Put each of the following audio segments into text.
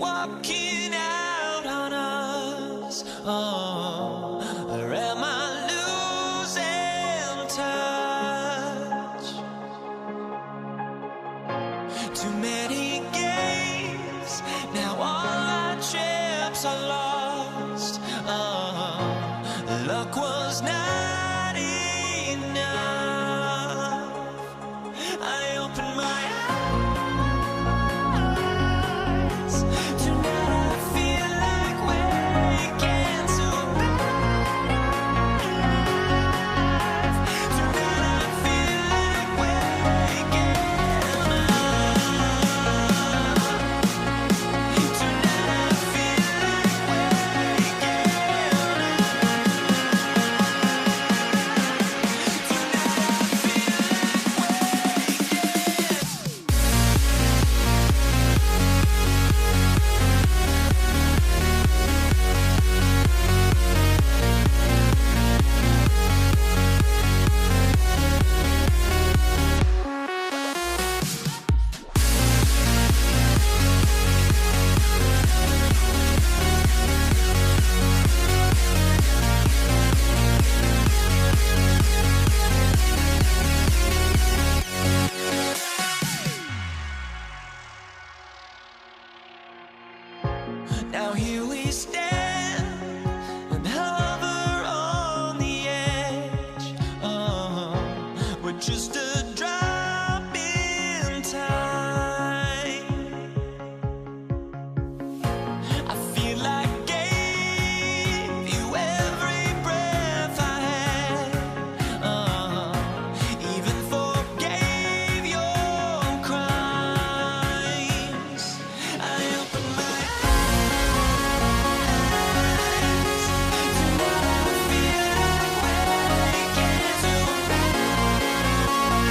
walking out on us? Oh, or am I losing touch? Too many games, now all our chips are lost. Oh, luck was not enough. I opened my eyes. Tonight I feel like waking to a better life. Tonight I feel like waking up. Tonight I feel like waking now here we stand and hover on the edge. Oh, we're just a drop in time. I feel like I gave you every breath I had. Oh, even forgave your crimes. I opened my eyes. Tonight I feel like waking to a better life.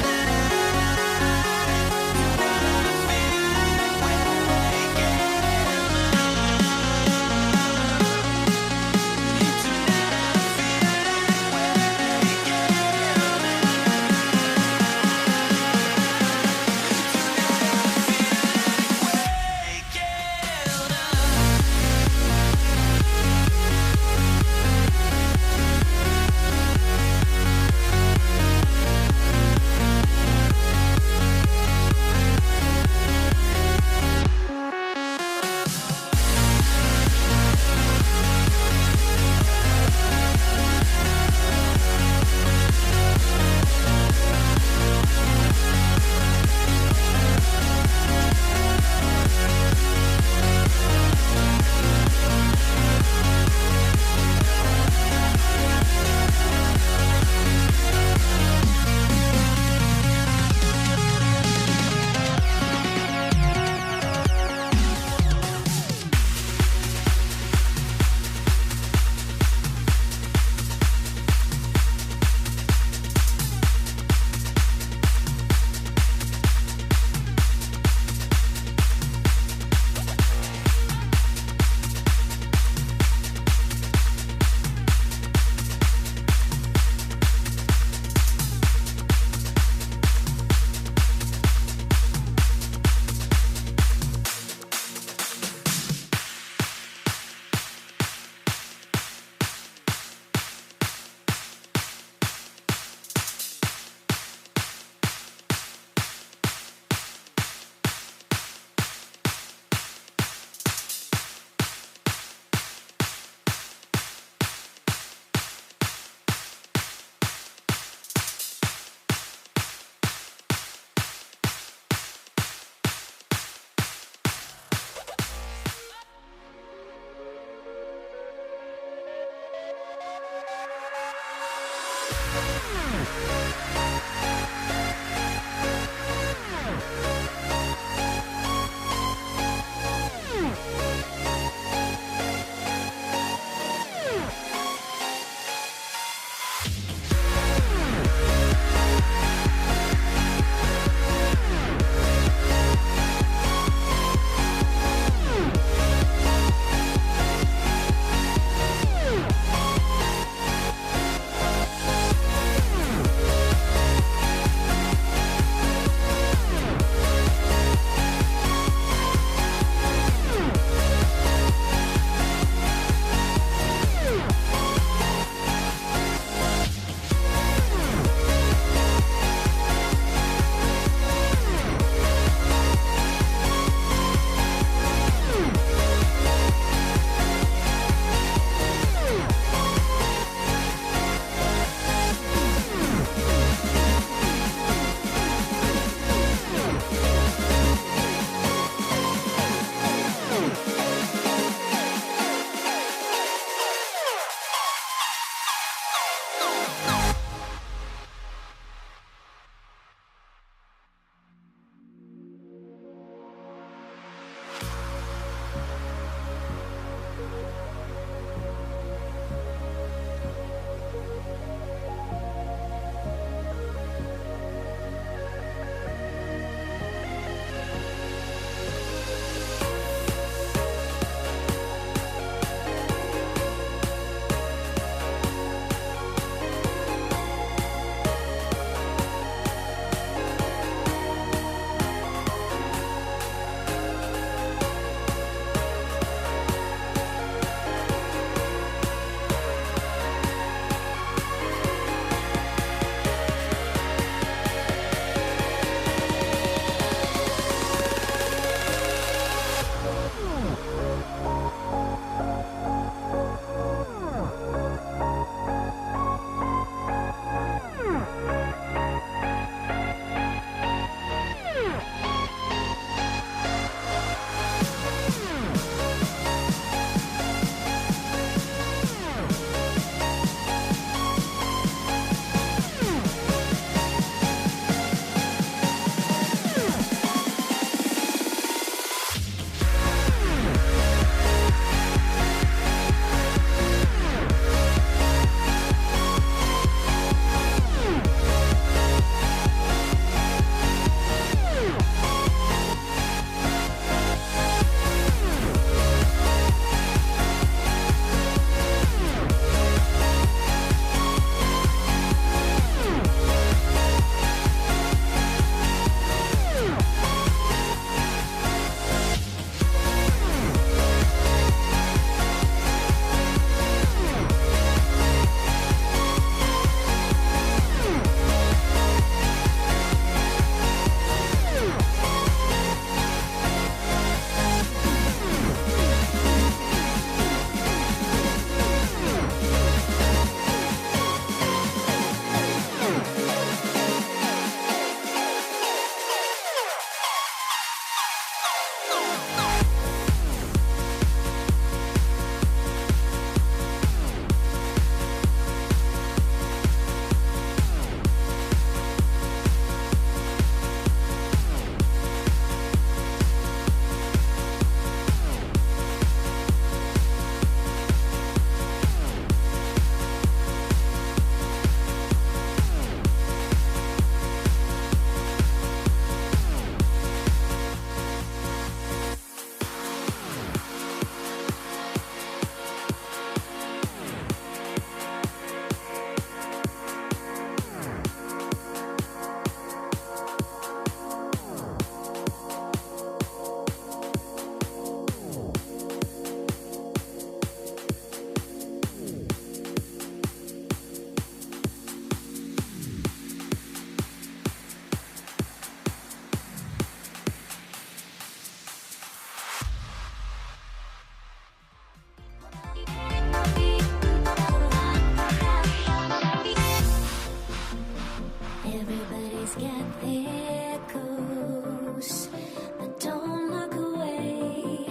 echoes, but don't look away.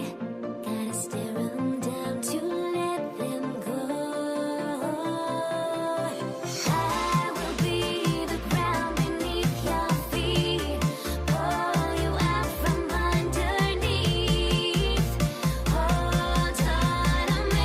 Gotta stare 'em down to let them go. I will be the ground beneath your feet, pull you out from underneath. Hold on to me.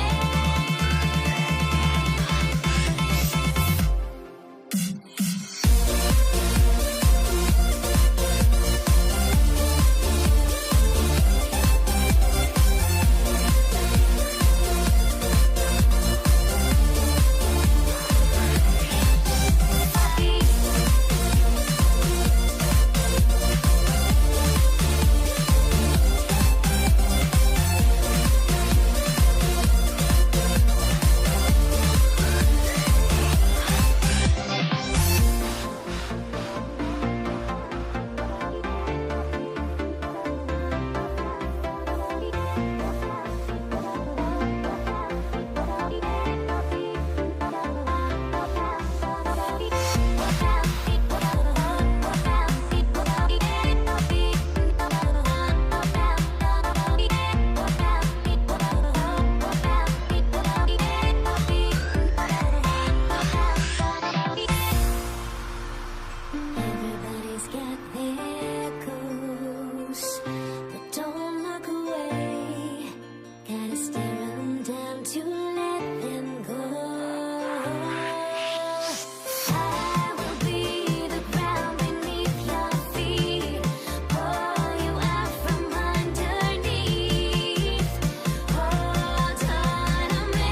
Everybody's got their goals, but don't look away. Gotta stare 'em down to let them go. I will be the ground beneath your feet, pull you out from underneath. Hold on to me.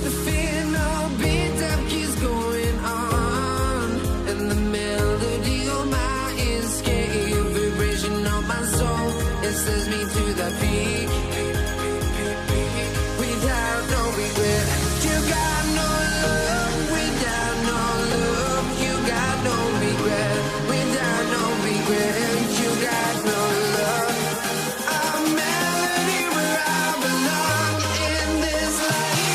The fear no beat up keeps going on, and the melody of my escape, vibration of my soul, it sends me to the peak. Without no regret, you got no love. Without no love, you got no regret. Without no regret, you got no love. A melody where I belong in this life.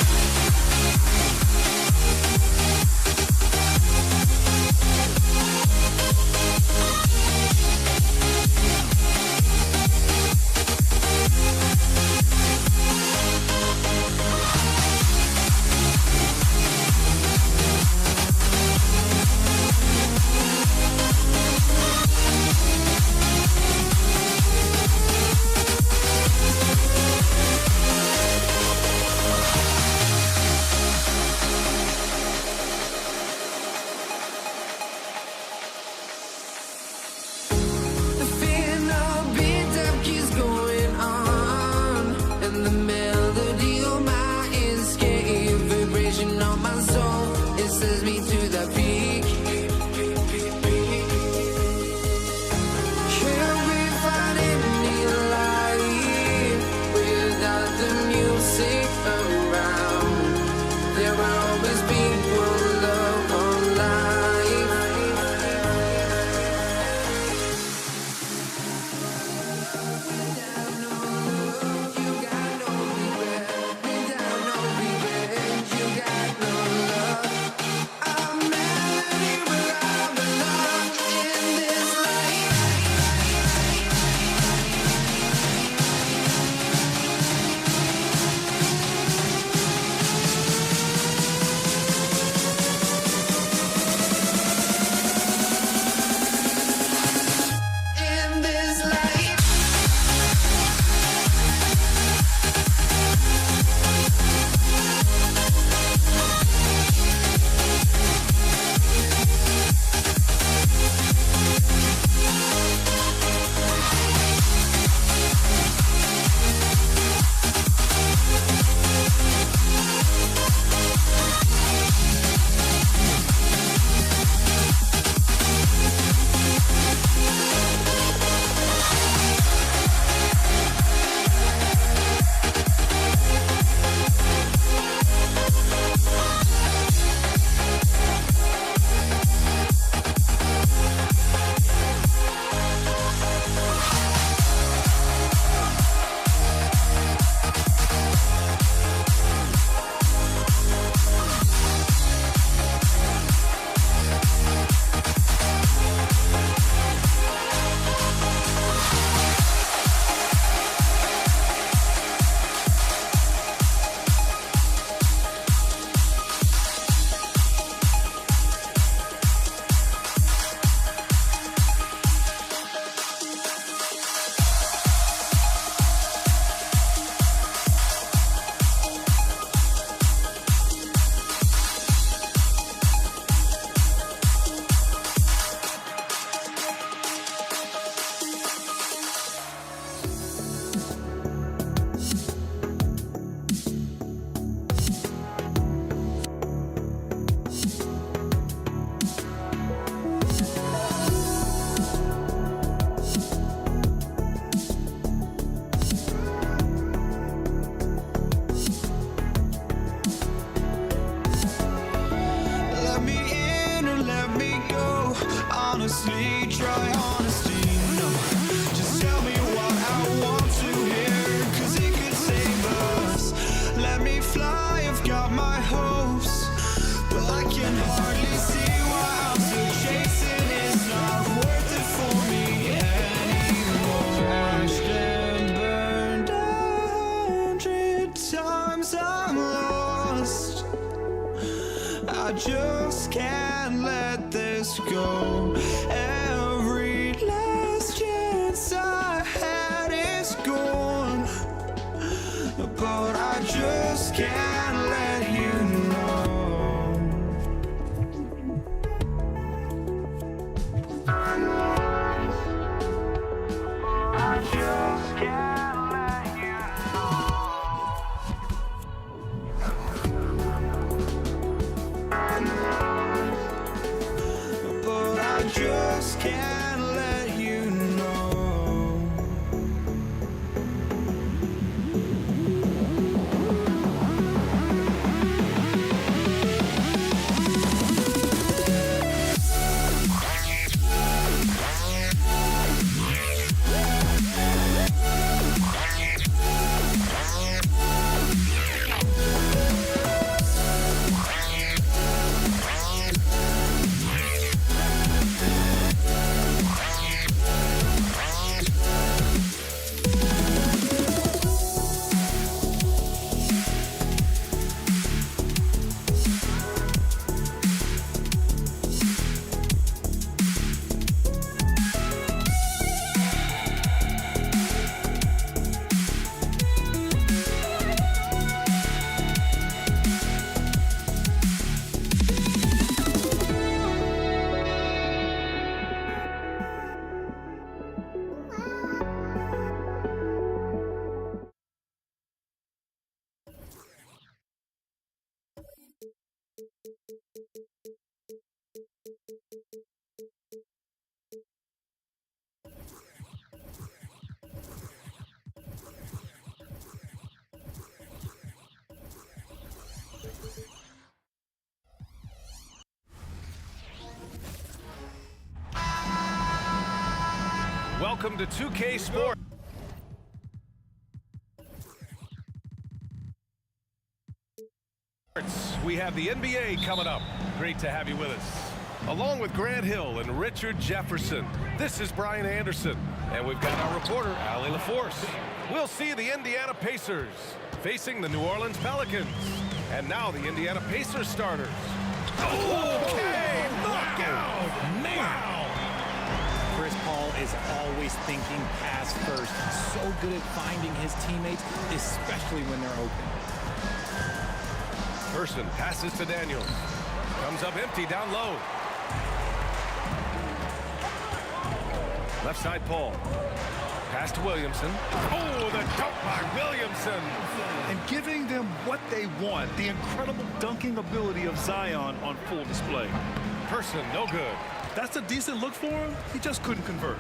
The fear no beat up keeps going on, and the melody of my escape, vibration of my soul, it sends me to the peak. Can't we find any light without the music around? There will always be one love on life. Without no love, you got no regret. Without no regret, you got no love. A just can't let this go. Every last chance I had is gone, but I just can't let you know. I just can't let you know. But I just can't let you know. Welcome to 2K Sports. We have the NBA coming up. Great to have you with us. Along with Grant Hill and Richard Jefferson, this is Brian Anderson. And we've got our reporter, Allie LaForce. We'll see the Indiana Pacers facing the New Orleans Pelicans. And now the Indiana Pacers starters. Okay, knockout! Man! Chris Paul is always thinking pass first. He's so good at finding his teammates, especially when they're open. Person passes to Daniels. Comes up empty down low. Left side Paul. Pass to Williamson. Oh, the dunk by Williamson. And giving them what they want, the incredible dunking ability of Zion on full display. Person, no good. That's a decent look for him. He just couldn't convert.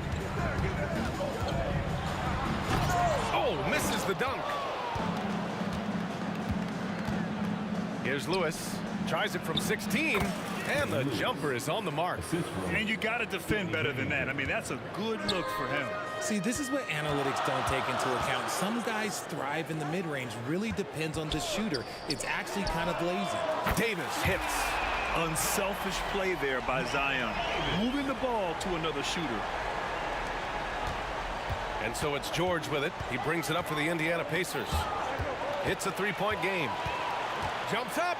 Oh, misses the dunk. Here's Lewis. Tries it from 16, and the jumper is on the mark. And you got to defend better than that. I mean, that's a good look for him. See, this is what analytics don't take into account. Some guys thrive in the mid-range. Really depends on the shooter. It's actually kind of lazy. Davis hits. Unselfish play there by Zion. Moving the ball to another shooter. And so it's George with it. He brings it up for the Indiana Pacers. It's a three-point game. Jumps up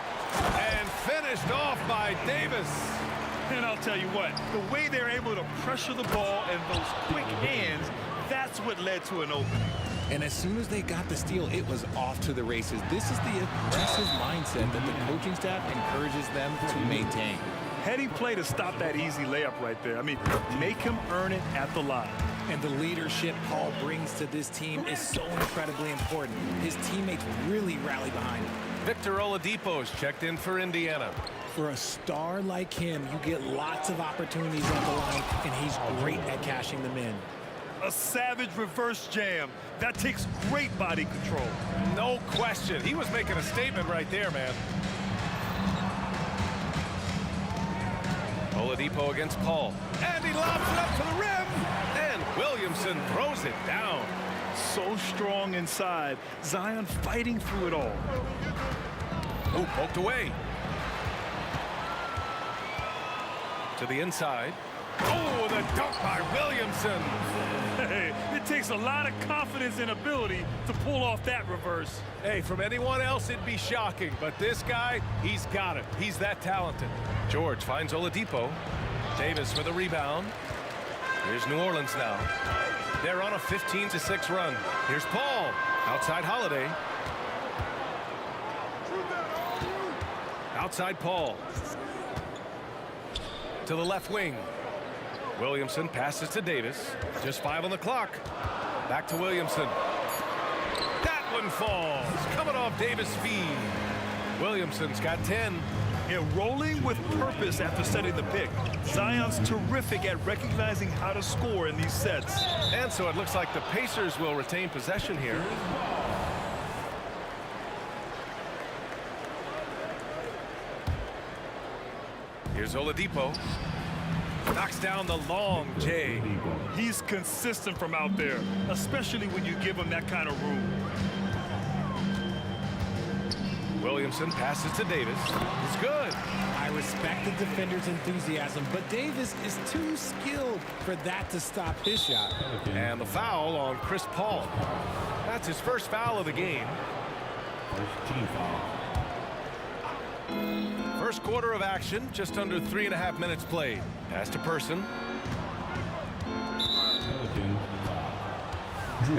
and finished off by Davis. And I'll tell you what, the way they're able to pressure the ball and those quick hands, that's what led to an opening. And as soon as they got the steal, it was off to the races. This is the aggressive mindset that the coaching staff encourages them to maintain. Heady play to stop that easy layup right there. I mean, make him earn it at the line. And the leadership Paul brings to this team is so incredibly important. His teammates really rally behind him. Victor Oladipo's checked in for Indiana. For a star like him, you get lots of opportunities at the line, and he's great at cashing them in. A savage reverse jam. That takes great body control. No question. He was making a statement right there, man. Oladipo against Paul. And he lobs it up to the rim. And Williamson throws it down. So strong inside. Zion fighting through it all. Oh, poked away. To the inside. Oh, the dunk by Williamson. Hey, it It takes a lot of confidence and ability to pull off that reverse. Hey, from anyone else, it'd be shocking. But this guy, he's got it. He's that talented. George finds Oladipo. Davis for the rebound. Here's New Orleans now. They're on a 15-6 run. Here's Paul. Outside Holiday. Outside Paul. To the left wing. Williamson passes to Davis. Just 5 on the clock. Back to Williamson. That one falls. Coming off Davis' feed. Williamson's got 10. Yeah, rolling with purpose after setting the pick. Zion's terrific at recognizing how to score in these sets. And so it looks like the Pacers will retain possession here. Here's Oladipo. Knocks down the long J. He's consistent from out there, especially when you give him that kind of room. Williamson passes to Davis. It's good. I respect the defender's enthusiasm, but Davis is too skilled for that to stop his shot. And the foul on Chris Paul. That's his first foul of the game. First team foul. First quarter of action, just under 3.5 minutes played. Pass to Person.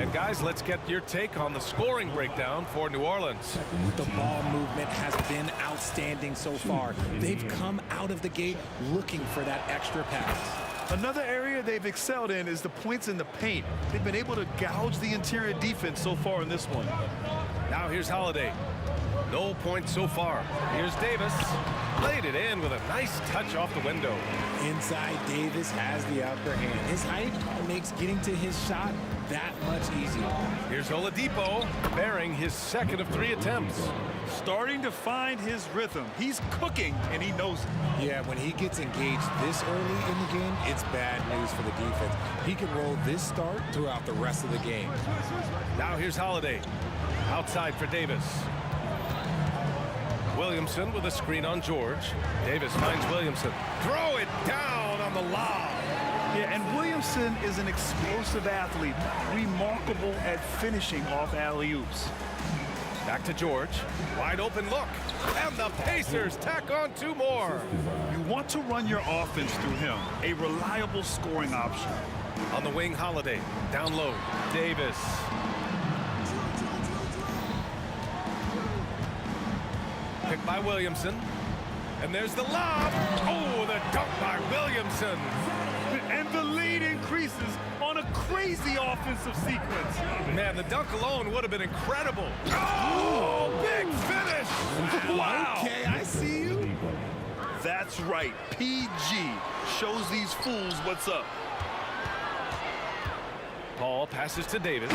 And guys, let's get your take on the scoring breakdown for New Orleans. The ball movement has been outstanding so far. They've come out of the gate looking for that extra pass. Another area they've excelled in is the points in the paint. They've been able to gouge the interior defense so far in this one. Now here's Holiday. No points so far. Here's Davis. Laid it in with a nice touch off the window. Inside, Davis has the upper hand. His height makes getting to his shot that much easier. Here's Oladipo, bearing his second of 3 attempts. Starting to find his rhythm. He's cooking, and he knows it. Yeah, when he gets engaged this early in the game, it's bad news for the defense. He can roll this start throughout the rest of the game. Now here's Holiday. Outside for Davis. Williamson with a screen on George. Davis finds Williamson. Throw it down on the lob. Yeah, and Williamson is an explosive athlete, remarkable at finishing off alley-oops. Back to George. Wide open look. And the Pacers tack on 2 more. You want to run your offense through him, a reliable scoring option. On the wing, Holiday. Down low, Davis. Picked by Williamson. And there's the lob. Oh, the dunk by Williamson. And the lead increases on a crazy offensive sequence. Man, the dunk alone would have been incredible. Oh, big finish. Wow. Okay, I see you. That's right. PG shows these fools what's up. Paul passes to Davis.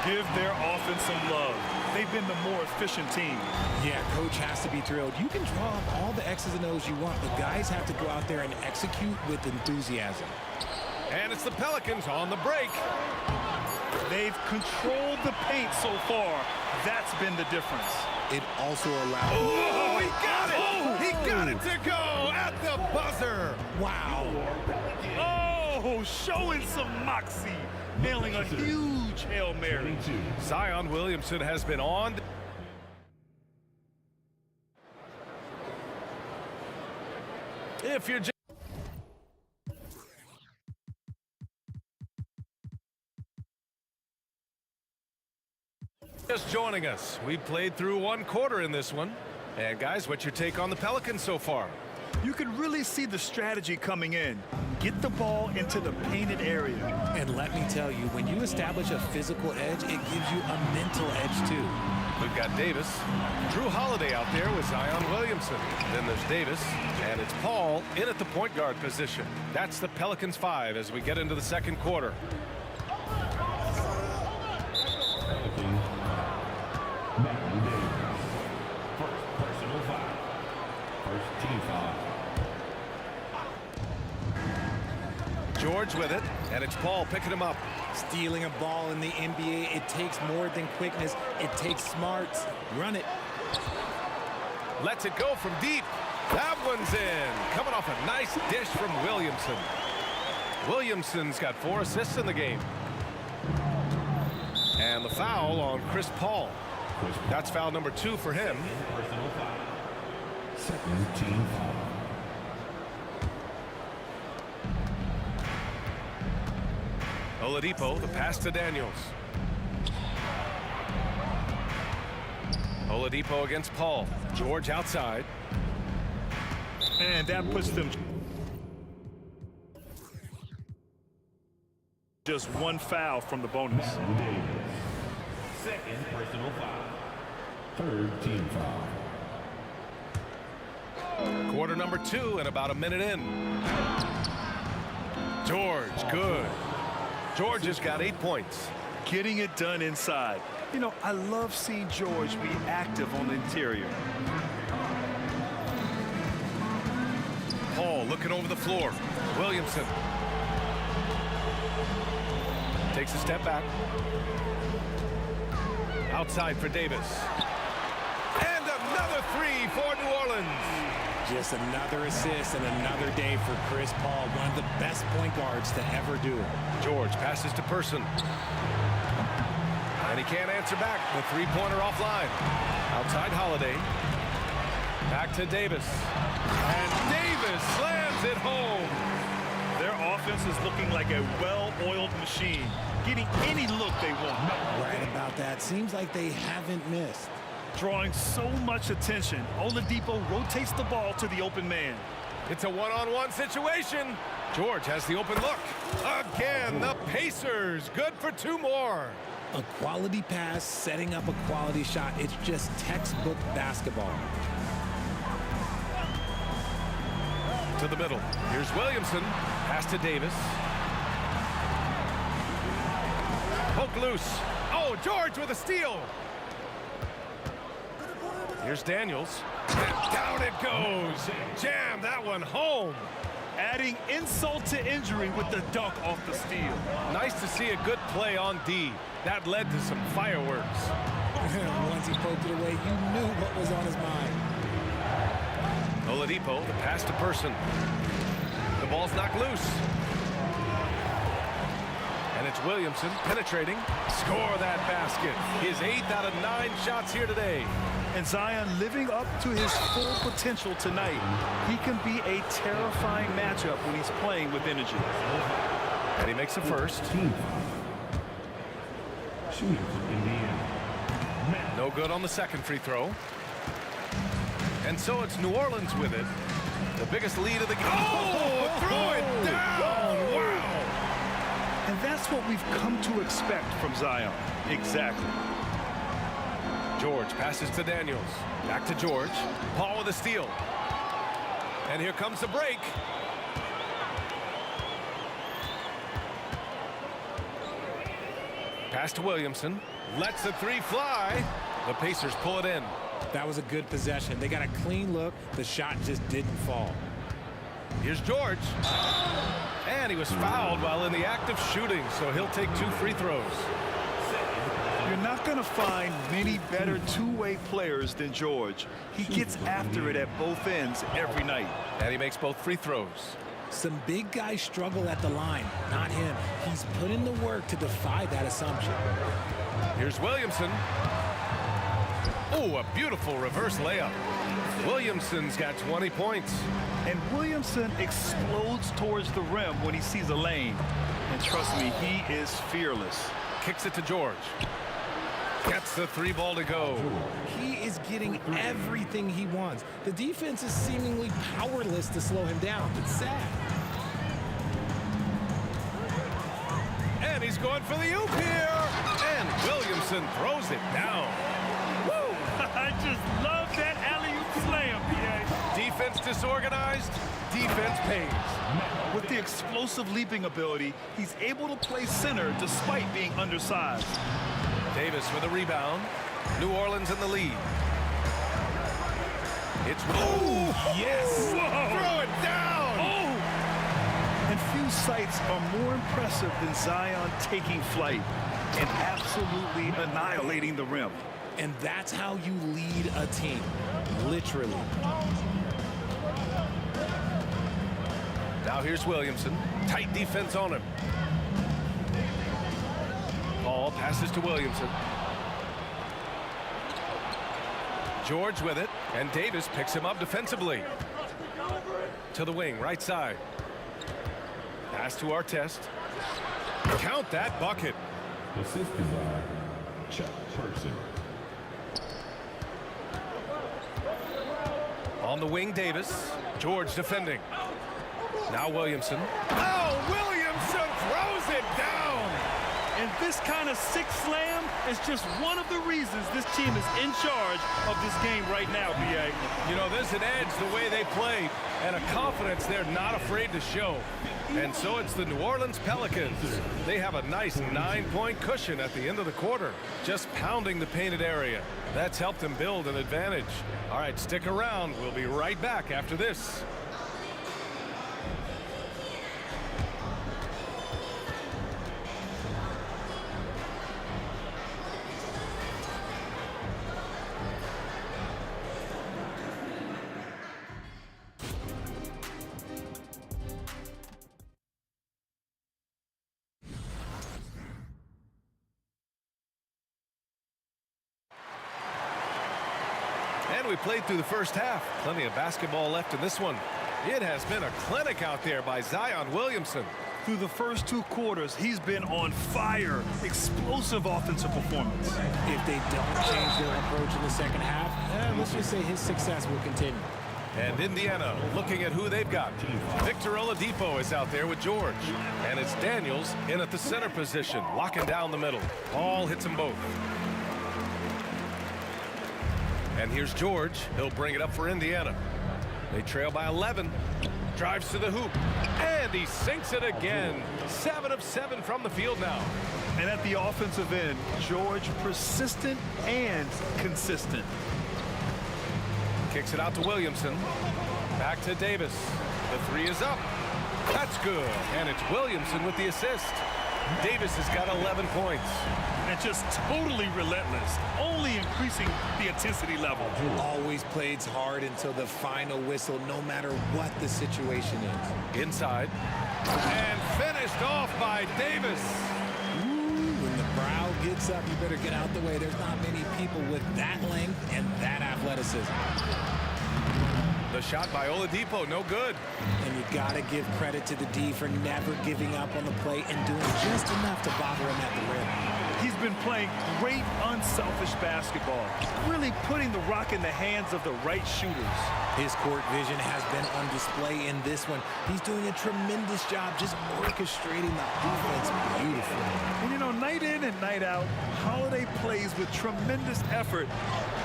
Give their offense some love. They've been the more efficient team. Yeah, coach has to be thrilled. You can draw up all the X's and O's you want, but guys have to go out there and execute with enthusiasm. And it's the Pelicans on the break. They've controlled the paint so far. That's been the difference. It also allows... Oh, he got it! Oh, he got it to go at the buzzer. Wow. Oh, showing some moxie. Nailing a huge Hail Mary. Zion Williamson has been on. If you're just joining us, we played through 1 quarter in this one. And guys, what's your take on the Pelicans so far? You can really see the strategy coming in. Get the ball into the painted area. And let me tell you, when you establish a physical edge, it gives you a mental edge too. We've got Davis. Drew Holiday out there with Zion Williamson. Then there's Davis, and it's Paul in at the point guard position. That's the Pelicans 5 as we get into the second quarter. First personal foul. First team foul. George with it, and it's Paul picking him up. Stealing a ball in the NBA, it takes more than quickness. It takes smarts. Run it. Lets it go from deep. That one's in. Coming off a nice dish from Williamson. Williamson's got 4 assists in the game. And the foul on Chris Paul. That's foul number 2 for him. Personal foul. Second team foul. Oladipo, the pass to Daniels. Oladipo against Paul. George outside. And that puts them just one foul from the bonus. Second personal foul. Third team foul. Quarter number 2 and about a minute in. George, good. George has got 8 points. Getting it done inside. You know, I love seeing George be active on the interior. Paul looking over the floor. Williamson takes a step back. Outside for Davis. And another 3 for New Orleans. Just another assist and another day for Chris Paul, one of the best point guards to ever do it. George passes to Person. And he can't answer back. The three-pointer offline. Outside Holiday. Back to Davis. And Davis slams it home. Their offense is looking like a well-oiled machine, getting any look they want. Right about that. Seems like they haven't missed. Drawing so much attention, Oladipo rotates the ball to the open man. It's a one-on-one situation. George has the open look. Again, the Pacers. Good for 2 more. A quality pass, setting up a quality shot. It's just textbook basketball. To the middle. Here's Williamson. Pass to Davis. Poke loose. Oh, George with a steal. Here's Daniels. And down it goes. Jam that one home. Adding insult to injury with the dunk off the steal. Nice to see a good play on D. That led to some fireworks. Once he poked it away, you knew what was on his mind. Oladipo, the pass to Person. The ball's knocked loose. And it's Williamson penetrating. Score that basket. His 8th out of 9 shots here today. And Zion living up to his full potential tonight. He can be a terrifying matchup when he's playing with energy. And he makes the first. Team foul. Shooters, Indiana. No good on the second free throw. And so it's New Orleans with it. The biggest lead of the game. Oh, throw it down. Wow. And that's what we've come to expect from Zion. Exactly. George passes to Daniels. Back to George. Paul with a steal. And here comes the break. Pass to Williamson. Lets the 3 fly. The Pacers pull it in. That was a good possession. They got a clean look. The shot just didn't fall. Here's George. And he was fouled while in the act of shooting, so he'll take 2 free throws. You're not going to find many better two-way players than George. He gets after it at both ends every night. And he makes both free throws. Some big guys struggle at the line, not him. He's put in the work to defy that assumption. Here's Williamson. Oh, a beautiful reverse layup. Williamson's got 20 points. And Williamson explodes towards the rim when he sees a lane. And trust me, he is fearless. Kicks it to George. Gets the 3 ball to go. He is getting everything he wants. The defense is seemingly powerless to slow him down. It's sad. And he's going for the oop here. And Williamson throws it down. Woo! I just love that alley-oop slam, PA. Defense disorganized. Defense pays. With the explosive leaping ability, he's able to play center despite being undersized. Davis with a rebound. New Orleans in the lead. It's yes. Whoa. Throw it down. Oh! And few sights are more impressive than Zion taking flight and absolutely annihilating the rim. And that's how you lead a team, literally. Now here's Williamson. Tight defense on him. Passes to Williamson. George with it, and Davis picks him up defensively. To the wing, right side. Pass to Artest. Count that bucket. Assisted by Chuck Person. On the wing, Davis. George defending. Now Williamson. Oh, Williamson throws it down. And this kind of six slam is just one of the reasons this team is in charge of this game right now, B.A. You know, there's an edge the way they played and a confidence they're not afraid to show. And so it's the New Orleans Pelicans. They have a nice 9-point cushion at the end of the quarter, just pounding the painted area. That's helped them build an advantage. All right, stick around. We'll be right back after this. And we played through the first half. Plenty of basketball left in this one. It has been a clinic out there by Zion Williamson. Through the first two quarters, he's been on fire. Explosive offensive performance. If they don't change their approach in the second half, let's just say his success will continue. And Indiana looking at who they've got. Victor Oladipo is out there with George. And it's Daniels in at the center position, locking down the middle. Paul hits them both. And here's George. He'll bring it up for Indiana. They trail by 11. Drives to the hoop. And he sinks it again. 7 of 7 from the field now. And at the offensive end, George persistent and consistent. Kicks it out to Williamson. Back to Davis. The three is up. That's good. And it's Williamson with the assist. Davis has got 11 points. And just totally relentless, only increasing the intensity level. Always plays hard until the final whistle, no matter what the situation is. Inside. And finished off by Davis. When the brow gets up, you better get out the way. There's not many people with that length and that athleticism. The shot by Oladipo, no good. And you got to give credit to the D for never giving up on the play and doing just enough to bother him at the rim. He's been playing great, unselfish basketball, really putting the rock in the hands of the right shooters. His court vision has been on display in this one. He's doing a tremendous job just orchestrating the offense beautifully. And you know, night in and night out, Holiday plays with tremendous effort.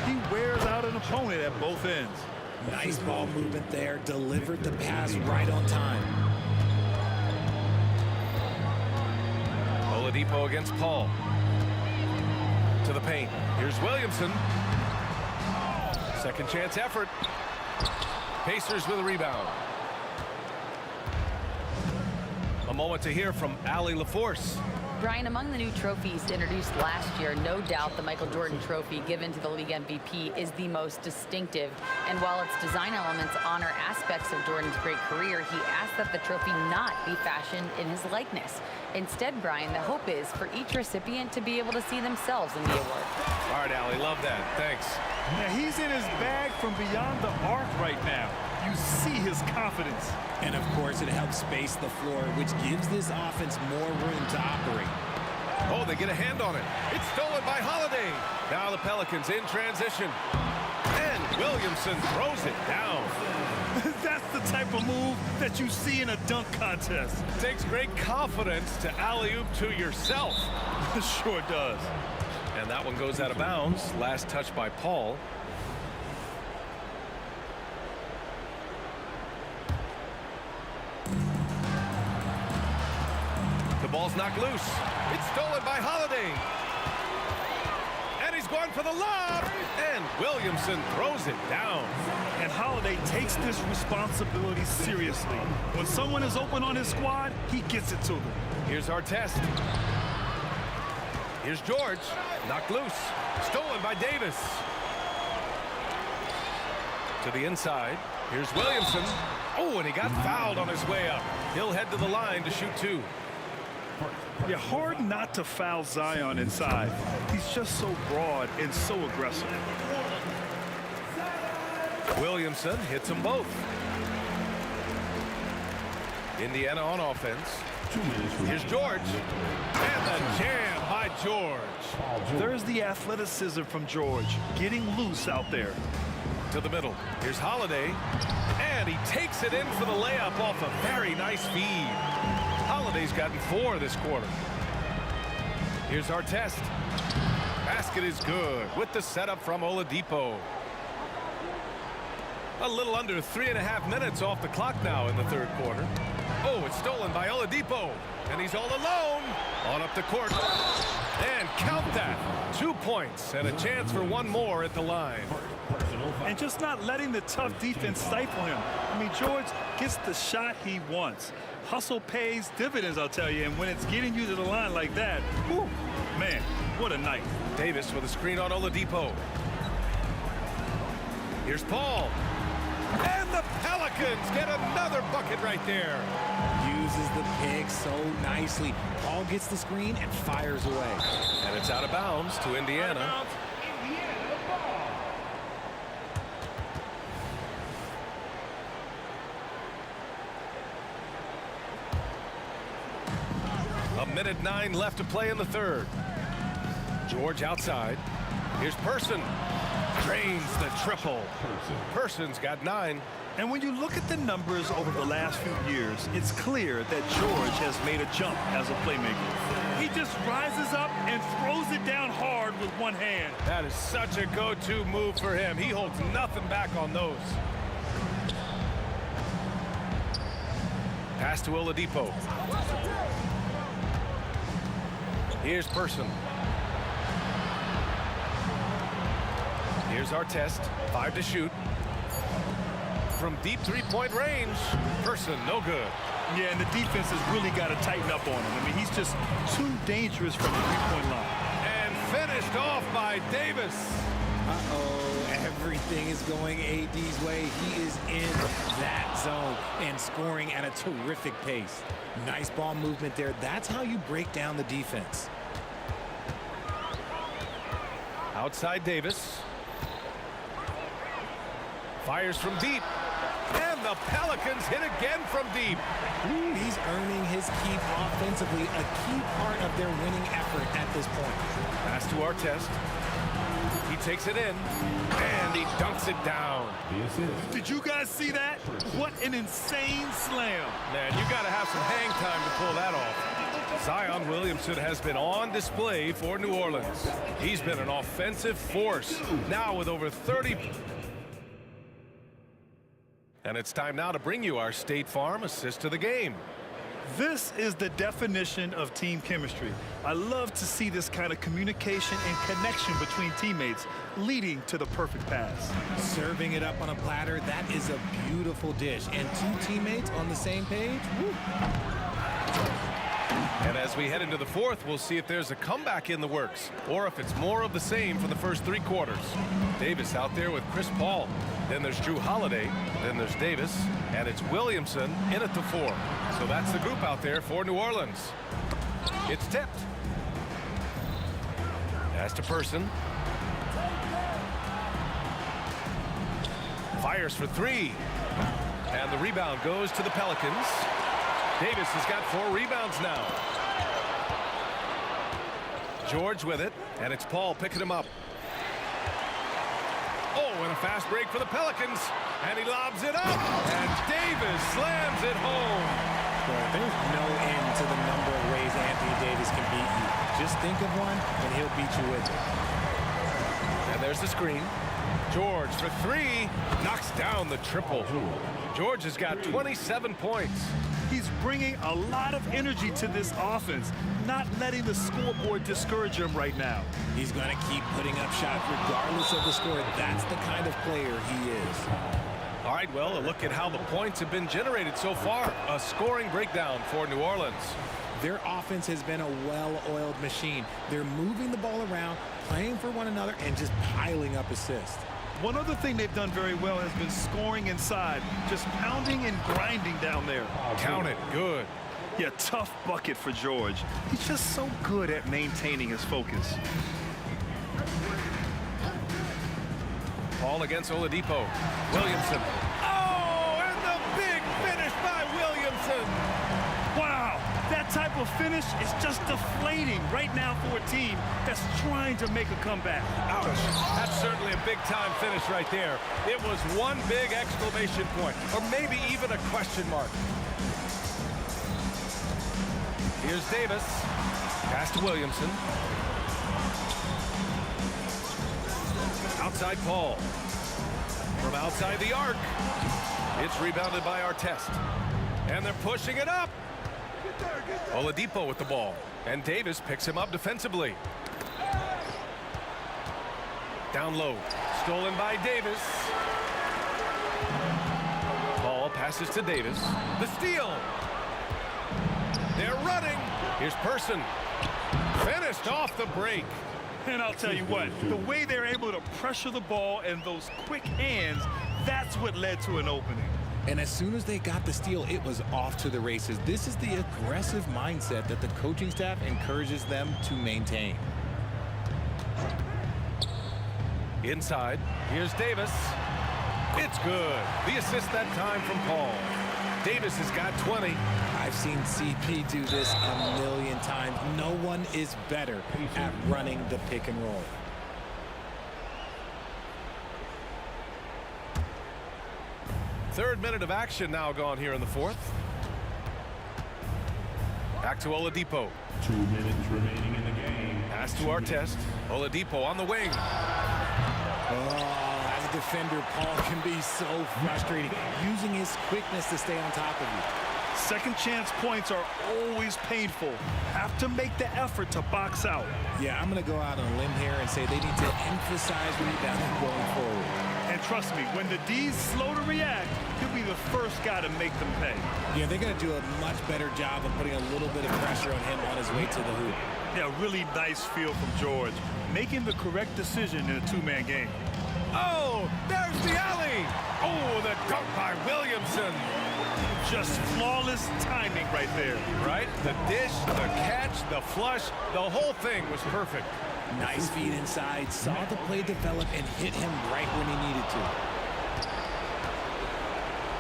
He wears out an opponent at both ends. Nice ball movement there, delivered the pass right on time. Oladipo against Paul. To the paint. Here's Williamson. Second chance effort. Pacers with a rebound. A moment to hear from Allie LaForce. Brian, among the new trophies introduced last year, no doubt the Michael Jordan Trophy given to the league MVP is the most distinctive. And while its design elements honor aspects of Jordan's great career, he asked that the trophy not be fashioned in his likeness. Instead, Brian, the hope is for each recipient to be able to see themselves in the award. All right, Allie, love that. Thanks. Now, he's in his bag from beyond the arc right now. You see his confidence. And of course, it helps space the floor, which gives this offense more room to operate. Oh, they get a hand on it. It's stolen by Holiday. Now the Pelicans in transition. And Williamson throws it down. That's the type of move that you see in a dunk contest. Takes great confidence to alley-oop to yourself. Sure does. And that one goes out of bounds. Last touch by Paul. The ball's knocked loose. It's stolen by Holiday. And he's going for the lob. And Williamson throws it down. And Holiday takes this responsibility seriously. When someone is open on his squad, he gets it to them. Here's our test. Here's George. Knocked loose. Stolen by Davis. To the inside. Here's Williamson. Oh, and he got fouled on his way up. He'll head to the line to shoot two. Yeah, hard not to foul Zion inside. He's just so broad and so aggressive. Williamson hits them both. Indiana on offense. Here's George. And the jam by George. There's the athleticism from George, getting loose out there. To the middle. Here's Holiday. And he takes it in for the layup off a very nice feed. Holiday's gotten 4 this quarter. Here's our test. Basket is good with the setup from Oladipo. A little under 3.5 minutes off the clock now in the third quarter. Oh, it's stolen by Oladipo. And he's all alone. On up the court. And count that. 2 points and a chance for one more at the line. And just not letting the tough defense stifle him. I mean, George gets the shot he wants. Hustle pays dividends, I'll tell you. And when it's getting you to the line like that, whew, man, what a night. Davis with a screen on Oladipo. Here's Paul. And the Pelicans get another bucket right there. Uses the pick so nicely. Paul gets the screen and fires away. And it's out of bounds to Indiana. A minute 9 left to play in the third. George outside. Here's Person. Drains the triple. Person's got 9. And when you look at the numbers over the last few years, it's clear that George has made a jump as a playmaker. He just rises up and throws it down hard with one hand. That is such a go-to move for him. He holds nothing back on those. Pass to Oladipo. Here's Person. Here's our test. 5 to shoot. From deep three-point range. Person, no good. Yeah, and the defense has really got to tighten up on him. I mean, he's just too dangerous from the three-point line. And finished off by Davis. Uh-oh, everything is going AD's way. He is in that zone and scoring at a terrific pace. Nice ball movement there. That's how you break down the defense. Outside Davis. Fires from deep. And the Pelicans hit again from deep. Ooh, he's earning his keep offensively, a key part of their winning effort at this point. Pass to our test. He takes it in, and he dunks it down. Did you guys see that? What an insane slam. Man, you got to have some hang time to pull that off. Zion Williamson has been on display for New Orleans. He's been an offensive force, now with over 30. And it's time now to bring you our State Farm assist to the game. This is the definition of team chemistry. I love to see this kind of communication and connection between teammates leading to the perfect pass. Serving it up on a platter, that is a beautiful dish. And 2 teammates on the same page. Woo. And as we head into the fourth, we'll see if there's a comeback in the works or if it's more of the same for the first 3 quarters. Davis out there with Chris Paul. Then there's Drew Holiday. Then there's Davis. And it's Williamson in at the 4. So that's the group out there for New Orleans. It's tipped. Pass to Person. Fires for 3. And the rebound goes to the Pelicans. Davis has got 4 rebounds now. George with it, and it's Paul picking him up. Oh, and a fast break for the Pelicans. And he lobs it up. And Davis slams it home. Boy, there's no end to the number of ways Anthony Davis can beat you. Just think of one, and he'll beat you with it. And there's the screen. George for 3. Knocks down the triple. George has got 27 points. He's bringing a lot of energy to this offense, not letting the scoreboard discourage him right now. He's going to keep putting up shots regardless of the score. That's the kind of player he is. All right, well, a look at how the points have been generated so far. A scoring breakdown for New Orleans. Their offense has been a well-oiled machine. They're moving the ball around, playing for one another, and just piling up assists. One other thing they've done very well has been scoring inside, just pounding and grinding down there. Count it. Good. Yeah, tough bucket for George. He's just so good at maintaining his focus. Paul against Oladipo. Williamson. Oh, and the big finish by Williamson. Wow, that type of finish is just deflating right now for a team that's trying to make a comeback. Ouch. That's certainly a big-time finish right there. It was one big exclamation point, or maybe even a question mark. Here's Davis. Pass to Williamson. Outside Paul. From outside the arc. It's rebounded by Artest. And they're pushing it up. Oladipo with the ball. And Davis picks him up defensively. Down low. Stolen by Davis. Paul passes to Davis. The steal. They're running. Here's Person. Finished off the break. And I'll tell you what, the way they're able to pressure the ball and those quick hands, that's what led to an opening. And as soon as they got the steal, it was off to the races. This is the aggressive mindset that the coaching staff encourages them to maintain. Inside, here's Davis. It's good. The assist that time from Paul. Davis has got 20. I've seen CP do this a million times. No one is better at running the pick and roll. Third minute of action now gone here in the fourth. Back to Oladipo. 2 minutes remaining in the game. Pass to Artest. Oladipo on the wing. Oh, as a defender, Paul can be so frustrating, using his quickness to stay on top of you. Second chance points are always painful. Have to make the effort to box out. Yeah, I'm going to go out on a limb here and say they need to emphasize rebounding going forward. And trust me, when the D's slow to react, he'll be the first guy to make them pay. Yeah, they're going to do a much better job of putting a little bit of pressure on him on his way to the hoop. Yeah, really nice feel from George, making the correct decision in a two-man game. Oh, there's the alley. Oh, the dunk by Williamson. Just flawless timing right there. Right? The dish, the catch, the flush, the whole thing was perfect. Nice feed inside, saw the play develop and hit him right when he needed to.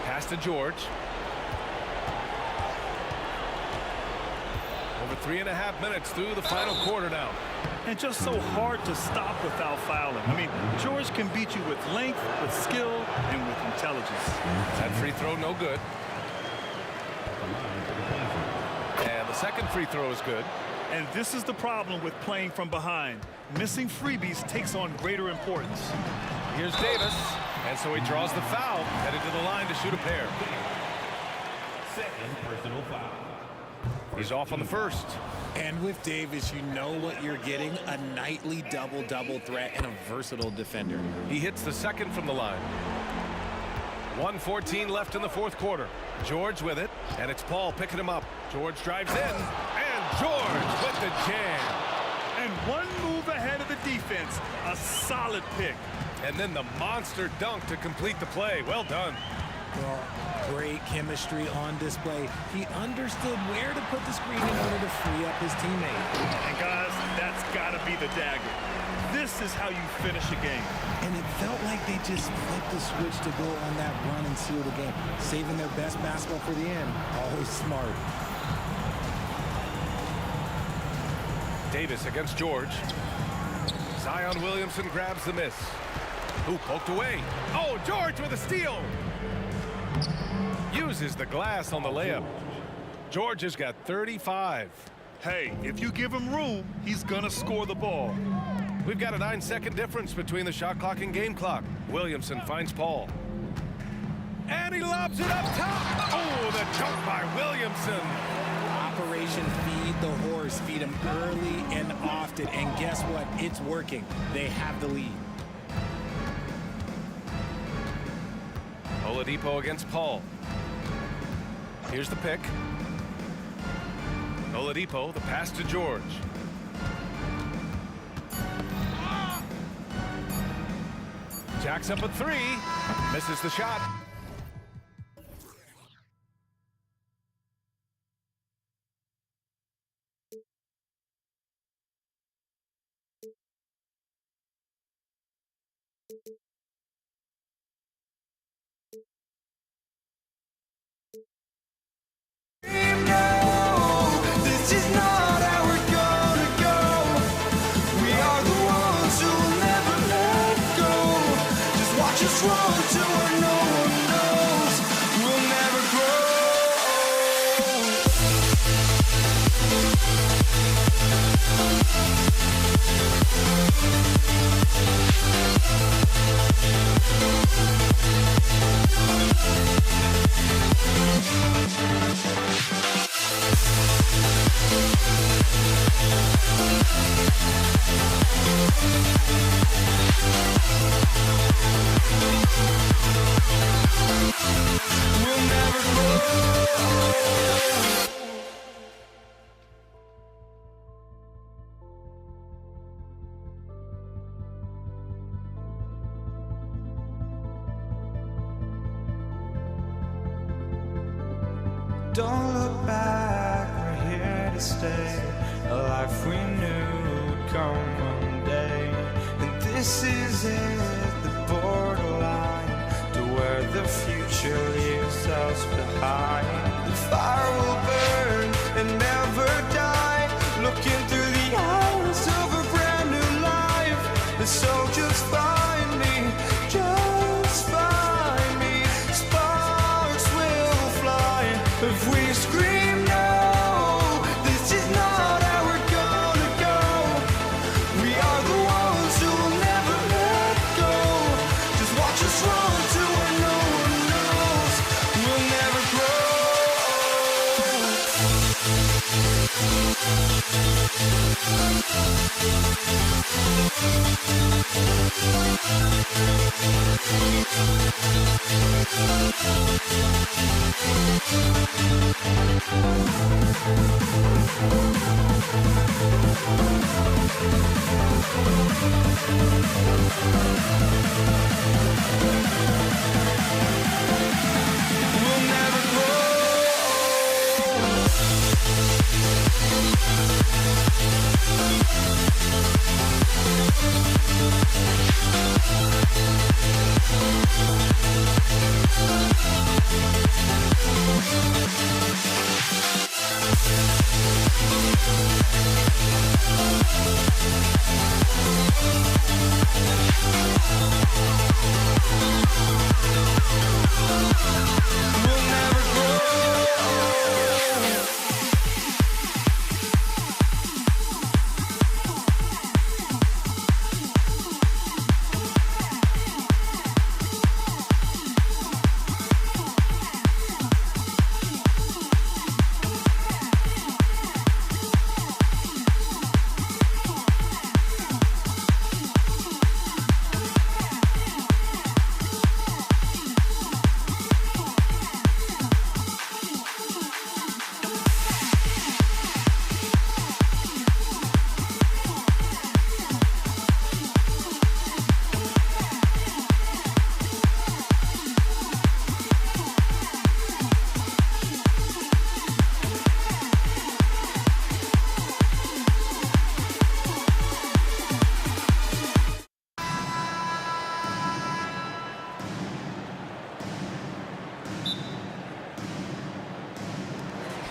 Pass to George. Over 3.5 minutes through the final quarter now. And just so hard to stop without fouling. I mean, George can beat you with length, with skill, and with intelligence. That free throw no good. And the second free throw is good. And this is the problem with playing from behind. Missing freebies takes on greater importance. Here's Davis. And so he draws the foul, headed to the line to shoot a pair. Second personal foul. He's off on the first. And with Davis, you know what you're getting, a nightly double-double threat and a versatile defender. He hits the second from the line. 1:14 left in the fourth quarter. George with it, and it's Paul picking him up. George drives in, and George with the jam. And one move ahead of the defense, a solid pick. And then the monster dunk to complete the play. Well done. Well, great chemistry on display. He understood where to put the screen in order to free up his teammate. And guys, that's got to be the dagger. This is how you finish a game. And it felt like they just flipped the switch to go on that run and seal the game. Saving their best basketball for the end. Always smart. Davis against George. Zion Williamson grabs the miss. Who poked away? Oh, George with a steal. Uses the glass on the layup. George has got 35. Hey, if you give him room, he's going to score the ball. We've got a 9-second difference between the shot clock and game clock. Williamson finds Paul. And he lobs it up top. Oh, the dunk by Williamson. Operation Feed the Horse. Feed him early and often. And guess what? It's working. They have the lead. Oladipo against Paul. Here's the pick. Oladipo, the pass to George. Jacks up a three. Misses the shot. This is not how we're gonna go. We are the ones who will never let go. Just watch us run to where no one knows. We'll never grow. We'll never grow. Don't look back, we're here to stay. A life we knew would come one day. And this is it, the borderline to where the future leaves us behind. The fire will burn and never die, looking through the eyes of a brand new life. And so just find me, just find me. Sparks will fly if we scream no. This is not how we're gonna go. We are the ones who will never let go. Just watch us run to where no one knows. We'll never grow. We'll never grow. We'll never grow.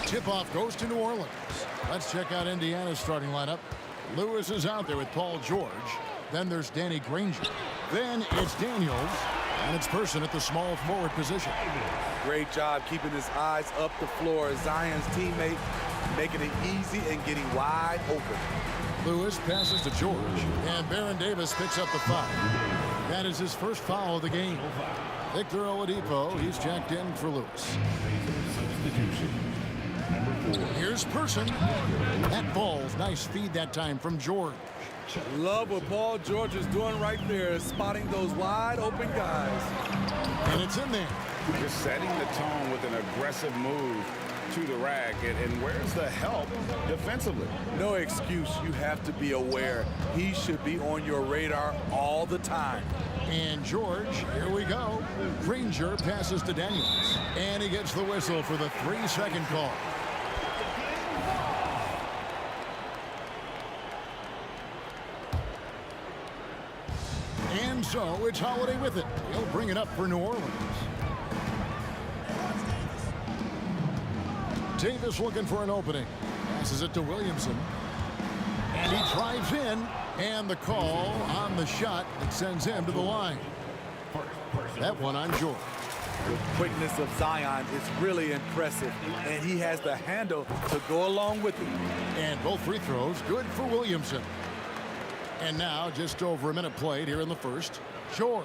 Tip-off goes to New Orleans. Let's check out Indiana's starting lineup. Lewis is out there with Paul George. Then there's Danny Granger. Then it's Daniels. And it's Person at the small forward position. Great job keeping his eyes up the floor. Zion's teammate making it easy and getting wide open. Lewis passes to George. And Baron Davis picks up the foul. That is his first foul of the game. Victor Oladipo, he's checked in for Lewis. Here's Person. That ball's nice feed that time from George. Love what Paul George is doing right there, spotting those wide open guys. And it's in there. Just setting the tone with an aggressive move to the rack. And where's the help defensively? No excuse. You have to be aware. He should be on your radar all the time. And George, here we go. Granger passes to Daniels. And he gets the whistle for the 3-second call. And And so it's Holiday with it. He'll bring it up for New Orleans. Davis looking for an opening. Passes it to Williamson. And he drives in. And the call on the shot that sends him to the line. That one on George. The quickness of Zion is really impressive, and he has the handle to go along with it. And both free throws good for Williamson. And now just over a minute played here in the first. George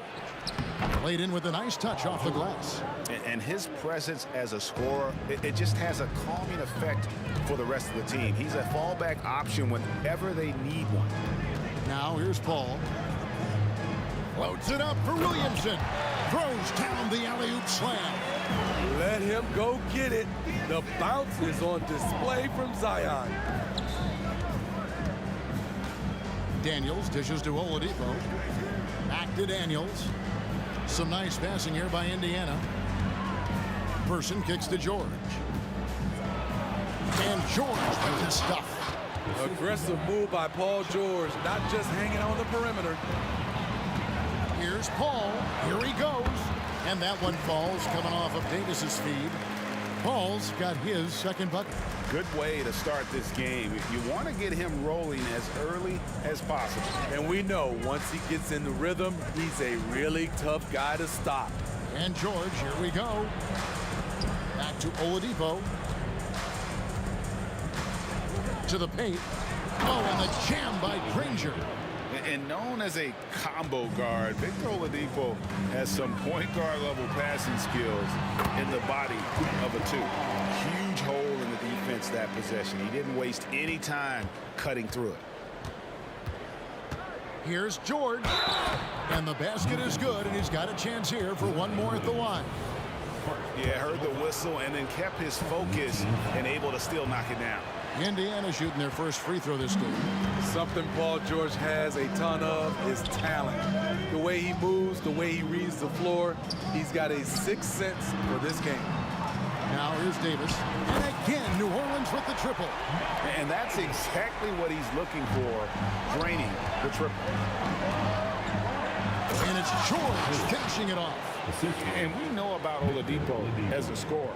played in with a nice touch off the glass. And his presence as a scorer, it just has a calming effect for the rest of the team. He's a fallback option whenever they need one. Now here's Paul. Floats it up for Williamson. Throws down the alley-oop slam. Let him go get it. The bounce is on display from Zion. Daniels dishes to Oladipo. Back to Daniels. Some nice passing here by Indiana. Person kicks to George. And George with the stuff. Aggressive move by Paul George, not just hanging on the perimeter. Here's Paul. Here he goes. And that one falls coming off of Davis's feed. Paul's got his second bucket. Good way to start this game. You want to get him rolling as early as possible. And we know once he gets in the rhythm, he's a really tough guy to stop. And George, here we go. Back to Oladipo. To the paint. Oh, and the jam by Granger. And known as a combo guard, Victor Oladipo has some point guard level passing skills in the body of a two. Huge hole in the defense that possession. He didn't waste any time cutting through it. Here's George. And the basket is good, and he's got a chance here for one more at the line. Yeah, heard the whistle and then kept his focus and able to still knock it down. Indiana shooting their first free throw this game. Something Paul George has a ton of is talent. The way he moves, the way he reads the floor, he's got a sixth sense for this game. Now here's Davis. And again, New Orleans with the triple. And that's exactly what he's looking for, draining the triple. And it's George finishing it off. And we know about Oladipo as a scorer,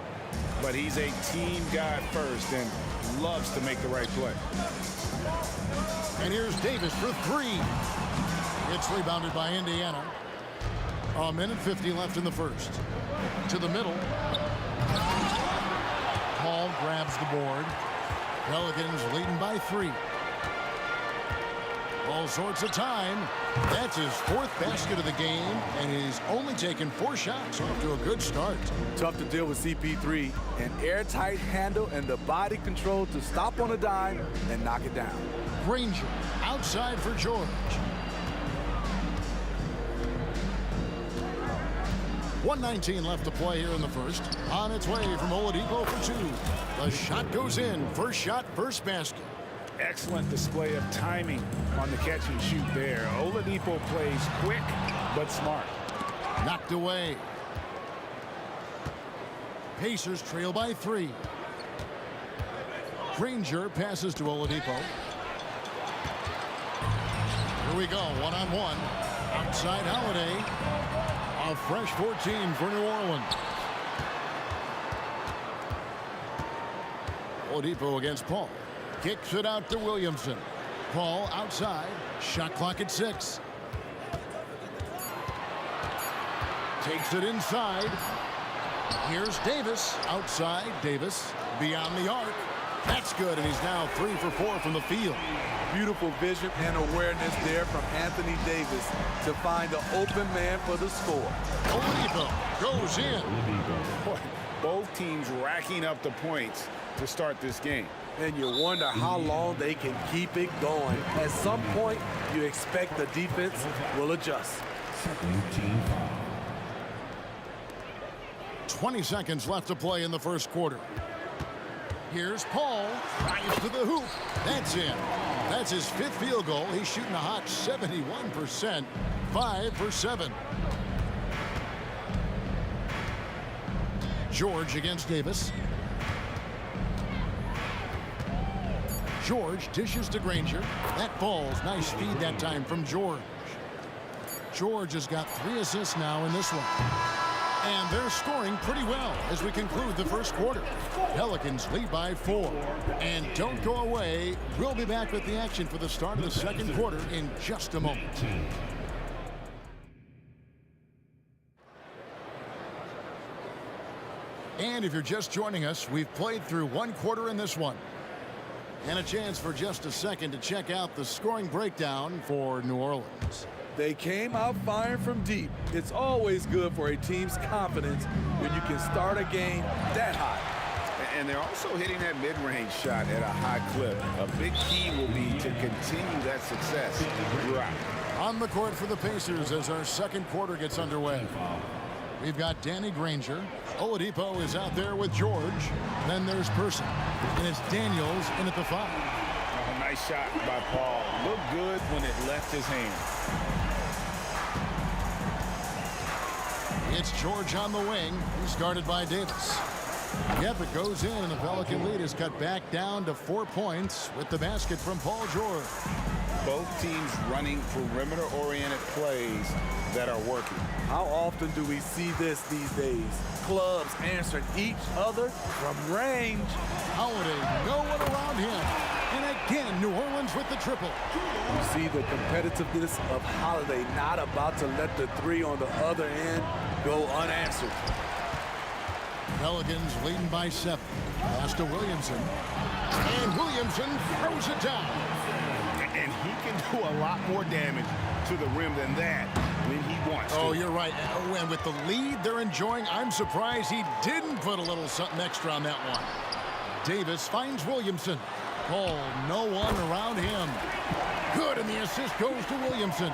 but he's a team guy first and loves to make the right play. And here's Davis for three. It's rebounded by Indiana. A minute 50 left in the first. To the middle. Paul grabs the board. Pelicans leading by 3. All sorts of time. That's his fourth basket of the game, and he's only taken 4 shots. Off to a good start. Tough to deal with CP3. An airtight handle and the body control to stop on a dime and knock it down. Granger outside for George. .119 left to play here in the first. On its way from Oladipo for 2. The shot goes in. First shot, first basket. Excellent display of timing on the catch and shoot there. Oladipo plays quick but smart. Knocked away. Pacers trail by 3. Granger passes to Oladipo. Here we go, one-on-one. Outside Holiday. A fresh 14 for New Orleans. Oladipo against Paul. Kicks it out to Williamson. Paul outside. Shot clock at 6. Takes it inside. Here's Davis. Outside. Davis beyond the arc. That's good, and he's now 3 for 4 from the field. Beautiful vision and awareness there from Anthony Davis to find the open man for the score. Oladipo goes in. Both teams racking up the points to start this game. And you wonder how long they can keep it going. At some point, you expect the defense will adjust. 20 seconds left to play in the first quarter. Here's Paul. Drives to the hoop. That's in. That's his 5th field goal. He's shooting a hot 71%. 5 for 7. George against Davis. George dishes to Granger. That falls. Nice feed that time from George. George has got 3 assists now in this one. And they're scoring pretty well as we conclude the first quarter. Pelicans lead by 4. And don't go away. We'll be back with the action for the start of the second quarter in just a moment. And if you're just joining us, we've played through 1 quarter in this one. And a chance for just a second to check out the scoring breakdown for New Orleans. They came out firing from deep. It's always good for a team's confidence when you can start a game that high. And they're also hitting that mid-range shot at a high clip. A big key will be to continue that success throughout. On the court for the Pacers as our second quarter gets underway. We've got Danny Granger. Oladipo is out there with George. Then there's Person. And it's Daniels in at the 5. Oh, nice shot by Paul. Looked good when it left his hand. It's George on the wing. He's guarded by Davis. Yep, it goes in, and the Pelican lead is cut back down to 4 points with the basket from Paul George. Both teams running perimeter-oriented plays that are working. How often do we see this these days? Clubs answering each other from range. Holiday, no one around him. And again, New Orleans with the triple. You see the competitiveness of Holiday, not about to let the 3 on the other end go unanswered. Pelicans leading by 7. Pass to Williamson. And Williamson throws it down. And he can do a lot more damage to the rim than that when he wants to. Oh, you're right. Oh, and with the lead they're enjoying, I'm surprised he didn't put a little something extra on that one. Davis finds Williamson. Paul, no one around him. Good, and the assist goes to Williamson.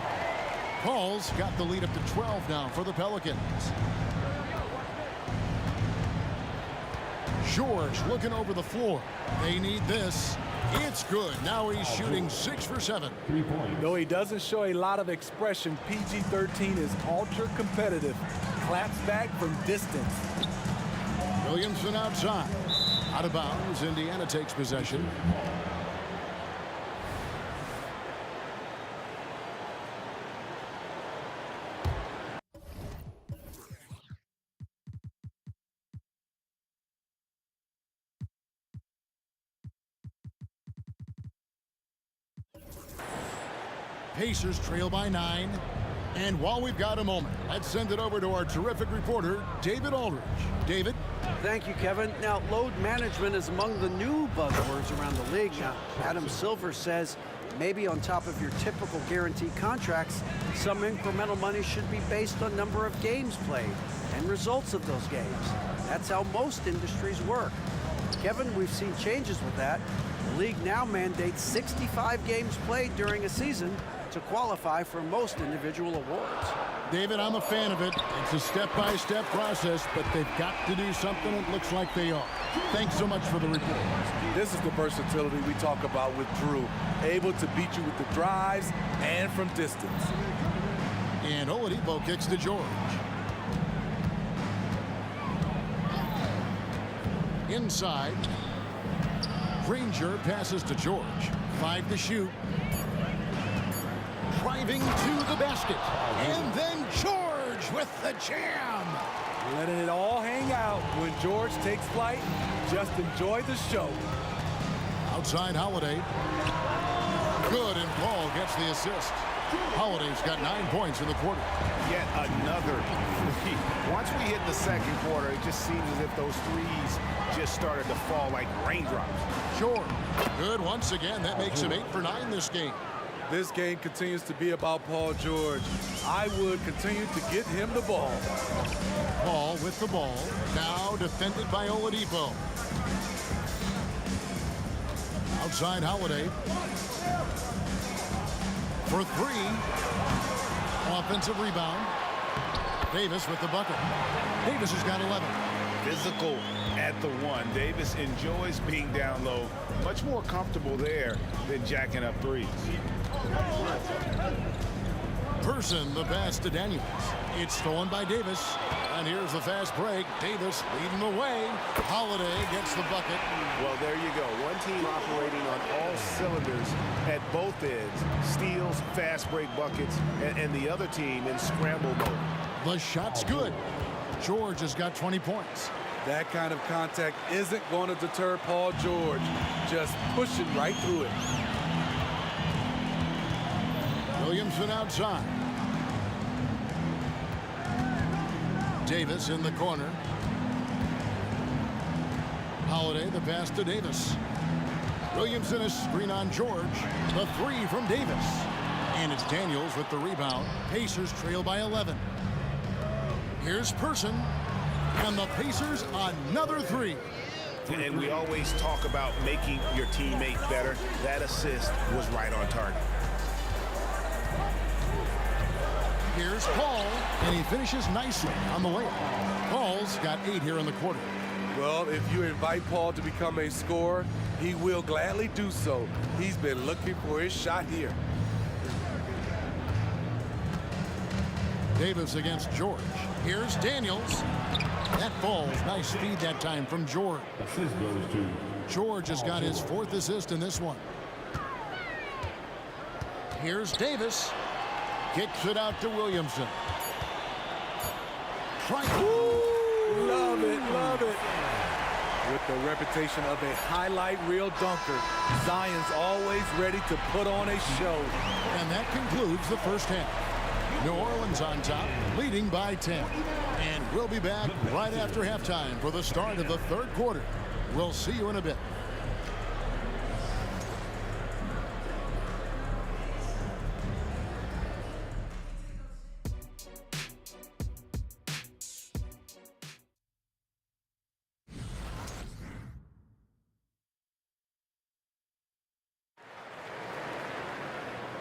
Paul's got the lead up to 12 now for the Pelicans. George looking over the floor. They need this. It's good. Now he's shooting 6 for 7. Though he doesn't show a lot of expression, PG-13 is ultra competitive. Claps back from distance. Williamson outside. Out of bounds. Indiana takes possession. Pacers trail by 9. And while we've got a moment, let's send it over to our terrific reporter, David Aldridge. David? Thank you, Kevin. Now, load management is among the new buzzwords around the league. Now, Adam Silver says maybe on top of your typical guaranteed contracts, some incremental money should be based on number of games played and results of those games. That's how most industries work. Kevin, we've seen changes with that. The league now mandates 65 games played during a season to qualify for most individual awards. David, I'm a fan of it. It's a step-by-step process, but they've got to do something. It looks like they are. Thanks so much for the report. This is the versatility we talk about with Drew. Able to beat you with the drives and from distance. And Oladipo kicks to George. Inside. Granger passes to George. 5 to shoot. Driving to the basket. And then George with the jam. Letting it all hang out when George takes flight. Just enjoy the show. Outside Holiday. Good, and Paul gets the assist. Holiday's got 9 points in the quarter. Yet another three. Once we hit the second quarter, it just seems as if those threes just started to fall like raindrops. George. Good once again. That makes him 8 for 9 this game. This game continues to be about Paul George. I would continue to get him the ball. Paul with the ball. Now defended by Oladipo. Outside Holiday. For 3. Offensive rebound. Davis with the bucket. Davis has got 11. Physical at the 1. Davis enjoys being down low. Much more comfortable there than jacking up threes. Person, the pass to Daniels. It's stolen by Davis. And here's the fast break. Davis leading the way. Holiday gets the bucket. Well, there you go. One team operating on all cylinders at both ends. Steals, fast break buckets, and the other team in scramble mode. The shot's good. George has got 20 points. That kind of contact isn't going to deter Paul George. Just pushing right through it. Williamson outside. Davis in the corner. Holiday, the pass to Davis. Williamson is screen on George. The three from Davis. And it's Daniels with the rebound. Pacers trail by 11. Here's Person. And the Pacers another three. And we always talk about making your teammate better. That assist was right on target. Here's Paul, and he finishes nicely on the layup. Paul's got 8 here in the quarter. Well, if you invite Paul to become a scorer, he will gladly do so. He's been looking for his shot here. Davis against George. Here's Daniels. That falls. Nice feed that time from George. Assist goes to George has got his 4th assist in this one. Here's Davis. Kicks it out to Williamson. Love it, love it. With the reputation of a highlight reel dunker, Zion's always ready to put on a show. And that concludes the first half. New Orleans on top, leading by 10. And we'll be back right after halftime for the start of the third quarter. We'll see you in a bit.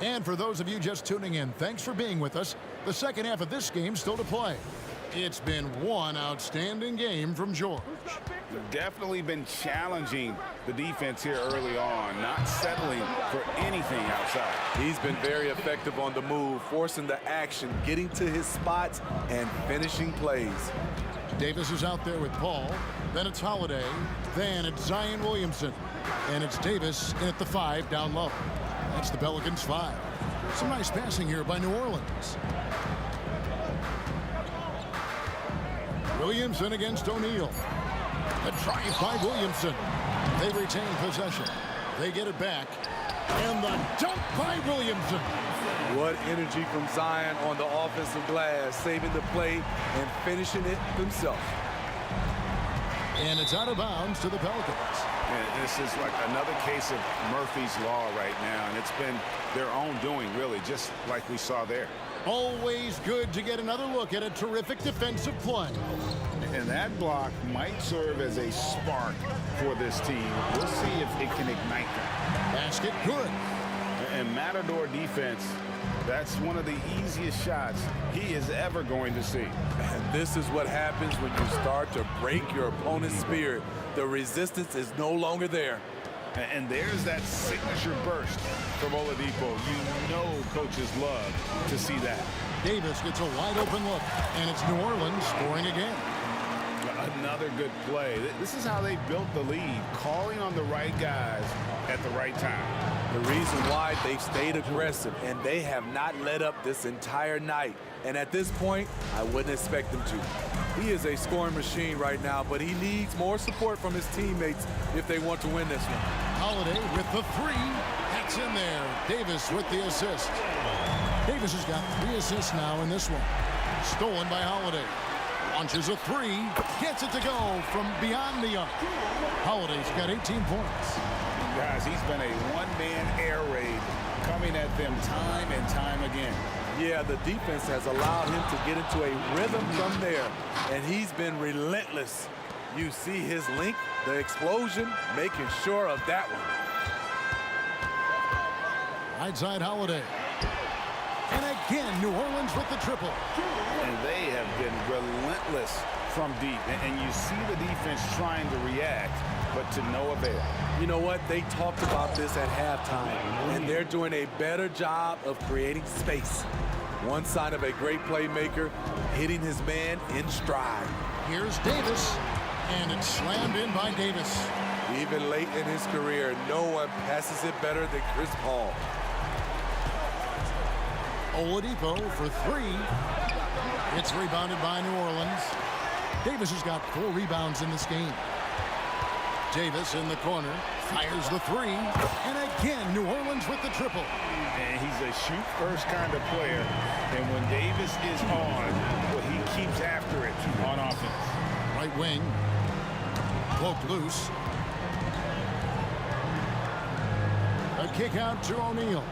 And for those of you just tuning in, thanks for being with us. The second half of this game still to play. It's been one outstanding game from George. Definitely been challenging the defense here early on, not settling for anything outside. He's been very effective on the move, forcing the action, getting to his spots, and finishing plays. Davis is out there with Paul. Then it's Holiday. Then it's Zion Williamson. And it's Davis in at the 5 down low. That's the Pelicans 5. Some nice passing here by New Orleans. Williamson against O'Neal. The drive by Williamson. They retain possession. They get it back. And the dunk by Williamson. What energy from Zion on the offensive glass, saving the play and finishing it himself. And it's out of bounds to the Pelicans. And this is like another case of Murphy's Law right now, and it's been their own doing, really, just like we saw there. Always good to get another look at a terrific defensive play. And that block might serve as a spark for this team. We'll see if it can ignite them. Basket good. And Matador defense, that's one of the easiest shots he is ever going to see. And this is what happens when you start to break your opponent's spirit. The resistance is no longer there. And there's that signature burst from Oladipo. You know coaches love to see that. Davis gets a wide open look, and it's New Orleans scoring again. Another good play. This is how they built the lead, calling on the right guys at the right time. The reason why they've stayed aggressive, and they have not let up this entire night. And at this point, I wouldn't expect them to. He is a scoring machine right now, but he needs more support from his teammates if they want to win this one. Holiday with the 3. That's in there. Davis with the assist. Davis has got 3 assists now in this one. Stolen by Holiday. Launches a 3. Gets it to go from beyond the arc. Holiday's got 18 points. Guys, he's been a one-man air raid coming at them time and time again. Yeah, the defense has allowed him to get into a rhythm from there, and he's been relentless. You see his length, the explosion, making sure of that one. Right side Holiday. And again, New Orleans with the triple. And they have been relentless from deep. And you see the defense trying to react, but to no avail. You know what? They talked about this at halftime, and they're doing a better job of creating space. One sign of a great playmaker, hitting his man in stride. Here's Davis, and it's slammed in by Davis. Even late in his career, no one passes it better than Chris Paul. Oladipo for three. It's rebounded by New Orleans. Davis has got 4 rebounds in this game. Davis in the corner, fires the three, and again, New Orleans with the triple. And he's a shoot-first kind of player, and when Davis is on, well, he keeps after it on offense. Right wing, poked loose. A kick out to O'Neal.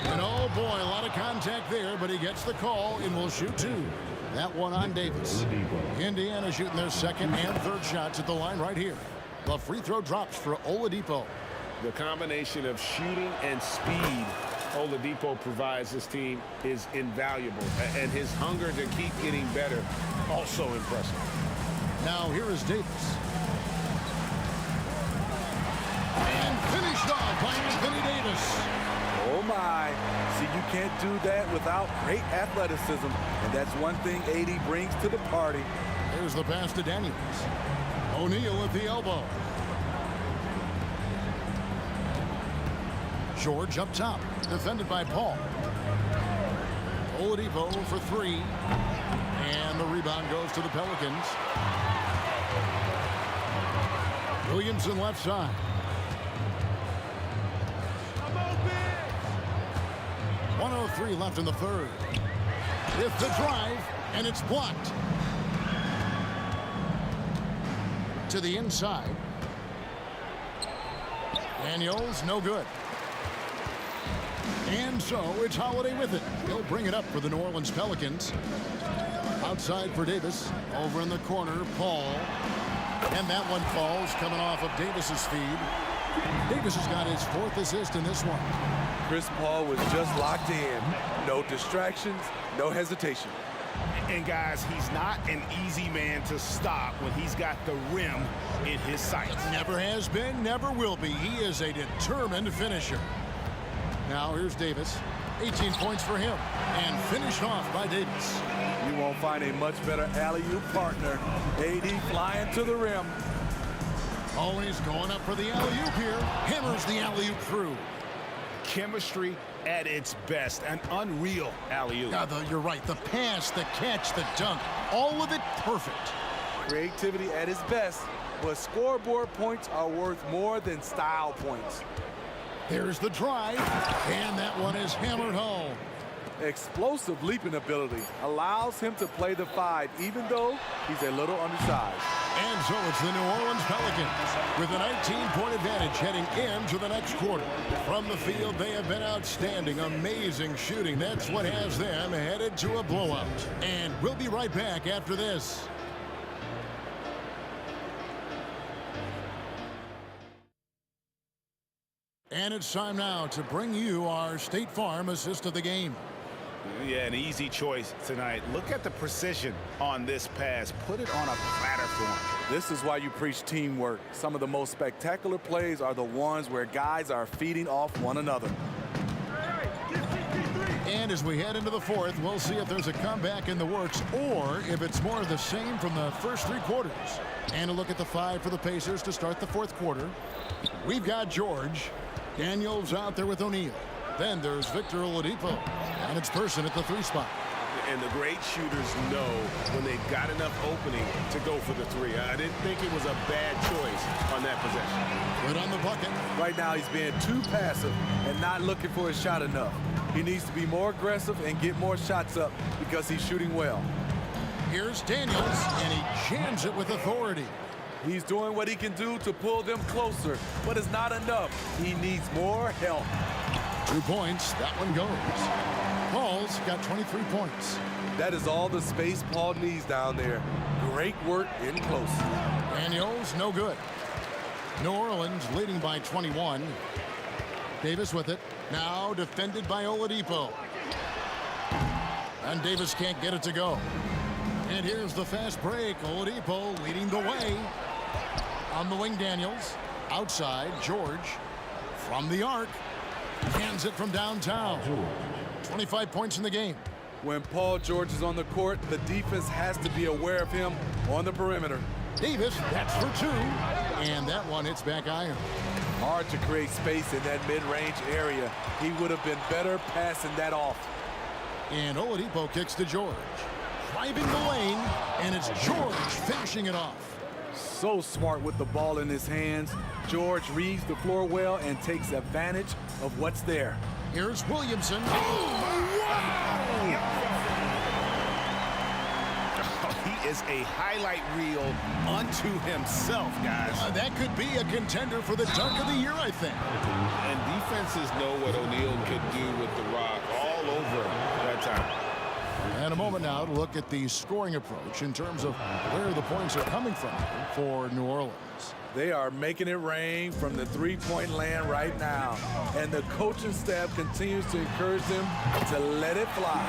And oh boy, a lot of contact there, but he gets the call and will shoot 2. That one on Davis. Indiana shooting their second and third shots at the line right here. The free throw drops for Oladipo. The combination of shooting and speed Oladipo provides this team is invaluable. And his hunger to keep getting better, also impressive. Now here is Davis. And finished off by Anthony Davis. Oh my. See, you can't do that without great athleticism. And that's one thing AD brings to the party. There's the pass to Daniels. O'Neal at the elbow. George up top, defended by Paul. Oladipo for 3. And the rebound goes to the Pelicans. Williamson left side. .103 left in the third. With the drive, and it's blocked. To the inside. Daniels, no good. And so it's Holiday with it. He'll bring it up for the New Orleans Pelicans. Outside for Davis. Over in the corner, Paul. And that one falls, coming off of Davis's feed. Davis has got his 4th assist in this one. Chris Paul was just locked in. No distractions, no hesitation. And guys, he's not an easy man to stop when he's got the rim in his sights. Never has been, never will be. He is a determined finisher. Now here's Davis. 18 points for him. And finished off by Davis. You won't find a much better alley-oop partner. AD flying to the rim. Always going up for the alley-oop here. Hammers the alley-oop through. Chemistry at its best. An unreal alley-oop. You're right. The pass, the catch, the dunk. All of it perfect. Creativity at its best. But scoreboard points are worth more than style points. There's the drive. And that one is hammered home. Explosive leaping ability allows him to play the 5, even though he's a little undersized. And so it's the New Orleans Pelicans with a 19-point advantage heading into the next quarter. From the field, they have been outstanding, amazing shooting. That's what has them headed to a blowout. And we'll be right back after this. And it's time now to bring you our State Farm assist of the game. Yeah, an easy choice tonight. Look at the precision on this pass. Put it on a platter for him. This is why you preach teamwork. Some of the most spectacular plays are the ones where guys are feeding off one another. And as we head into the 4th, we'll see if there's a comeback in the works or if it's more of the same from the first 3 quarters. And a look at the 5 for the Pacers to start the 4th quarter. We've got George. Daniels out there with O'Neal. Then there's Victor Oladipo. And it's Person at the 3 spot. And the great shooters know when they've got enough opening to go for the 3. I didn't think it was a bad choice on that possession. Good on the bucket. Right now he's being too passive and not looking for his shot enough. He needs to be more aggressive and get more shots up because he's shooting well. Here's Daniels, and he jams it with authority. He's doing what he can do to pull them closer, but it's not enough. He needs more help. 2 points. That one goes. Paul's got 23 points. That is all the space Paul needs down there. Great work in close. Daniels, no good. New Orleans leading by 21. Davis with it. Now defended by Oladipo. And Davis can't get it to go. And here's the fast break. Oladipo leading the way. On the wing, Daniels. Outside, George. From the arc. Can't Lands it from downtown. 25 points in the game. When Paul George is on the court, the defense has to be aware of him on the perimeter. Davis, that's for 2. And that one hits back iron. Hard to create space in that mid-range area. He would have been better passing that off. And Oladipo kicks to George. Driving the lane, and it's George finishing it off. So smart with the ball in his hands. George reads the floor well and takes advantage of what's there. Here's Williamson. He is a highlight reel unto himself, guys. That could be a contender for the dunk of the year, I think. And defenses know what O'Neal could do with the rock all over that time. And a moment now to look at the scoring approach in terms of where the points are coming from for New Orleans. They are making it rain from the three-point land right now. And the coaching staff continues to encourage them to let it fly.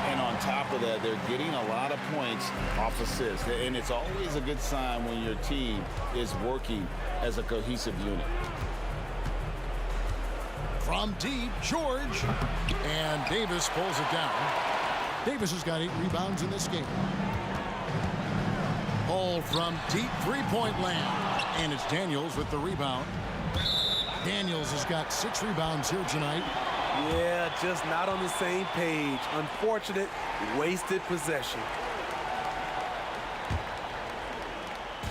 And on top of that, they're getting a lot of points off assists. And it's always a good sign when your team is working as a cohesive unit. From deep, George. And Davis pulls it down. Davis has got 8 rebounds in this game. Ball from deep three-point land. And it's Daniels with the rebound. Daniels has got 6 rebounds here tonight. Yeah, just not on the same page. Unfortunate, wasted possession.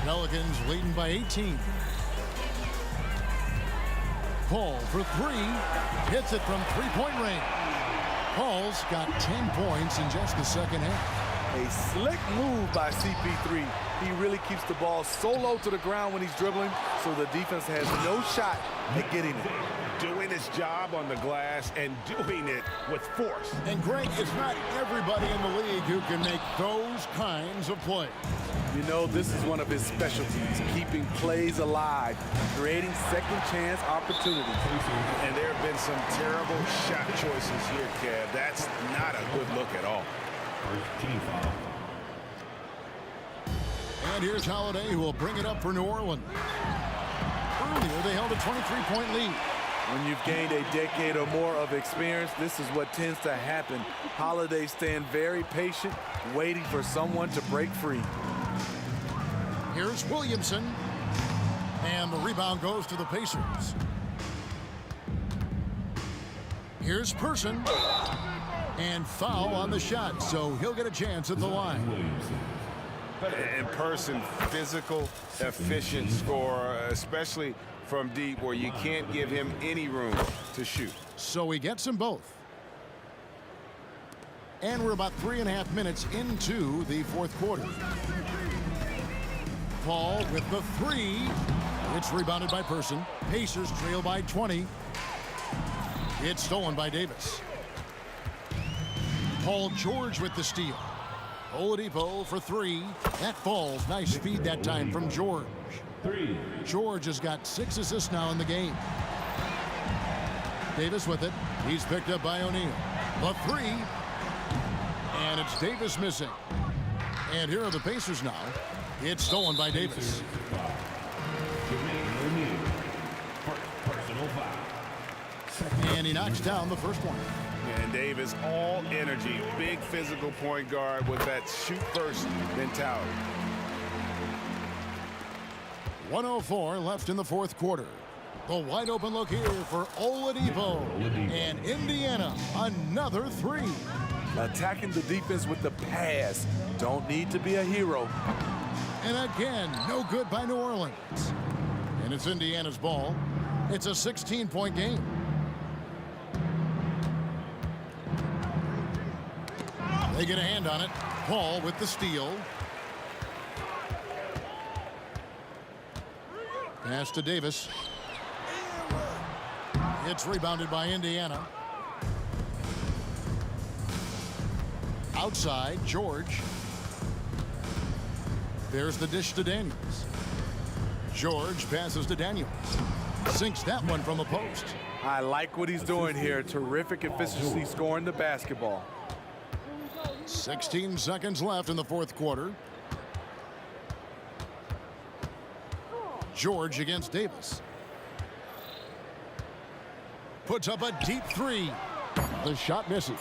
Pelicans leading by 18. Paul for 3. Hits it from three-point range. Paul's got 10 points in just the second half. A slick move by CP3. He really keeps the ball so low to the ground when he's dribbling, so the defense has no shot at getting it. Doing his job on the glass and doing it with force. And Greg, it's not everybody in the league who can make those kinds of plays. You know, this is one of his specialties, keeping plays alive, creating second chance opportunities. And there have been some terrible shot choices here, Kev. That's not a good look at all. First team foul. And here's Holiday, who will bring it up for New Orleans. Earlier, they held a 23-point lead. When you've gained a decade or more of experience, this is what tends to happen. Holiday staying very patient, waiting for someone to break free. Here's Williamson. And the rebound goes to the Pacers. Here's Person. And foul on the shot, so he'll get a chance at the line. In Person, physical, efficient scorer, especially from deep where you can't give him any room to shoot. So he gets them both. And we're about 3.5 minutes into the fourth quarter. Paul with the 3. It's rebounded by Person. Pacers trail by 20. It's stolen by Davis. Paul George with the steal. Oladipo for 3. That falls. Nice speed that time from George. 3. George has got 6 assists now in the game. Davis with it. He's picked up by O'Neal. The 3. And it's Davis missing. And here are the Pacers now. It's stolen by Davis. Personal foul. And he knocks down the first one. And Davis, all energy, big physical point guard with that shoot-first mentality. 1:04 left in the fourth quarter. The wide open look here for Oladipo. And Indiana, another 3. Attacking the defense with the pass. Don't need to be a hero. And again, no good by New Orleans. And it's Indiana's ball. It's a 16-point game. They get a hand on it. Paul with the steal. Pass to Davis. It's rebounded by Indiana. Outside, George. There's the dish to Daniels. George passes to Daniels. Sinks that one from the post. I like what he's doing here. Terrific efficiency scoring the basketball. 16 seconds left in the fourth quarter. George against Davis. puts up a deep three. The shot misses.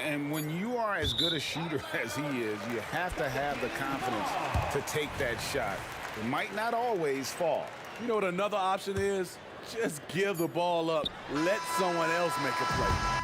And when you are as good a shooter as he is, you have to have the confidence to take that shot. It might not always fall. You know what another option is? Just give the ball up. Let someone else make a play.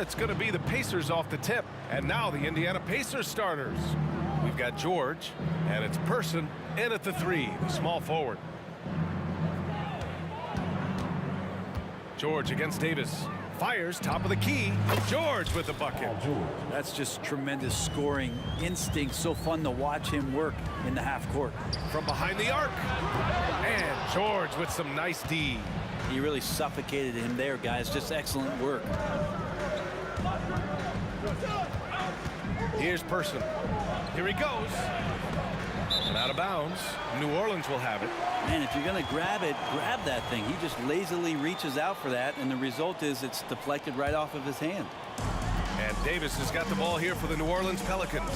it's going to be the Pacers off the tip. And now the Indiana Pacers starters. We've got George, and it's Person in at the 3, the small forward. George against Davis. Fires top of the key. George with the bucket. That's just tremendous scoring instinct. So fun to watch him work in the half court. From behind the arc. And George with some nice D. He really suffocated him there, guys. Just excellent work. Here's Person. Here he goes. And out of bounds. New Orleans will have it. Man, if you're going to grab it, grab that thing. He just lazily reaches out for that, and the result is it's deflected right off of his hand. And Davis has got the ball here for the New Orleans Pelicans.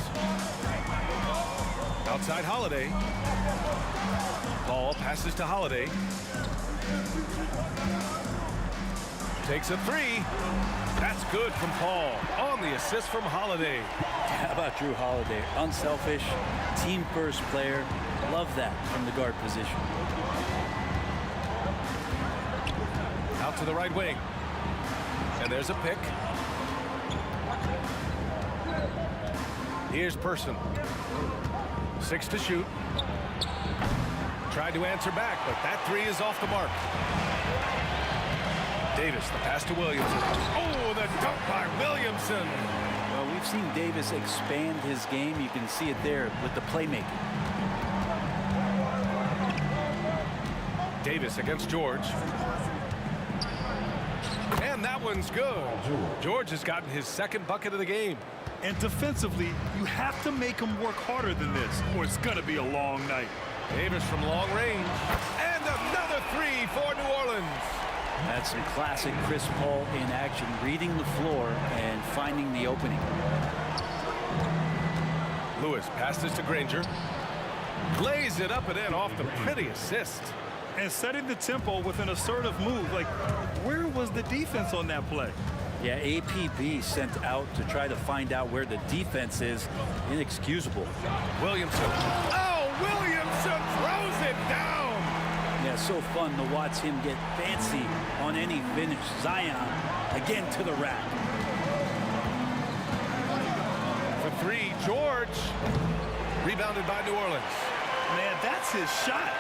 Outside Holiday. Ball passes to Holiday. Takes a 3. That's good from Paul. On the assist from Holiday. How about Drew Holiday? Unselfish, team-first player. Love that from the guard position. Out to the right wing. And there's a pick. Here's Person. 6 to shoot. Tried to answer back, but that 3 is off the mark. Davis, the pass to Williamson. Oh, the dunk by Williamson. Well, we've seen Davis expand his game. You can see it there with the playmaking. Davis against George. And that one's good. George has gotten his second bucket of the game. And defensively, you have to make him work harder than this, or it's going to be a long night. Davis from long range. And another 3 for New Orleans. That's some classic Chris Paul in action, reading the floor and finding the opening. Lewis passes to Granger. Lays it up and in off the pretty assist. And setting the tempo with an assertive move. Like, where was the defense on that play? Yeah, APB sent out to try to find out where the defense is. Inexcusable. Williamson. Oh, Williamson throws it down. Yeah, so fun to watch him get fancy on any finish. Zion again to the rack. For 3, George. Rebounded by New Orleans. Man, that's his shot.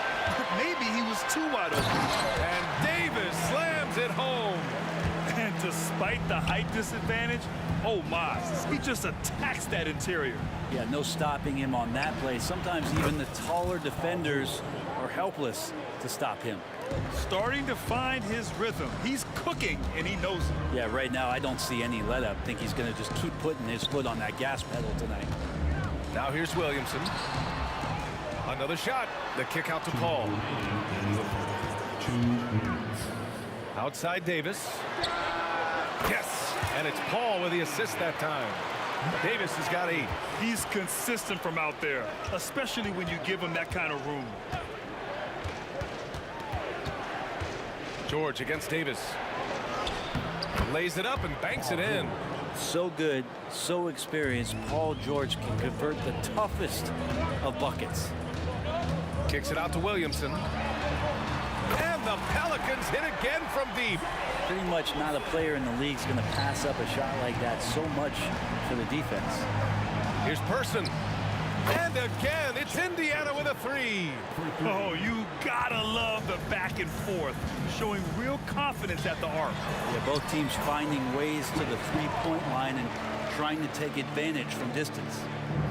Maybe he was too wide open. And Davis slams it home. And despite the height disadvantage, oh my, he just attacks that interior. Yeah, no stopping him on that play. Sometimes even the taller defenders are helpless to stop him. Starting to find his rhythm. He's cooking, and he knows it. Yeah, right now I don't see any let up. I think he's going to just keep putting his foot on that gas pedal tonight. Now here's Williamson. Another shot. The kick out to Paul. Outside Davis. Yes, and it's Paul with the assist that time. Davis has got 8. He's consistent from out there, especially when you give him that kind of room. George against Davis. Lays it up and banks it in. So good, so experienced. Paul George can convert the toughest of buckets. Kicks it out to Williamson. And the Pelicans hit again from deep. Pretty much not a player in the league is going to pass up a shot like that so much for the defense. Here's Person. And again, it's Indiana with a 3. Oh, you gotta love the back and forth, showing real confidence at the arc. Yeah, both teams finding ways to the three-point line and trying to take advantage from distance.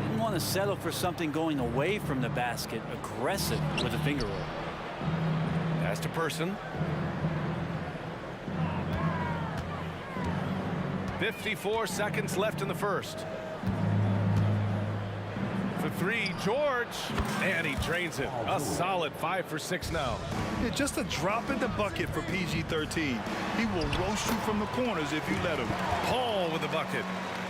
Didn't want to settle for something going away from the basket. Aggressive with a finger roll. Pass to Person. 54 seconds left in the first. For 3, George. And he drains it. A solid 5 for 6 now. Yeah, just a drop in the bucket for PG-13. He will roast you from the corners if you let him. Paul with the bucket.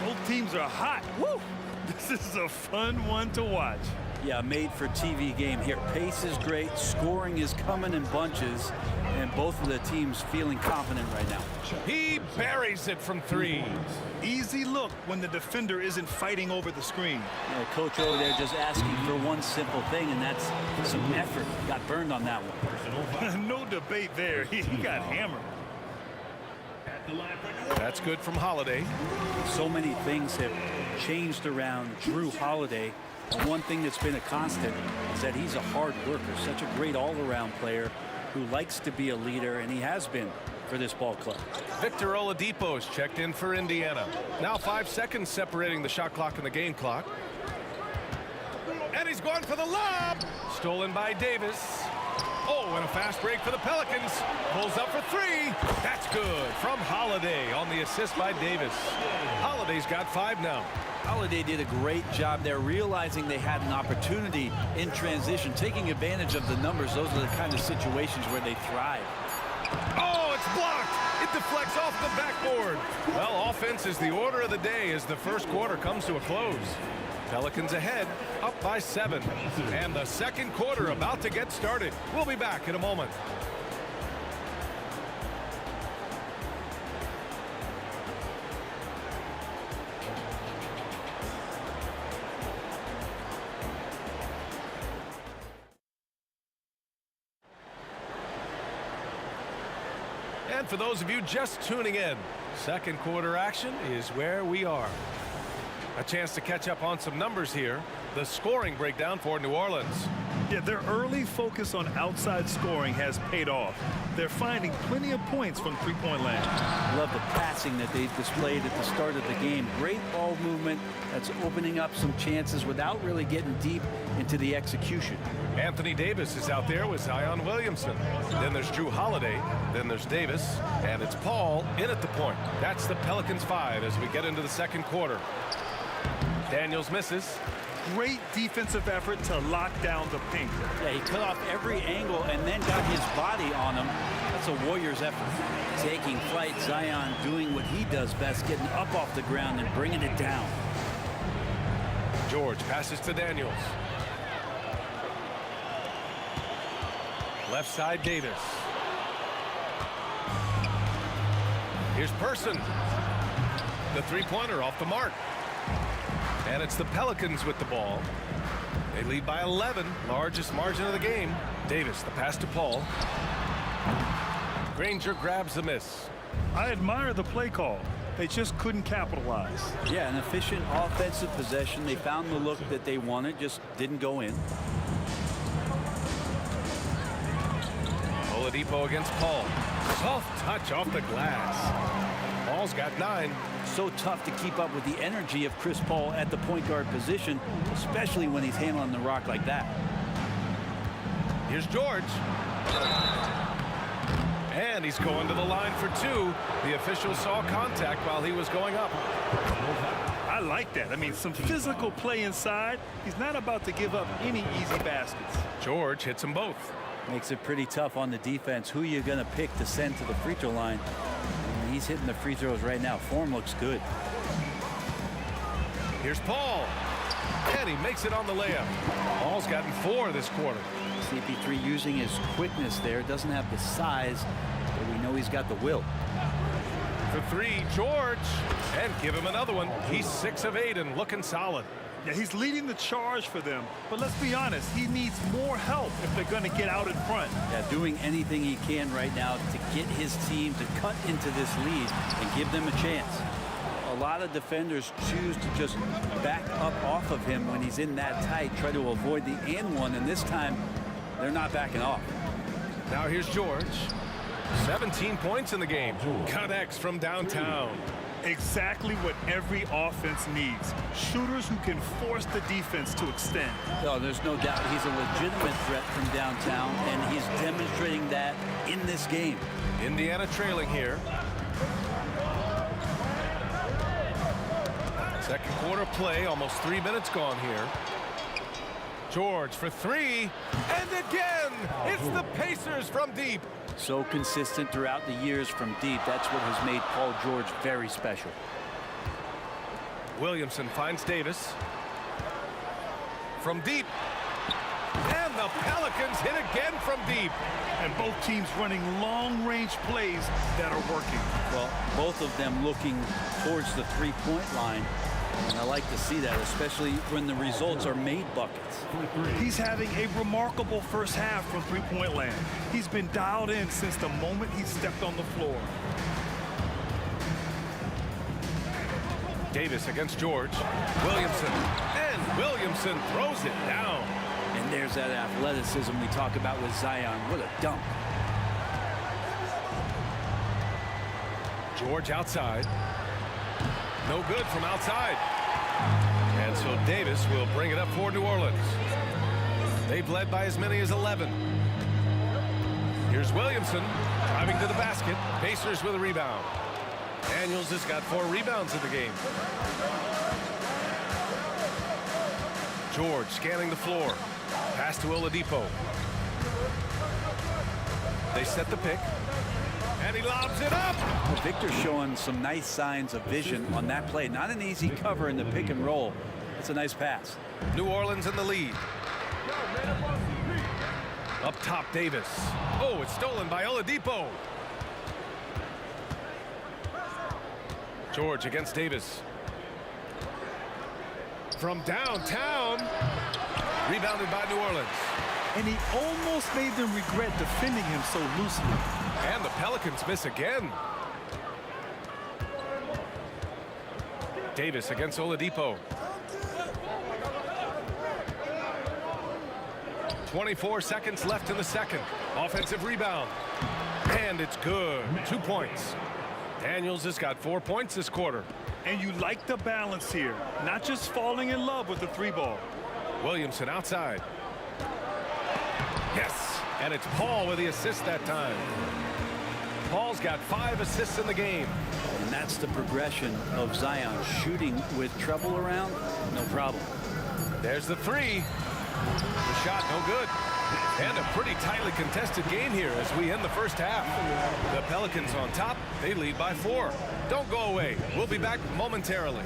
Both teams are hot. Woo! This is a fun one to watch. Yeah, made for TV game here. Pace is great. Scoring is coming in bunches. And both of the teams feeling confident right now. He buries it from 3. Easy look when the defender isn't fighting over the screen. Yeah, coach over there just asking for one simple thing, and that's some effort. Got burned on that one. No debate there. He got hammered. That's good from Holiday. So many things have changed around Drew Holiday. And one thing that's been a constant is that he's a hard worker, such a great all-around player who likes to be a leader, and he has been for this ball club. Victor Oladipo's checked in for Indiana. Now 5 seconds separating the shot clock and the game clock. And he's going for the lob. Stolen by Davis. Oh, and a fast break for the Pelicans. Pulls up for three. That's good from Holiday on the assist by Davis. Holiday's got 5 now. Holiday did a great job there, realizing they had an opportunity in transition, taking advantage of the numbers. Those are the kind of situations where they thrive. Oh, it's blocked. It deflects off the backboard. Well, offense is the order of the day as the first quarter comes to a close. Pelicans ahead, up by 7. And the second quarter about to get started. We'll be back in a moment. And for those of you just tuning in, second quarter action is where we are. A chance to catch up on some numbers here. The scoring breakdown for New Orleans. Yeah, their early focus on outside scoring has paid off. They're finding plenty of points from three-point land. Love the passing that they've displayed at the start of the game. Great ball movement that's opening up some chances without really getting deep into the execution. Anthony Davis is out there with Zion Williamson. Then there's Drew Holiday. Then there's Davis. And it's Paul in at the point. That's the Pelicans 5 as we get into the second quarter. Daniels misses. Great defensive effort to lock down the paint. Yeah, he cut off every angle and then got his body on him. That's a Warriors effort. Taking flight, Zion doing what he does best, getting up off the ground and bringing it down. George passes to Daniels. Left side, Davis. Here's Person. The three-pointer off the mark. And it's the Pelicans with the ball. They lead by 11, largest margin of the game. Davis, the pass to Paul. Granger grabs the miss. I admire the play call. They just couldn't capitalize. Yeah, an efficient offensive possession. They found the look that they wanted, just didn't go in. Oladipo against Paul. Soft touch off the glass. Paul's got 9. So tough to keep up with the energy of Chris Paul at the point guard position, especially when he's handling the rock like that. Here's George. And he's going to the line for 2. The official saw contact while he was going up. I like that. I mean, some physical play inside. He's not about to give up any easy baskets. George hits them both. Makes it pretty tough on the defense. Who are you going to pick to send to the free throw line? He's hitting the free throws right now. Form looks good. Here's Paul. And he makes it on the layup. Paul's gotten 4 this quarter. CP3 using his quickness there. Doesn't have the size, but we know he's got the will. For 3, George. And give him another one. He's 6 of 8 and looking solid. Yeah, he's leading the charge for them. But let's be honest, he needs more help if they're going to get out in front. Yeah, doing anything he can right now to get his team to cut into this lead and give them a chance. A lot of defenders choose to just back up off of him when he's in that tight, try to avoid the and one, and this time they're not backing off. Now here's George. 17 points in the game. Connects from downtown. Exactly what every offense needs. Shooters who can force the defense to extend. Oh, there's no doubt he's a legitimate threat from downtown, and he's demonstrating that in this game. Indiana trailing here. Second quarter play, almost 3 minutes gone here. George for 3, and again, it's the Pacers from deep. So consistent throughout the years from deep. That's what has made Paul George very special. Williamson finds Davis. From deep. And the Pelicans hit again from deep. And both teams running long-range plays that are working. Well, both of them looking towards the three-point line. And I like to see that, especially when the results are made buckets. He's having a remarkable first half from three-point land. He's been dialed in since the moment he stepped on the floor. Davis against George. Williamson. And Williamson throws it down. And there's that athleticism we talk about with Zion. What a dunk. George outside. No good from outside. And so Davis will bring it up for New Orleans. They've led by as many as 11. Here's Williamson driving to the basket. Pacers with a rebound. Daniels has got 4 rebounds in the game. George scanning the floor. Pass to Oladipo. They set the pick. And he lobs it up. Victor showing some nice signs of vision on that play. Not an easy cover in the pick and roll. It's a nice pass. New Orleans in the lead. Up top, Davis. Oh, it's stolen by Oladipo. George against Davis. From downtown. Rebounded by New Orleans. And he almost made them regret defending him so loosely. And the Pelicans miss again. Davis against Oladipo. 24 seconds left in the second. Offensive rebound. And it's good. 2 points. Daniels has got 4 points this quarter. And you like the balance here. Not just falling in love with the 3-ball. Williamson outside. Yes. And it's Paul with the assist that time. Paul's got 5 assists in the game. And that's the progression of Zion. Shooting with trouble around, no problem. There's the 3. The shot no good. And a pretty tightly contested game here as we end the first half. The Pelicans on top. They lead by 4. Don't go away. We'll be back momentarily.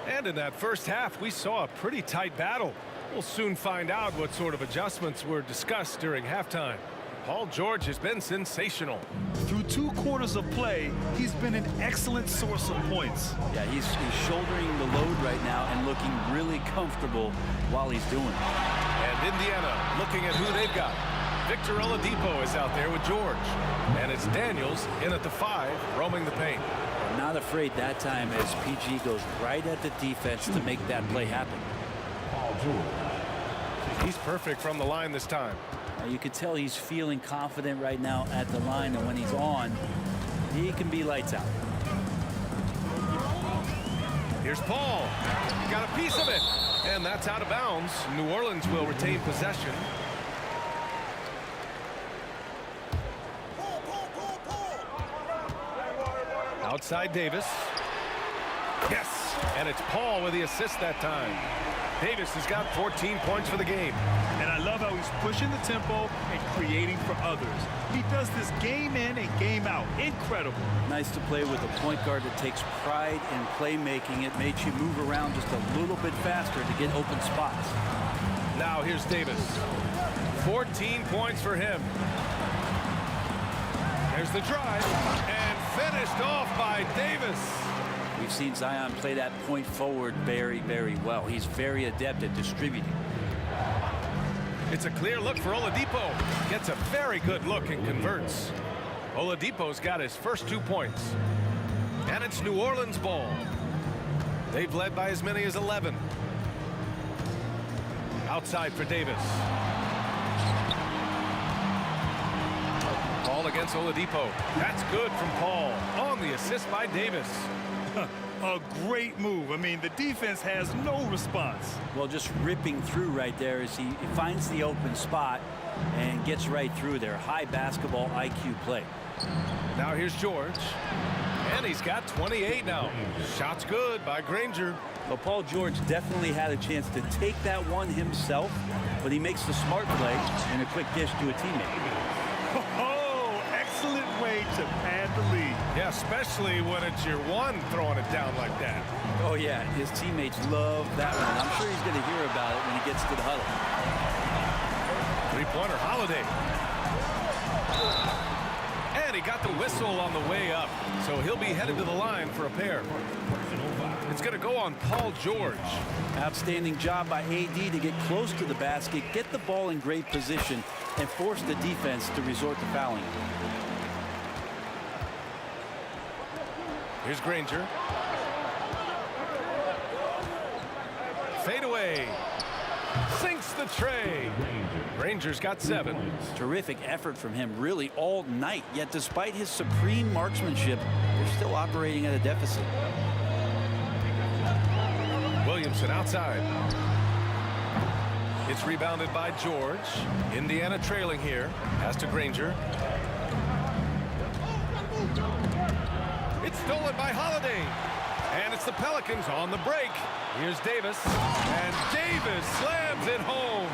And in that first half, we saw a pretty tight battle. We'll soon find out what sort of adjustments were discussed during halftime. Paul George has been sensational. Through 2 quarters of play, he's been an excellent source of points. Yeah, he's shouldering the load right now and looking really comfortable while he's doing it. And Indiana looking at who they've got. Victor Oladipo is out there with George. And it's Daniels in at the 5, roaming the paint. Not afraid that time as PG goes right at the defense to make that play happen. He's perfect from the line this time. You could tell he's feeling confident right now at the line, and when he's on, he can be lights out. Here's Paul. He got a piece of it. And that's out of bounds. New Orleans will retain possession. Outside Davis. Yes. And it's Paul with the assist that time. Davis has got 14 points for the game. And I love how he's pushing the tempo and creating for others. He does this game in and game out. Incredible. Nice to play with a point guard that takes pride in playmaking. It makes you move around just a little bit faster to get open spots. Now here's Davis. 14 points for him. There's the drive. And finished off by Davis. We've seen Zion play that point forward very, very well. He's very adept at distributing. It's a clear look for Oladipo. Gets a very good look and converts. Oladipo's got his first 2 points. And it's New Orleans ball. They've led by as many as 11. Outside for Davis. Paul against Oladipo. That's good from Paul. On the assist by Davis. A great move. I mean, the defense has no response. Well, just ripping through right there as he finds the open spot and gets right through there. High basketball IQ play. Now here's George. And he's got 28 now. Shot's good by Granger. Well, Paul George definitely had a chance to take that one himself, but he makes the smart play and a quick dish to a teammate. Oh, excellent way to pad the lead. Yeah, especially when it's your one throwing it down like that. Oh, yeah, his teammates love that one. I'm sure he's going to hear about it when he gets to the huddle. Three-pointer, Holiday. And he got the whistle on the way up, so he'll be headed to the line for a pair. It's going to go on Paul George. Outstanding job by AD to get close to the basket, get the ball in great position, and force the defense to resort to fouling. Here's Granger. Fade away. Sinks the tray. Granger's got 7. Terrific effort from him really all night, yet despite his supreme marksmanship, they're still operating at a deficit. Williamson outside. It's rebounded by George. Indiana trailing here. Pass to Granger. It's stolen by Holiday. And it's the Pelicans on the break. Here's Davis. And Davis slams it home.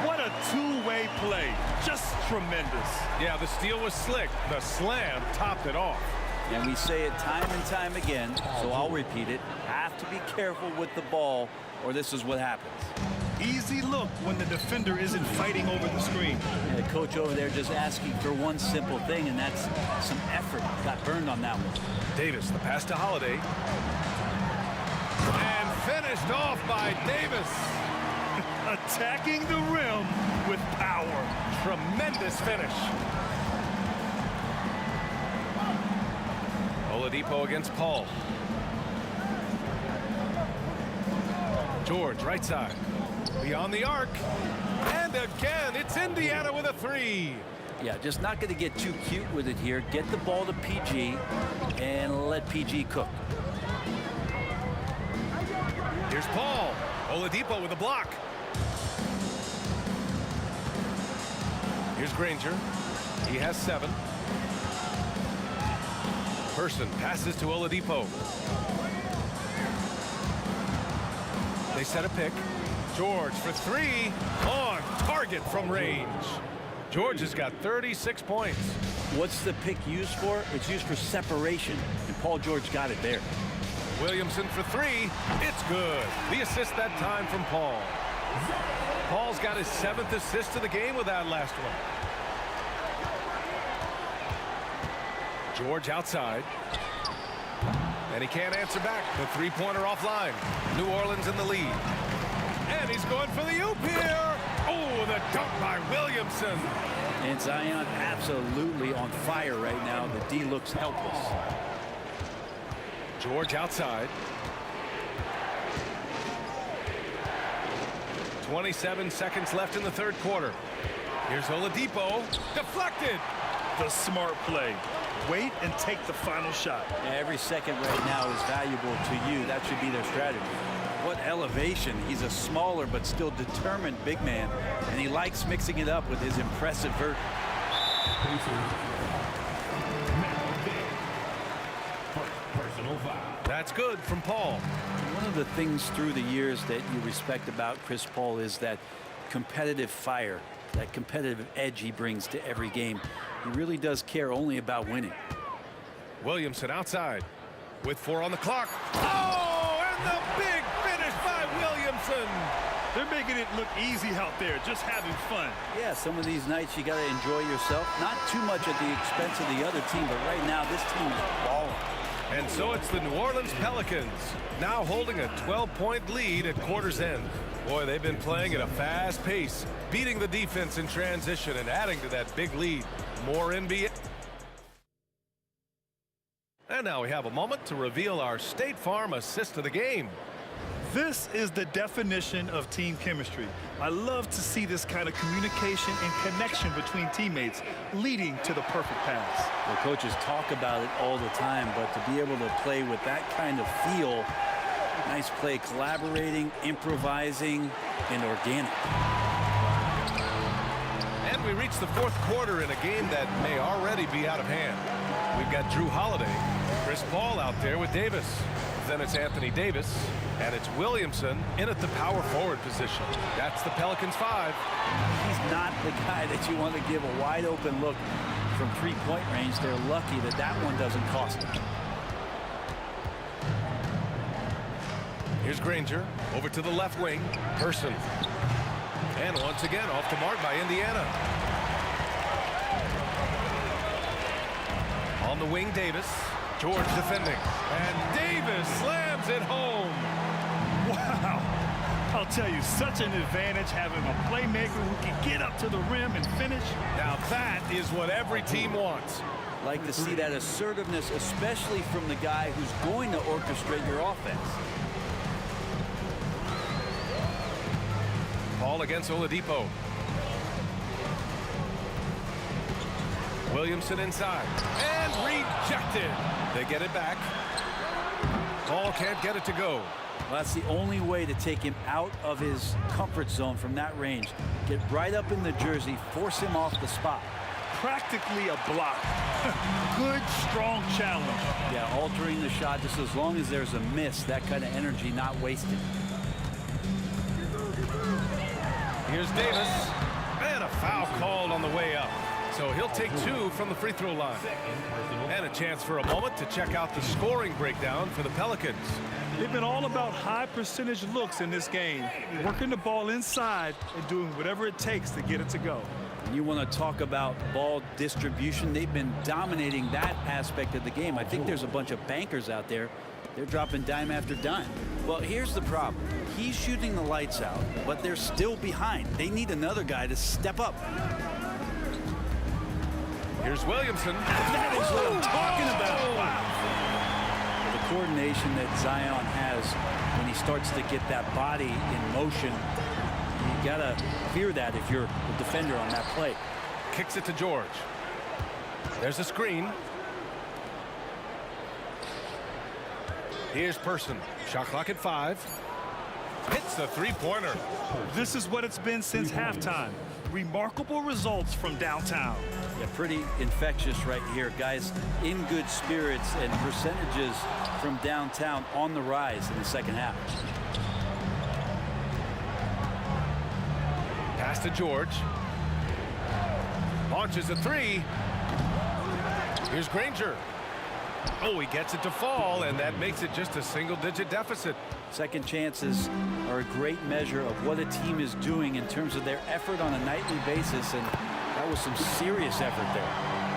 What a two-way play. Just tremendous. Yeah, the steal was slick. The slam topped it off. And we say it time and time again, so I'll repeat it. Have to be careful with the ball, or this is what happens. Easy look when the defender isn't fighting over the screen. And the coach over there just asking for one simple thing, and that's some effort. Got burned on that one. Davis, the pass to Holiday. And finished off by Davis. Attacking the rim with power. Tremendous finish. Oladipo against Paul. George, right side. Beyond the arc. And again, it's Indiana with a 3. Yeah, just not going to get too cute with it here. Get the ball to PG and let PG cook. Here's Paul. Oladipo with a block. Here's Granger. He has 7. Person passes to Oladipo. They set a pick. George for 3. On target from range. George has got 36 points. What's the pick used for? It's used for separation, and Paul George got it there. Williamson for 3. It's good. The assist that time from Paul. Paul's got his 7th assist of the game with that last one. George outside. And he can't answer back. The three-pointer offline. New Orleans in the lead. And he's going for the oop here. Oh, the dunk by Williamson. And Zion absolutely on fire right now. The D looks helpless. George outside. 27 seconds left in the third quarter. Here's Oladipo. Deflected. The smart play. Wait and take the final shot. Every second right now is valuable to you. That should be their strategy. What elevation. He's a smaller but still determined big man, and he likes mixing it up with his impressive vert. Personal foul. That's good from Paul. One of the things through the years that you respect about Chris Paul is that competitive fire, that competitive edge he brings to every game. He really does care only about winning. Williamson outside with 4 on the clock. Oh, and the big finish by Williamson. They're making it look easy out there, just having fun. Yeah, some of these nights you got to enjoy yourself. Not too much at the expense of the other team, but right now this team is balling. And so it's the New Orleans Pelicans now holding a 12-point lead at quarter's end. Boy, they've been playing at a fast pace, beating the defense in transition and adding to that big lead. More NBA. And now we have a moment to reveal our State Farm assist of the game. This is the definition of team chemistry. I love to see this kind of communication and connection between teammates leading to the perfect pass. The coaches talk about it all the time, but to be able to play with that kind of feel, nice play, collaborating, improvising, and organic. And we reach the fourth quarter in a game that may already be out of hand. We've got Drew Holiday Chris Paul out there with Davis. Then it's Anthony Davis, and it's Williamson in at the power forward position. That's the Pelicans 5. He's not the guy that you want to give a wide open look from three-point range. They're lucky that that one doesn't cost them. Here's Granger over to the left wing. Person. And once again off the mark by Indiana. On the wing, Davis. George defending. And Davis slams it home. Wow. I'll tell you, such an advantage having a playmaker who can get up to the rim and finish. Now that is what every team wants. Like to see that assertiveness, especially from the guy who's going to orchestrate your offense. Paul against Oladipo. Williamson inside. And rejected. They get it back. Paul can't get it to go. Well, that's the only way to take him out of his comfort zone from that range. Get right up in the jersey, force him off the spot. Practically a block. Good, strong challenge. Yeah, altering the shot just as long as there's a miss. That kind of energy not wasted. Here's Davis. And a foul called on the way up. So he'll take 2 from the free throw line. And a chance for a moment to check out the scoring breakdown for the Pelicans. They've been all about high percentage looks in this game, working the ball inside and doing whatever it takes to get it to go. You want to talk about ball distribution. They've been dominating that aspect of the game. I think there's a bunch of bankers out there. They're dropping dime after dime. Well, here's the problem. He's shooting the lights out, but they're still behind. They need another guy to step up. Here's Williamson. That is what I'm talking about. Wow. The coordination that Zion has when he starts to get that body in motion, you got to fear that if you're the defender on that play. Kicks it to George. There's a screen. Here's Person. Shot clock at 5. Hits the three-pointer. This is what it's been since halftime. Remarkable results from downtown. Yeah, pretty infectious right here. Guys in good spirits and percentages from downtown on the rise in the second half. Pass to George. Launches a 3. Here's Granger. Oh, he gets it to fall, and that makes it just a single-digit deficit. Second chances are a great measure of what a team is doing in terms of their effort on a nightly basis, and that was some serious effort there.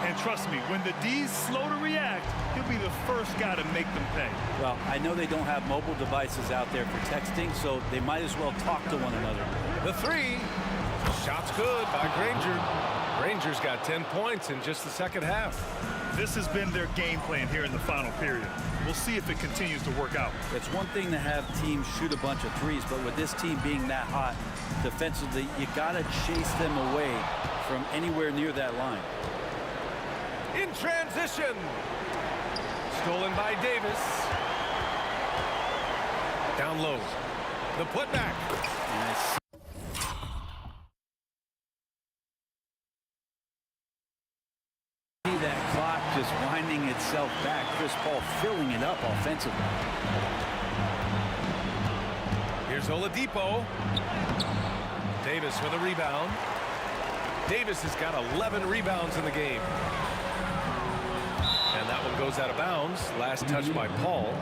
And trust me, when the D's slow to react, he'll be the first guy to make them pay. Well, I know they don't have mobile devices out there for texting, so they might as well talk to one another. The 3. Shot's good by Granger. Granger's got 10 points in just the second half. This has been their game plan here in the final period. We'll see if it continues to work out. It's one thing to have teams shoot a bunch of threes, but with this team being that hot defensively, you got to chase them away from anywhere near that line. In transition. Stolen by Davis. Down low. The putback. Nice. That clock just winding itself back. Chris Paul filling it up offensively. Here's Oladipo. Davis with a rebound. Davis has got 11 rebounds in the game. And that one goes out of bounds. Last touch by Paul.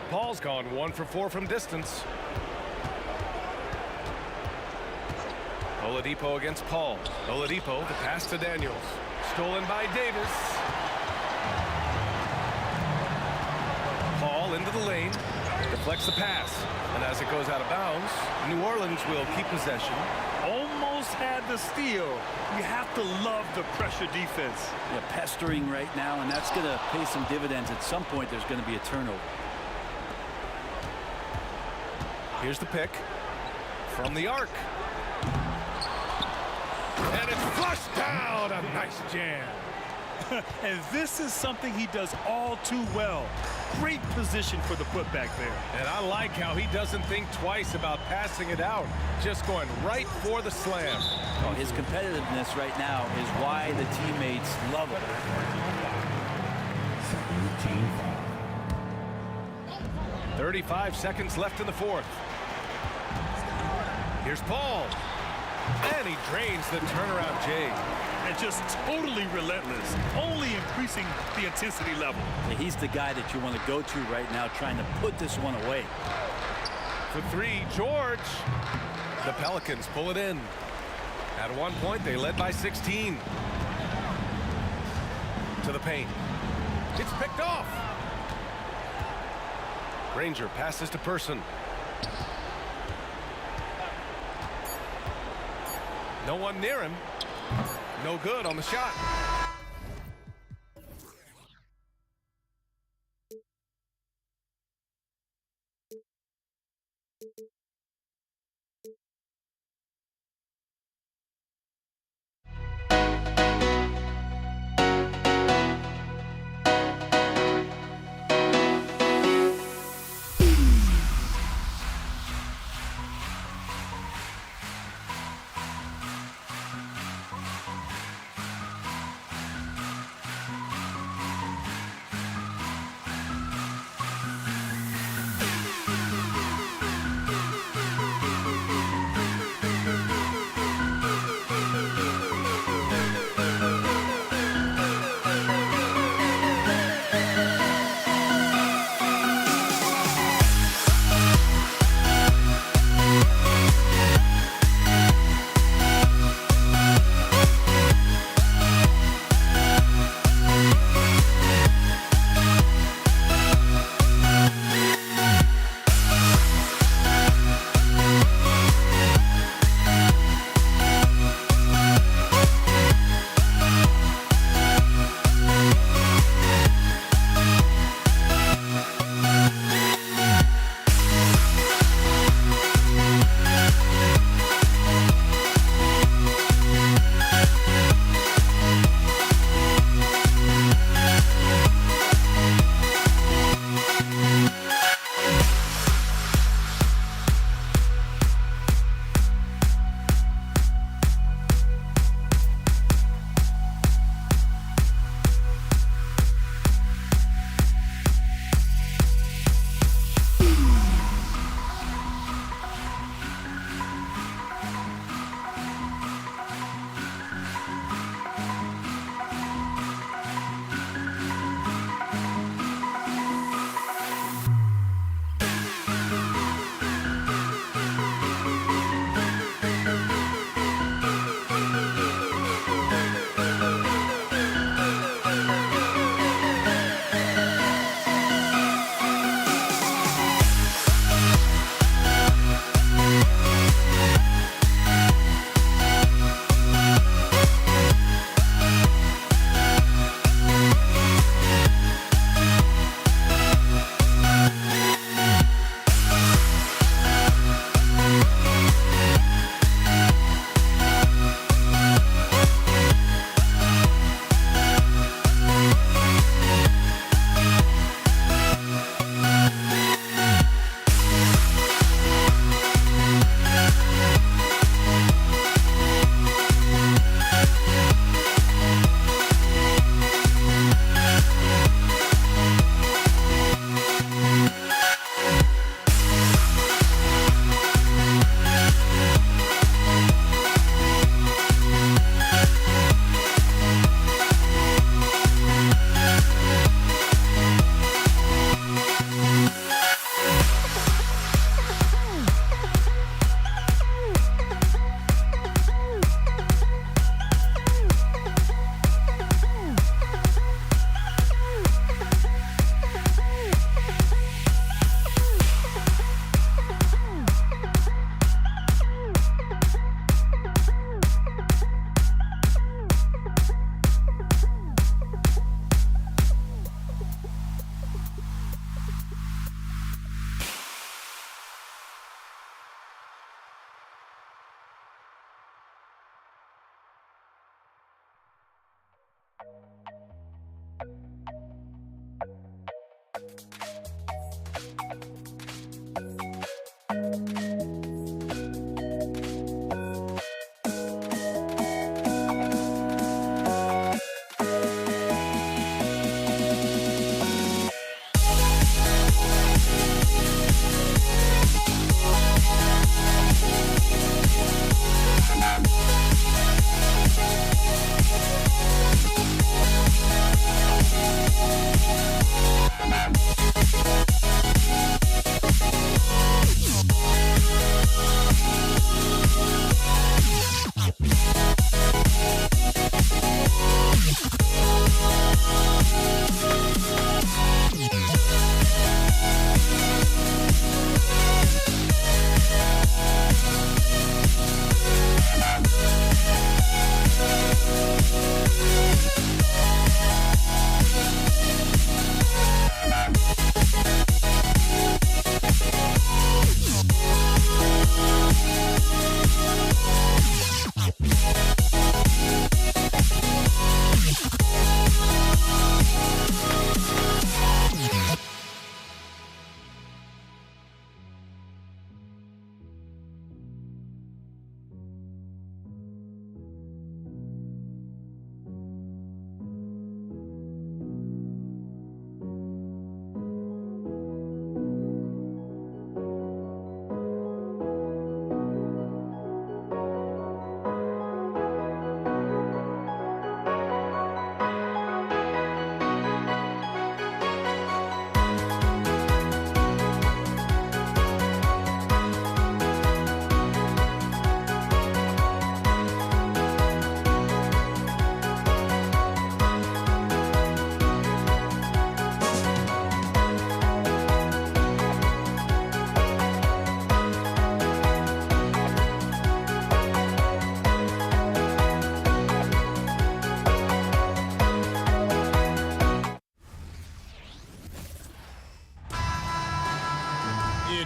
Paul's gone 1 for 4 from distance. Oladipo against Paul. Oladipo, the pass to Daniels. Stolen by Davis. Paul into the lane. Deflects the pass. And as it goes out of bounds, New Orleans will keep possession. Almost had the steal. You have to love the pressure defense. Yeah, pestering right now, and that's going to pay some dividends. At some point, there's going to be a turnover. Here's the pick from the arc. And it's flushed down. A nice jam. And this is something he does all too well. Great position for the putback there. And I like how he doesn't think twice about passing it out, just going right for the slam. Well, his competitiveness right now is why the teammates love him. 35 seconds left in the fourth. Here's Paul. And he drains the turnaround J. And just totally relentless, only increasing the intensity level. Yeah, he's the guy that you want to go to right now, trying to put this one away. For three, George. The Pelicans pull it in. At one point, they led by 16. To the paint. It's picked off. Granger passes to Person. No one near him. No good on the shot.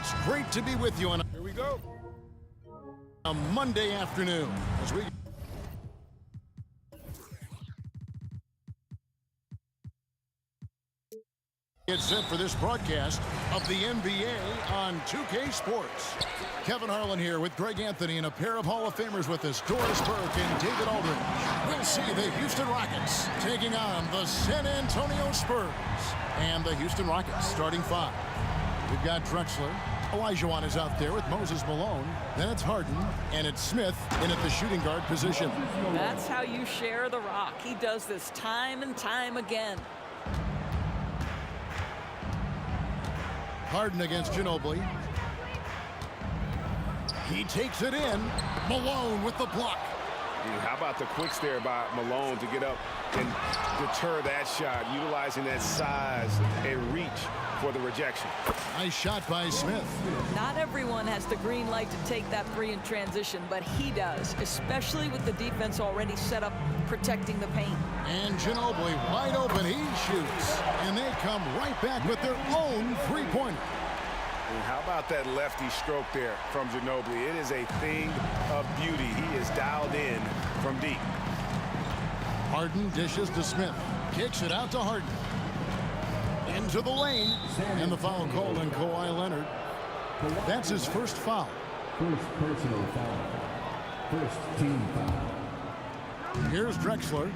It's great to be with you on Here we go. a Monday afternoon as we get set for this broadcast of the NBA on 2K Sports. Kevin Harlan here with Greg Anthony and a pair of Hall of Famers with us, Doris Burke and David Aldridge. We'll see the Houston Rockets taking on the San Antonio Spurs. And the Houston Rockets starting five. We've got Drexler. Olajuwon is out there with Moses Malone. Then it's Harden, and it's Smith in at the shooting guard position. That's how you share the rock. He does this time and time again. Harden against Ginobili. He takes it in. Malone with the block. How about the quicks there by Malone to get up and deter that shot, utilizing that size and reach for the rejection. Nice shot by Smith. Not everyone has the green light to take that three in transition, but he does, especially with the defense already set up protecting the paint. And Ginobili wide open. He shoots. And they come right back with their own three-pointer. And how about that lefty stroke there from Ginobili? It is a thing of beauty. He is dialed in from deep. Harden dishes to Smith. Kicks it out to Harden. Into the lane. And the foul called on Kawhi Leonard. That's his first foul. First personal foul. First team foul. Here's Drexler.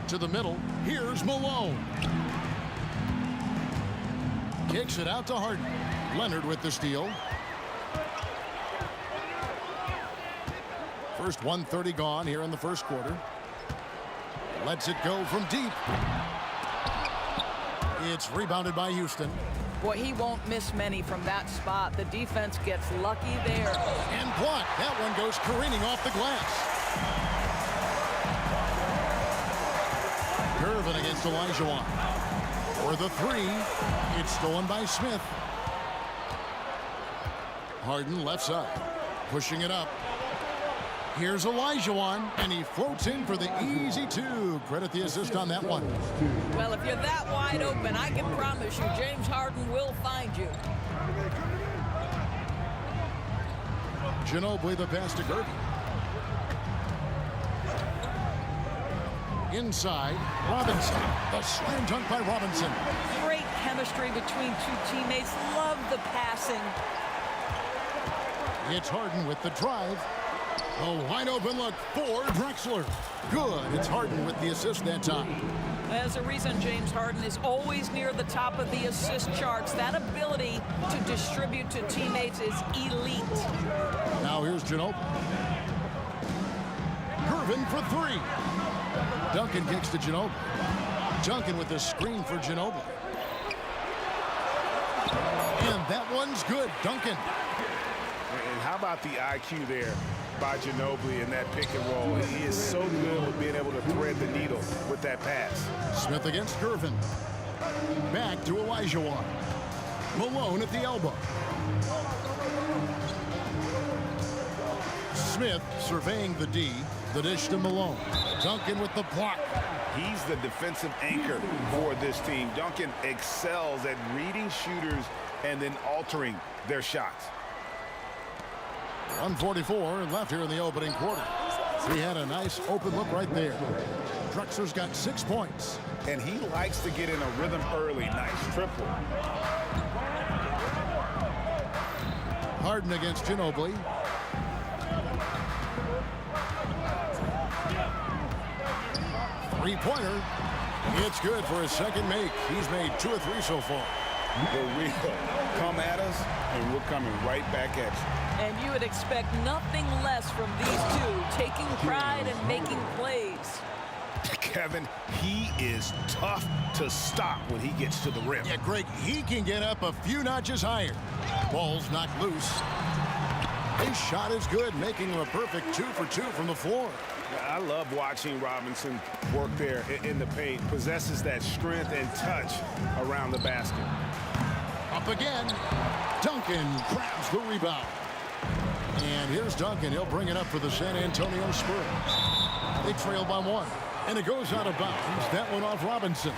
To the middle. Here's Malone. Kicks it out to Harden. Leonard with the steal. First 1:30 gone here in the first quarter. Lets it go from deep. It's rebounded by Houston. Boy, he won't miss many from that spot. The defense gets lucky there. And blocked. That one goes careening off the glass. Irvin against Olajuwon. For the three. It's stolen by Smith. Harden left side. Pushing it up. Here's Olajuwon, and he floats in for the easy two. Credit the assist on that one. Well, if you're that wide open, I can promise you James Harden will find you. Ginobili the pass to Gervin. Inside, Robinson. The slam dunk by Robinson. Great chemistry between two teammates. Love the passing. It's Harden with the drive. A wide open look for Drexler. Good. It's Harden with the assist that time. There's a reason James Harden is always near the top of the assist charts. That ability to distribute to teammates is elite. Now here's Ginobili. Gervin for three. Duncan kicks to Ginobili. Duncan with the screen for Ginobili. And that one's good. Duncan. And how about the IQ there by Ginobili in that pick and roll? He is so good with being able to thread the needle with that pass. Smith against Gervin. Back to Olajuwon. Malone at the elbow. Smith surveying the D. The dish to Malone. Duncan with the block. He's the defensive anchor for this team. Duncan excels at reading shooters and then altering their shots. 1:44 left here in the opening quarter. He had a nice open look right there. Drexler's got 6 points. And he likes to get in a rhythm early. Nice triple. Harden against Ginobili. Three-pointer. It's good for his second make. He's made 2 or 3 so far. For real. Come at us, and we're coming right back at you. And you would expect nothing less from these two, taking pride and making plays. Kevin, he is tough to stop when he gets to the rim. Yeah, Greg, he can get up a few notches higher. Ball's knocked loose. His shot is good, making him a perfect 2 for 2 from the floor. I love watching Robinson work there in the paint. Possesses that strength and touch around the basket. Up again. Duncan grabs the rebound. And here's Duncan. He'll bring it up for the San Antonio Spurs. They trail by 1. And it goes out of bounds. That one off Robinson.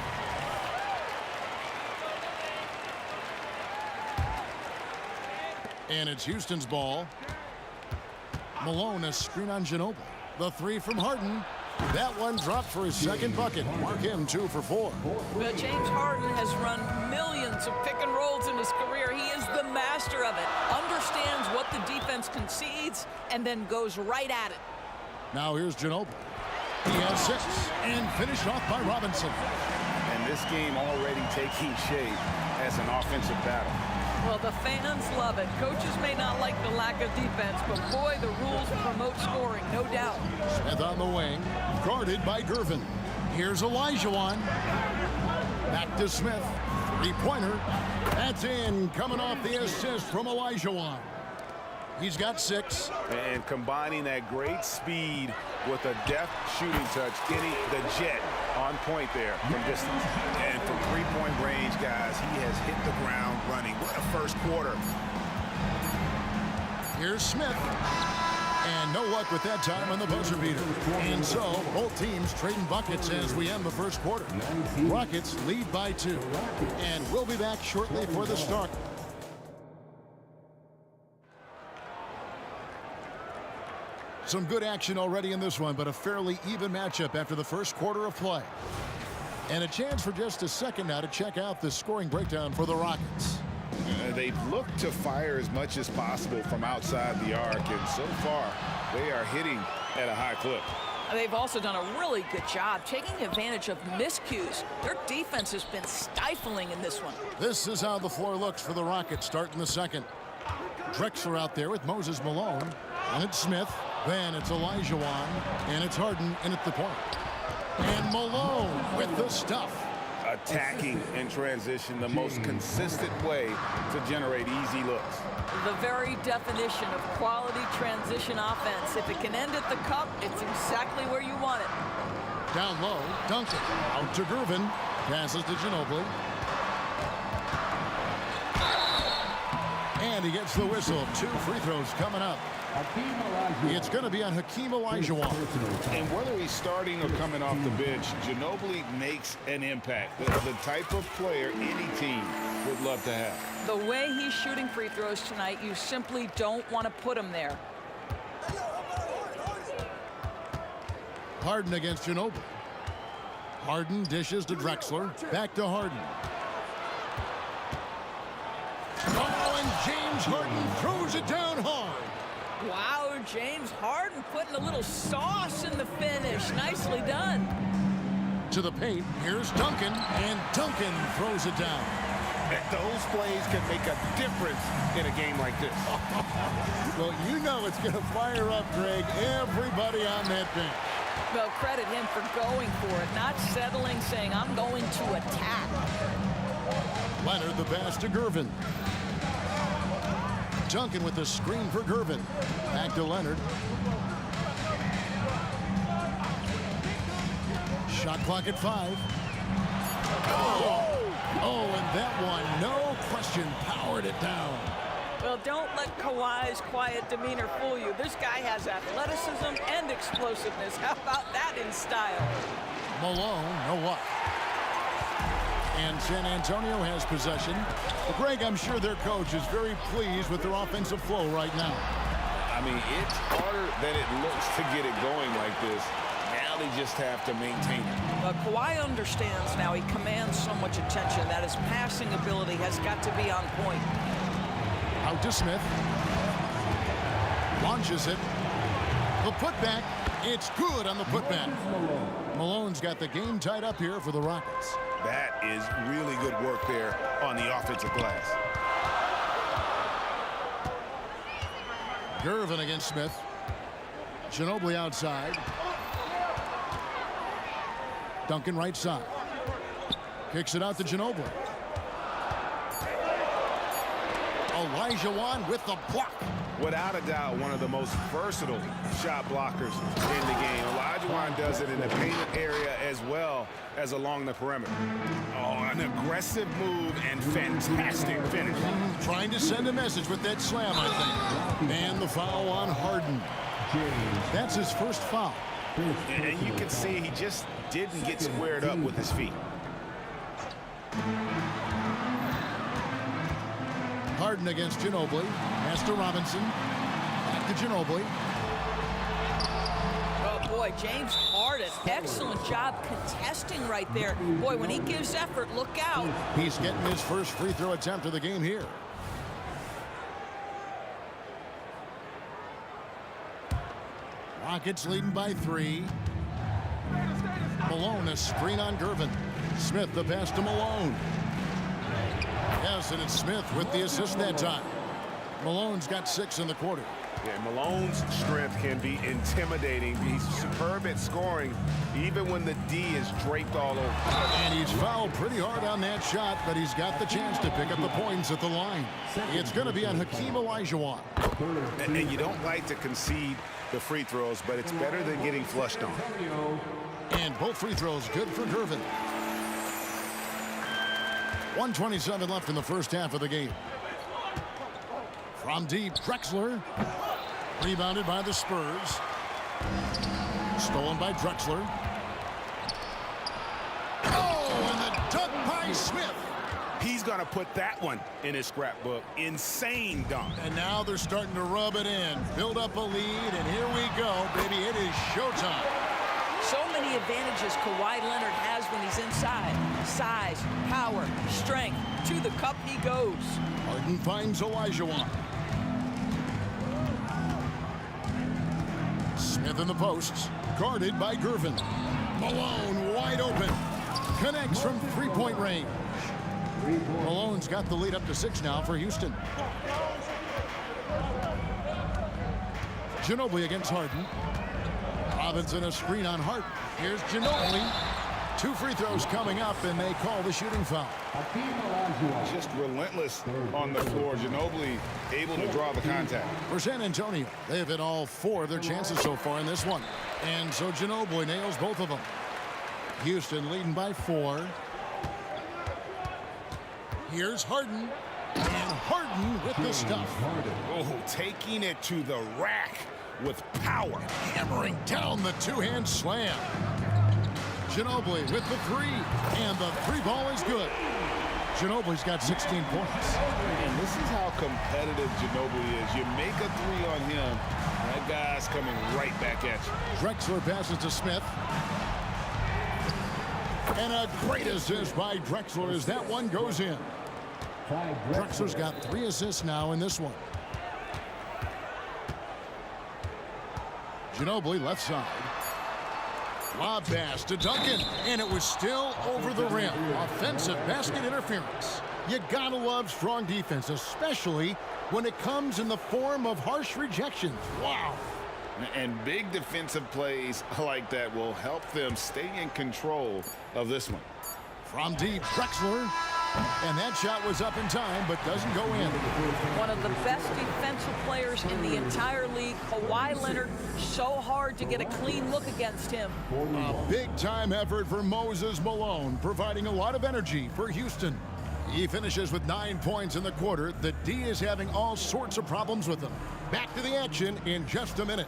And it's Houston's ball. Malone, a screen on Ginobili. The three from Harden. That one dropped for his second bucket. Mark him 2 for 4. Well, James Harden has run millions of pick and rolls in his career. He is the master of it. Understands what the defense concedes and then goes right at it. Now here's Ginobili. He has 6 and finished off by Robinson. And this game already taking shape as an offensive battle. Well, the fans love it. Coaches may not like the lack of defense, but boy, the rules promote scoring, no doubt. Smith on the wing, guarded by Gervin. Here's Olajuwon. Back to Smith. Three-pointer. That's in, coming off the assist from Olajuwon. He's got 6. And combining that great speed with a deft shooting touch, getting the jet on point there from distance. And from three-point range, guys, he has hit the ground running. What a first quarter. Here's Smith. And no luck with that time on the buzzer beater. And so, both teams trading buckets as we end the first quarter. Rockets lead by 2. And we'll be back shortly for the start. Some good action already in this one, but a fairly even matchup after the first quarter of play. And a chance for just a second now to check out the scoring breakdown for the Rockets. They've looked to fire as much as possible from outside the arc, and so far they are hitting at a high clip. They've also done a really good job taking advantage of miscues. Their defense has been stifling in this one. This is how the floor looks for the Rockets starting the second. Drexler out there with Moses Malone, and it's Smith. Then it's Olajuwon, and it's Harden in at the point. And Malone with the stuff. Attacking in transition, the most consistent way to generate easy looks. The very definition of quality transition offense. If it can end at the cup, it's exactly where you want it. Down low, Duncan. Out to Gervin. Passes to Ginobili. And he gets the whistle. 2 free throws coming up. It's going to be on Hakeem Olajuwon. And whether he's starting or coming off the bench, Ginobili makes an impact. The type of player any team would love to have. The way he's shooting free throws tonight, you simply don't want to put him there. Harden against Ginobili. Harden dishes to Drexler. Back to Harden. Oh, and James Harden throws it down hard. Wow, James Harden putting a little sauce in the finish. Nicely done. To the paint, here's Duncan, and Duncan throws it down. Those plays can make a difference in a game like this. Well, you know it's going to fire up, Greg, everybody on that bench. Well, credit him for going for it, not settling, saying, I'm going to attack. Leonard the pass to Gervin. Duncan with the screen for Gervin. Back to Leonard. Shot clock at 5. Oh, and that one, no question, powered it down. Well, don't let Kawhi's quiet demeanor fool you. This guy has athleticism and explosiveness. How about that in style? Malone, no luck. And San Antonio has possession. But Greg, I'm sure their coach is very pleased with their offensive flow right now. I mean, it's harder than it looks to get it going like this. Now they just have to maintain it. Kawhi understands now. He commands so much attention that his passing ability has got to be on point. Out to Smith. Launches it. The putback. It's good on the putback. Malone's got the game tied up here for the Rockets. That is really good work there on the offensive glass. Gervin against Smith. Ginobili outside. Duncan right side. Kicks it out to Ginobili. Olajuwon with the block. Without a doubt, one of the most versatile shot blockers in the game. Olajuwon does it in the painted area as well as along the perimeter. Oh, an aggressive move and fantastic finish. Trying to send a message with that slam, I think. And the foul on Harden. That's his first foul. And you can see he just didn't get squared up with his feet. Harden against Ginobili. Pass to Robinson. Back to Ginobili. Oh, boy, James Harden, excellent job contesting right there. Boy, when he gives effort, look out. He's getting his first free throw attempt of the game here. Rockets leading by 3. Malone, a screen on Gervin. Smith, the pass to Malone. Yes, and it's Smith with the assist that time. Malone's got 6 in the quarter. Yeah, Malone's strength can be intimidating. He's superb at scoring, even when the D is draped all over. And he's fouled pretty hard on that shot, but he's got the chance to pick up the points at the line. It's going to be on Hakeem Olajuwon. And you don't like to concede the free throws, but it's better than getting flushed on. And both free throws good for Gervin. 1:27 left in the first half of the game. From deep, Drexler. Rebounded by the Spurs. Stolen by Drexler. Oh, and the dunk by Smith. He's going to put that one in his scrapbook. Insane dunk. And now they're starting to rub it in. Build up a lead, and here we go, baby. It is showtime. So many advantages Kawhi Leonard has when he's inside. Size, power, strength. To the cup he goes. Harden finds Olajuwon. Smith in the posts. Guarded by Gervin. Malone wide open. Connects from three-point range. Malone's got the lead up to 6 now for Houston. Ginobili against Harden. Robinson a screen on Harden. Here's Ginobili. 2 free throws coming up, and they call the shooting foul. Just relentless on the floor. Ginobili able to draw the contact. For San Antonio, they've hit all 4 of their chances so far in this one. And so Ginobili nails both of them. Houston leading by 4. Here's Harden. And Harden with the stuff. Oh, taking it to the rack with power. Hammering down the 2-hand slam. Ginobili with the 3. And the 3 ball is good. Ginobili's got 16 points. And this is how competitive Ginobili is. You make a 3 on him, that guy's coming right back at you. Drexler passes to Smith. And a great assist by Drexler as that one goes in. Drexler's got 3 assists now in this one. Ginobili left side. Lob pass to Duncan, and it was still over the rim. Offensive basket interference. You gotta love strong defense, especially when it comes in the form of harsh rejections. Wow. And big defensive plays like that will help them stay in control of this one. From deep, Drexler. And that shot was up in time, but doesn't go in. One of the best defensive players in the entire league, Kawhi Leonard, so hard to get a clean look against him. A big-time effort for Moses Malone, providing a lot of energy for Houston. He finishes with 9 points in the quarter. The D is having all sorts of problems with him. Back to the action in just a minute.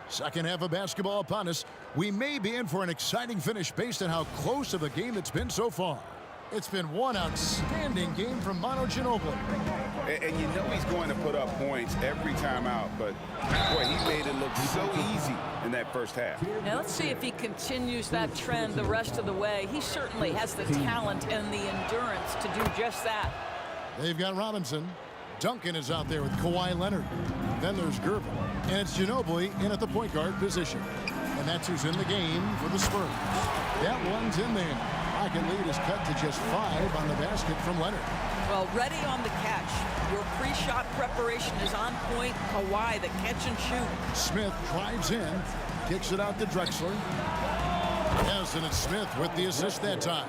Second half of basketball upon us. We may be in for an exciting finish based on how close of a game it's been so far. It's been one outstanding game from Manu Ginobili. And you know he's going to put up points every time out, but boy, he made it look so easy in that first half. Now let's see if he continues that trend the rest of the way. He certainly has the talent and the endurance to do just that. They've got Robinson. Duncan is out there with Kawhi Leonard. Then there's Gervin. And it's Ginobili in at the point guard position. And that's who's in the game for the Spurs. That one's in there. Rocket lead is cut to just 5 on the basket from Leonard. Well, ready on the catch. Your pre-shot preparation is on point. Kawhi, the catch and shoot. Smith drives in. Kicks it out to Drexler. Yes, and it's Smith with the assist that time.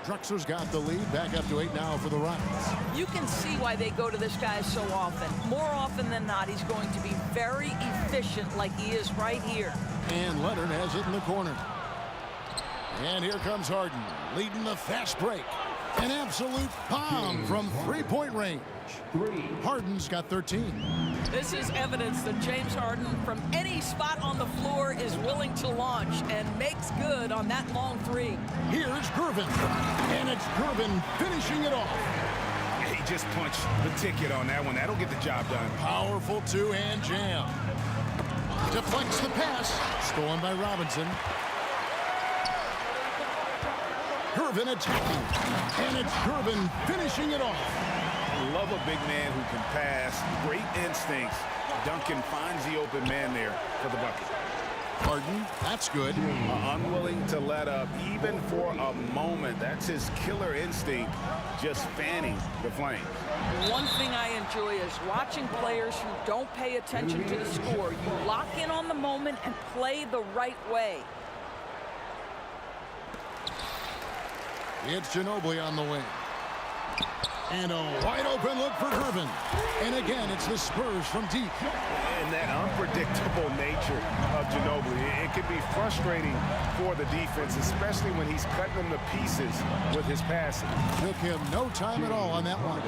Drexler's got the lead, back up to 8 now for the Rockets. You can see why they go to this guy so often. More often than not, he's going to be very efficient like he is right here. And Leonard has it in the corner. And here comes Harden, leading the fast break. An absolute bomb from three-point range. Harden's got 13. This is evidence that James Harden, from any spot on the floor, is willing to launch and makes good on that long three. Here's Gervin, and it's Gervin finishing it off. He just punched the ticket on that one. That'll get the job done. Powerful two-hand jam. Deflects the pass. Stolen by Robinson. Gervin attacking. And it's Gervin finishing it off. Love a big man who can pass. Great instincts. Duncan finds the open man there for the bucket. Harden, that's good. Unwilling to let up even for a moment. That's his killer instinct, just fanning the flame. One thing I enjoy is watching players who don't pay attention to the score. You lock in on the moment and play the right way. It's Ginobili on the wing. And a wide open look for Gervin. And again, it's the Spurs from deep. And that unpredictable nature of Ginobili, it can be frustrating for the defense, especially when he's cutting them to pieces with his passing. Took him no time at all on that one.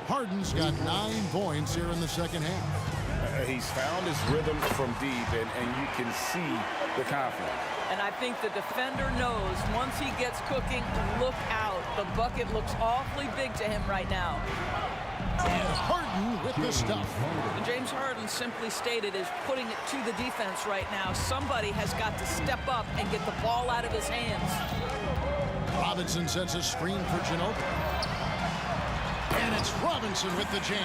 Harden's got 9 points here in the second half. He's found his rhythm from deep, and you can see the confidence. And I think the defender knows once he gets cooking, look out. The bucket looks awfully big to him right now. And Harden with the stuff. And James Harden simply stated is putting it to the defense right now. Somebody has got to step up and get the ball out of his hands. Robinson sets a screen for Ginobili. And it's Robinson with the jam.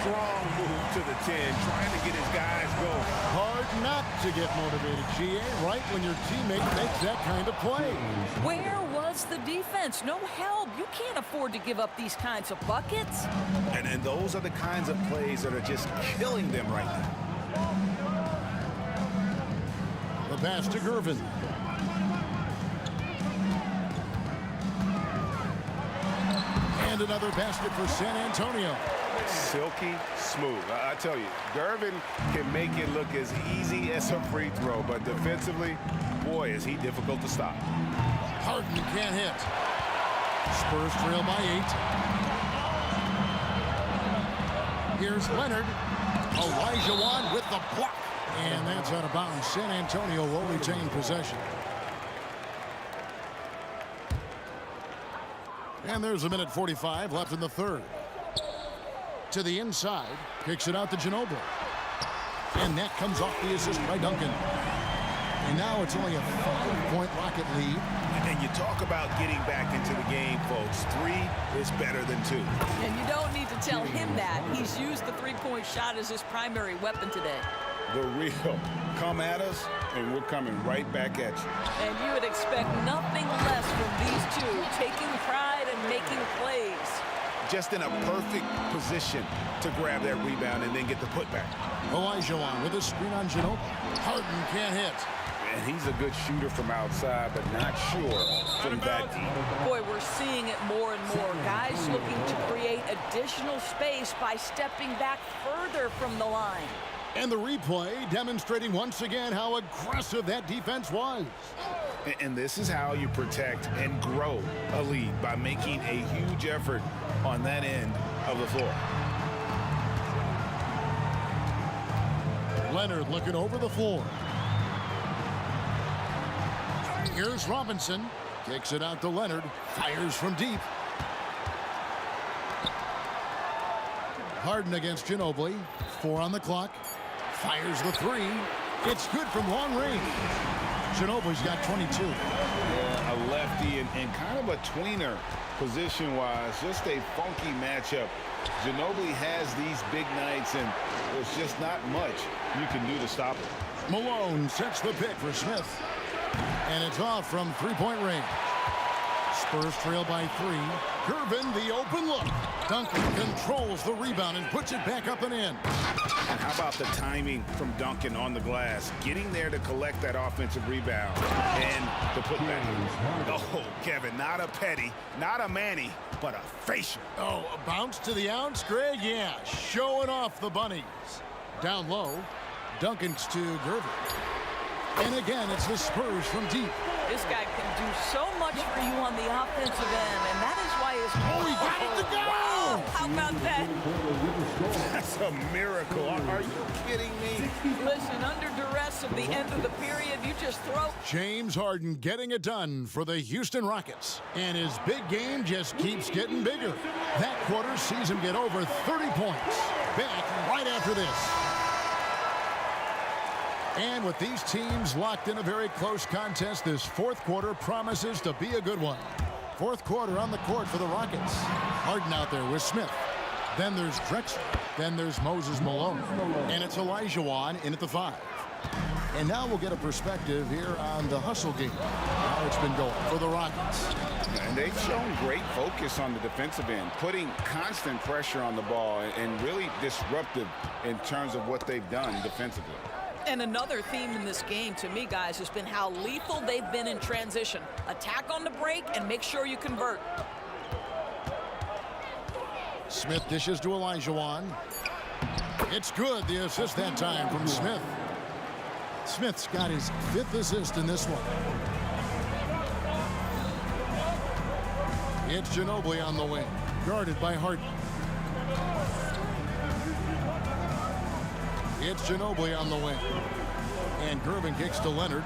Strong move to the 10, trying to get his guys going. Hard not to get motivated, GA, right when your teammate makes that kind of play. Where was the defense? No help. You can't afford to give up these kinds of buckets. And those are the kinds of plays that are just killing them right now. The pass to Gervin. And another basket for San Antonio. Silky smooth. I tell you, Gervin can make it look as easy as a free throw, but defensively, boy, is he difficult to stop. Harden can't hit. Spurs trail by 8. Here's Leonard. Olajuwon with the block. And that's out of bounds. San Antonio will retain possession. And there's a minute 45 left in the third. To the inside, kicks it out to Ginobili. And that comes off the assist by Duncan. And now it's only a 5-point Rocket lead. And you talk about getting back into the game, folks. 3 is better than 2. And you don't need to tell him that. He's used the three-point shot as his primary weapon today. The real. Come at us, and we're coming right back at you. And you would expect nothing less from these two, taking pride and making plays. Just in a perfect position to grab that rebound and then get the putback. Olajuwon with a screen on Ginobili. Harden can't hit. And he's a good shooter from outside, but not sure from that deep. Boy, we're seeing it more and more. Guys looking to create additional space by stepping back further from the line. And the replay demonstrating once again how aggressive that defense was. And this is how you protect and grow a lead, by making a huge effort on that end of the floor. Leonard looking over the floor. Here's Robinson. Kicks it out to Leonard. Fires from deep. Harden against Ginobili. 4 on the clock. Fires the 3. It's good from long range. Ginobili's got 22. Yeah, a lefty and kind of a tweener position-wise. Just a funky matchup. Ginobili has these big nights, and there's just not much you can do to stop him. Malone sets the pick for Smith. And it's off from 3-point range. Spurs trail by 3. Gervin, the open look. Duncan controls the rebound and puts it back up and in. And how about the timing from Duncan on the glass? Getting there to collect that offensive rebound and the putback. Oh, Kevin, not a petty, not a Manny, but a facial. Oh, a bounce to the ounce, Greg? Yeah, showing off the bunnies. Down low, Duncan's to Gervin. And again, it's the Spurs from deep. This guy can do so much for you on the offensive end, and that is why his... Oh, he got it to go! Wow, how about that? That's a miracle. Are you kidding me? Listen, under duress of the end of the period, you just throw... James Harden getting it done for the Houston Rockets. And his big game just keeps getting bigger. That quarter sees him get over 30 points. Back right after this. And with these teams locked in a very close contest, this fourth quarter promises to be a good one. Fourth quarter on the court for the Rockets. Harden out there with Smith. Then there's Drexler. Then there's Moses Malone. And it's Olajuwon in at the 5. And now we'll get a perspective here on the hustle game. How it's been going for the Rockets. And they've shown great focus on the defensive end, putting constant pressure on the ball and really disruptive in terms of what they've done defensively. And another theme in this game, to me, guys, has been how lethal they've been in transition. Attack on the break and make sure you convert. Smith dishes to Olajuwon. It's good, the assist that time from Smith. Smith's got his 5th assist in this one. It's Ginobili on the wing, guarded by Harden. It's Ginobili on the wing. And Gervin kicks to Leonard.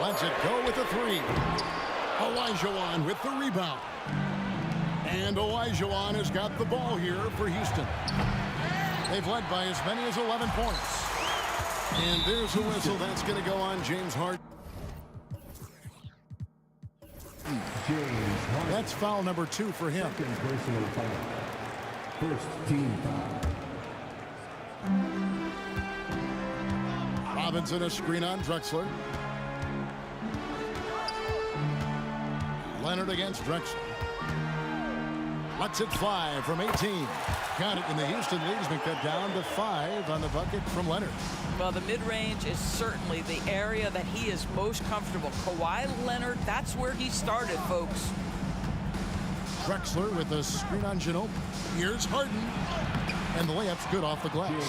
Lets it go with the 3. Olajuwon with the rebound. And Olajuwon has got the ball here for Houston. They've led by as many as 11 points. And there's a whistle. That's going to go on James Harden. That's foul number 2 for him. Personal foul. First team foul. Robinson a screen on Drexler. Leonard against Drexler. Lets it fly from 18. Got it, and the Houston lead has been cut down to 5 on the bucket from Leonard. Well, the mid-range is certainly the area that he is most comfortable. Kawhi Leonard, that's where he started, folks. Drexler with a screen on Ginobili. Here's Harden. And the layup's good off the glass.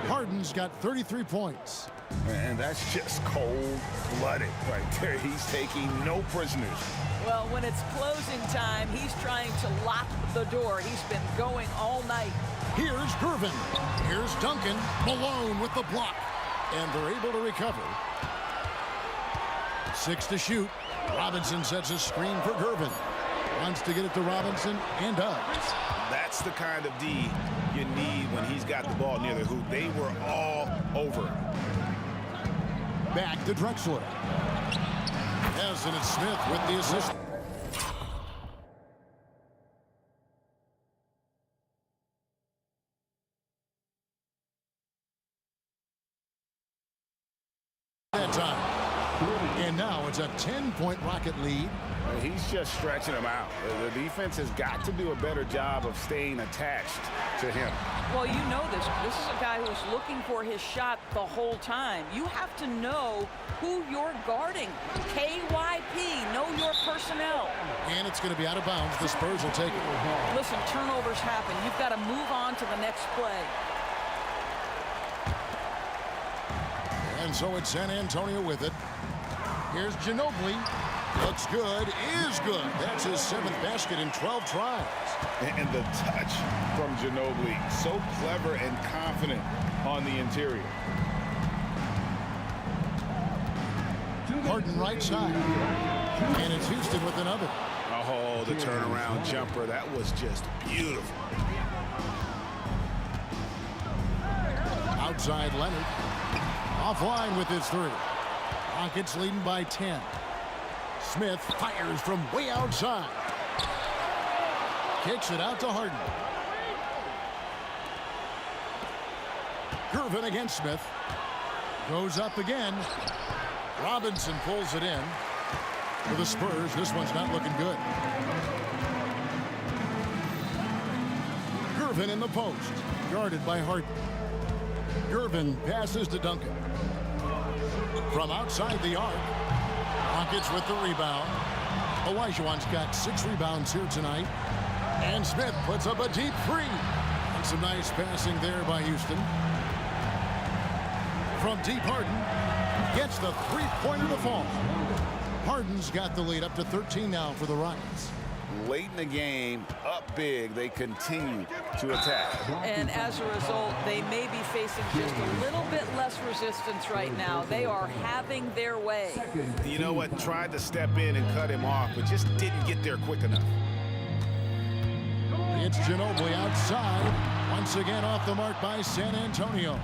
Harden's got 33 points. And that's just cold-blooded right there. He's taking no prisoners. Well, when it's closing time, he's trying to lock the door. He's been going all night. Here's Gervin. Here's Duncan. Malone with the block. And they're able to recover. 6 to shoot. Robinson sets a screen for Gervin. Wants to get it to Robinson and does. That's the kind of D you need when he's got the ball near the hoop. They were all over. Back to Drexler. Yes, and it's Smith with the assist. That time. And now it's a 10-point Rocket lead. He's just stretching them out. The defense has got to do a better job of staying attached to him. Well, you know this. This is a guy who's looking for his shot the whole time. You have to know who you're guarding. KYP, know your personnel. And it's going to be out of bounds. The Spurs will take it. Listen, turnovers happen. You've got to move on to the next play. And so it's San Antonio with it. Here's Ginobili. Looks good, is good. That's his 7th basket in 12 tries. And the touch from Ginobili, so clever and confident on the interior. Harden right side. And it's Houston with another. Oh, the turnaround jumper. That was just beautiful. Outside Leonard. Offline with his 3. Rockets leading by 10. Smith fires from way outside. Kicks it out to Harden. Gervin against Smith. Goes up again. Robinson pulls it in. For the Spurs, this one's not looking good. Gervin in the post. Guarded by Harden. Gervin passes to Duncan. From outside the arc. Rockets with the rebound. Olajuwon's got 6 rebounds here tonight. And Smith puts up a deep 3. And some nice passing there by Houston. From deep, Harden gets the three-pointer to fall. Harden's got the lead up to 13 now for the Rockets. Late in the game, up big, they continue to attack. And as a result, they may be facing just a little bit less resistance right now. They are having their way. You know what? Tried to step in and cut him off, but just didn't get there quick enough. It's Ginobili outside. Once again off the mark by San Antonio.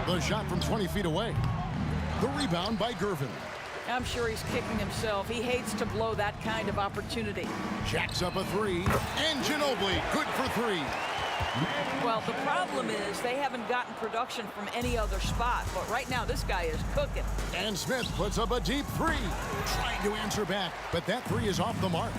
The shot from 20 feet away. The rebound by Gervin. I'm sure he's kicking himself. He hates to blow that kind of opportunity. Jacks up a three, and Ginobili good for three. Well, the problem is they haven't gotten production from any other spot, but right now this guy is cooking. And Smith puts up a deep three, trying to answer back, but that three is off the mark.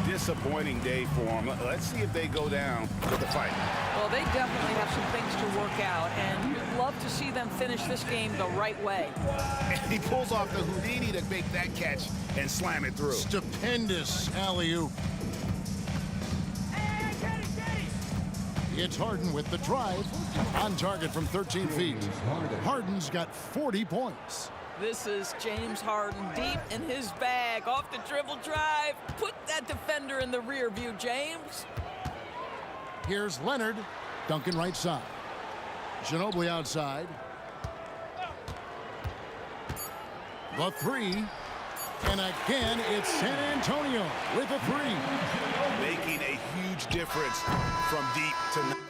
Disappointing day for him. Let's see if they go down with the fight. Well, they definitely have some things to work out, and you'd love to see them finish this game the right way. And he pulls off the Houdini to make that catch and slam it through. Stupendous alley-oop. It's Harden with the drive. On target from 13 feet. Harden's got 40 points. This is James Harden deep in his bag. Off the dribble drive. Put that defender in the rear view, James. Here's Leonard. Duncan right side. Ginobili outside. The three. And again, it's San Antonio with a three. Making a huge difference from deep to...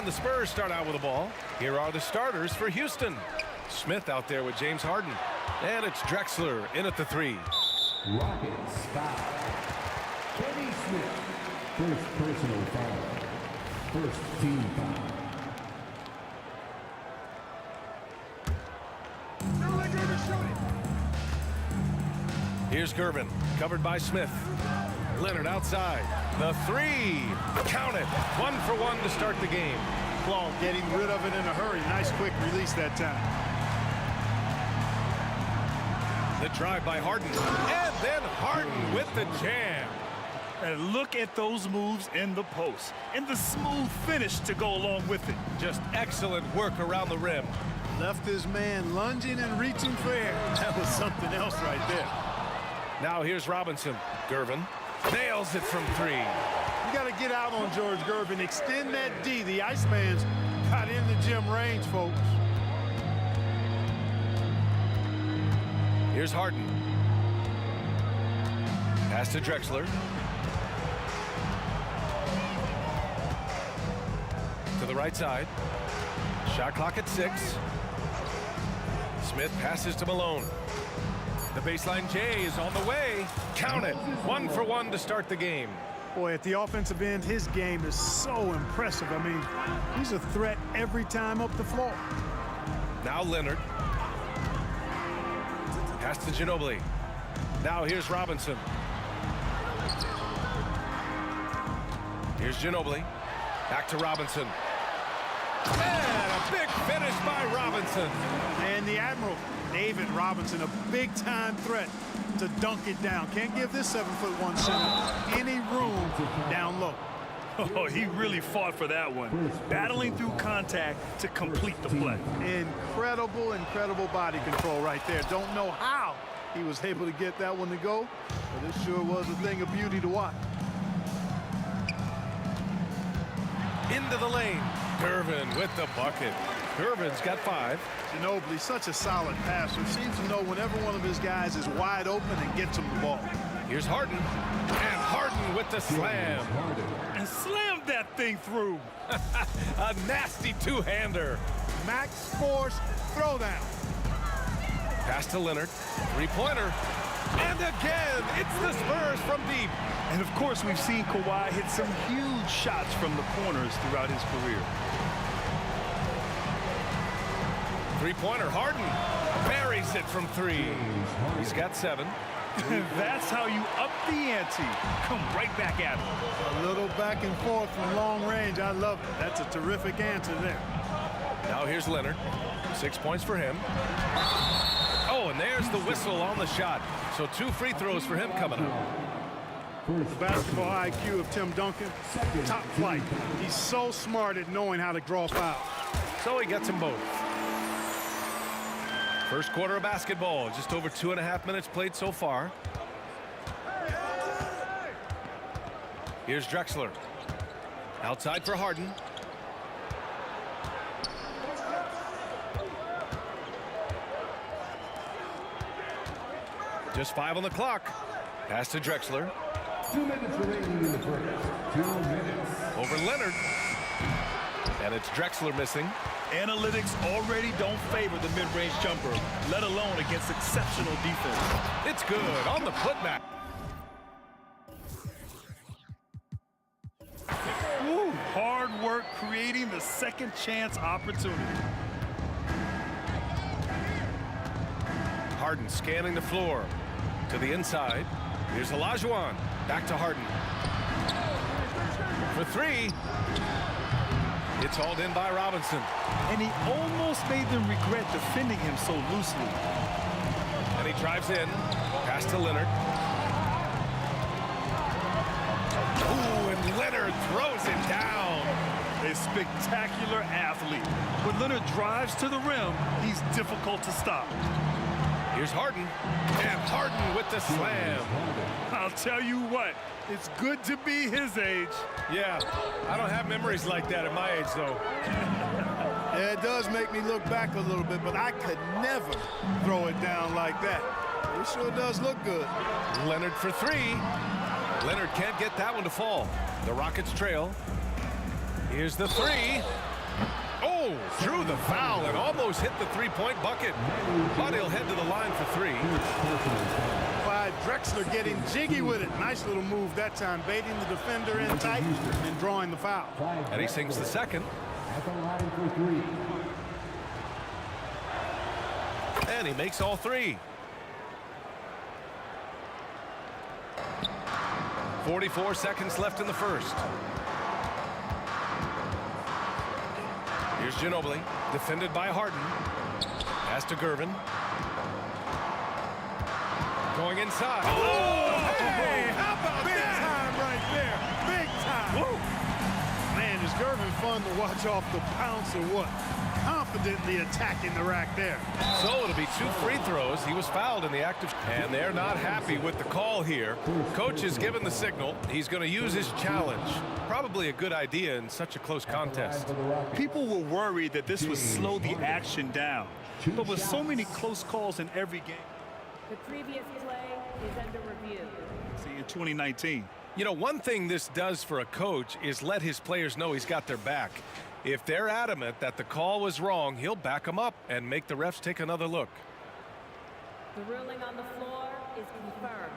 The Spurs start out with the ball. Here are the starters for Houston. Smith out there with James Harden. And it's Drexler in at the three. Rockets foul. Kenny Smith. First personal foul. First team foul. Here's Gervin, covered by Smith. Leonard outside. The three. Count it. 1 for 1 to start the game. Claw getting rid of it in a hurry. Nice quick release that time. The drive by Harden. And then Harden with the jam. And look at those moves in the post. And the smooth finish to go along with it. Just excellent work around the rim. Left his man lunging and reaching for air. That was something else right there. Now here's Robinson. Gervin nails it from three. You got to get out on George Gervin. Extend that D. The Iceman's got in the gym range, folks. Here's Harden. Pass to Drexler. To the right side. Shot clock at 6. Smith passes to Malone. The baseline J is on the way. Count it. 1 for 1 to start the game. Boy, at the offensive end, his game is so impressive. I mean, he's a threat every time up the floor. Now Leonard. Pass to Ginobili. Now here's Robinson. Here's Ginobili. Back to Robinson. And a big finish by Robinson. And the Admiral, David Robinson, a big-time threat to dunk it down. Can't give this 7'1" center any room down low. Oh, he really fought for that one. Battling through contact to complete the play. Incredible, incredible body control right there. Don't know how he was able to get that one to go, but it sure was a thing of beauty to watch. Into the lane. Gervin with the bucket. Gervin's got 5. Ginobili, such a solid passer. Seems to know whenever one of his guys is wide open and gets him the ball. Here's Harden. And Harden with the slam. And slammed that thing through. A nasty two-hander. Max Force throwdown. Pass to Leonard. Three-pointer. And again, it's the Spurs from deep. And of course, we've seen Kawhi hit some huge shots from the corners throughout his career. Three-pointer, Harden buries it from 3. He's got 7. That's how you up the ante. Come right back at him. A little back and forth from long range. I love it. That's a terrific answer there. Now here's Leonard. 6 points for him. Oh, and there's the whistle on the shot. So 2 free throws for him coming up. The basketball IQ of Tim Duncan, top flight. He's so smart at knowing how to draw fouls. So he gets them both. First quarter of basketball, just over 2.5 minutes played so far. Here's Drexler. Outside for Harden. Just 5 on the clock. Pass to Drexler. 2 minutes remaining in the first. 2 minutes. Over Leonard. And it's Drexler missing. Analytics already don't favor the mid-range jumper, let alone against exceptional defense. It's good on the putback. Ooh, hard work creating the second chance opportunity. Harden scanning the floor to the inside. Here's Olajuwon. Back to Harden. For 3. It's hauled in by Robinson. And he almost made them regret defending him so loosely. And he drives in. Pass to Leonard. Ooh, and Leonard throws it down. A spectacular athlete. When Leonard drives to the rim, he's difficult to stop. Here's Harden. And Harden with the slam. I'll tell you what, it's good to be his age. Yeah, I don't have memories like that at my age, though. Yeah, it does make me look back a little bit, but I could never throw it down like that. It sure does look good. Leonard for 3. Leonard can't get that one to fall. The Rockets trail. Here's the 3. Oh, drew the foul and almost hit the 3-point bucket. But he'll head to the line for 3. Clyde Drexler getting jiggy with it. Nice little move that time, baiting the defender in tight and drawing the foul. And he sinks the second. At the line for 3. And he makes all 3. 44 seconds left in the first. Here's Ginobili, defended by Harden. Pass to Gervin. Going inside. Oh, hey, how about big time right there? Big time. Woo. Man, is Gervin fun to watch off the bounce or what? Confidently attacking the rack there. So it'll be 2 free throws. He was fouled in the act of, and they're not happy with the call here. Coach has given the signal. He's going to use his challenge. Probably a good idea in such a close contest. People were worried that this would slow the action down. But with so many close calls in every game. The previous play is under review. See, in 2019. You know, one thing this does for a coach is let his players know he's got their back. If they're adamant that the call was wrong, he'll back them up and make the refs take another look. The ruling on the floor is confirmed.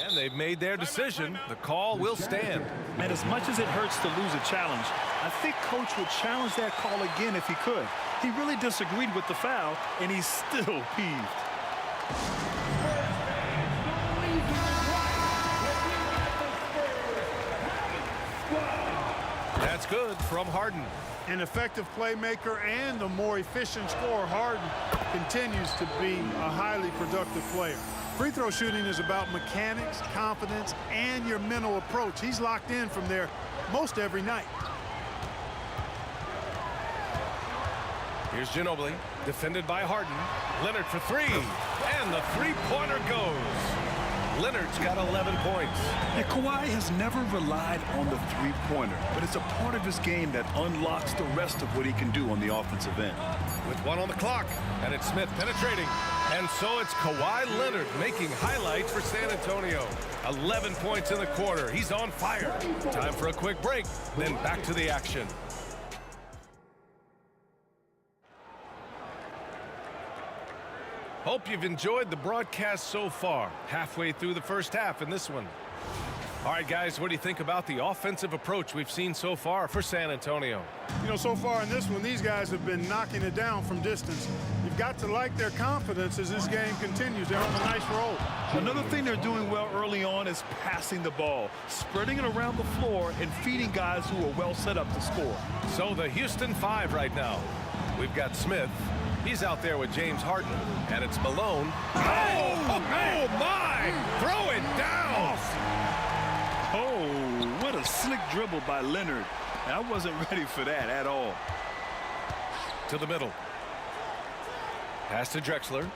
And they've made their decision. The call will stand. And as much as it hurts to lose a challenge, I think Coach would challenge that call again if he could. He really disagreed with the foul, and he's still peeved. That's good from Harden. An effective playmaker and a more efficient scorer, Harden continues to be a highly productive player. Free throw shooting is about mechanics, confidence, and your mental approach. He's locked in from there most every night. Here's Ginobili, defended by Harden. Leonard for 3, and the 3-pointer goes. Leonard's got 11 points. And Kawhi has never relied on the three-pointer, but it's a part of his game that unlocks the rest of what he can do on the offensive end. With 1 on the clock, and it's Smith penetrating. And so it's Kawhi Leonard making highlights for San Antonio. 11 points in the quarter. He's on fire. Time for a quick break, then back to the action. Hope you've enjoyed the broadcast so far. Halfway through the first half in this one. All right, guys, what do you think about the offensive approach we've seen so far for San Antonio? You know, so far in this one, these guys have been knocking it down from distance. You've got to like their confidence as this game continues. They're on a nice roll. Another thing they're doing well early on is passing the ball, spreading it around the floor and feeding guys who are well set up to score. So the Houston 5 right now. We've got Smith. He's out there with James Harden, and it's Malone. Oh my! Throw it down! Oh, what a slick dribble by Leonard. I wasn't ready for that at all. To the middle. Pass to Drexler.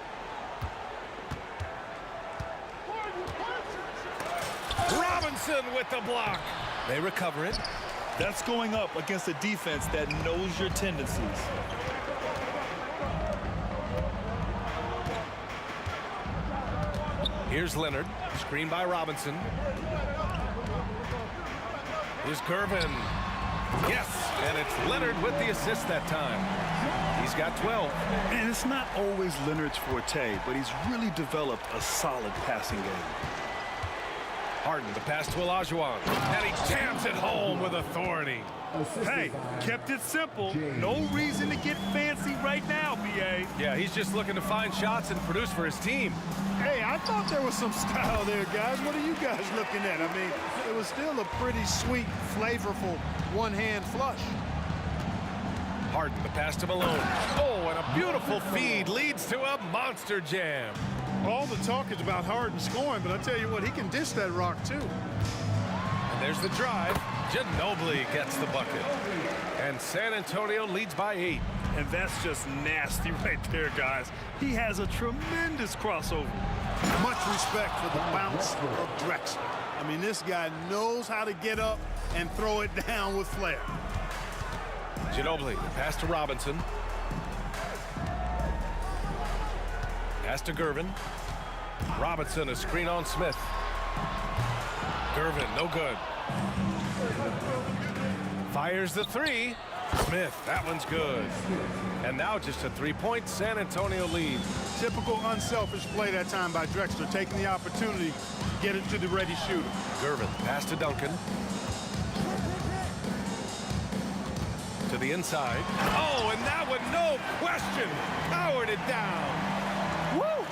Robinson with the block. They recover it. That's going up against a defense that knows your tendencies. Here's Leonard. Screen by Robinson. Here's Gervin. Yes, and it's Leonard with the assist that time. He's got 12. And it's not always Leonard's forte, but he's really developed a solid passing game. Harden, the pass to Olajuwon, and he jams it home with authority. Hey, kept it simple. No reason to get fancy right now, B.A. Yeah, he's just looking to find shots and produce for his team. Hey, I thought there was some style there, guys. What are you guys looking at? I mean, it was still a pretty sweet, flavorful one-hand flush. Harden, the pass to Malone. Oh, and a beautiful feed leads to a monster jam. All the talk is about Harden scoring, but I tell you what, he can dish that rock, too. And there's the drive. Ginobili gets the bucket. And San Antonio leads by 8. And that's just nasty right there, guys. He has a tremendous crossover. Much respect for the bounce of Drexler. I mean, this guy knows how to get up and throw it down with flair. Ginobili, pass to Robinson. Pass to Gervin. Robinson, a screen on Smith. Gervin, no good. Fires the 3. Smith, that one's good. And now just a 3-point San Antonio lead. Typical unselfish play that time by Drexler, taking the opportunity to get it to the ready shooter. Gervin, pass to Duncan. To the inside. Oh, and that one, no question, powered it down. Woo!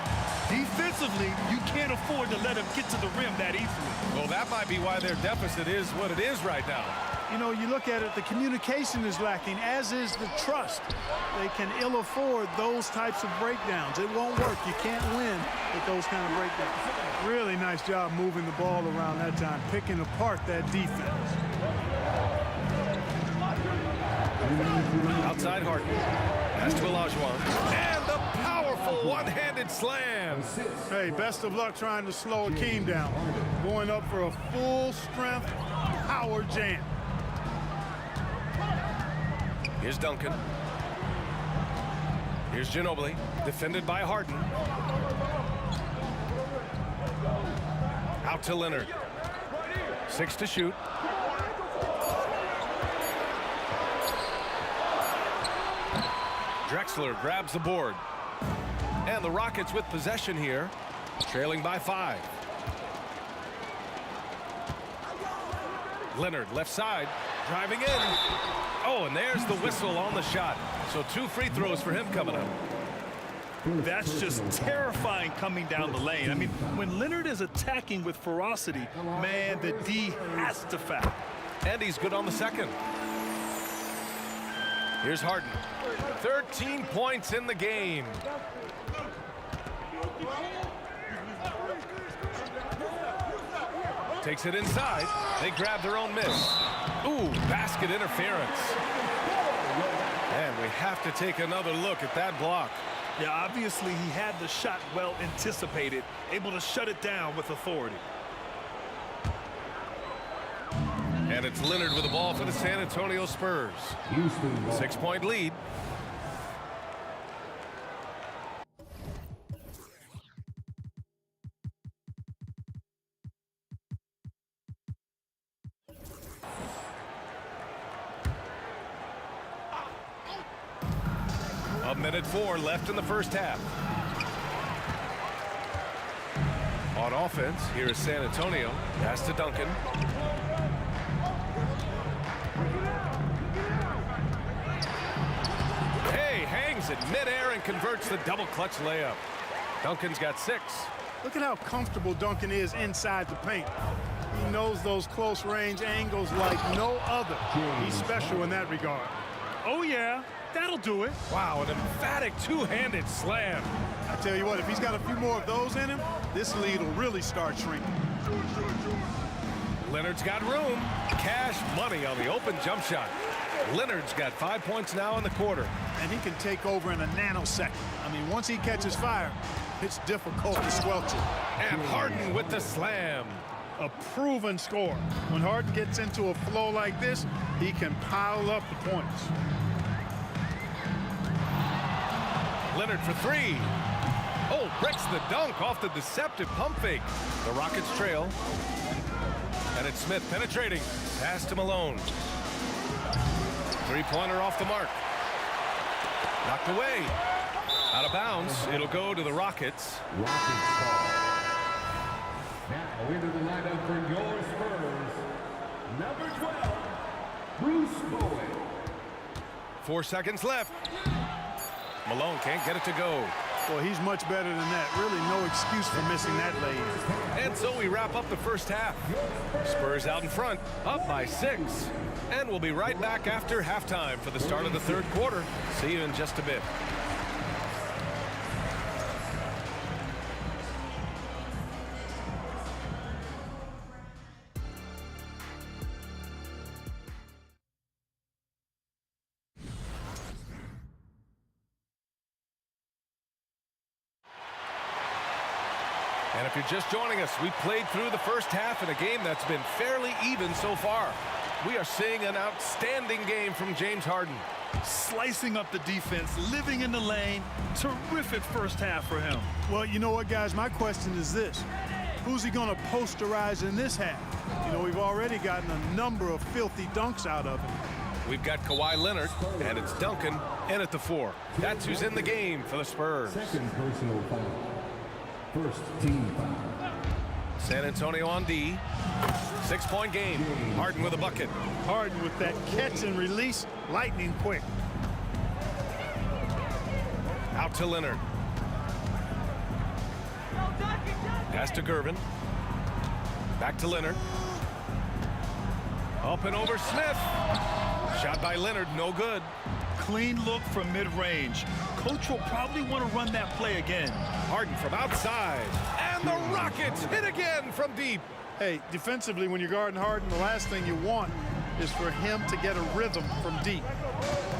Defensively, you can't afford to let him get to the rim that easily. Well, that might be why their deficit is what it is right now. You know, you look at it, the communication is lacking, as is the trust. They can ill afford those types of breakdowns. It won't work. You can't win with those kind of breakdowns. Really nice job moving the ball around that time, picking apart that defense. Outside Harden. Pass to Olajuwon. And the powerful one-handed slam. Hey, best of luck trying to slow Akeem down. Going up for a full-strength power jam. Here's Duncan. Here's Ginobili, defended by Harden. Out to Leonard. 6 to shoot. Drexler grabs the board. And the Rockets with possession here, trailing by 5. Leonard, left side, driving in. Oh, and there's the whistle on the shot. So 2 free throws for him coming up. That's just terrifying coming down the lane. I mean, when Leonard is attacking with ferocity, man, the D has to foul. And he's good on the second. Here's Harden. 13 points in the game. Takes it inside. They grab their own miss. Ooh, basket interference. And we have to take another look at that block. Yeah, obviously he had the shot well anticipated, able to shut it down with authority. And it's Leonard with the ball for the San Antonio Spurs. 6-point lead. A minute 4 left in the first half. On On offense, here is San Antonio. Pass to Duncan. Hey, hangs it midair and converts the double clutch layup. Duncan's got 6. Look at how comfortable Duncan is inside the paint. He knows those close range angles like no other. He's special in that regard. Oh, yeah. That'll do it. Wow, an emphatic two-handed slam. I tell you what, if he's got a few more of those in him, this lead will really start shrinking. Leonard's got room. Cash money on the open jump shot. Leonard's got 5 points now in the quarter. And he can take over in a nanosecond. I mean, once he catches fire, it's difficult to squelch it. And Harden with the slam. A proven scorer. When Harden gets into a flow like this, he can pile up the points. Leonard for 3. Oh, breaks the dunk off the deceptive pump fake. The Rockets trail. And it's Smith penetrating. Pass to Malone. Three-pointer off the mark. Knocked away. Out of bounds. It'll go to the Rockets. Now into the lineup for your Spurs, number 12, Bruce Bowen. 4 seconds left. Malone can't get it to go. Well, he's much better than that. Really no excuse for missing that lay-in. And so we wrap up the first half. Spurs out in front, up by 6. And we'll be right back after halftime for the start of the third quarter. See you in just a bit. And if you're just joining us, we played through the first half in a game that's been fairly even so far. We are seeing an outstanding game from James Harden. Slicing up the defense, living in the lane. Terrific first half for him. Well, you know what, guys? My question is this. Who's he going to posterize in this half? You know, we've already gotten a number of filthy dunks out of him. We've got Kawhi Leonard, and it's Duncan in at the 4. That's who's in the game for the Spurs. Second personal foul. First team foul. San Antonio on D. 6-point game. Harden with a bucket. Harden with that catch and release, lightning quick. Out to Leonard. Pass to Gervin. Back to Leonard. Up and over Smith. Shot by Leonard, no good. Clean look from mid-range. Coach will probably want to run that play again. Harden from outside. And the Rockets hit again from deep. Hey, defensively, when you're guarding Harden, the last thing you want is for him to get a rhythm from deep.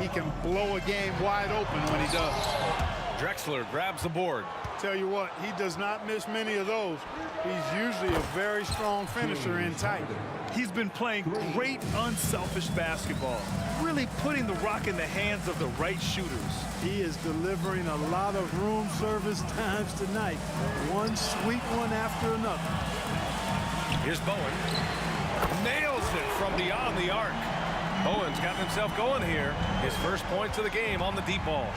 He can blow a game wide open when he does. Drexler grabs the board. Tell you what, he does not miss many of those. He's usually a very strong finisher in tight. He's been playing great unselfish basketball, really putting the rock in the hands of the right shooters. He is delivering a lot of room service times tonight. One sweet one after another. Here's Bowen. Nails it from beyond the arc. Bowen's got himself going here. His first points of the game on the deep ball.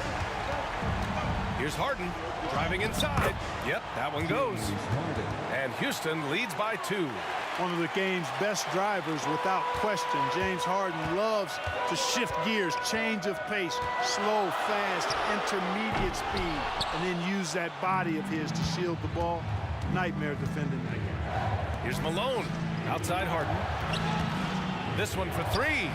Here's Harden driving inside. Yep, that one goes. And Houston leads by 2. One of the game's best drivers without question. James Harden loves to shift gears, change of pace, slow, fast, intermediate speed, and then use that body of his to shield the ball. Nightmare defending that game. Here's Malone outside Harden. This one for 3.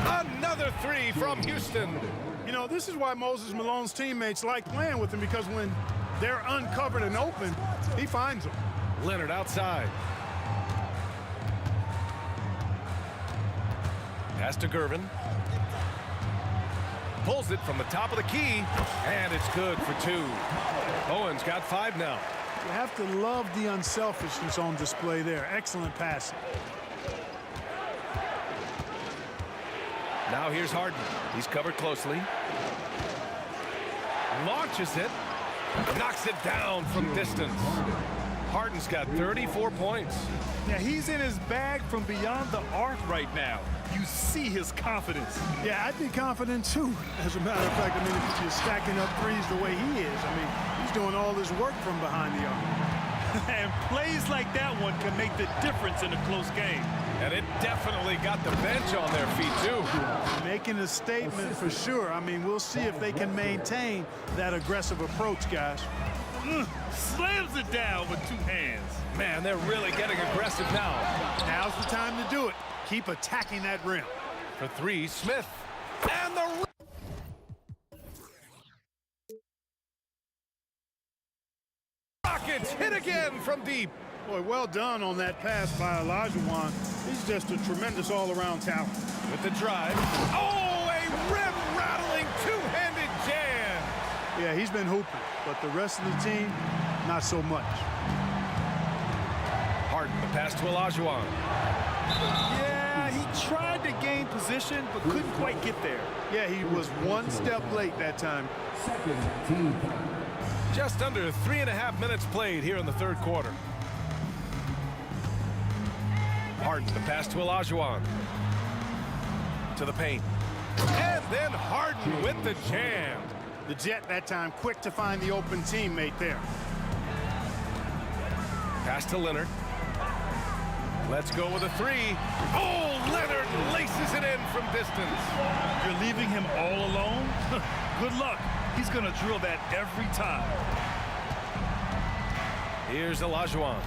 Another 3 from Houston. You know, this is why Moses Malone's teammates like playing with him, because when they're uncovered and open, he finds them. Leonard outside. Pass to Gervin. Pulls it from the top of the key, and it's good for 2. Bowen's got 5 now. You have to love the unselfishness on display there. Excellent passing. Now here's Harden. He's covered closely. Launches it. Knocks it down from distance. Harden's got 34 points. Yeah, he's in his bag from beyond the arc right now. You see his confidence. Yeah, I'd be confident too. As a matter of fact, if you're stacking up threes the way he is, he's doing all this work from behind the arc. And plays like that one can make the difference in a close game. And it definitely got the bench on their feet, too. Making a statement for sure. I mean, we'll see if they can maintain that aggressive approach, guys. Slams it down with two hands. Man, they're really getting aggressive now. Now's the time to do it. Keep attacking that rim. For three, Smith. And the Rockets hit again from deep. Boy, well done on that pass by Olajuwon. He's just a tremendous all-around talent. With the drive. Oh, a rim-rattling two-handed jam. Yeah, he's been hooping, but the rest of the team, not so much. Harden, the pass to Olajuwon. Yeah, he tried to gain position, but couldn't quite get there. Yeah, he was one step late that time. Second team foul. Just under 3.5 minutes played here in the third quarter. Harden, the pass to Olajuwon. To the paint. And then Harden with the jam. The Jet that time quick to find the open teammate there. Pass to Leonard. Let's go with a three. Oh, Leonard laces it in from distance. You're leaving him all alone? Good luck. He's going to drill that every time. Here's Olajuwon.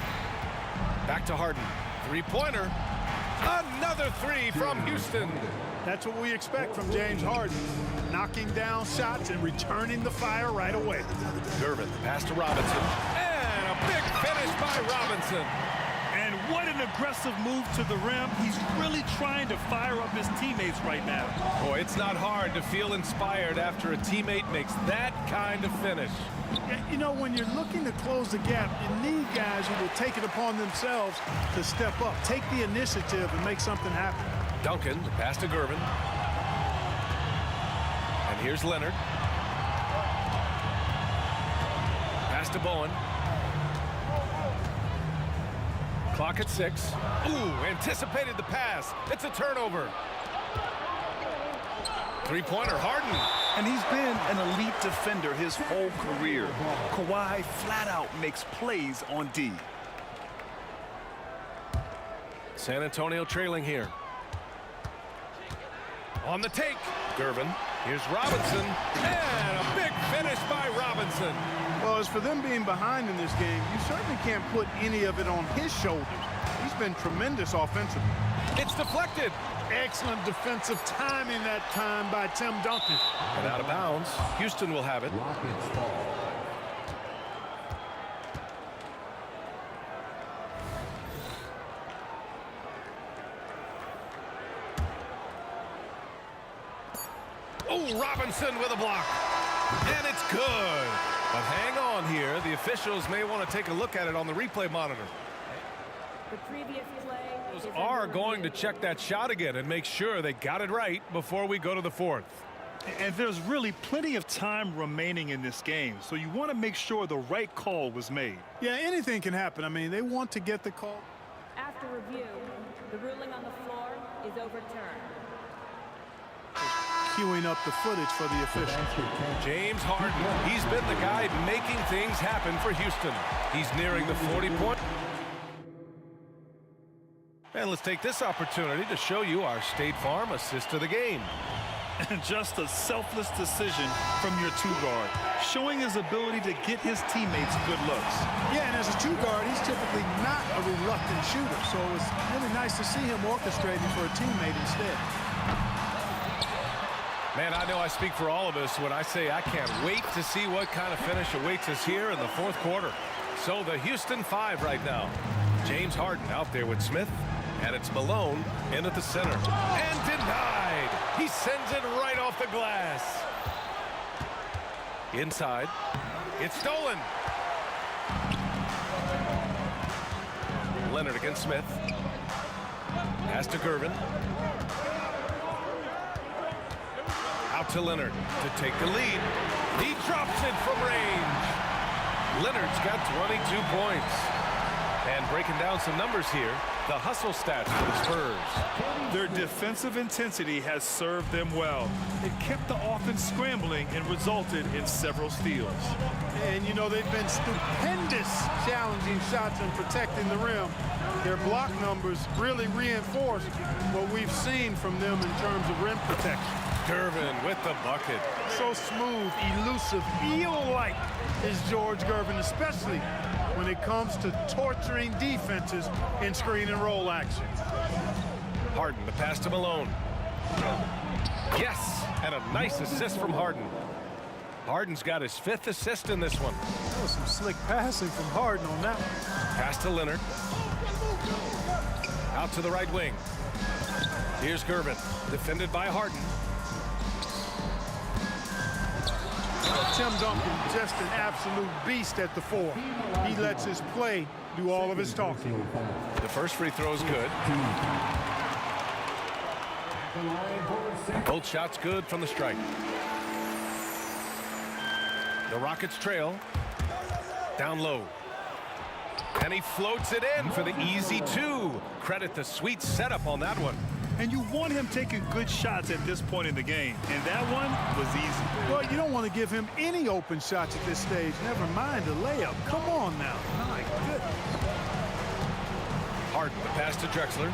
Back to Harden. Three-pointer. Another three from Houston. That's what we expect from James Harden. Knocking down shots and returning the fire right away. Gervin, pass to Robinson. And a big finish by Robinson. And what an aggressive move to the rim. He's really trying to fire up his teammates right now. Boy, it's not hard to feel inspired after a teammate makes that kind of finish. Yeah, you know, when you're looking to close the gap, you need guys who will take it upon themselves to step up, take the initiative, and make something happen. Duncan, the pass to Gervin. And here's Leonard. Pass to Bowen. Clock at 6. Ooh, anticipated the pass. It's a turnover. Three-pointer, Harden. And he's been an elite defender his whole career. Kawhi flat out makes plays on D. San Antonio trailing here. On the take, Gervin. Here's Robinson. And a big finish by Robinson. Well, as for them being behind in this game, you certainly can't put any of it on his shoulders. He's been tremendous offensively. It's deflected. Excellent defensive timing that time by Tim Duncan. And out of bounds. Houston will have it. Rockets ball. Oh, Robinson with a block. And it's good. But hang on here. The officials may want to take a look at it on the replay monitor. The previous play is Are going to check that shot again and make sure they got it right before we go to the fourth. And there's really plenty of time remaining in this game, so you want to make sure the right call was made. Yeah, anything can happen. I mean, they want to get the call. After review, the ruling on the floor is overturned. Queuing up the footage for the official. James Harden, he's been the guy making things happen for Houston. He's nearing the 40-point. And let's take this opportunity to show you our State Farm assist to the game. And just a selfless decision from your two-guard, showing his ability to get his teammates good looks. Yeah, and as a two-guard, he's typically not a reluctant shooter, so it was really nice to see him orchestrating for a teammate instead. Man, I know I speak for all of us when I say I can't wait to see what kind of finish awaits us here in the fourth quarter. So the Houston 5 right now. James Harden out there with Smith, and it's Malone in at the center. And denied. He sends it right off the glass. Inside. It's stolen. Leonard against Smith. Pass to Gervin. Out to Leonard to take the lead. He drops it from range. Leonard's got 22 points. And breaking down some numbers here, The hustle stats for the Spurs. Their defensive intensity has served them well. It kept the offense scrambling and resulted in several steals. And, you know, they've been stupendous challenging shots and protecting the rim. Their block numbers really reinforce what we've seen from them in terms of rim protection. Gervin with the bucket. So smooth, elusive, eel-like is George Gervin, especially when it comes to torturing defenses in screen and roll action. Harden, the pass to Malone. Yes, and a nice assist from Harden. Harden's got his 5th assist in this one. That was some slick passing from Harden on that one. Pass to Leonard. Out to the right wing. Here's Gervin, defended by Harden. Tim Duncan, just an absolute beast at the 4. He lets his play do all of his talking. The first free throw is good. Both shots good from the stripe. The Rockets trail. Down low. And he floats it in for the easy 2. Credit the sweet setup on that one. And you want him taking good shots at this point in the game. And that one was easy. Well, you don't want to give him any open shots at this stage. Never mind a layup. Come on now. My goodness. Harden, the pass to Drexler.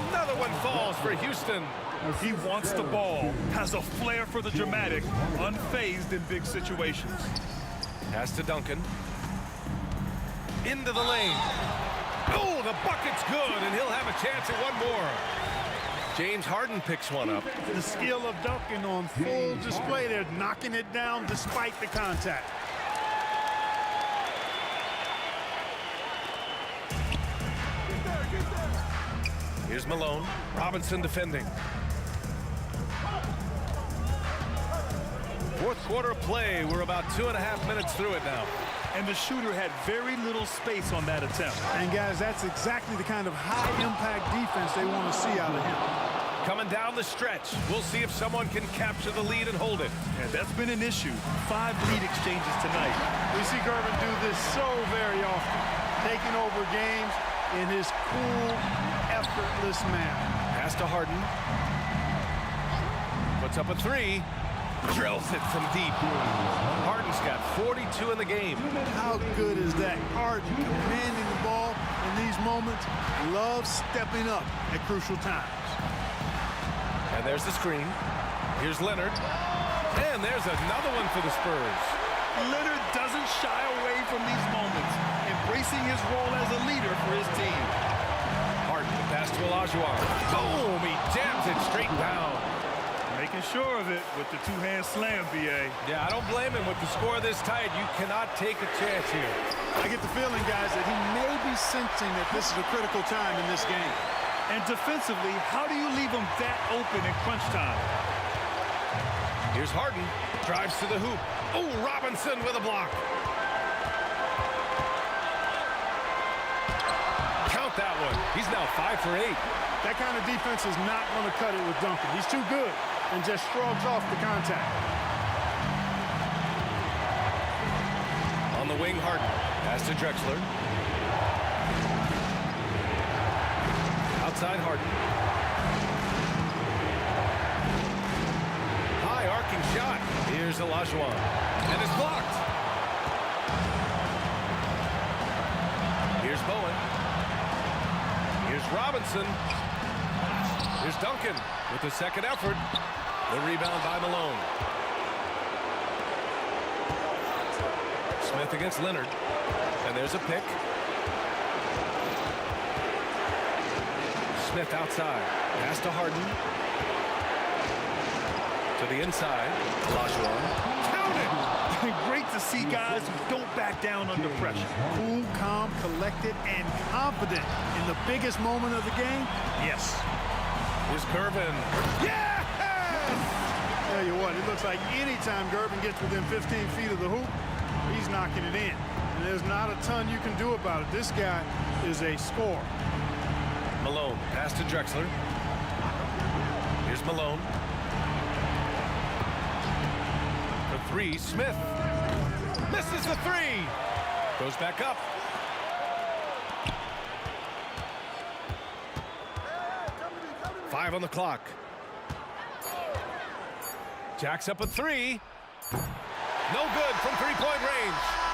Another one falls for Houston. He wants the ball, has a flair for the dramatic, unfazed in big situations. Pass to Duncan. Into the lane. Oh, the bucket's good, and he'll have a chance at one more. James Harden picks one up. The skill of Duncan on full display there, knocking it down despite the contact. Here's Malone. Robinson defending. Fourth quarter of play. We're about 2.5 minutes through it now. And the shooter had very little space on that attempt. And guys, that's exactly the kind of high-impact defense they want to see out of him. Coming down the stretch. We'll see if someone can capture the lead and hold it. And that's been an issue. 5 lead exchanges tonight. We see Gervin do this so very often, taking over games in his cool, effortless manner. Pass to Harden. Puts up a 3. Drills it from deep. Harden's got 42 in the game. How good is that? Harden commanding the ball in these moments. Loves stepping up at crucial times. And there's the screen. Here's Leonard. And there's another one for the Spurs. Leonard doesn't shy away from these moments, embracing his role as a leader for his team. Harden, the pass to Olajuwon. Boom! He jams it straight down. Making sure of it with the 2-hand slam, B.A. Yeah, I don't blame him. With the score this tight, you cannot take a chance here. I get the feeling, guys, that he may be sensing that this is a critical time in this game. And defensively, how do you leave him that open in crunch time? Here's Harden. Drives to the hoop. Oh, Robinson with a block. Count that one. He's now 5 for 8. That kind of defense is not going to cut it with Duncan. He's too good and just shrugs off the contact. On the wing, Harden. Pass to Drexler. Outside Harden. High arcing shot. Here's Olajuwon. And it's blocked. Here's Bowen. Here's Robinson. Here's Duncan with the second effort. The rebound by Malone. Smith against Leonard. And there's a pick. Smith outside. Pass to Harden. To the inside. Olajuwon. Great to see guys who don't back down under pressure. Cool, calm, collected, and confident in the biggest moment of the game. Yes. Here's Gervin. Yes! Tell you what, it looks like anytime Gervin gets within 15 feet of the hoop, he's knocking it in. And there's not a ton you can do about it. This guy is a scorer. Malone, pass to Drexler. Here's Malone. For 3, Smith. Misses the 3. Goes back up. 5 on the clock. Jacks up a 3. No good from three-point range.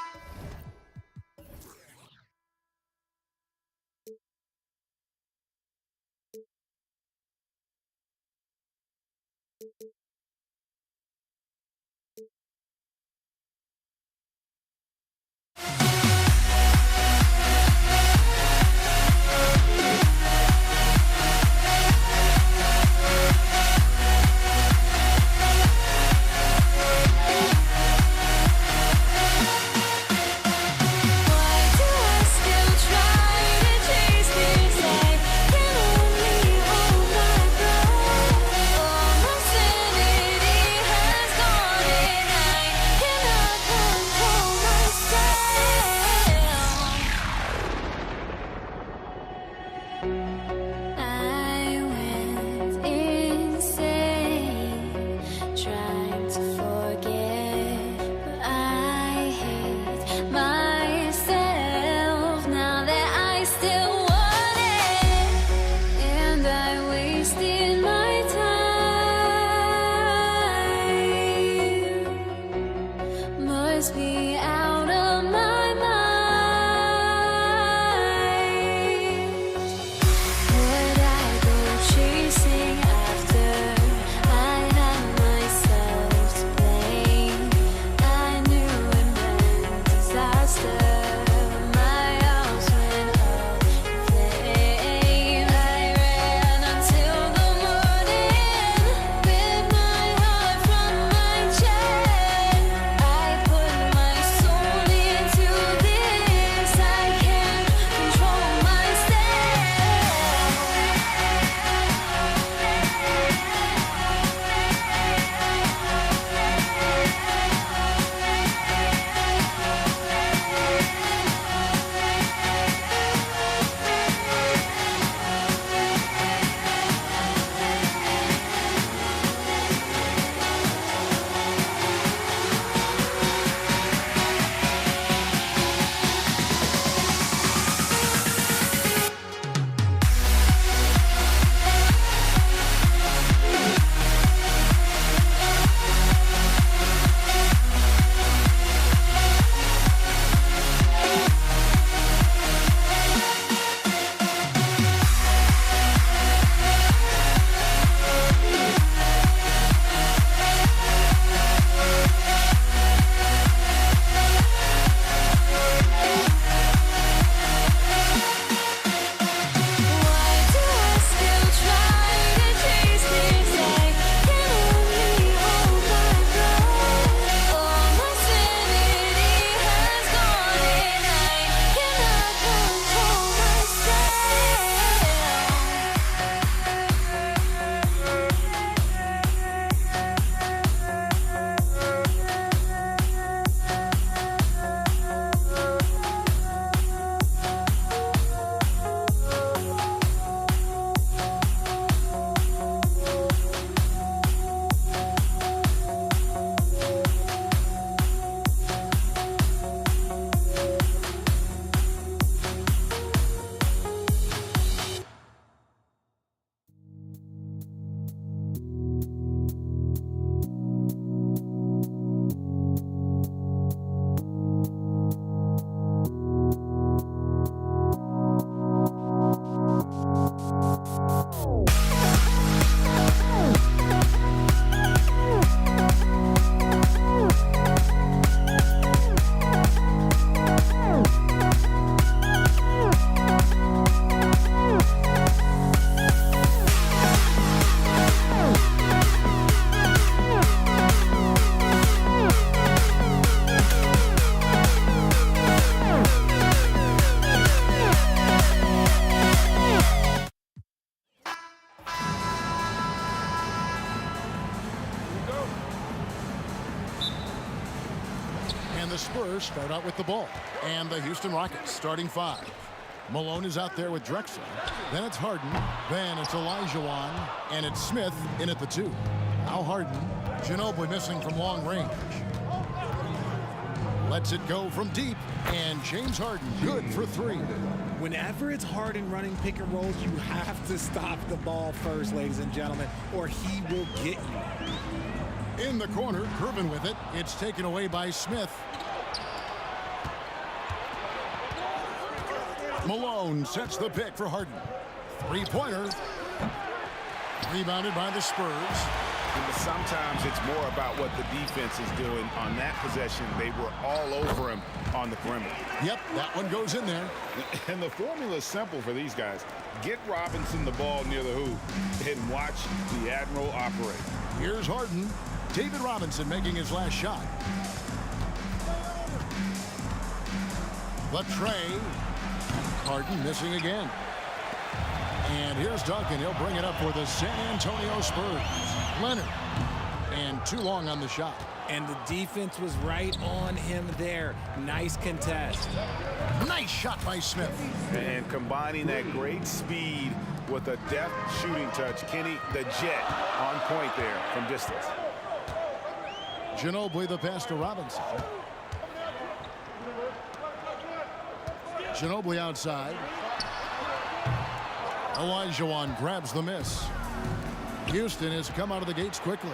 the Spurs start out with the ball. And the Houston Rockets starting 5. Malone is out there with Drexler. Then it's Harden. Then it's Olajuwon. And it's Smith in at the 2. Now Harden. Ginobili missing from long range. Lets it go from deep, and James Harden good for 3. Whenever it's Harden running pick and rolls, you have to stop the ball first, ladies and gentlemen, or he will get you. In the corner, Gervin with it. It's taken away by Smith. Malone sets the pick for Harden. 3-pointer. Rebounded by the Spurs. But sometimes it's more about what the defense is doing. On that possession, they were all over him on the perimeter. Yep, that one goes in there. And the formula is simple for these guys. Get Robinson the ball near the hoop and watch the Admiral operate. Here's Harden. David Robinson making his last shot. The tray. Harden missing again. And here's Duncan. He'll bring it up for the San Antonio Spurs. Leonard. And too long on the shot. And the defense was right on him there. Nice contest. Nice shot by Smith. And combining that great speed with a deft shooting touch. Kenny, the Jet, on point there from distance. Ginobili the pass to Robinson. Ginobili outside. Olajuwon grabs the miss. Houston has come out of the gates quickly.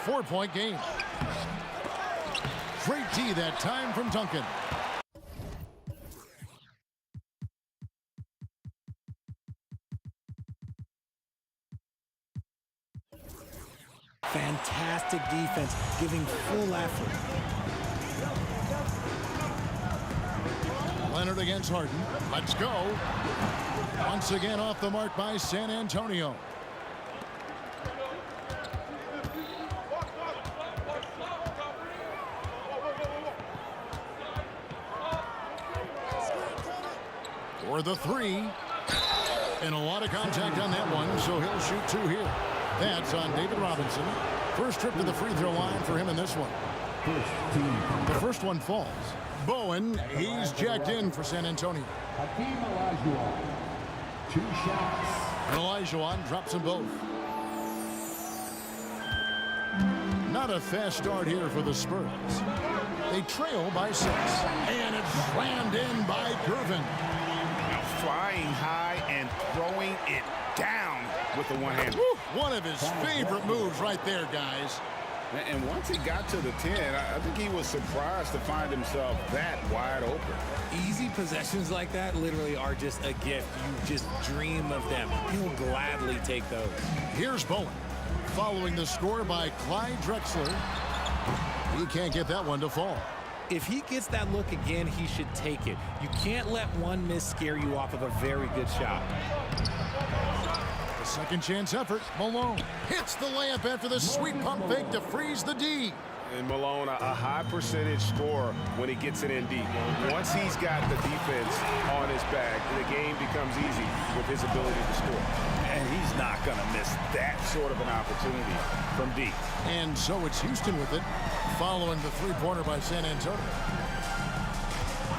4-point game. Great D that time from Duncan. Fantastic defense, giving full effort. Leonard against Harden. Let's go. Once again off the mark by San Antonio. For the 3. And a lot of contact on that one, so he'll shoot 2 here. That's on David Robinson. First trip to the free throw line for him in this one. The first one falls. Bowen, he's jacked in for San Antonio. Olajuwon. 2 shots. And Olajuwon drops them both. Not a fast start here for the Spurs. They trail by 6. And it's slammed in by Gervin. Flying high and throwing it down with the one hand. One of his favorite moves right there, guys. And once he got to the 10, I think he was surprised to find himself that wide open. Easy possessions like that literally are just a gift. You just dream of them. He'll gladly take those. Here's Bowen. Following the score by Clyde Drexler. He can't get that one to fall. If he gets that look again, he should take it. You can't let one miss scare you off of a very good shot. The second chance effort. Malone hits the layup after the sweet pump fake to freeze the D. And Malone, a high percentage scorer when he gets it in deep. Once he's got the defense on his back, the game becomes easy with his ability to score. And he's not going to miss that sort of an opportunity from deep. And so it's Houston with it, following the 3-pointer by San Antonio.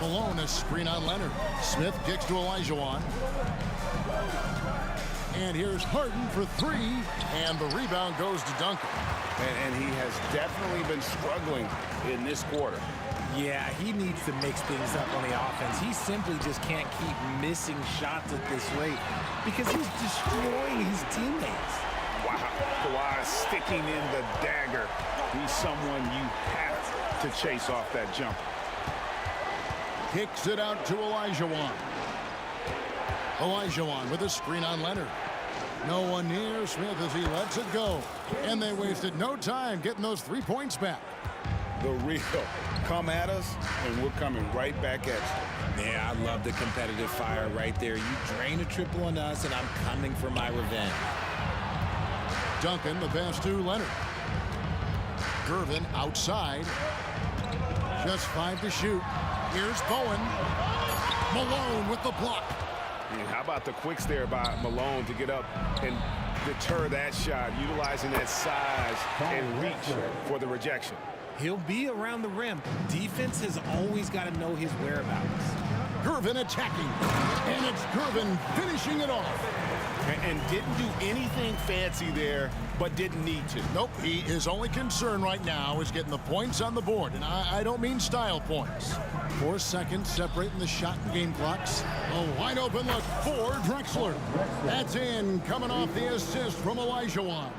Malone, a screen on Leonard. Smith kicks to Olajuwon. And here's Harden for 3, and the rebound goes to Duncan. And he has definitely been struggling in this quarter. Yeah, he needs to mix things up on the offense. He simply just can't keep missing shots at this rate because he's destroying his teammates. Wow, Kawhi sticking in the dagger. He's someone you have to chase off that jump. Kicks it out to Olajuwon. Olajuwon with a screen on Leonard. No one near Smith as he lets it go. And they wasted no time getting those 3 points back. The real come at us, and we're coming right back at you. Yeah, I love the competitive fire right there. You drain a triple on us, and I'm coming for my revenge. Duncan, the pass to Leonard. Gervin outside. Just 5 to shoot. Here's Bowen. Malone with the block. And how about the quicks there by Malone to get up and deter that shot, utilizing that size and reach for the rejection. He'll be around the rim. Defense has always got to know his whereabouts. Gervin attacking. And it's Gervin finishing it off. And didn't do anything fancy there, but didn't need to. Nope, his only concern right now is getting the points on the board, and I don't mean style points. 4 seconds separating the shot and game clocks. A wide open look for Drexler. That's in, coming off the assist from Olajuwon.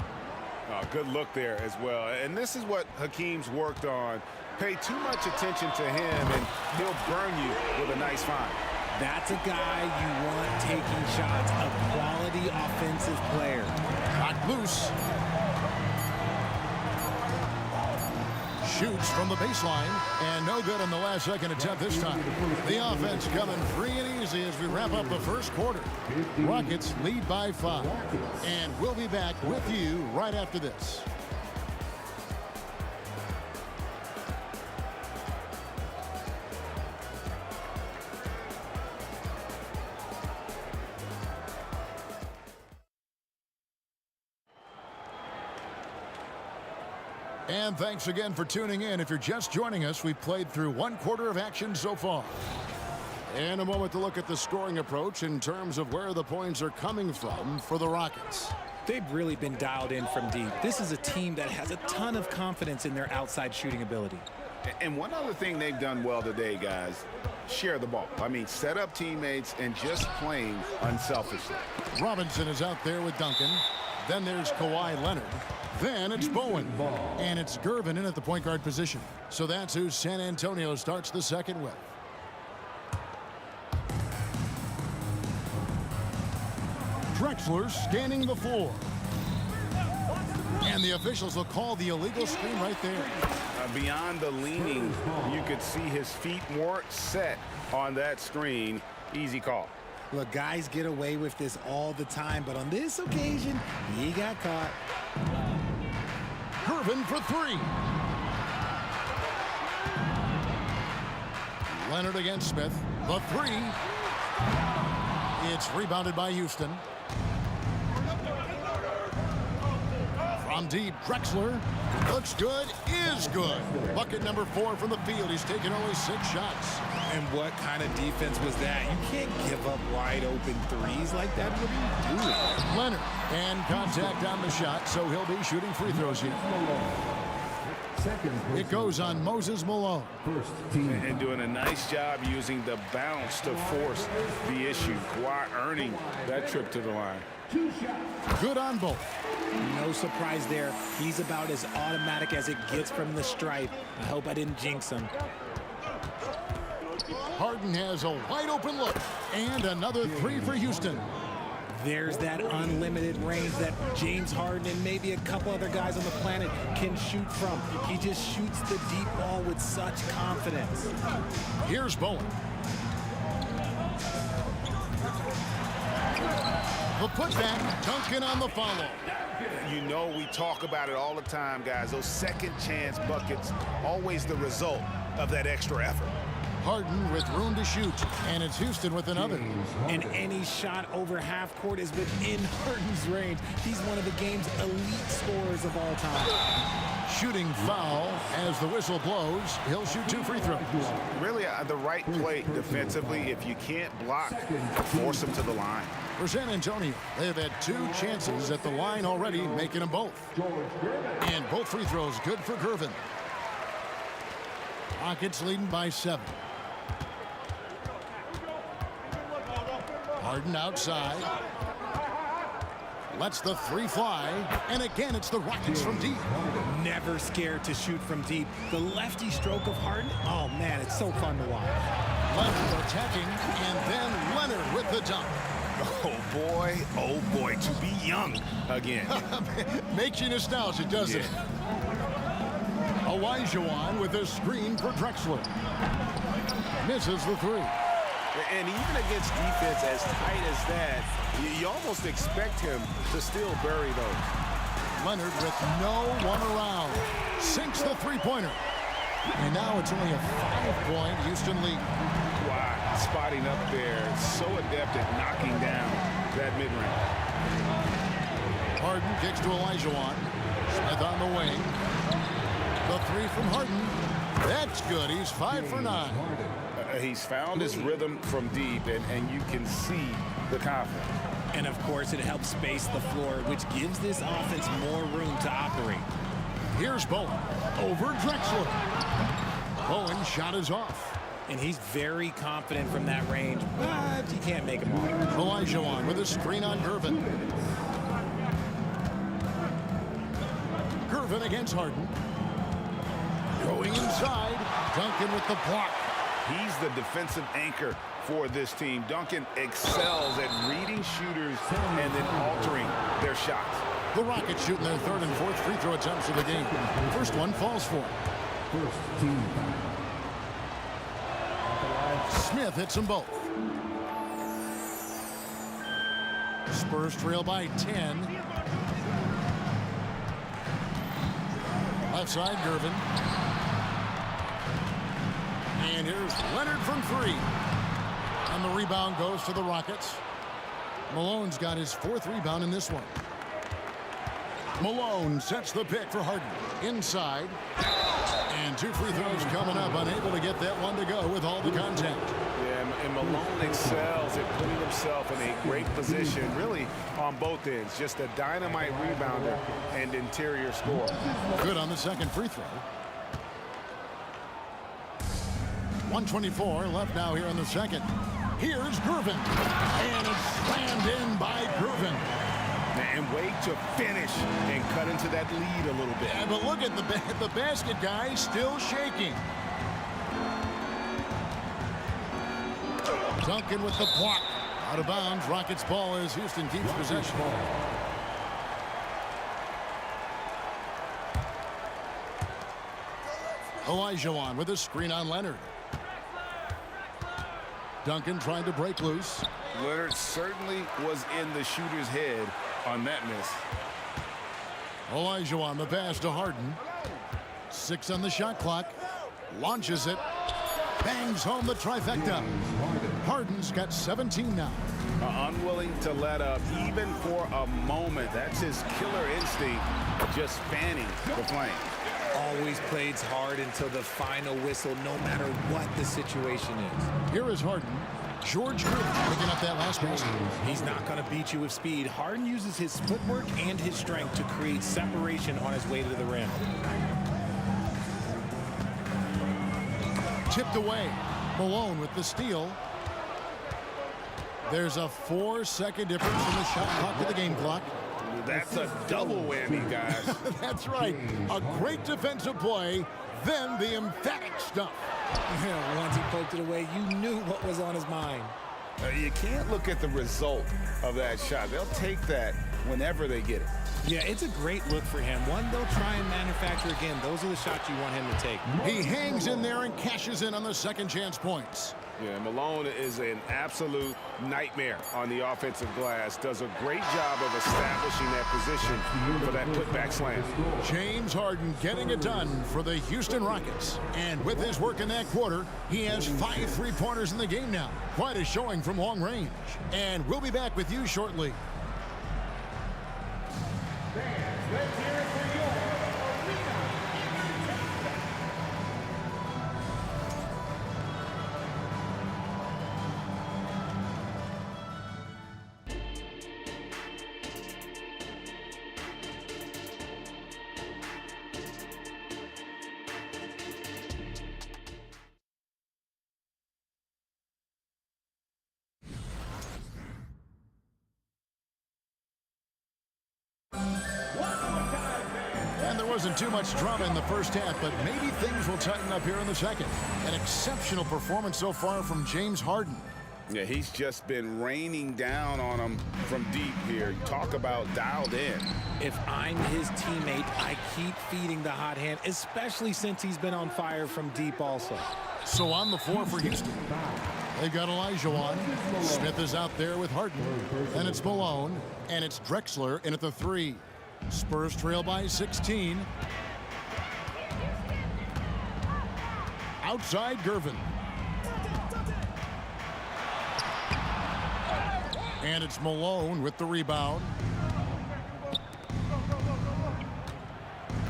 Good look there as well. And this is what Hakeem's worked on. Pay too much attention to him, and he'll burn you with a nice find. That's a guy you want taking shots, a quality offensive player. Knocked loose. Shoots from the baseline, and no good on the last second attempt this time. The offense coming free and easy as we wrap up the first quarter. Rockets lead by 5. And we'll be back with you right after this. And thanks again for tuning in. If you're just joining us, we've played through 1 quarter of action so far. And a moment to look at the scoring approach in terms of where the points are coming from for the Rockets. They've really been dialed in from deep. This is a team that has a ton of confidence in their outside shooting ability. And one other thing they've done well today, guys, share the ball. I mean, set up teammates and just playing unselfishly. Robinson is out there with Duncan. Then there's Kawhi Leonard. Then it's Bowen. And it's Gervin in at the point guard position. So that's who San Antonio starts the second with. Drexler scanning the floor. And the officials will call the illegal screen right there. Beyond the leaning, you could see his feet weren't set on that screen. Easy call. Look, guys get away with this all the time, but on this occasion, he got caught. Gervin for 3. Leonard against Smith. The 3. It's rebounded by Houston. From deep, Drexler. Looks good, is good. Bucket number 4 from the field. He's taken only 6 shots. And what kind of defense was that? You can't give up wide open threes like that. What are you doing? Leonard, and contact on the shot, so he'll be shooting free throws here. It goes on Moses Malone. And doing a nice job using the bounce to force the issue. Kawhi earning that trip to the line. Good on both. No surprise there. He's about as automatic as it gets from the stripe. I hope I didn't jinx him. Harden has a wide open look. And another 3 for Houston. There's that unlimited range that James Harden and maybe a couple other guys on the planet can shoot from. He just shoots the deep ball with such confidence. Here's Bowen. The putback, Duncan on the follow. You know we talk about it all the time, guys. Those second chance buckets, always the result of that extra effort. Harden with room to shoot, and it's Houston with another. And any shot over half court is within Harden's range. He's one of the game's elite scorers of all time. Shooting foul as the whistle blows. He'll shoot 2 free throws. Really the right play defensively. If you can't block, force him to the line. For San Antonio, they've had 2 chances at the line already, making them both. And both free throws good for Gervin. Rockets leading by 7. Harden outside. Lets the 3 fly. And again, it's the Rockets from deep. Never scared to shoot from deep. The lefty stroke of Harden, oh man, it's so fun to watch. Leonard attacking, and then Leonard with the dunk. Oh boy, to be young again. Makes you nostalgic, doesn't it? Olajuwon with a screen for Drexler. Misses the 3. And even against defense as tight as that, you almost expect him to still bury those. Leonard with no one around. Sinks the 3-pointer. And now it's only a 5-point Houston lead. Wow, spotting up there. So adept at knocking down that mid-range. Harden kicks to Olajuwon. Smith on the wing. The 3 from Harden. That's good. He's 5 for 9. He's found his rhythm from deep, and you can see the confidence. And of course, it helps space the floor, which gives this offense more room to operate. Here's Bowen over Drexler. Bowen's shot is off. And he's very confident from that range, but he can't make them all. Olajuwon with a screen on Gervin. Gervin against Harden. Going inside. Duncan with the block. He's the defensive anchor for this team. Duncan excels at reading shooters and then altering their shots. The Rockets shooting their third and fourth free throw attempts of the game. First one falls for. First team foul. Smith hits them both. Spurs trail by 10. Left side, Gervin. And here's Leonard from three. And the rebound goes to the Rockets. Malone's got his fourth rebound in this one. Malone sets the pick for Harden. Inside. And two free throws coming up. Unable to get that one to go with all the contact. Yeah, and Malone excels at putting himself in a great position, really on both ends. Just a dynamite rebounder and interior scorer. Good on the second free throw. 1:24 left now here in the second. Here's Gervin. And it's slammed in by Gervin. And wait to finish and cut into that lead a little bit. Yeah, but look at the basket guy still shaking. Duncan with the block. Out of bounds. Rockets ball as Houston keeps possession. Olajuwon with a screen on Leonard. Duncan trying to break loose. Leonard certainly was in the shooter's head on that miss. Olajuwon the pass to Harden. 6 on the shot clock. Launches it. Bangs home the trifecta. Harden's got 17 now. Unwilling to let up even for a moment. That's his killer instinct, just fanning the flame. Always plays hard until the final whistle, no matter what the situation is. Here is Harden. George Gervin picking up that last basket. He's not going to beat you with speed. Harden uses his footwork and his strength to create separation on his way to the rim. Tipped away. Malone with the steal. There's a 4-second difference from the shot clock to the game clock. That's a double whammy, guys. That's right. A great defensive play, then the emphatic stuff. Once he poked it away, you knew what was on his mind. You can't look at the result of that shot. They'll take that whenever they get it. Yeah, it's a great look for him. One they'll try and manufacture again. Those are the shots you want him to take. He hangs in there and cashes in on the second chance points. Yeah, Malone is an absolute nightmare on the offensive glass. Does a great job of establishing that position for that putback slam. James Harden getting it done for the Houston Rockets. And with his work in that quarter, he has 5 3-pointers in the game now. Quite a showing from long range. And we'll be back with you shortly. Let's hear it for your arena. Wasn't too much drama in the first half, but maybe things will tighten up here in the second. An exceptional performance so far from James Harden. Yeah, he's just been raining down on him from deep here. Talk about dialed in. If I'm his teammate, I keep feeding the hot hand, especially since he's been on fire from deep also. So on the floor for Houston. They got Olajuwon. Smith is out there with Harden. And it's Malone. And it's Drexler in at the 3. Spurs trail by 16. Outside Gervin. And it's Malone with the rebound.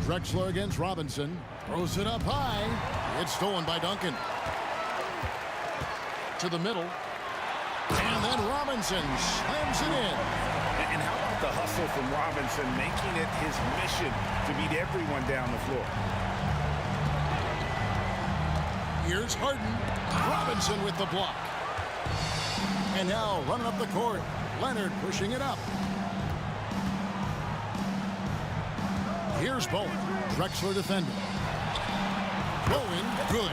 Drexler against Robinson. Throws it up high. It's stolen by Duncan. To the middle. And then Robinson slams it in. And how about the hustle from Robinson, making it his mission to beat everyone down the floor. Here's Harden. Robinson with the block. And now running up the court. Leonard pushing it up. Here's Bowen. Drexler defending. Bowen, good.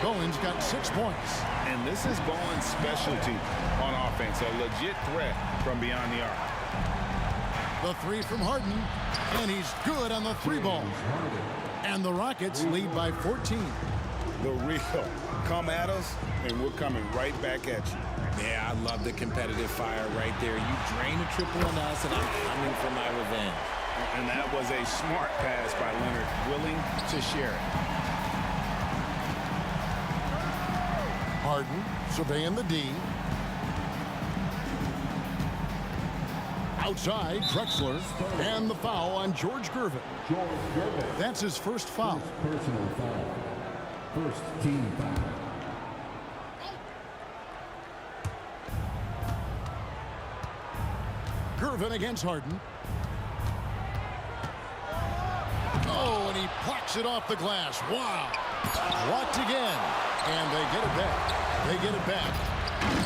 Bowen's got 6 points. And this is Bowen's specialty on offense, a legit threat from beyond the arc. The three from Harden, and he's good on the 3-ball. And the Rockets lead by 14. The real come at us, and we're coming right back at you. Yeah, I love the competitive fire right there. You drain a triple on us, and I'm coming for my revenge. And that was a smart pass by Leonard, willing to share it. Harden surveying the D. Outside, Drexler, and the foul on George Gervin. That's his first foul. Personal foul. First team foul. Gervin against Harden. Oh, and he plucks it off the glass. Wow. Blocked again. And they get it back. They get it back.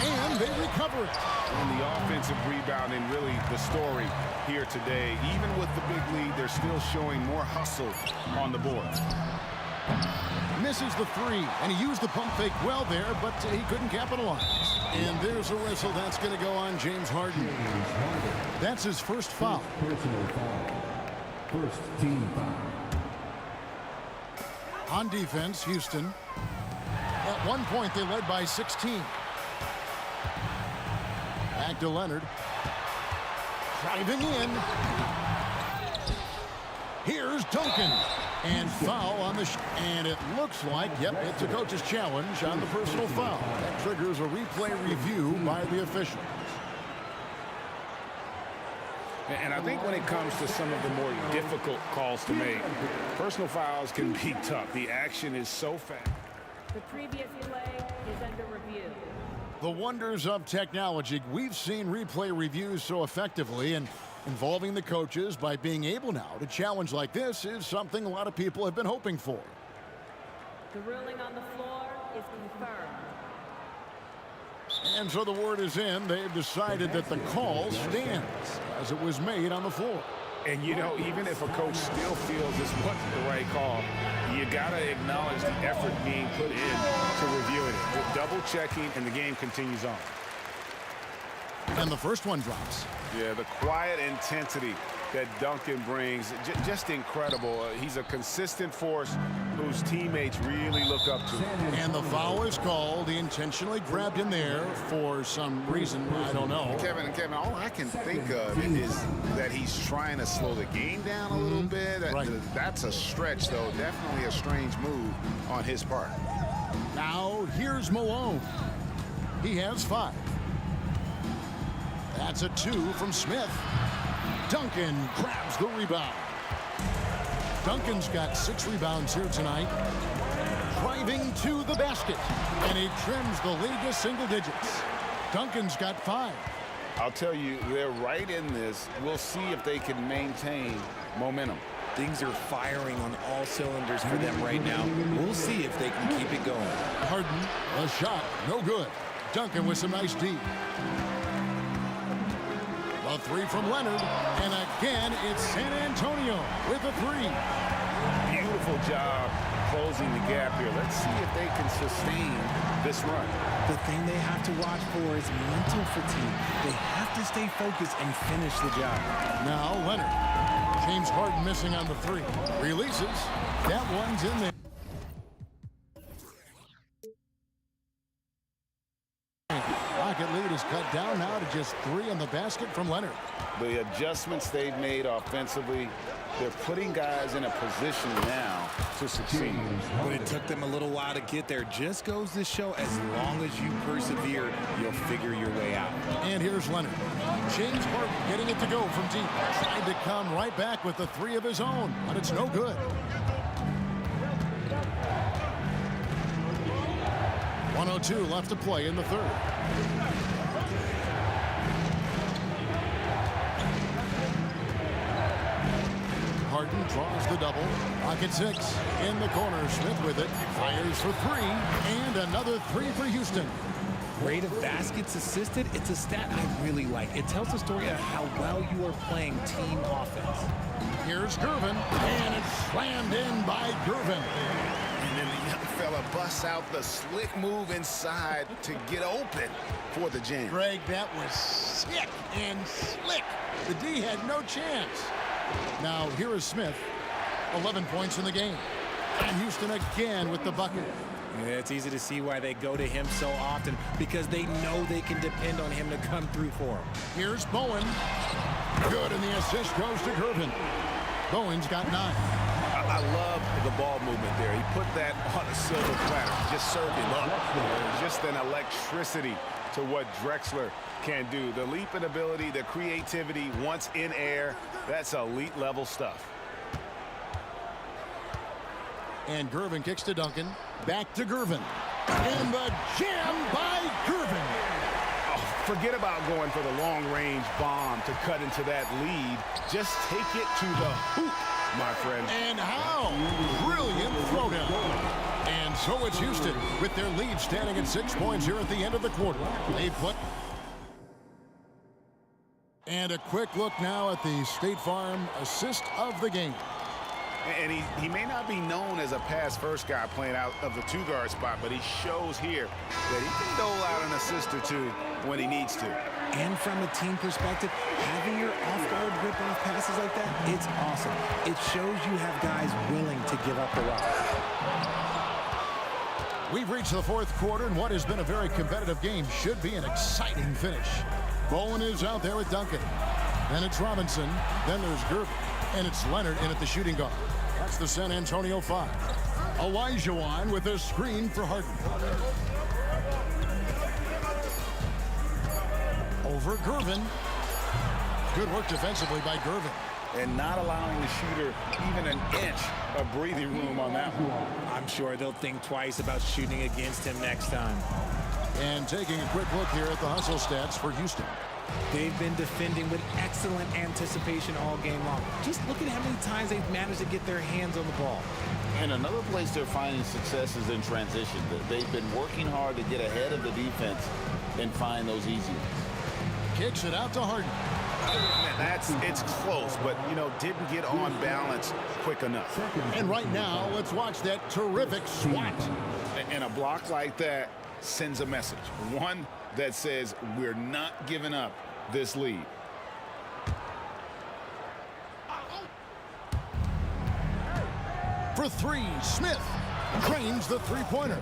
And they recover it. And the offensive rebounding, really the story here today. Even with the big lead, they're still showing more hustle on the board. Misses the three, and he used the pump fake well there, but he couldn't capitalize. And there's a whistle. That's going to go on James Harden. That's his first foul. Personal foul. First team foul. On defense, Houston. At one point, they led by 16. Back to Leonard. Driving in. Here's Duncan. And foul on the and it looks like, yep, it's a coach's challenge on the personal foul. That triggers a replay review by the officials. And I think when it comes to some of the more difficult calls to make, personal fouls can be tough. The action is so fast. The previous play is under review. The wonders of technology. We've seen replay reviews so effectively, and involving the coaches by being able now to challenge like this is something a lot of people have been hoping for. The ruling on the floor is confirmed. And so the word is in. They've decided that the call stands as it was made on the floor. And, you know, even if a coach still feels this wasn't the right call, you got to acknowledge the effort being put in to reviewing it. With double checking, and the game continues on. And the first one drops. Yeah, the quiet intensity that Duncan brings, just incredible. He's a consistent force whose teammates really look up to. And the foul is called. He intentionally grabbed him there for some reason, I don't know. Kevin, all I can think of is that he's trying to slow the game down a little bit. Right. That's a stretch, though. Definitely a strange move on his part. Now, here's Malone. He has 5. That's a 2 from Smith. Duncan grabs the rebound. Duncan's got 6 rebounds here tonight. Driving to the basket. And he trims the league to single digits. Duncan's got 5. I'll tell you, they're right in this. We'll see if they can maintain momentum. Things are firing on all cylinders for them right now. We'll see if they can keep it going. Harden, a shot, no good. Duncan with some nice D. A 3 from Leonard, and again, it's San Antonio with a 3. Beautiful job closing the gap here. Let's see if they can sustain this run. The thing they have to watch for is mental fatigue. They have to stay focused and finish the job. Now Leonard. James Harden missing on the 3. Releases. That one's in there. Rocket lead is cut down now to just 3 on the basket from Leonard. The adjustments they've made offensively, they're putting guys in a position now to succeed. But it took them a little while to get there. Just goes to show, as long as you persevere, you'll figure your way out. And here's Leonard. James Harden getting it to go from deep. Tried to come right back with the 3 of his own, but it's no good. 1:02 left to play in the third. Harden draws the double. Rocket 6 in the corner. Smith with it. Fires for 3. And another 3 for Houston. Rate of baskets assisted, it's a stat I really like. It tells the story of how well you are playing team offense. Here's Gervin, and it's slammed in by Gervin. And then the young fella busts out the slick move inside to get open for the jam. Greg, that was sick and slick. The D had no chance. Now, here is Smith, 11 points in the game. And Houston again with the bucket. Yeah, it's easy to see why they go to him so often, because they know they can depend on him to come through for them. Here's Bowen. Good, and the assist goes to Gervin. Bowen's got 9. I love the ball movement there. He put that on a silver platter, just served him up. Just an electricity to what Drexler can do. The leap in ability, the creativity, once in air, that's elite level stuff. And Gervin kicks to Duncan. Back to Gervin. And the jam by Gervin. Oh, forget about going for the long-range bomb to cut into that lead. Just take it to the hoop, my friend. And how? Brilliant throwdown. And so it's Houston with their lead standing at 6 points here at the end of the quarter. They put... And a quick look now at the State Farm assist of the game. And he may not be known as a pass-first guy playing out of the two-guard spot, but he shows here that he can dole out an assist or two when he needs to. And from a team perspective, having your off-guard rip-off passes like that, it's awesome. It shows you have guys willing to give up the rock. We've reached the fourth quarter, and what has been a very competitive game should be an exciting finish. Bowen is out there with Duncan. Then it's Robinson. Then there's Gervin. And it's Leonard in at the shooting guard. That's the San Antonio 5. Olajuwon with a screen for Harden. Over Gervin. Good work defensively by Gervin. And not allowing the shooter even an inch of breathing room on that one. I'm sure they'll think twice about shooting against him next time. And taking a quick look here at the hustle stats for Houston. They've been defending with excellent anticipation all game long. Just look at how many times they've managed to get their hands on the ball. And another place they're finding success is in transition. They've been working hard to get ahead of the defense and find those easy ones. Kicks it out to Harden. Man, it's close, but, didn't get on balance quick enough. And right now, let's watch that terrific swat. And a block like that sends a message. One that says we're not giving up this lead. For 3, Smith drains the three-pointer.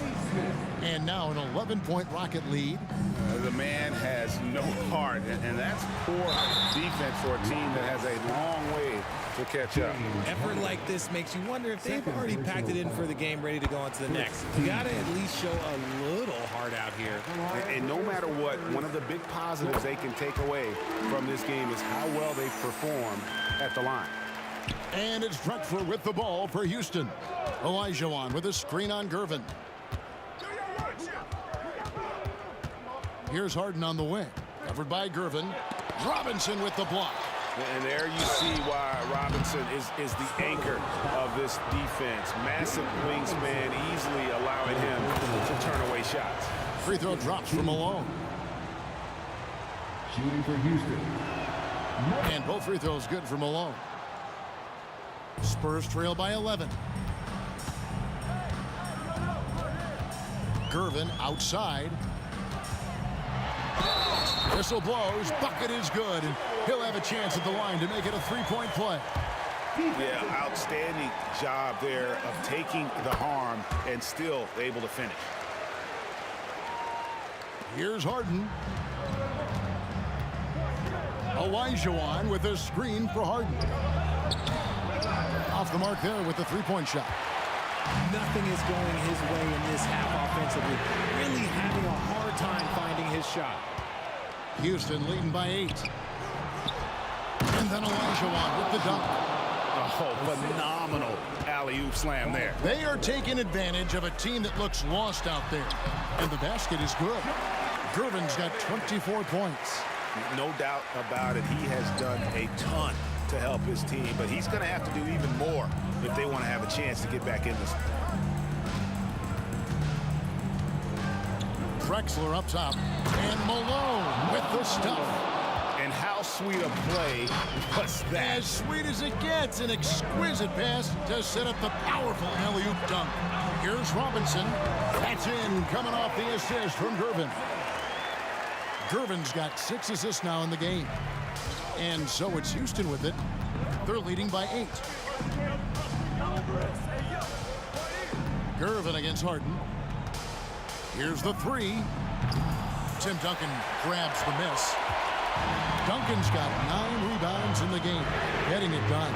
And now an 11-point Rocket lead. The man has no heart, and that's poor defense for a team that has a long way to catch up. Effort like this makes you wonder if they've already packed it in for the game, ready to go on to the next. You got to at least show a little heart out here. And no matter what, one of the big positives they can take away from this game is how well they perform at the line. And it's Drexler with the ball for Houston. Olajuwon with a screen on Gervin. Here's Harden on the wing. Covered by Gervin. Robinson with the block. And there you see why Robinson is the anchor of this defense. Massive wingspan, easily allowing him to turn away shots. Free throw drops from Malone. Shooting for Houston. And both free throws good for Malone. Spurs trail by 11. Gervin outside. Whistle blows. Bucket is good. And he'll have a chance at the line to make it a three-point play. Yeah, outstanding job there of taking the harm and still able to finish. Here's Harden. Olajuwon with a screen for Harden. Off the mark there with the three-point shot. Nothing is going his way in this half offensively. Really having a hard time finding his shot. Houston leading by 8. And then Olajuwon with the dunk. Oh, phenomenal alley-oop slam there. They are taking advantage of a team that looks lost out there. And the basket is good. Gervin's got 24 points. No doubt about it. He has done a ton to help his team, but he's going to have to do even more if they want to have a chance to get back in this. Drexler up top, and Malone with the stuff. And how sweet a play was that? As sweet as it gets, an exquisite pass to set up the powerful alley-oop dunk. Here's Robinson. That's in, coming off the assist from Gervin. Gervin's got 6 assists now in the game. And so it's Houston with it. They're leading by 8. Gervin against Harden. Here's the 3. Tim Duncan grabs the miss. Duncan's got 9 rebounds in the game, getting it done.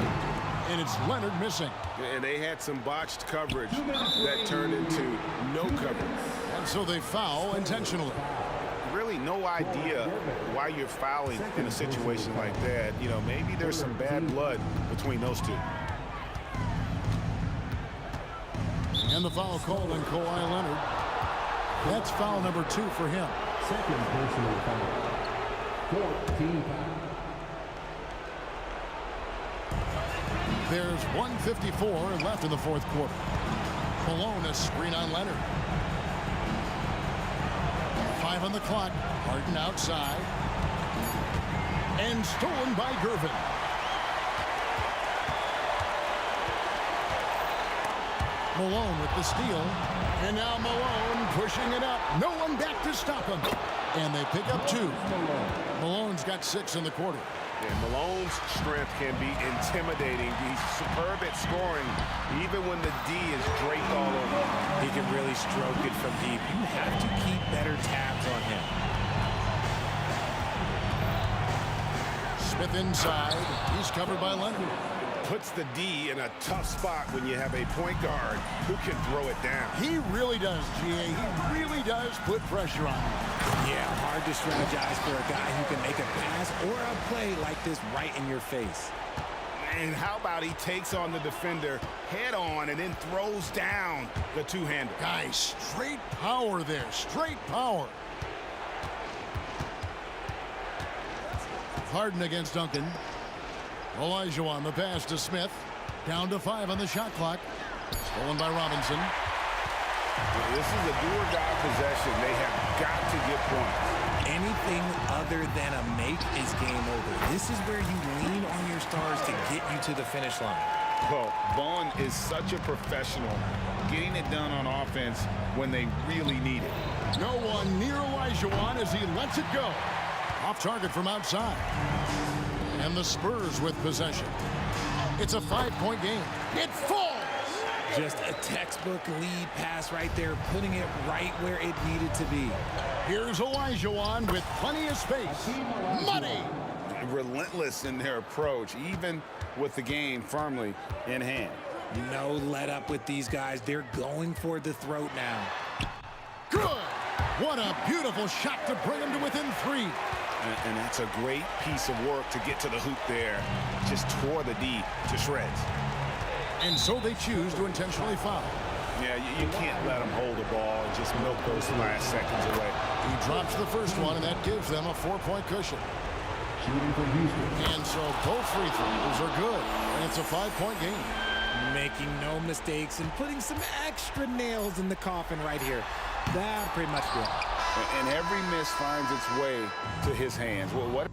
And it's Leonard missing. And they had some botched coverage that turned into no coverage. And so they foul intentionally. Really no idea why you're fouling in a situation like that. You know, maybe there's some bad blood between those two. And the foul called on Kawhi Leonard. That's foul number 2 for him. Second personal foul. 14 foul. There's 1:54 left in the fourth quarter. Malone a screen on Leonard. 5 on the clock. Harden outside. And stolen by Gervin. Malone with the steal. And now Malone pushing it up. No one back to stop him. And they pick up 2. Malone's got 6 in the quarter. And Malone's strength can be intimidating. He's superb at scoring, even when the D is draped all over. He can really stroke it from deep. You have to keep better tabs on him. Smith inside. He's covered by Leonard. Puts the D in a tough spot when you have a point guard who can throw it down. He really does, GA. He really does put pressure on him. Yeah, hard to strategize for a guy who can make a pass or a play like this right in your face. And how about he takes on the defender head on and then throws down the two-hander. Guys, straight power there. Straight power. Harden against Duncan. Olajuwon, the pass to Smith. Down to 5 on the shot clock. Stolen by Robinson. This is a do-or-die possession. They have got to get points. Anything other than a make is game over. This is where you lean on your stars to get you to the finish line. Well, Vaughn is such a professional, getting it done on offense when they really need it. No one near Olajuwon as he lets it go. Off target from outside. And the Spurs with possession. It's a 5-point game. It falls! Just a textbook lead pass right there, putting it right where it needed to be. Here's Olajuwon with plenty of space. Money! Relentless in their approach, even with the game firmly in hand. No let up with these guys. They're going for the throat now. Good! What a beautiful shot to bring them to within 3. And that's a great piece of work to get to the hoop there. Just tore the D to shreds. And so they choose to intentionally foul. Yeah, you can't let them hold the ball and just milk those last seconds away. He drops the first one, and that gives them a 4-point cushion. And so both free throws are good, and it's a 5-point game. Making no mistakes and putting some extra nails in the coffin right here. That pretty much good. And every miss finds its way to his hands. Well, what?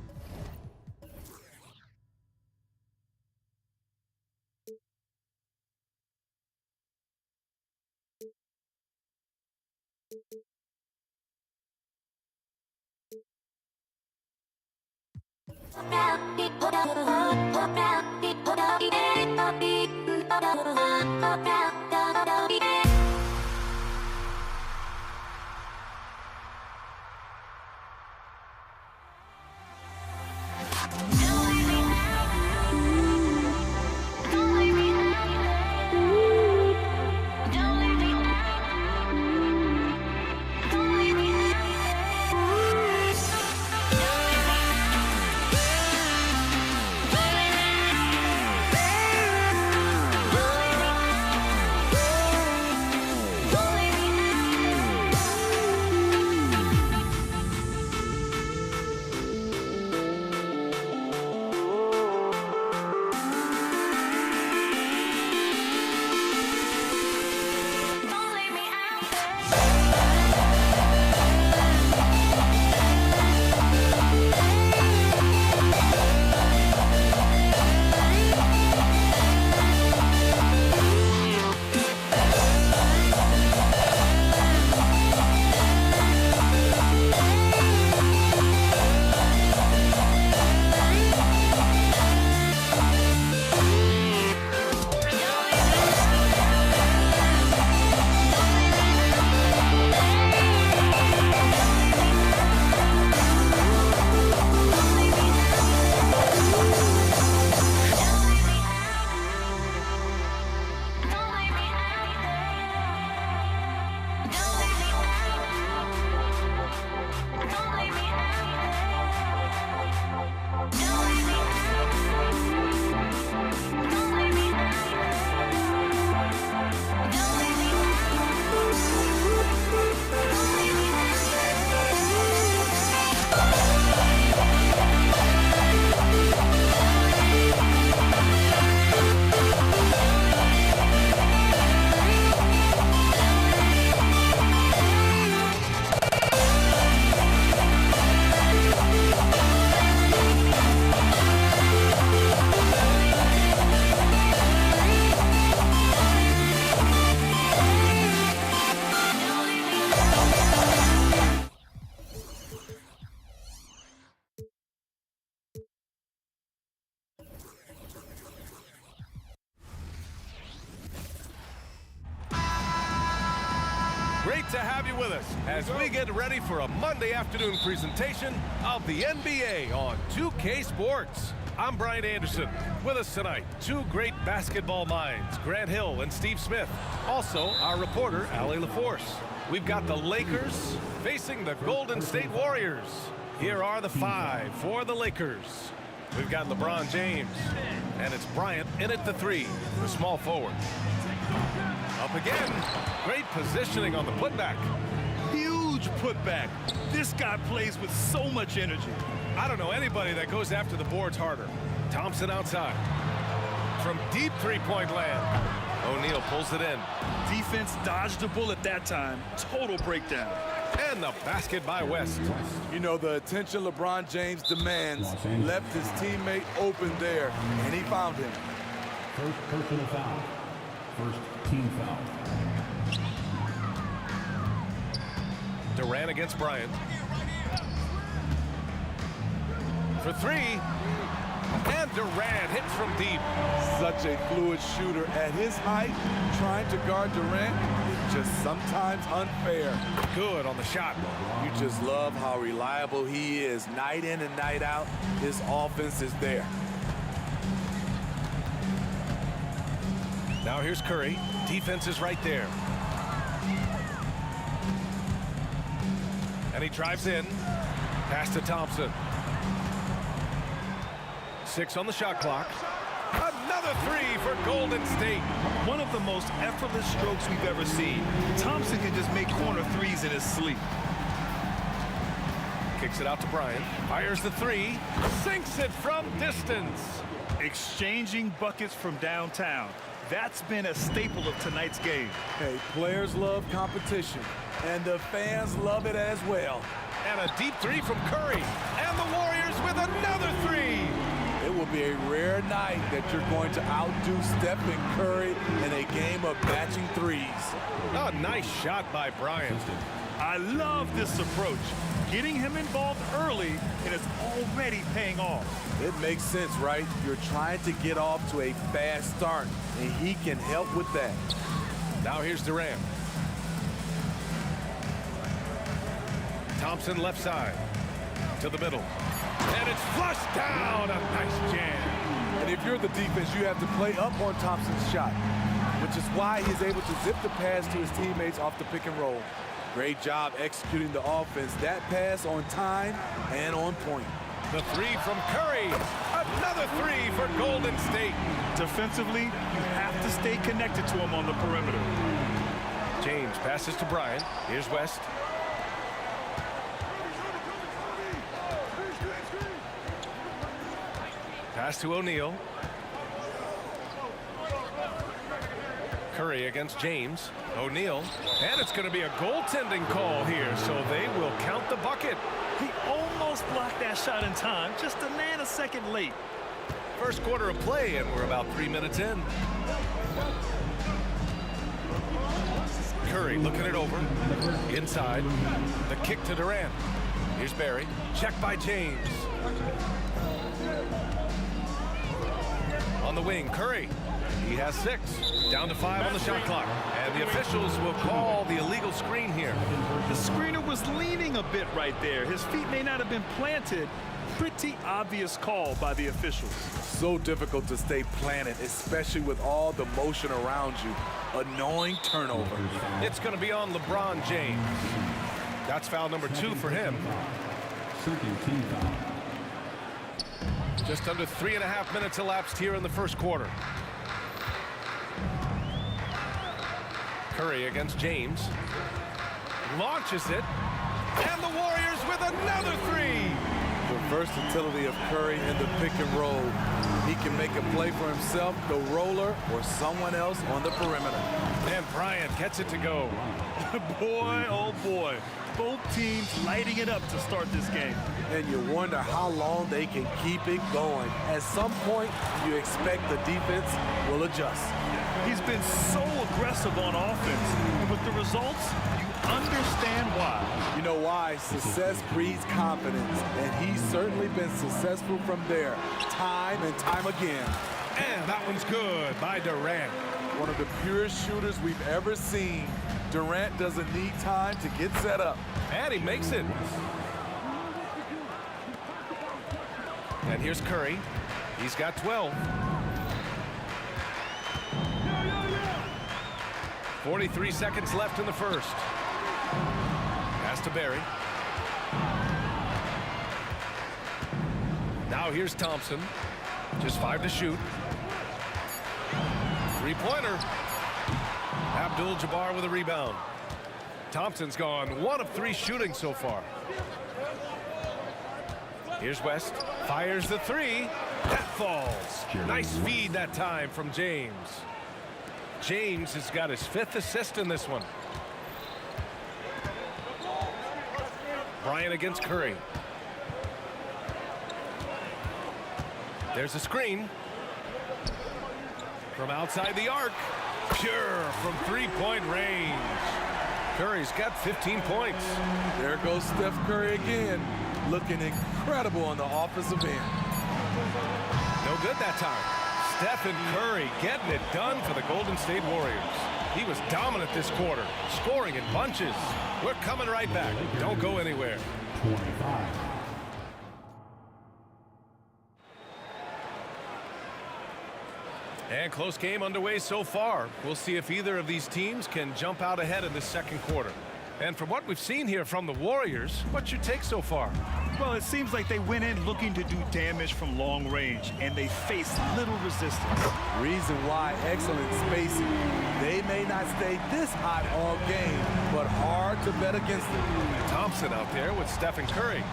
Great to have you with us as we get ready for a Monday afternoon presentation of the NBA on 2K Sports. I'm Brian Anderson. With us tonight, two great basketball minds, Grant Hill and Steve Smith. Also, our reporter, Allie LaForce. We've got the Lakers facing the Golden State Warriors. Here are the five for the Lakers. We've got LeBron James, and it's Bryant in at the three, the small forward. Up again. Great positioning on the putback. Huge putback. This guy plays with so much energy. I don't know anybody that goes after the boards harder. Thompson outside. From deep three-point land. O'Neal pulls it in. Defense dodged a bullet that time. Total breakdown. And the basket by West. You know, the attention LeBron James demands left his teammate open there, and he found him. First personal foul. First team foul. Durant against Bryant. For three. And Durant hits from deep. Such a fluid shooter at his height. Trying to guard Durant is just sometimes unfair. Good on the shot. You just love how reliable he is. Night in and night out, his offense is there. Now here's Curry. Defense is right there. And he drives in. Pass to Thompson. 6 on the shot clock. Another three for Golden State. One of the most effortless strokes we've ever seen. Thompson can just make corner threes in his sleep. Kicks it out to Bryant. Fires the three. Sinks it from distance. Exchanging buckets from downtown. That's been a staple of tonight's game. Hey, players love competition, and the fans love it as well. And a deep three from Curry. And the Warriors with another three. It will be a rare night that you're going to outdo Stephen Curry in a game of matching threes. A nice shot by Bryant. I love this approach. Getting him involved early, and it's already paying off. It makes sense, right? You're trying to get off to a fast start, and he can help with that. Now here's Durant. Thompson left side to the middle. And it's flushed down. A nice jam. And if you're the defense, you have to play up on Thompson's shot, which is why he's able to zip the pass to his teammates off the pick and roll. Great job executing the offense. That pass on time and on point. The three from Curry. Another three for Golden State. Defensively, you have to stay connected to him on the perimeter. James passes to Bryant. Here's West. Pass to O'Neal. Curry against James. O'Neal. And it's going to be a goaltending call here, so they will count the bucket. He almost blocked that shot in time, just a nanosecond late. First quarter of play, and we're about 3 minutes in. Curry looking it over. Inside. The kick to Durant. Here's Barry. Check by James. On the wing, Curry. He has 6. Down to 5 on the shot clock. And the officials will call the illegal screen here. The screener was leaning a bit right there. His feet may not have been planted. Pretty obvious call by the officials. So difficult to stay planted, especially with all the motion around you. Annoying turnover. It's going to be on LeBron James. That's foul number 2 for him. Second team foul. Just under 3.5 minutes elapsed here in the first quarter. Curry against James. Launches it. And the Warriors with another three. The versatility of Curry in the pick and roll. He can make a play for himself, the roller, or someone else on the perimeter. And Bryant gets it to go. Boy, oh boy. Both teams lighting it up to start this game. And you wonder how long they can keep it going. At some point, you expect the defense will adjust. He's been so aggressive on offense. And with the results, you understand why. You know why? Success breeds confidence. And he's certainly been successful from there, time and time again. And that one's good by Durant. one of the purest shooters we've ever seen. Durant doesn't need time to get set up. And he makes it. And here's Curry. He's got 12. 43 seconds left in the first. Pass to Barry. Now here's Thompson. Just 5 to shoot. Three-pointer. Abdul-Jabbar with a rebound. Thompson's gone 1 of 3 shooting so far. Here's West. Fires the 3. That falls. Nice feed that time from James. James has got his 5th assist in this one. Bryant against Curry. There's a screen. From outside the arc. Pure from 3-point range. Curry's got 15 points. There goes Steph Curry again. Looking incredible on the offensive end. No good that time. Stephen Curry getting it done for the Golden State Warriors. He was dominant this quarter, scoring in bunches. We're coming right back. Don't go anywhere. 25. And close game underway so far. We'll see if either of these teams can jump out ahead in the second quarter. And from what we've seen here from the Warriors, what's your take so far? Well, it seems like they went in looking to do damage from long range, and they faced little resistance. Reason why, excellent spacing. They may not stay this hot all game, but hard to bet against them. Thompson out there with Stephen Curry.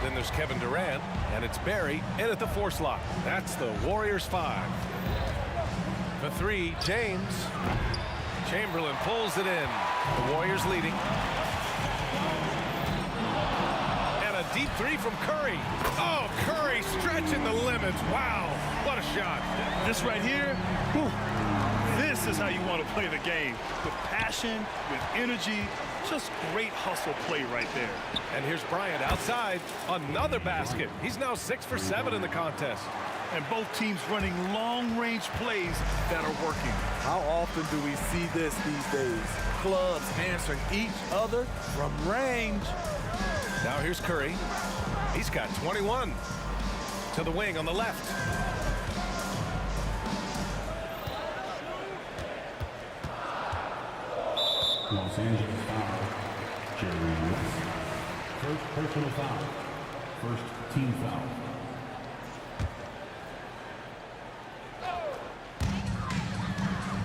Then there's Kevin Durant, and it's Barry in at the 4 slot. That's the Warriors 5. For 3, James. Chamberlain pulls it in. The Warriors leading. And a deep 3 from Curry. Oh, Curry stretching the limits. Wow, what a shot. This right here, whew, this is how you want to play the game. With passion, with energy, just great hustle play right there. And here's Bryant outside. Another basket. He's now 6 for 7 in the contest. And both teams running long-range plays that are working. How often do we see this these days? Clubs answering each other from range. Now here's Curry. He's got 21. To the wing on the left. Los Angeles foul. Jerry West. First personal foul. First team foul.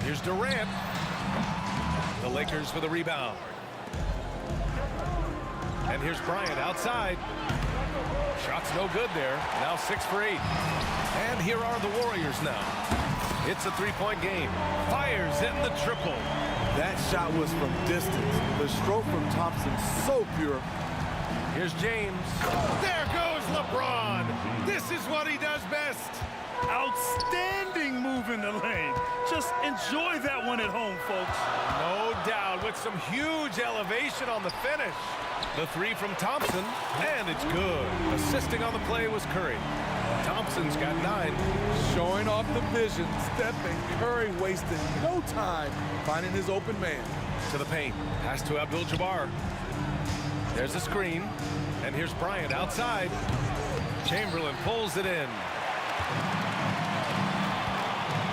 Here's Durant. The Lakers for the rebound. And here's Bryant outside. Shot's no good there. Now 6 for 8. And here are the Warriors now. It's a 3-point game. Fires in the triple. That shot was from distance. The stroke from Thompson so pure. Here's James. There goes LeBron. This is what he does best. Outstanding move in the lane. Just enjoy that one at home, folks. No doubt, with some huge elevation on the finish. The 3 from Thompson, and it's good. Assisting on the play was Curry. Thompson's got 9. Showing off the vision, Stephen Curry wasting no time finding his open man. To the paint, pass to Abdul-Jabbar. There's a screen, and here's Bryant outside. Chamberlain pulls it in.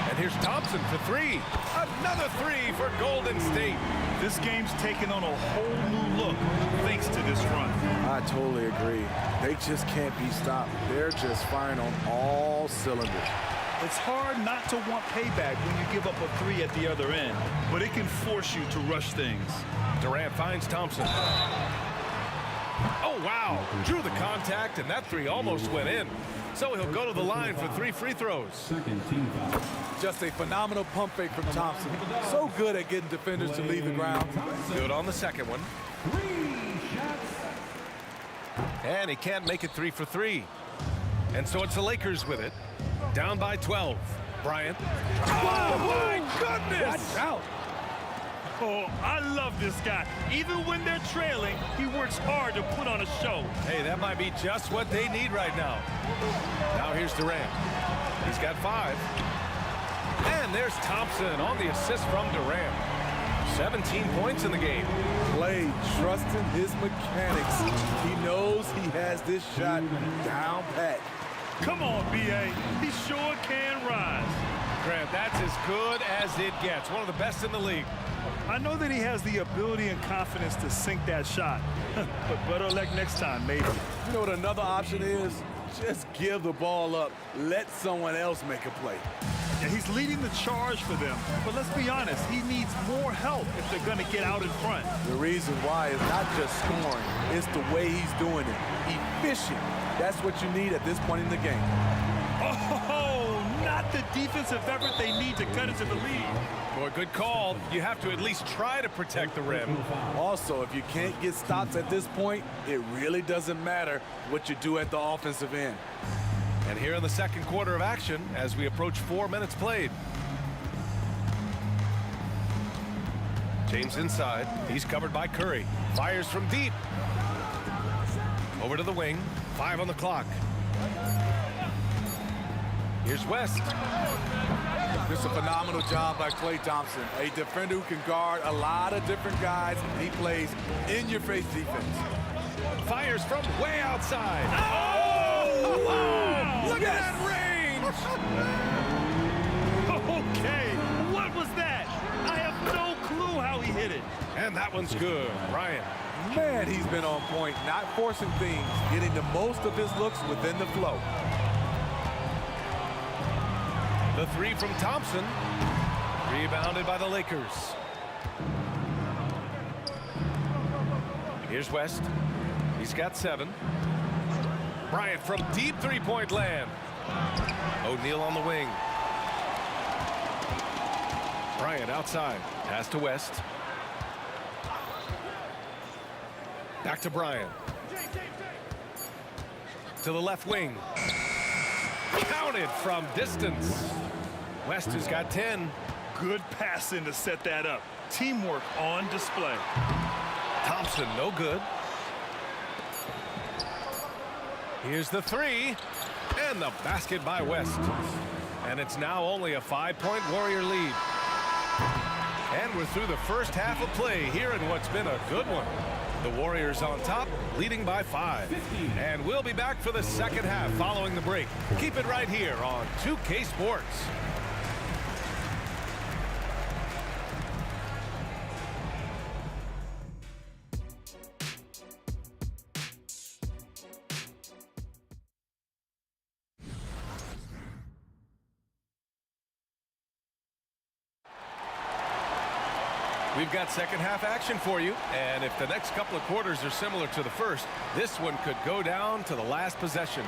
And here's Thompson for 3. Another 3 for Golden State. This game's taken on a whole new look thanks to this run. I totally agree. They just can't be stopped. They're just firing on all cylinders. It's hard not to want payback when you give up a 3 at the other end, but it can force you to rush things. Durant finds Thompson. Oh, wow. Drew the contact, and that 3 almost went in. So he'll go to the line for 3 free throws. Second team foul. Just a phenomenal pump fake from Thompson. So good at getting defenders to leave the ground. Good on the second one. 3 shots. And he can't make it 3 for 3. And so it's the Lakers with it. Down by 12. Bryant. Oh, my goodness! Watch out. Oh, I love this guy. Even when they're trailing, he works hard to put on a show. Hey, that might be just what they need right now. Now here's Durant. He's got 5. And there's Thompson on the assist from Durant. 17 points in the game. Clay trusting his mechanics. He knows he has this shot down pat. Come on, B.A. He sure can rise. Grant, that's as good as it gets. One of the best in the league. I know that he has the ability and confidence to sink that shot. But better luck next time, maybe. You know what another option is? Just give the ball up. Let someone else make a play. Yeah, he's leading the charge for them. But let's be honest, he needs more help if they're going to get out in front. The reason why is not just scoring. It's the way he's doing it. Efficient. That's what you need at this point in the game. Oh, not the defensive effort they need to cut into the lead. Boy, good call. You have to at least try to protect the rim. Also, if you can't get stops at this point, it really doesn't matter what you do at the offensive end. And here in the second quarter of action, as we approach 4 minutes played. James inside. He's covered by Curry. Fires from deep. Over to the wing. 5 on the clock. Here's West. Just a phenomenal job by Klay Thompson. A defender who can guard a lot of different guys. He plays in-your-face defense. Fires from way outside. Oh! Wow! Look at that range! Okay, what was that? I have no clue how he hit it. And that one's good. Bryant. Man, he's been on point, not forcing things, getting the most of his looks within the flow. The three from Thompson. Rebounded by the Lakers. Here's West. He's got 7. Bryant from deep three-point land. O'Neal on the wing. Bryant outside. Pass to West. Back to Bryant. To the left wing. Counted from distance. West has got 10. Good passing to set that up. Teamwork on display. Thompson, no good. Here's the 3. And the basket by West. And it's now only a 5-point Warrior lead. And we're through the first half of play here in what's been a good one. The Warriors on top, leading by 5. And we'll be back for the second half following the break. Keep it right here on 2K Sports. We've got second half action for you, and if the next couple of quarters are similar to the first, this one could go down to the last possession.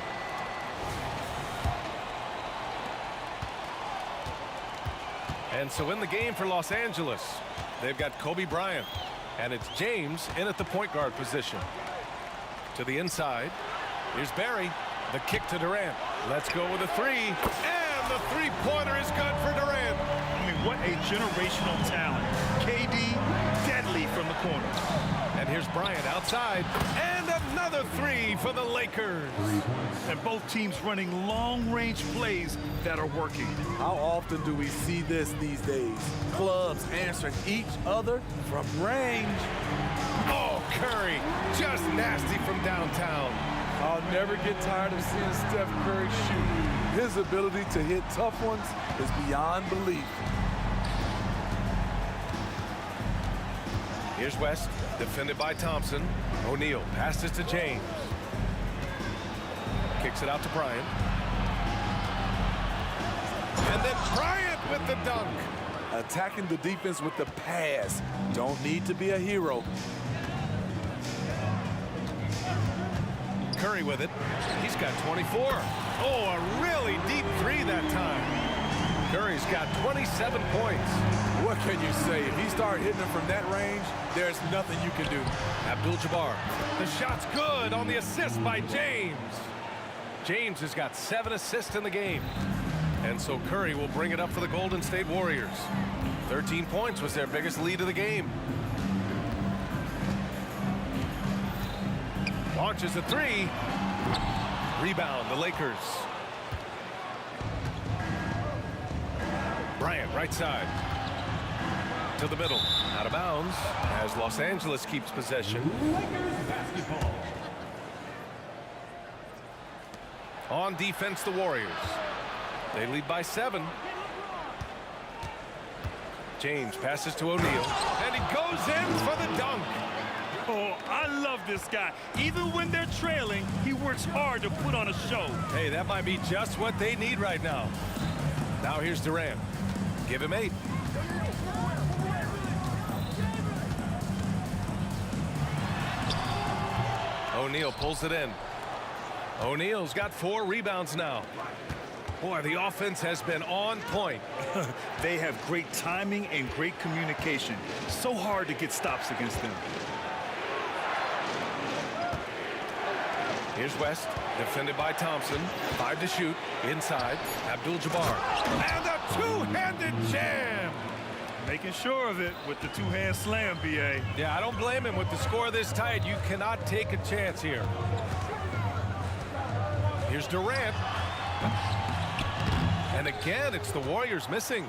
And so in the game for Los Angeles, they've got Kobe Bryant, and it's James in at the point guard position. To the inside, here's Barry, the kick to Durant. Let's go with a 3, and the three-pointer is good for Durant. I mean, what a generational talent. KD, deadly from the corner. And here's Bryant outside, and another 3 for the Lakers. And both teams running long-range plays that are working. How often do we see this these days? Clubs answering each other from range. Oh, Curry, just nasty from downtown. I'll never get tired of seeing Steph Curry shoot. His ability to hit tough ones is beyond belief. Here's West, defended by Thompson. O'Neal passes to James. Kicks it out to Bryant. And then Bryant with the dunk. Attacking the defense with the pass. Don't need to be a hero. Curry with it. He's got 24. Oh, a really deep 3 that time. Curry's got 27 points. What can you say? If he starts hitting them from that range, there's nothing you can do. Abdul-Jabbar. The shot's good on the assist by James. James has got 7 assists in the game. And so Curry will bring it up for the Golden State Warriors. 13 points was their biggest lead of the game. Launches a 3. Rebound, the Lakers. Bryant, right side. To the middle. Out of bounds as Los Angeles keeps possession. Lakers basketball. On defense, the Warriors. They lead by 7. James passes to O'Neal. And he goes in for the dunk. Oh, I love this guy. Even when they're trailing, he works hard to put on a show. Hey, that might be just what they need right now. Now here's Durant. Give him 8. O'Neal pulls it in. O'Neal's got 4 rebounds now. Boy, the offense has been on point. They have great timing and great communication. So hard to get stops against them. Here's West, defended by Thompson. 5 to shoot, inside, Abdul-Jabbar. And a two-handed jam! Making sure of it with the two-hand slam, B.A. Yeah, I don't blame him with the score this tight. You cannot take a chance here. Here's Durant. And again, it's the Warriors missing.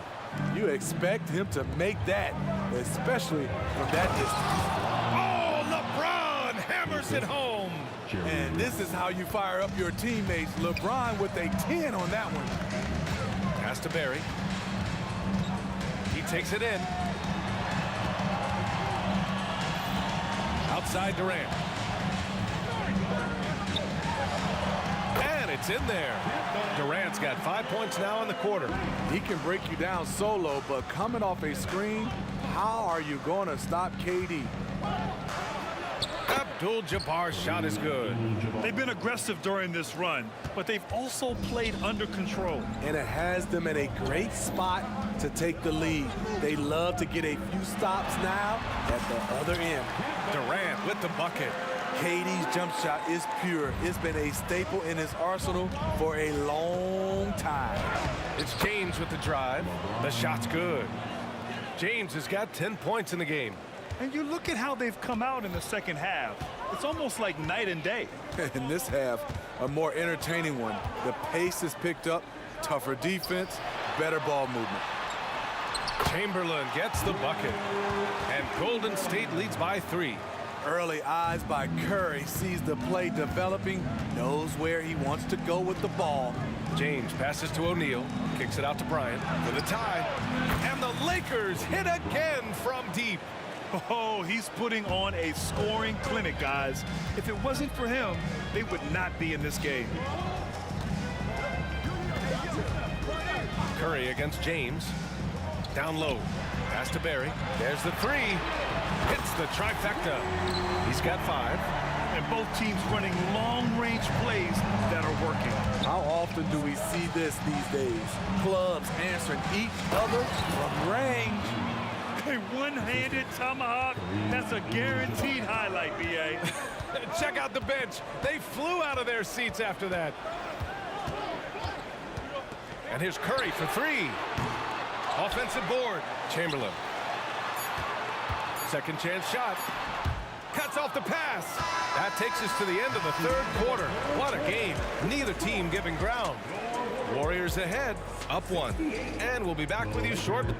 You expect him to make that, especially from that distance. Oh, LeBron hammers it home. And this is how you fire up your teammates. LeBron with a 10 on that one. Pass to Barry. He takes it in. Outside Durant. And it's in there. Durant's got 5 points now in the quarter. He can break you down solo, but coming off a screen, how are you going to stop KD? Abdul-Jabbar's shot is good. They've been aggressive during this run, but they've also played under control. And it has them in a great spot to take the lead. They love to get a few stops now at the other end. Durant with the bucket. KD's jump shot is pure. It's been a staple in his arsenal for a long time. It's James with the drive. The shot's good. James has got 10 points in the game. And you look at how they've come out in the second half. It's almost like night and day. In this half, a more entertaining one. The pace is picked up, tougher defense, better ball movement. Chamberlain gets the bucket. And Golden State leads by 3. Early eyes by Curry, sees the play developing, knows where he wants to go with the ball. James passes to O'Neal, kicks it out to Bryant for the tie. And the Lakers hit again from deep. Oh, he's putting on a scoring clinic, guys. If it wasn't for him, they would not be in this game. Curry against James. Down low. Pass to Barry. There's the 3. Hits the trifecta. He's got 5. And both teams running long-range plays that are working. How often do we see this these days? Clubs answering each other from range. A one-handed tomahawk, that's a guaranteed highlight, B.A. Check out the bench. They flew out of their seats after that. And here's Curry for 3. Offensive board. Chamberlain. Second chance shot. Cuts off the pass. That takes us to the end of the third quarter. What a game. Neither team giving ground. Warriors ahead, up 1. And we'll be back with you shortly.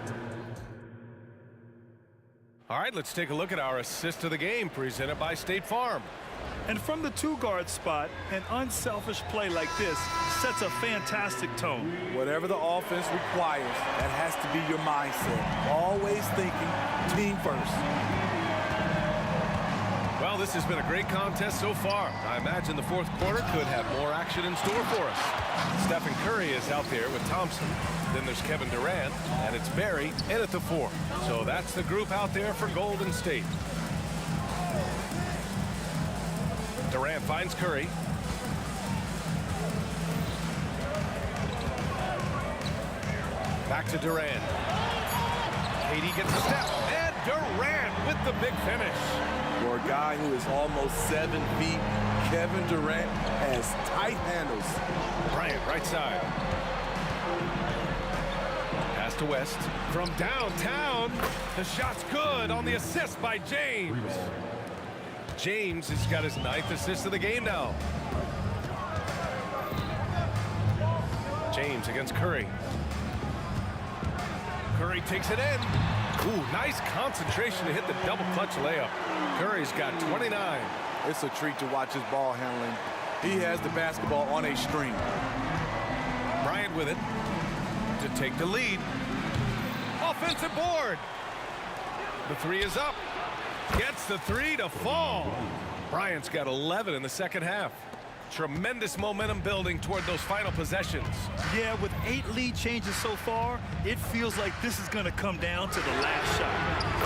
All right, let's take a look at our assist of the game presented by State Farm. And from the 2-guard spot, an unselfish play like this sets a fantastic tone. Whatever the offense requires, that has to be your mindset. Always thinking team first. Well, this has been a great contest so far. I imagine the fourth quarter could have more action in store for us. Stephen Curry is out there with Thompson. Then there's Kevin Durant, and it's Barry in at the 4. So that's the group out there for Golden State. Durant finds Curry. Back to Durant. KD gets a step, and Durant with the big finish. For a guy who is almost 7 feet, Kevin Durant has tight handles. Bryant, right side. Pass to West. From downtown, the shot's good on the assist by James. James has got his 9th assist of the game now. James against Curry. Curry takes it in. Ooh, nice concentration to hit the double clutch layup. Curry's got 29. It's a treat to watch his ball handling. He has the basketball on a string. Bryant with it to take the lead. Offensive board. The three is up. Gets the three to fall. Bryant's got 11 in the second half. Tremendous momentum building toward those final possessions. Yeah, with 8 lead changes so far, it feels like this is going to come down to the last shot.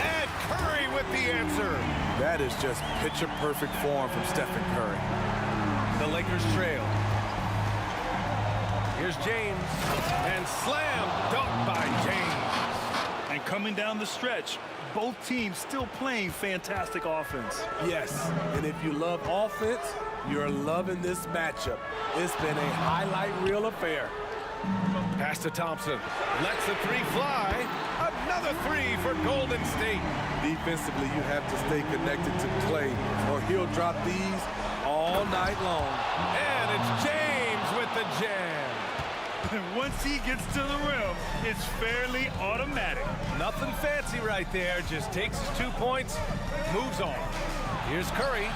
And Curry with the answer. That is just picture-perfect form from Stephen Curry. The Lakers trail. Here's James. And slam dunk by James. And coming down the stretch, both teams still playing fantastic offense. Yes, and if you love offense, you're loving this matchup. It's been a highlight reel affair. Pass to Thompson. Lets the three fly. Another three for Golden State. Defensively, you have to stay connected to Clay, or he'll drop these all night long. And it's James with the jam. Once he gets to the rim, it's fairly automatic. Nothing fancy right there. Just takes his 2 points, moves on. Here's Curry,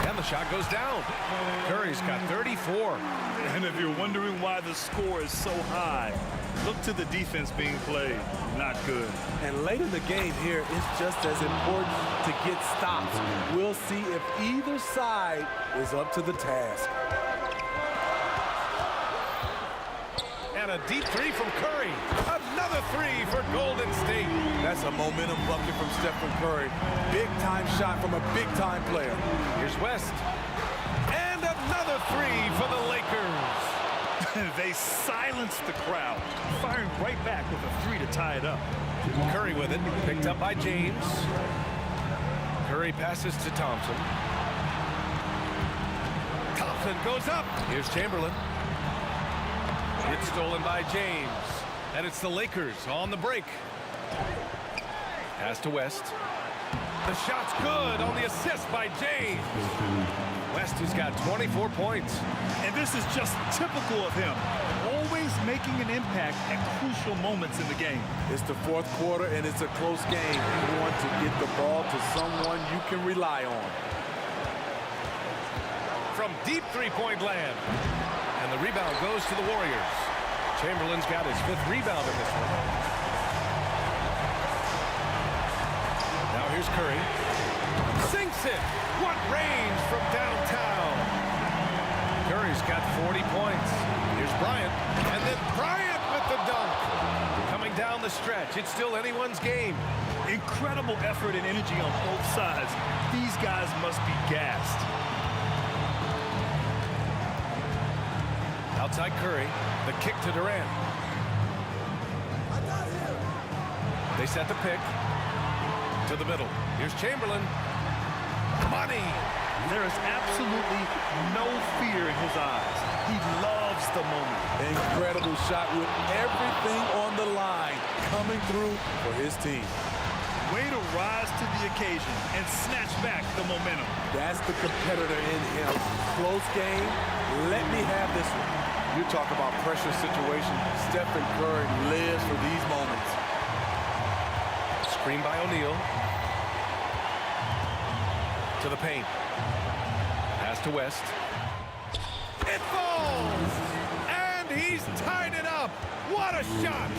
and the shot goes down. Curry's got 34. And if you're wondering why the score is so high, look to the defense being played. Not good. And late in the game here, it's just as important to get stops. We'll see if either side is up to the task. And a deep three from Curry. Another three for Golden State. That's a momentum bucket from Stephen Curry. Big-time shot from a big-time player. Here's West. And another three for the Lakers. They silenced the crowd, firing right back with a three to tie it up. Curry with it, picked up by James. Curry passes to Thompson. Thompson goes up. Here's Chamberlain. It's stolen by James. And it's the Lakers on the break. Pass to West. The shot's good on the assist by James. West has got 24 points. And this is just typical of him. Always making an impact at crucial moments in the game. It's the fourth quarter, and it's a close game. You want to get the ball to someone you can rely on. From deep three-point land. And the rebound goes to the Warriors. Chamberlain's got his 5th rebound in this one. Now here's Curry. Sinks it. What range from downtown. Curry's got 40 points. Here's Bryant. And then Bryant with the dunk. Coming down the stretch. It's still anyone's game. Incredible effort and energy on both sides. These guys must be gassed. Outside Curry, the kick to Durant. They set the pick to the middle. Here's Chamberlain. Money. There is absolutely no fear in his eyes. He loves the moment. Incredible shot with everything on the line coming through for his team. Way to rise to the occasion and snatch back the momentum. That's the competitor in him. Close game. Let me have this one. You talk about pressure situation. Stephen Curry lives for these moments. Screen by O'Neal. To the paint. Pass to West. It falls! And he's tied it up. What a shot!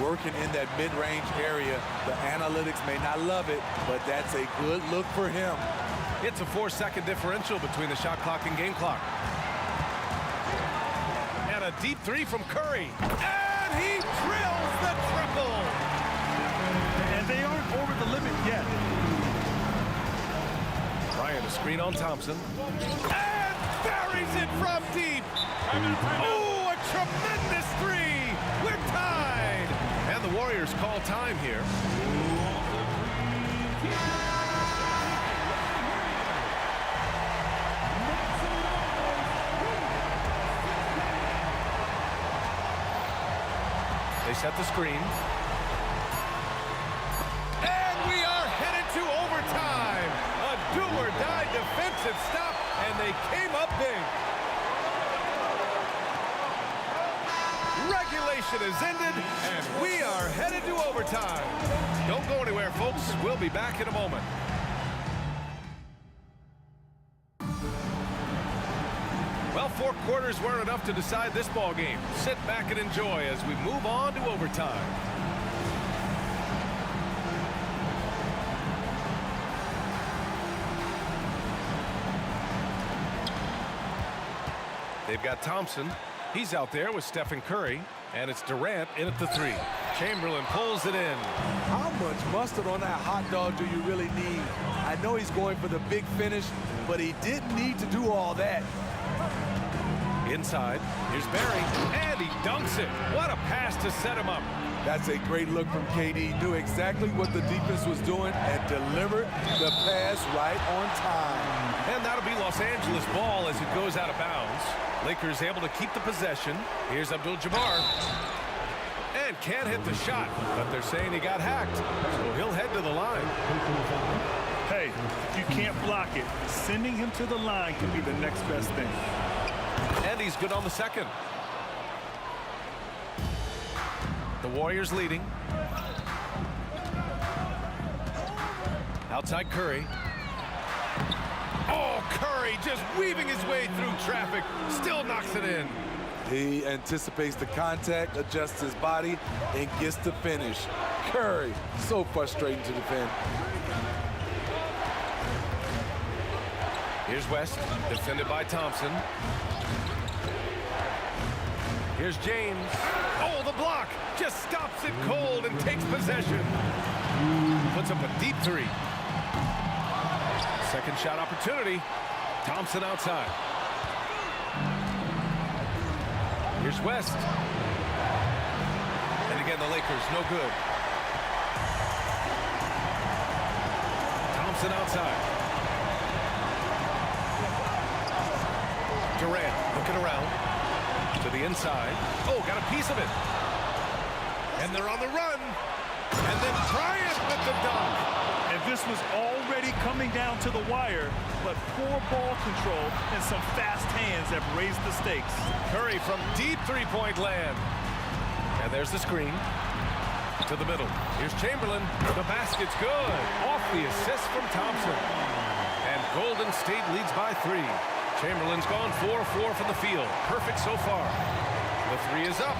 Working in that mid-range area. The analytics may not love it, but that's a good look for him. It's a 4-second differential between the shot clock and game clock. And a deep three from Curry. And he drills the triple! And they aren't over the limit yet. Bryant, a screen on Thompson. And buries it from deep! Oh, a tremendous three! We're tied! And the Warriors call time here. They set the screen. And we are headed to overtime. A do-or-die defensive stop, and they came up big. Regulation is ended, and we are headed to overtime. Don't go anywhere, folks. We'll be back in a moment. Well, 4 quarters weren't enough to decide this ball game. Sit back and enjoy as we move on to overtime. They've got Thompson. He's out there with Stephen Curry, and it's Durant in at the 3. Chamberlain pulls it in. How much mustard on that hot dog do you really need? I know he's going for the big finish, but he didn't need to do all that. Inside, here's Barry, and he dunks it. What a pass to set him up. That's a great look from KD. Knew exactly what the defense was doing and delivered the pass right on time. And that'll be Los Angeles ball as it goes out of bounds. Lakers able to keep the possession. Here's Abdul-Jabbar. And can't hit the shot, but they're saying he got hacked, so he'll head to the line. Hey, you can't block it. Sending him to the line can be the next best thing. And he's good on the second. The Warriors leading. Outside Curry. Oh, Curry just weaving his way through traffic. Still knocks it in. He anticipates the contact, adjusts his body, and gets the finish. Curry, so frustrating to defend. Here's West, defended by Thompson. Here's James. Oh, the block just stops it cold and takes possession. Puts up a deep 3. Second shot opportunity. Thompson outside. Here's West. And again, the Lakers, no good. Thompson outside. Durant looking around to the inside. Oh, got a piece of it. And they're on the run. And then Bryant with the dunk. And this was already coming down to the wire, but poor ball control and some fast hands have raised the stakes. Curry from deep 3-point land. And there's the screen. To the middle. Here's Chamberlain. The basket's good. Off the assist from Thompson. And Golden State leads by 3. Chamberlain's gone 4-4 from the field. Perfect so far. The 3 is up.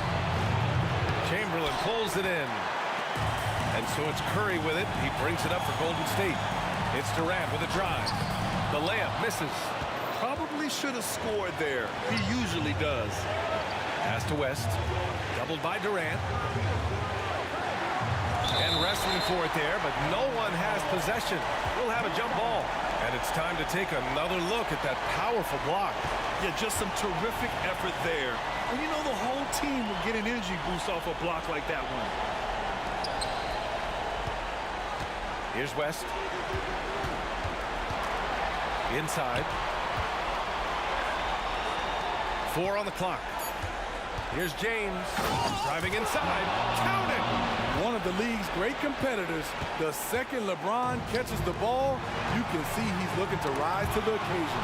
Chamberlain pulls it in. And so it's Curry with it. He brings it up for Golden State. It's Durant with a drive. The layup misses. Probably should have scored there. He usually does. Pass to West. Doubled by Durant. And wrestling for it there, but no one has possession. We'll have a jump ball. And it's time to take another look at that powerful block. Yeah, just some terrific effort there. And you know, the whole team will get an energy boost off a block like that one. Here's West. Inside. 4 on the clock. Here's James. Driving inside. Count it! One of the league's great competitors. The second LeBron catches the ball, you can see he's looking to rise to the occasion.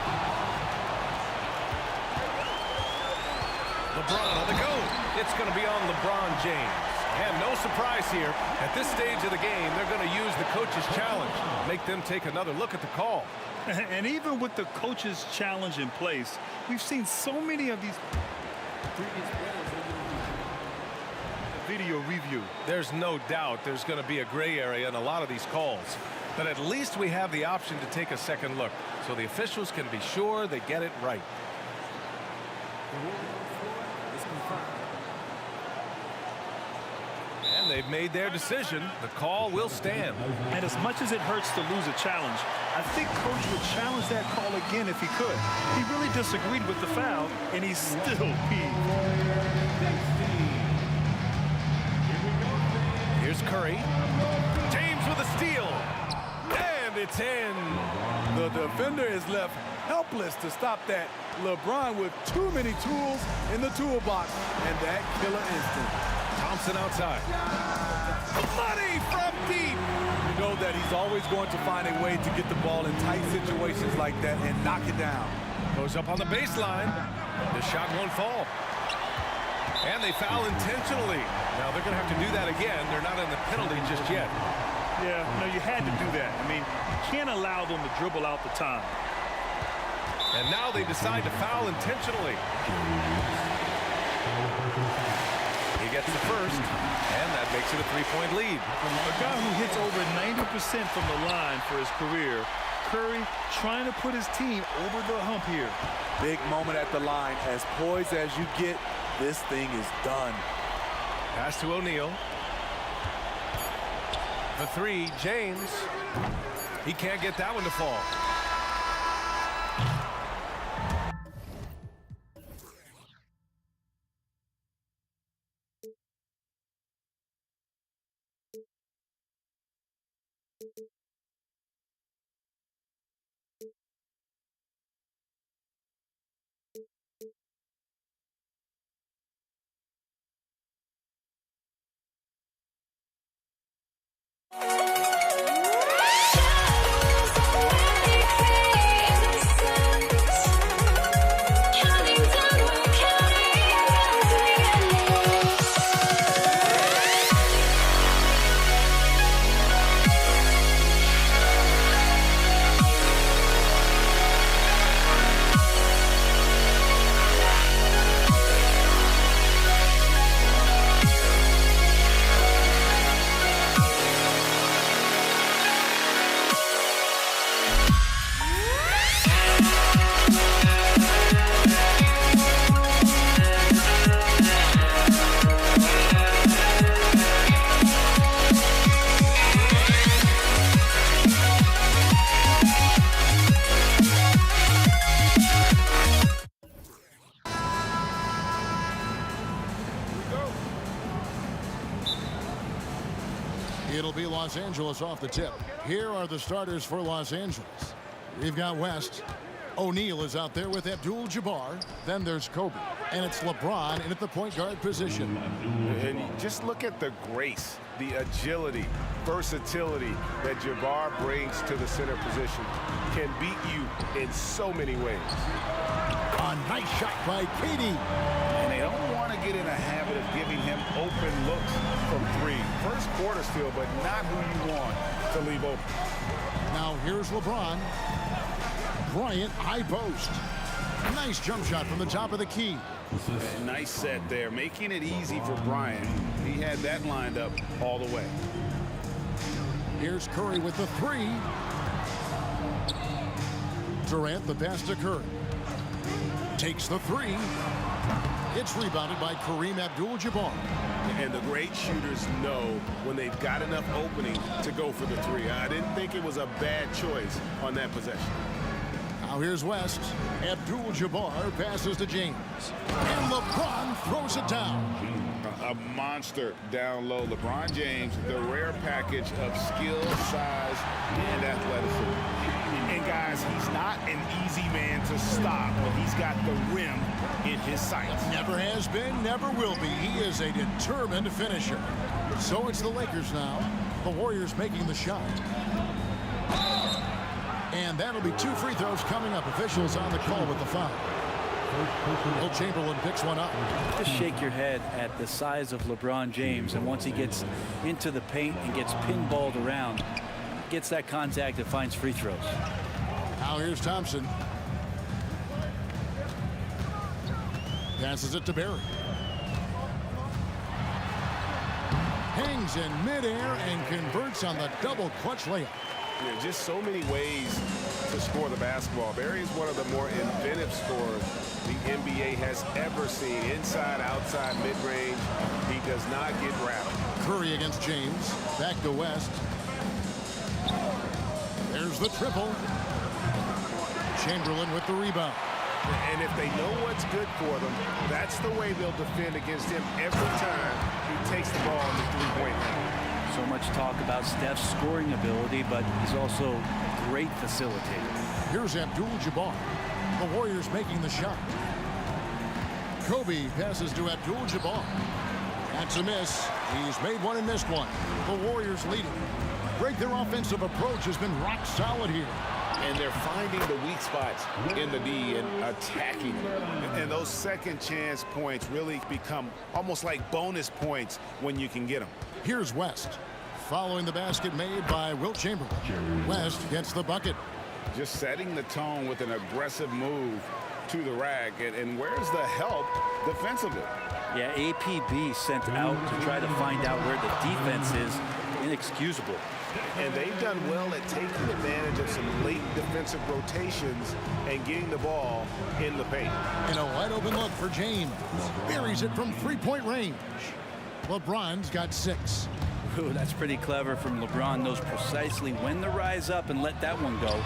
LeBron on the go. It's going to be on LeBron James. And no surprise here. At this stage of the game, they're going to use the coach's challenge. Make them take another look at the call. And even with the coach's challenge in place, we've seen so many of these previous video review. There's no doubt there's going to be a gray area in a lot of these calls. But at least we have the option to take a second look, so the officials can be sure they get it right. And they've made their decision. The call will stand. And as much as it hurts to lose a challenge, I think Coach would challenge that call again if he could. He really disagreed with the foul, and he's still peeved. Here's Curry. James with a steal. And it's in. The defender is left helpless to stop that. LeBron with too many tools in the toolbox, and that killer instinct. Thompson outside. Money from deep. You know that he's always going to find a way to get the ball in tight situations like that and knock it down. Goes up on the baseline. The shot won't fall. And they foul intentionally. Now they're going to have to do that again. They're not in the penalty just yet. Yeah, no, you had to do that. I mean, you can't allow them to dribble out the time. And now they decide to foul intentionally. He gets the first, and that makes it a three-point lead. A guy who hits over 90% from the line for his career, Curry trying to put his team over the hump here. Big moment at the line. As poised as you get, this thing is done. Pass to O'Neal. The three, James. He can't get that one to fall. It'll be Los Angeles off the tip. Here are the starters for Los Angeles. We've got West. O'Neal is out there with Abdul-Jabbar. Then there's Kobe. And it's LeBron in at the point guard position. And just look at the grace, the agility, versatility that Jabbar brings to the center position. Can beat you in so many ways. A nice shot by KD. And they don't want to get in a habit of giving him open looks from three. First quarter still, but not who you want to leave open. Now here's LeBron. Bryant, high post. Nice jump shot from the top of the key. Nice set there, making it easy for Bryant. He had that lined up all the way. Here's Curry with the three. Durant, the pass to Curry. Takes the three. It's rebounded by Kareem Abdul-Jabbar. And the great shooters know when they've got enough opening to go for the three. I didn't think it was a bad choice on that possession. Now here's West. Abdul-Jabbar passes to James. And LeBron throws it down. A monster down low. LeBron James, the rare package of skill, size, and athleticism. And guys, he's not an easy man to stop when he's got the rim in his sights. Never has been, never will be. He is a determined finisher. So it's the Lakers now. The Warriors making the shot. And that'll be two free throws coming up. Officials on the call with the foul. Will Chamberlain picks one up. Just shake your head at the size of LeBron James, and once he gets into the paint and gets pinballed around, gets that contact and finds free throws. Now here's Thompson. Passes it to Barry. Hangs in midair and converts on the double clutch layup. Yeah, just so many ways to score the basketball. Barry is one of the more inventive scorers the NBA has ever seen. Inside, outside, mid-range. He does not get rattled. Curry against James. Back to West. There's the triple. Chamberlain with the rebound. And if they know what's good for them, that's the way they'll defend against him every time he takes the ball in the three-point line. So much talk about Steph's scoring ability, but he's also a great facilitator. Here's Abdul-Jabbar. The Warriors making the shot. Kobe passes to Abdul-Jabbar. That's a miss. He's made one and missed one. The Warriors leading. Their offensive approach has been rock solid here. and they're finding the weak spots in the D and attacking them. And those second chance points really become almost like bonus points when you can get them. Here's West. Following the basket made by Wilt Chamberlain. West gets the bucket. Just setting the tone with an aggressive move to the rack. And where's the help defensively? Yeah, APB sent out to try to find out where the defense is. Inexcusable. And they've done well at taking advantage of some late defensive rotations and getting the ball in the paint. And a wide open look for James. Buries it from three-point range. LeBron's got 6. Ooh, that's pretty clever from LeBron. Knows precisely when to rise up and let that one go.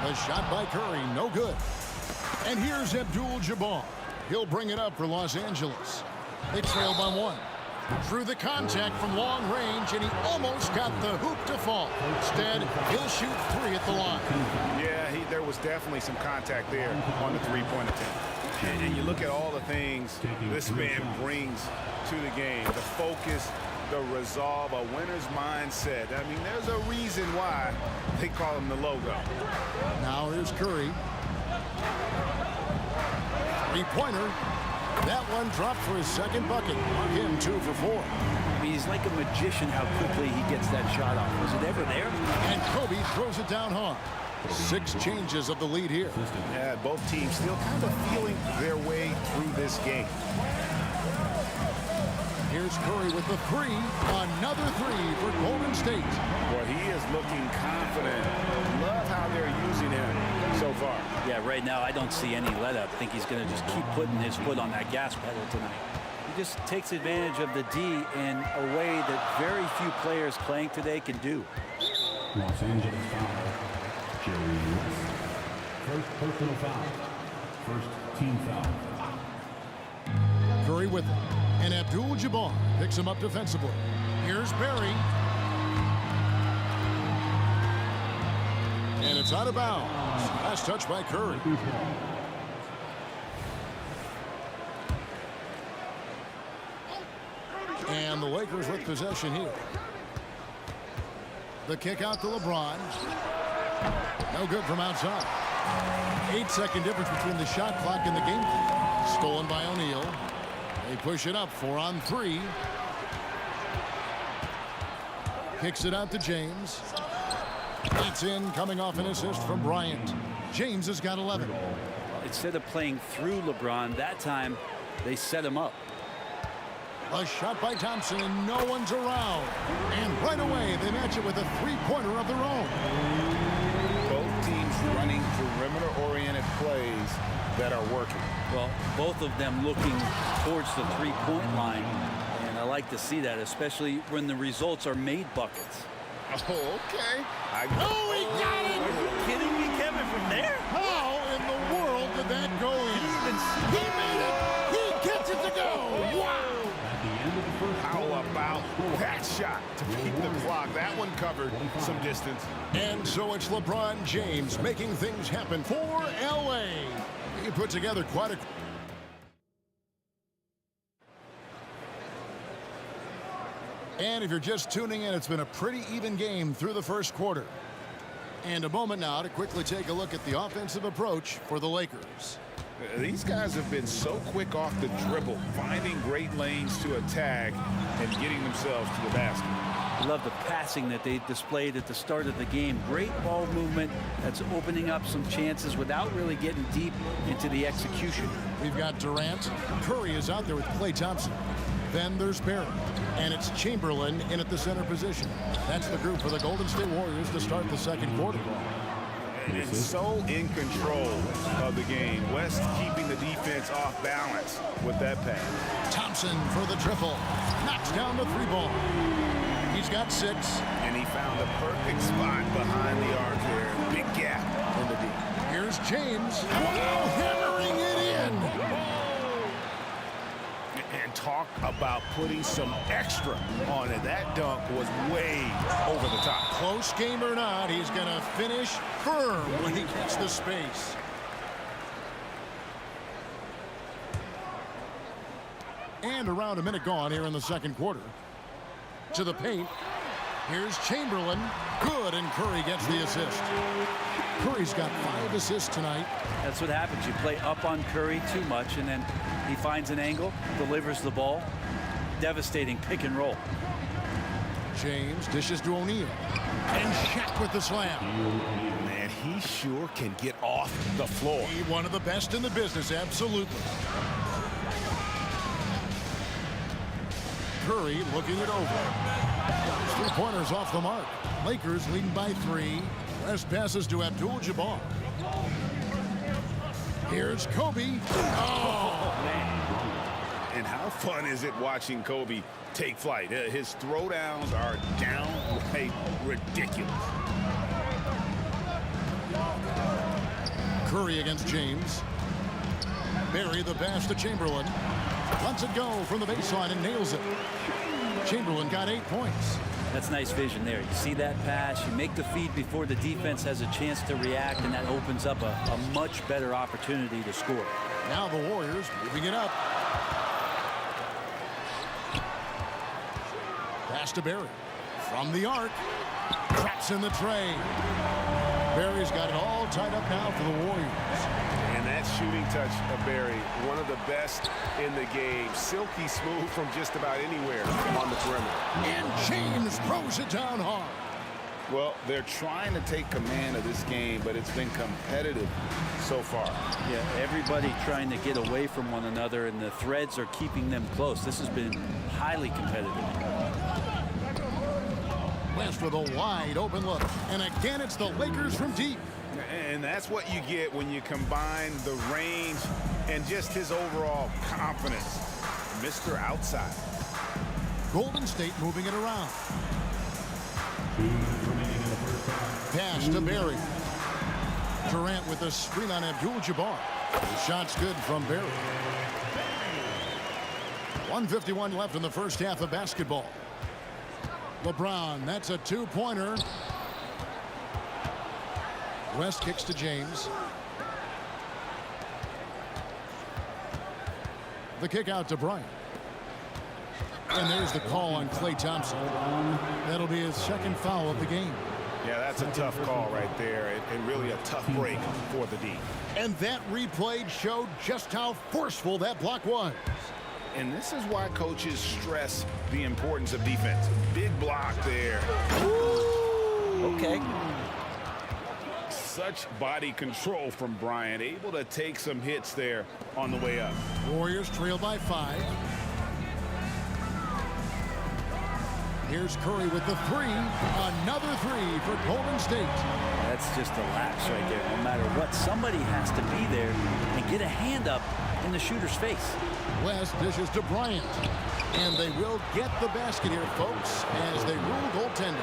A shot by Curry, no good. And here's Abdul-Jabbar. He'll bring it up for Los Angeles. They trail by 1. Through the contact from long range, and he almost got the hoop to fall. Instead, he'll shoot 3 at the line. Yeah, there was definitely some contact there on the three-point attempt. And you look at all the things this man brings to the game. The focus, the resolve, a winner's mindset. I mean, there's a reason why they call him the logo. Now here's Curry. Three-pointer. That one dropped for his second bucket. Mark him 2 for 4. I mean, he's like a magician how quickly he gets that shot off. Was it ever there? And Kobe throws it down hard. 6 changes of the lead here. Yeah, both teams still kind of feeling their way through this game. Here's Curry with the 3. Another 3 for Golden State. Boy, he is looking confident. Love how they're using him so far. Yeah, right now I don't see any let up. I think he's going to just keep putting his foot on that gas pedal tonight. He just takes advantage of the D in a way that very few players playing today can do. Los Angeles foul. Jerry West. First personal foul. First team foul. Curry with it. And Abdul-Jabbar picks him up defensively. Here's Barry. And it's out of bounds. Last touch by Curry. And the Lakers with possession here. The kick out to LeBron. No good from outside. 8-second difference between the shot clock and the game clock. Stolen by O'Neal. They push it up 4 on 3. Kicks it out to James. It's in, coming off an assist from Bryant. James has got 11. Instead of playing through LeBron, that time they set him up. A shot by Thompson, and no one's around. And right away, they match it with a three-pointer of their own. Both teams running perimeter-oriented plays that are working. Well, both of them looking towards the three-point line. And I like to see that, especially when the results are made buckets. Oh, okay. Oh, he got it! Are you kidding me, Kevin, from there? How in the world did that go in? He made it! He gets it to go! Wow! How about that shot to beat the clock? That one covered some distance. And so it's LeBron James making things happen for L.A. He put together quite a... And if you're just tuning in, it's been a pretty even game through the first quarter. And a moment now to quickly take a look at the offensive approach for the Lakers. These guys have been so quick off the dribble, finding great lanes to attack and getting themselves to the basket. I love the passing that they displayed at the start of the game. Great ball movement that's opening up some chances without really getting deep into the execution. We've got Durant. Curry is out there with Klay Thompson. Then there's Barrett. And it's Chamberlain in at the center position. That's the group for the Golden State Warriors to start the second quarter. And so in control of the game. West keeping the defense off balance with that pass. Thompson for the triple. Knocks down the 3-ball. He's got 6. And he found the perfect spot behind the arc there. Big gap in the D. Here's James. Wow, hammering it in. And talk about putting some extra on it. That dunk was way over the top. Close game or not, he's going to finish firm when he gets the space. And around a minute gone here in the second quarter. To the paint. Here's Chamberlain. Good, and Curry gets the assist. Curry's got 5 assists tonight. That's what happens. You play up on Curry too much, and then he finds an angle, delivers the ball. Devastating pick and roll. James dishes to O'Neal. And Shaq with the slam. Man, he sure can get off the floor. He one of the best in the business, absolutely. Curry looking it over. 3-pointers off the mark. Lakers leading by 3. West passes to Abdul-Jabbar. Here's Kobe. Oh, man. And how fun is it watching Kobe take flight? His throwdowns are downright ridiculous. Curry against James. Barry the pass to Chamberlain. Lets it go from the baseline and nails it. Chamberlain got 8 points. That's nice vision there. You see that pass, you make the feed before the defense has a chance to react, and that opens up a much better opportunity to score. Now the Warriors moving it up. Pass to Barry. From the arc. Traps in the tray. Barry's got it all tied up now for the Warriors. And that shooting touch of Barry, one of the best in the game. Silky smooth from just about anywhere on the perimeter. And James throws it down hard. Well, they're trying to take command of this game, but it's been competitive so far. Yeah, everybody trying to get away from one another, and the threads are keeping them close. This has been highly competitive. West with a wide open look. And again, it's the Lakers from deep. And that's what you get when you combine the range and just his overall confidence. Mr. Outside. Golden State moving it around. Pass to Barry. Durant with a screen on Abdul-Jabbar. The shot's good from Barry. 1:51 left in the first half of basketball. LeBron, that's a 2-pointer. West kicks to James. The kick out to Bryant. And there's the call on Klay Thompson. That'll be his second foul of the game. Yeah, that's a tough call right there, and really a tough break for the D. And that replay showed just how forceful that block was. And this is why coaches stress the importance of defense. Big block there. Ooh. Okay. Such body control from Bryant, able to take some hits there on the way up. Warriors trail by 5. Here's Curry with the 3. Another 3 for Golden State. That's just a lapse right there. No matter what, somebody has to be there and get a hand up in the shooter's face. West dishes to Bryant. And they will get the basket here, folks, as they rule goaltending.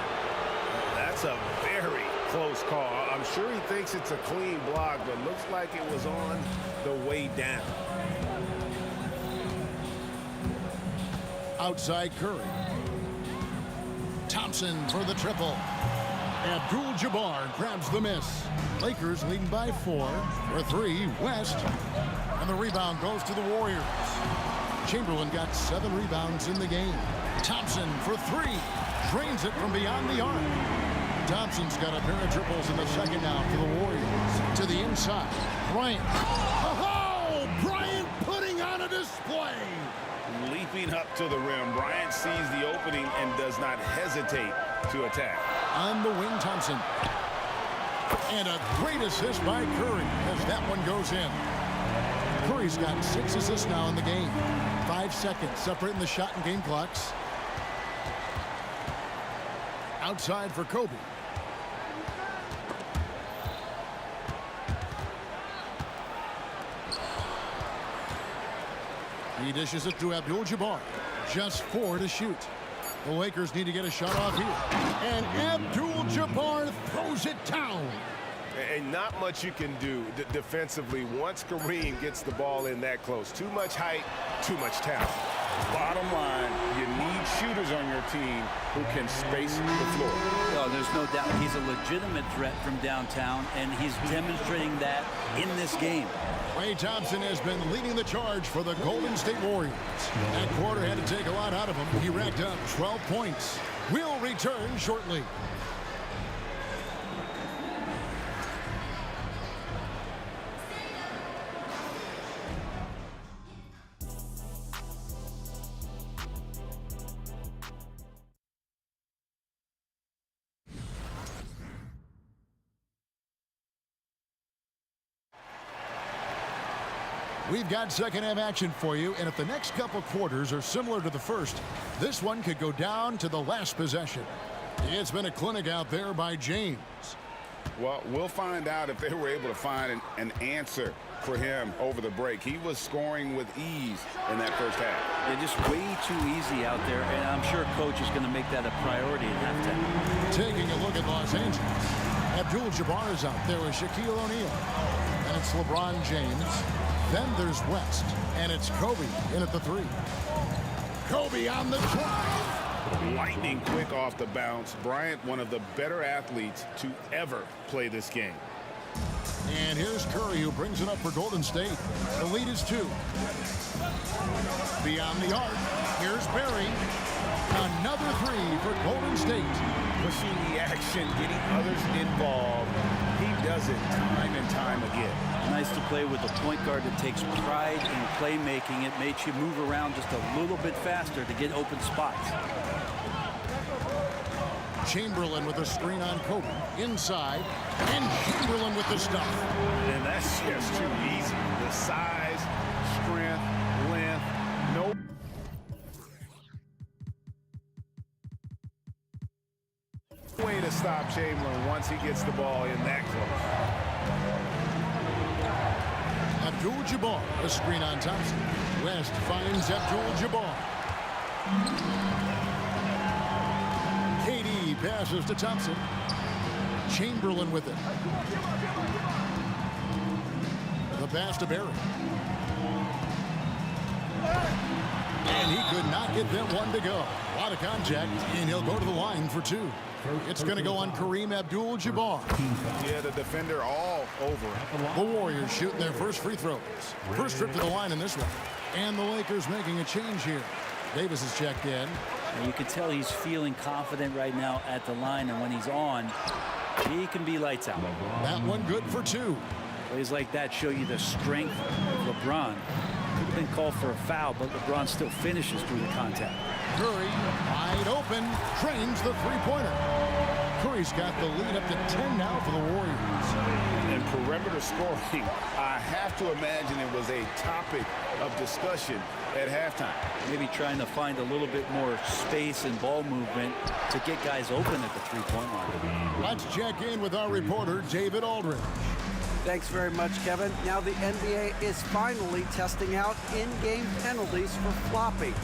That's a very close call. I'm sure he thinks it's a clean block, but looks like it was on the way down. Outside Curry. Thompson for the triple. Abdul-Jabbar grabs the miss. Lakers leading by 4 for 3. West. And the rebound goes to the Warriors. Chamberlain got 7 rebounds in the game. Thompson for 3. Drains it from beyond the arc. Thompson's got a pair of triples in the second now for the Warriors. To the inside. Bryant. Oh, Bryant putting on a display. Leaping up to the rim. Bryant sees the opening and does not hesitate to attack. On the wing, Thompson. And a great assist by Curry as that one goes in. Curry's got 6 assists now in the game. 5 seconds separating the shot and game clocks. Outside for Kobe. He dishes it to Abdul-Jabbar. Just 4 to shoot. The Lakers need to get a shot off here. And Abdul-Jabbar throws it down. And not much you can do defensively once Kareem gets the ball in that close. Too much height, too much talent. Bottom line, you need shooters on your team who can space the floor. Well, there's no doubt he's a legitimate threat from downtown, and he's demonstrating that in this game. Klay Thompson has been leading the charge for the Golden State Warriors. That quarter had to take a lot out of him. He racked up 12 points. We'll return shortly. We've got second half action for you, and if the next couple quarters are similar to the first, this one could go down to the last possession. It's been a clinic out there by James. Well, we'll find out if they were able to find an answer for him over the break. He was scoring with ease in that first half. They're just way too easy out there, and I'm sure coach is going to make that a priority at halftime. Taking a look at Los Angeles. Abdul-Jabbar is out there with Shaquille O'Neal. And it's LeBron James. Then there's West, and it's Kobe in at the 3. Kobe on the drive. Lightning quick off the bounce. Bryant, one of the better athletes to ever play this game. And here's Curry, who brings it up for Golden State. The lead is 2. Beyond the arc, here's Barry. Another 3 for Golden State. Pushing the action, getting others involved. He does it time and time again. Nice to play with a point guard that takes pride in playmaking. It makes you move around just a little bit faster to get open spots. Chamberlain with a screen on Kobe. Inside. And Chamberlain with the stuff. And that's just too easy. The size, strength, length, no. Way to stop Chamberlain once he gets the ball in that close. Abdul-Jabbar, a screen on Thompson. West finds Abdul-Jabbar. KD passes to Thompson. Chamberlain with it. The pass to Barry. And he could not get them one to go. A lot of contact, and he'll go to the line for 2. It's going to go on Kareem Abdul-Jabbar. Yeah, the defender all over him. The Warriors shooting their first free throws. First trip to the line in this one. And the Lakers making a change here. Davis is checked in. And you can tell he's feeling confident right now at the line, and when he's on, he can be lights out. That one good for 2. Plays like that show you the strength of LeBron. Could have been called for a foul, but LeBron still finishes through the contact. Curry, wide open, trains the three-pointer. Curry's got the lead up to 10 now for the Warriors. And perimeter scoring, I have to imagine it was a topic of discussion at halftime. Maybe trying to find a little bit more space and ball movement to get guys open at the three-point line. Let's check in with our reporter, David Aldridge. Thanks very much, Kevin. Now the NBA is finally testing out in-game penalties for flopping.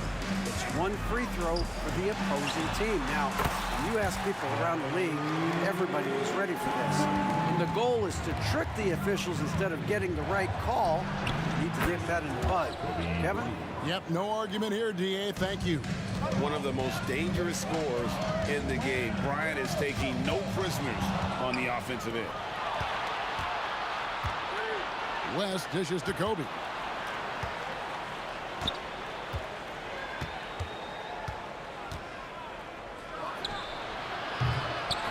It's 1 free throw for the opposing team. Now, when you ask people around the league, everybody was ready for this. And the goal is to trick the officials instead of getting the right call. You need to nip that in the bud. Kevin? Yep, no argument here, DA. Thank you. One of the most dangerous scorers in the game. Bryant is taking no prisoners on the offensive end. West dishes to Kobe.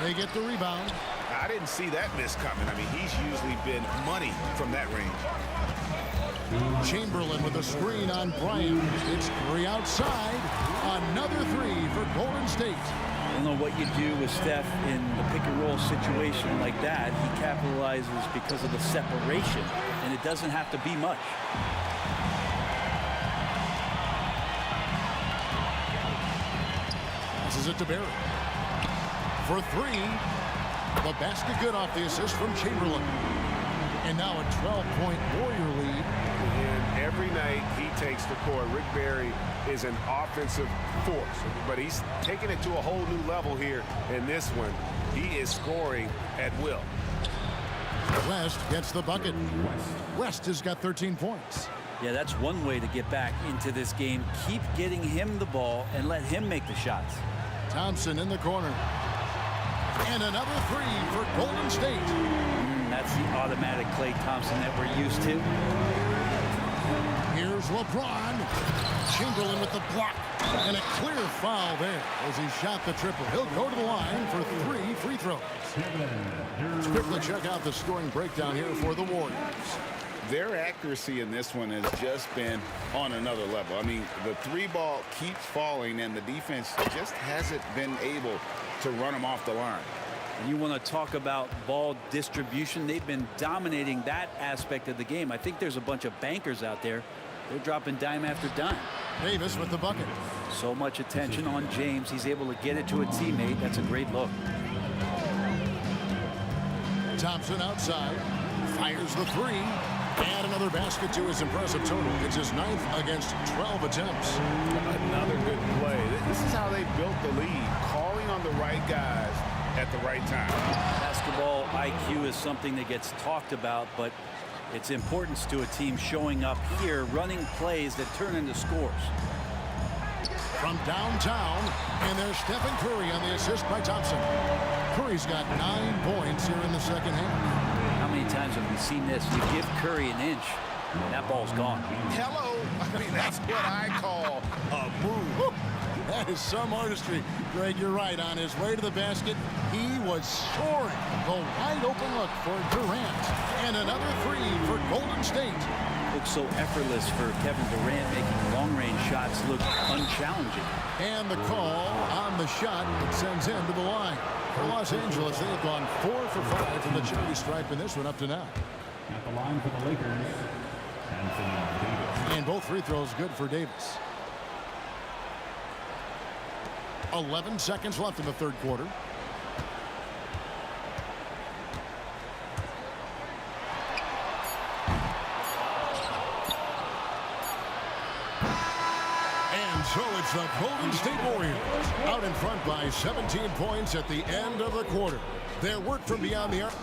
They get the rebound. I didn't see that miss coming. I mean, he's usually been money from that range. Chamberlain with a screen on Bryant. It's 3 outside. Another 3 for Golden State. I don't know what you do with Steph in the pick-and-roll situation like that. He capitalizes because of the separation, and it doesn't have to be much. This is it to Barry. For 3. The basket good off the assist from Chamberlain. And now a 12-point Warrior lead. And every night he takes the court. Rick Barry is an offensive force, but he's taking it to a whole new level here in this one. He is scoring at will. West gets the bucket. West has got 13 points. Yeah, that's one way to get back into this game. Keep getting him the ball and let him make the shots. Thompson in the corner. And another 3 for Golden State. That's the automatic Klay Thompson that we're used to. Here's LeBron. Chamberlain with the block. And a clear foul there as he shot the triple. He'll go to the line for 3 free throws. Let's quickly check out the scoring breakdown here for the Warriors. Their accuracy in this one has just been on another level. I mean, the 3 ball keeps falling, and the defense just hasn't been able to run them off the line. You want to talk about ball distribution. They've been dominating that aspect of the game. I think there's a bunch of bankers out there. They're dropping dime after dime. Davis with the bucket. So much attention on James. He's able to get it to a teammate. That's a great look. Thompson outside. Fires the 3. And another basket to his impressive total. It's his 9th against 12 attempts. Another good play. This is how they built the lead. Calling on the right guys at the right time. Basketball IQ is something that gets talked about, but its importance to a team showing up here, running plays that turn into scores. From downtown, and there's Stephen Curry on the assist by Thompson. Curry's got 9 points here in the second half. How many times have we seen this? You give Curry an inch, and that ball's gone. Hello. I mean, that's what I call a move. That is some artistry. Greg, you're right. On his way to the basket, he was soaring. The wide open look for Durant. And another 3 for Golden State. Looks so effortless for Kevin Durant, making long-range shots look unchallenging. And the call on the shot that sends him to the line. For Los Angeles, they have gone 4 for 5 from the charity stripe in this one up to now. At the line for the Lakers, Anthony Davis. And both free throws good for Davis. 11 seconds left in the third quarter. And so it's the Golden State Warriors out in front by 17 points at the end of the quarter. Their work from beyond the arc.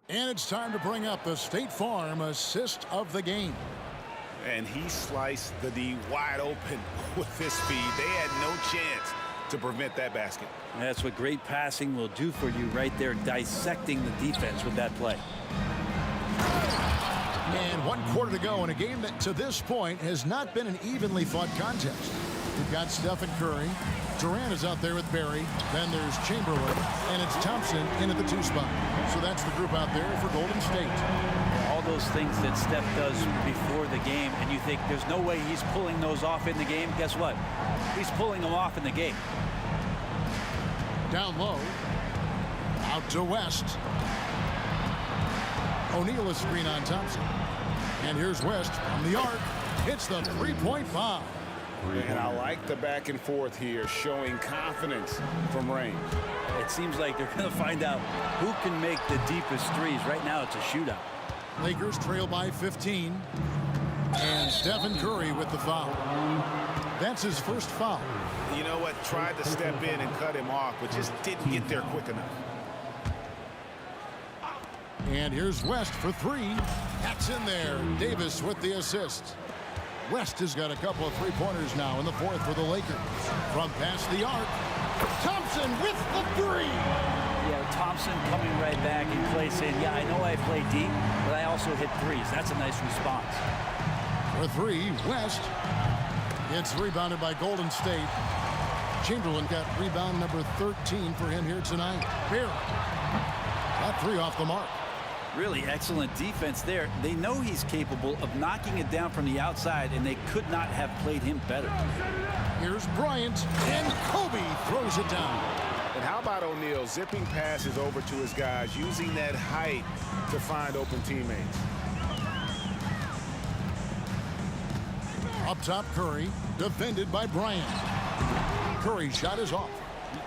And it's time to bring up the State Farm assist of the game. And he sliced the D wide open with his speed. They had no chance to prevent that basket. That's what great passing will do for you right there, dissecting the defense with that play. And 1 quarter to go in a game that to this point has not been an evenly fought contest. We've got Stephen Curry. Durant is out there with Barry. Then there's Chamberlain. And it's Thompson in at the 2 spot. So that's the group out there for Golden State. All those things that Steph does before the game, and you think there's no way he's pulling those off in the game. Guess what? He's pulling them off in the game. Down low. Out to West. O'Neal is screen on Thompson. And here's West from the arc. Hits the 3-point bomb. And I like the back and forth here, showing confidence from range. It seems like they're going to find out who can make the deepest threes. Right now, it's a shootout. Lakers trail by 15. And Stephen Curry with the foul. That's his first foul. You know what? Tried to step in and cut him off, but just didn't get there quick enough. And here's West for 3. That's in there. Davis with the assist. West has got a couple of 3-pointers now in the fourth for the Lakers. From past the arc, Thompson with the 3. Yeah, Thompson coming right back and play saying, yeah, I know I play deep, but I also hit threes. That's a nice response. For 3, West. It's rebounded by Golden State. Chamberlain got rebound number 13 for him here tonight. Barry. That 3 off the mark. Really excellent defense there. They know he's capable of knocking it down from the outside, and they could not have played him better. Here's Bryant, and Kobe throws it down. And how about O'Neal zipping passes over to his guys, using that height to find open teammates. Up top, Curry, defended by Bryant. Curry shot is off.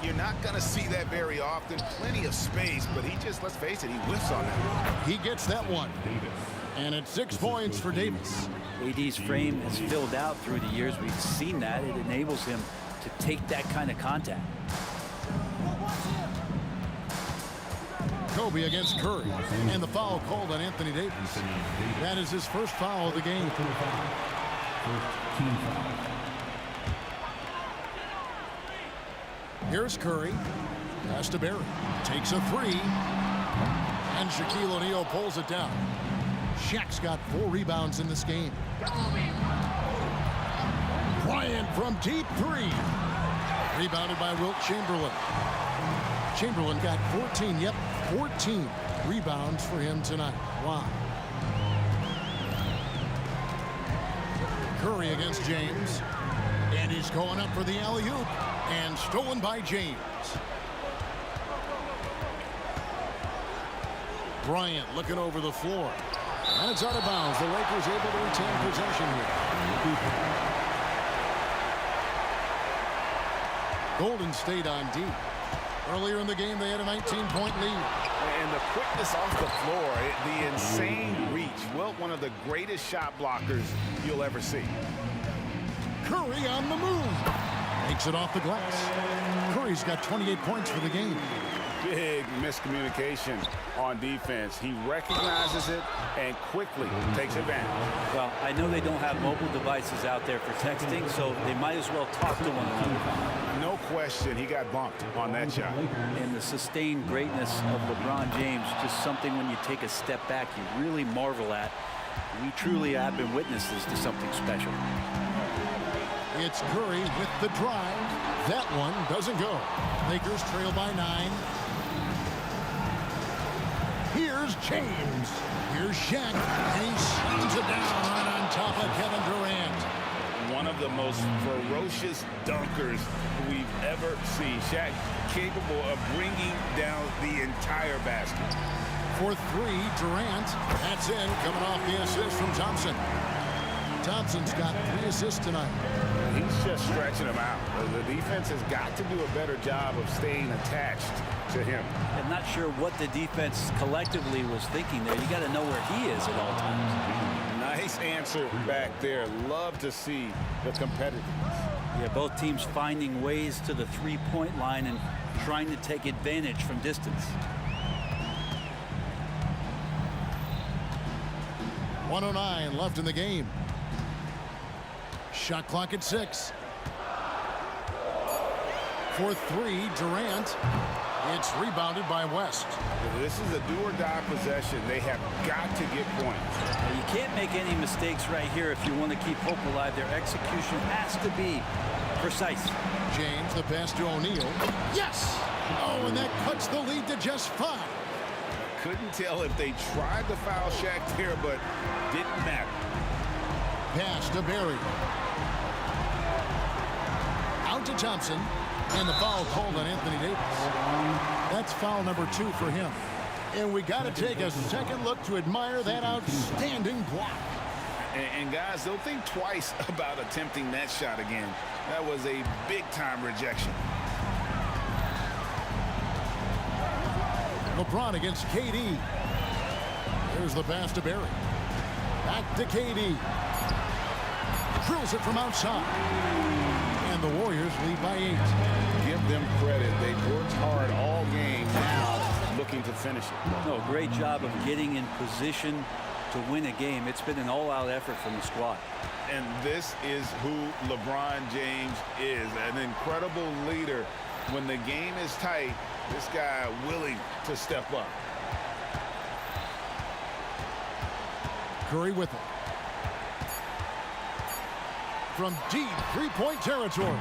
You're not going to see that very often. Plenty of space, but he just, let's face it, he whiffs on that. He gets that one. And it's 6 points for Davis. AD's frame has filled out through the years. We've seen that. It enables him to take that kind of contact. Kobe against Curry. And the foul called on Anthony Davis. That is his first foul of the game. Here's Curry. Pass to Barry. Takes a 3. And Shaquille O'Neal pulls it down. Shaq's got 4 rebounds in this game. Bryant from deep three. Rebounded by Wilt Chamberlain. Chamberlain got 14, 14 rebounds for him tonight. Wow. Curry against James. And he's going up for the alley-oop. And stolen by James. Bryant looking over the floor. And it's out of bounds. The Lakers able to retain possession here. Golden State on D. Earlier in the game, they had a 19-point lead. And the quickness off the floor, the insane reach. Wilt, one of the greatest shot blockers you'll ever see. Curry on the move. Makes it off the glass. Curry's got 28 points for the game. Big miscommunication on defense. He recognizes it and quickly takes advantage. Well, I know they don't have mobile devices out there for texting, so they might as well talk to one another. No question, he got bumped on that shot. And the sustained greatness of LeBron James, just something when you take a step back, you really marvel at. We truly have been witnesses to something special. It's Curry with the drive. That one doesn't go. Lakers trail by 9. Here's James. Here's Shaq. And he slams it down right on top of Kevin Durant. One of the most ferocious dunkers we've ever seen. Shaq capable of bringing down the entire basket. For 3, Durant. That's in. Coming off the assist from Thompson. Thompson's got 3 assists tonight. He's just stretching them out. The defense has got to do a better job of staying attached to him. I'm not sure what the defense collectively was thinking there. You got to know where he is at all times. Nice answer back there. Love to see the competitiveness. Yeah, both teams finding ways to the three-point line and trying to take advantage from distance. 1:09 left in the game. Shot clock at 6. For 3, Durant. It's rebounded by West. This is a do-or-die possession. They have got to get points. You can't make any mistakes right here if you want to keep hope alive. Their execution has to be precise. James, the pass to O'Neal. Yes! Oh, and that cuts the lead to just 5. Couldn't tell if they tried to foul Shaq there, but didn't matter. Pass to Barry. Out to Thompson. And the foul called on Anthony Davis. That's foul number 2 for him. And we got to take a second look to admire that outstanding block. And guys, don't think twice about attempting that shot again. That was a big-time rejection. LeBron against KD. Here's the pass to Barry. Back to KD. Drills it from outside. And the Warriors lead by 8. Give them credit. They've worked hard all game, now looking to finish it. No, great job of getting in position to win a game. It's been an all-out effort from the squad. And this is who LeBron James is, an incredible leader. When the game is tight, this guy willing to step up. Curry with it. From deep three-point territory.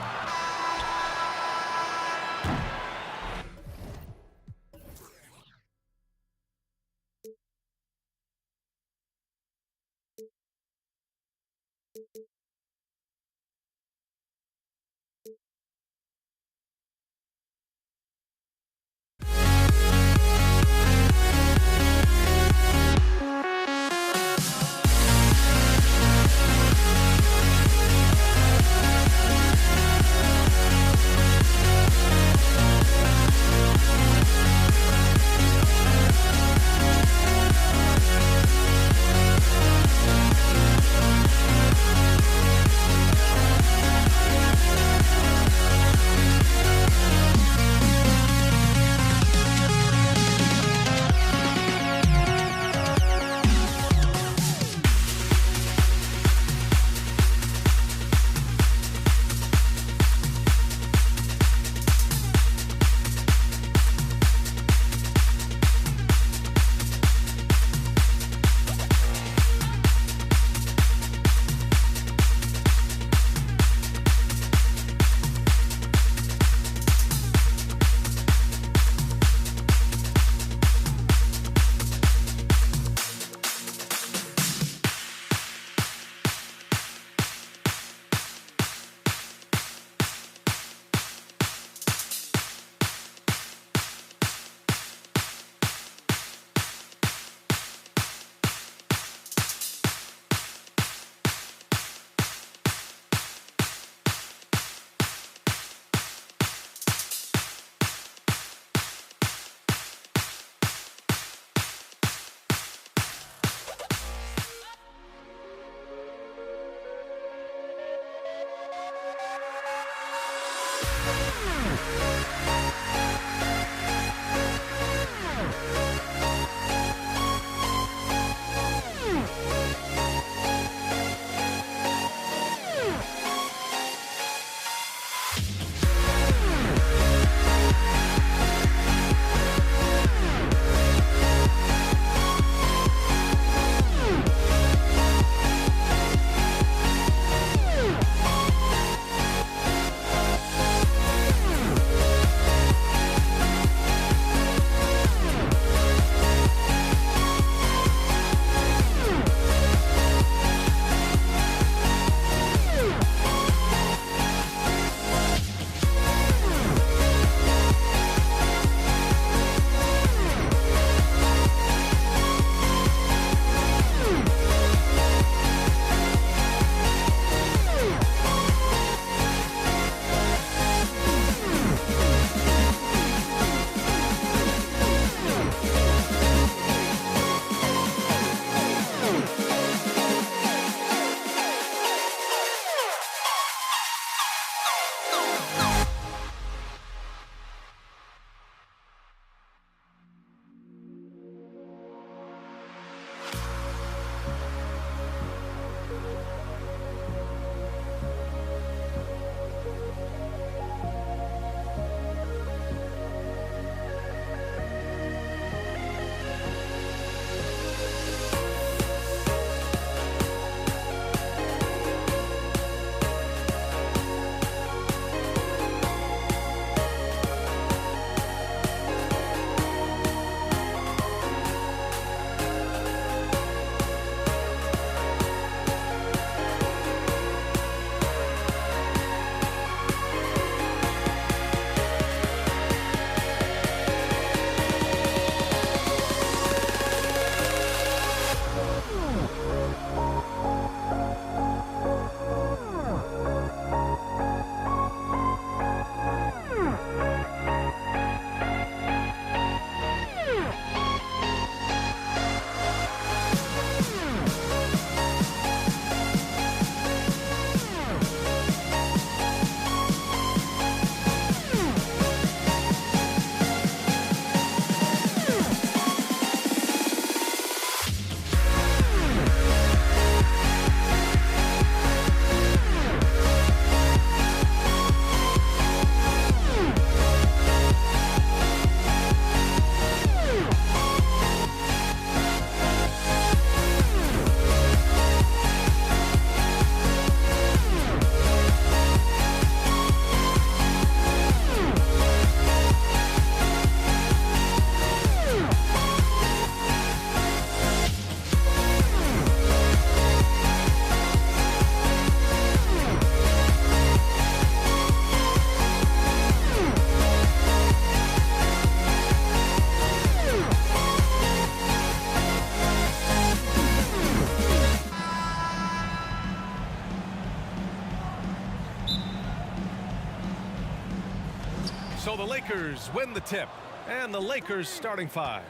Lakers win the tip. And the Lakers starting five.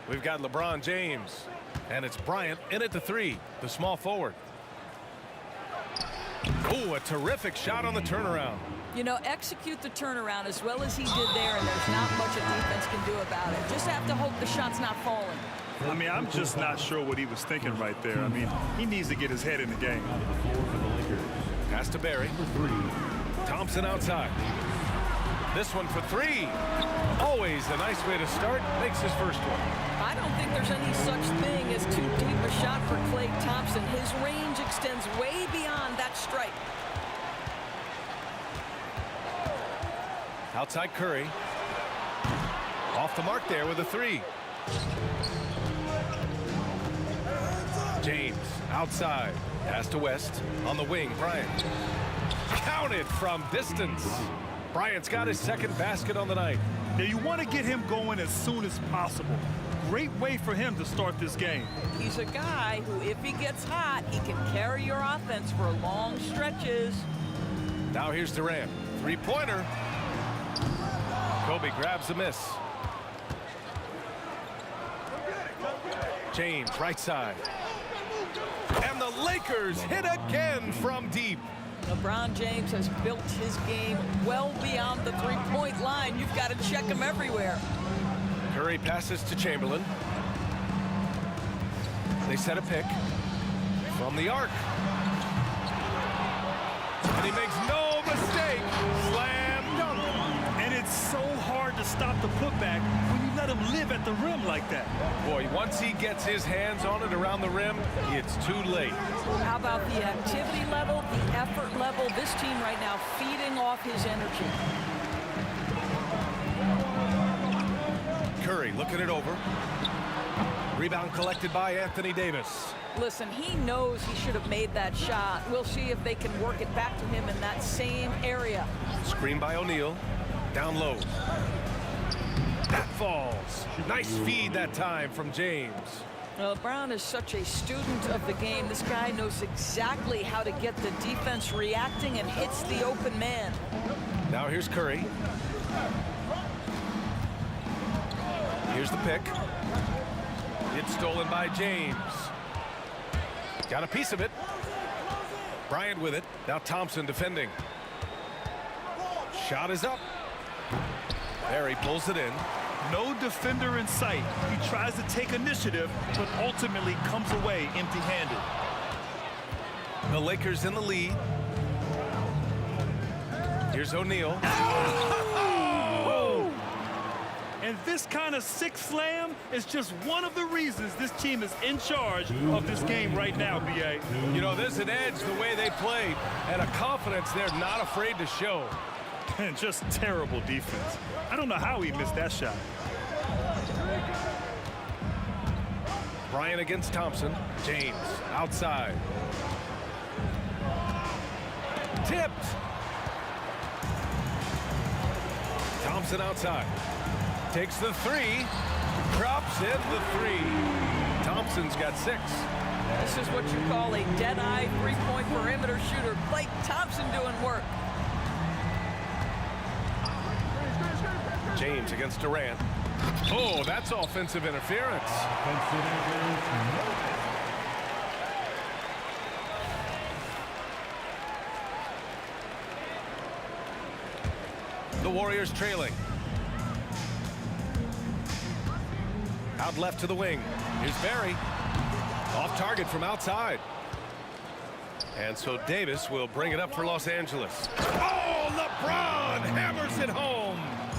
We've got LeBron James. And it's Bryant in at the three, the small forward. Oh, a terrific shot on the turnaround. You know, execute the turnaround as well as he did there, and there's not much a defense can do about it. Just have to hope the shot's not falling. I mean, I'm just not sure what he was thinking right there. I mean, he needs to get his head in the game. Pass to Barry. Thompson outside. This one for three. Always a nice way to start. Makes his first one. I don't think there's any such thing as too deep a shot for Klay Thompson. His range extends way beyond that stripe. Outside Curry. Off the mark there with a three. James outside. Pass to West. On the wing, Bryant. Counted from distance. Bryant's got his second basket on the night. Now you want to get him going as soon as possible. Great way for him to start this game. He's a guy who, if he gets hot, he can carry your offense for long stretches. Now here's Durant. Three-pointer. Kobe grabs the miss. James, right side. And the Lakers hit again from deep. LeBron James has built his game well beyond the three-point line. You've got to check him everywhere. Curry passes to Chamberlain. They set a pick from the arc. And he makes no mistake. Slam dunk. And it's so hard to stop the putback when you let him live at the rim like that. Boy, once he gets his hands on it around the rim, it's too late. How about the activity level, the effort level? This team right now feeding off his energy. Curry looking it over. Rebound collected by Anthony Davis. Listen, he knows he should have made that shot. We'll see if they can work it back to him in that same area. Screen by O'Neal. Down low. That falls. Nice feed that time from James. LeBron is such a student of the game. This guy knows exactly how to get the defense reacting and hits the open man. Now here's Curry. Here's the pick. It's stolen by James. Got a piece of it. Bryant with it. Now Thompson defending. Shot is up. Barry pulls it in. No defender in sight. He tries to take initiative, but ultimately comes away empty-handed. The Lakers in the lead. Here's O'Neal. Oh! And this kind of sick slam is just one of the reasons this team is in charge of this game right now, B.A. You know, there's an edge the way they play and a confidence they're not afraid to show. And just terrible defense. I don't know how he missed that shot. Bryant against Thompson. James outside. Tipped. Thompson outside. Takes the three. Drops in the three. Thompson's got 6. This is what you call a dead-eye three-point perimeter shooter. Klay Thompson doing work. James against Durant. Oh, that's offensive interference. The Warriors trailing. Out left to the wing. Here's Barry. Off target from outside. And so Davis will bring it up for Los Angeles. Oh, LeBron hammers it home.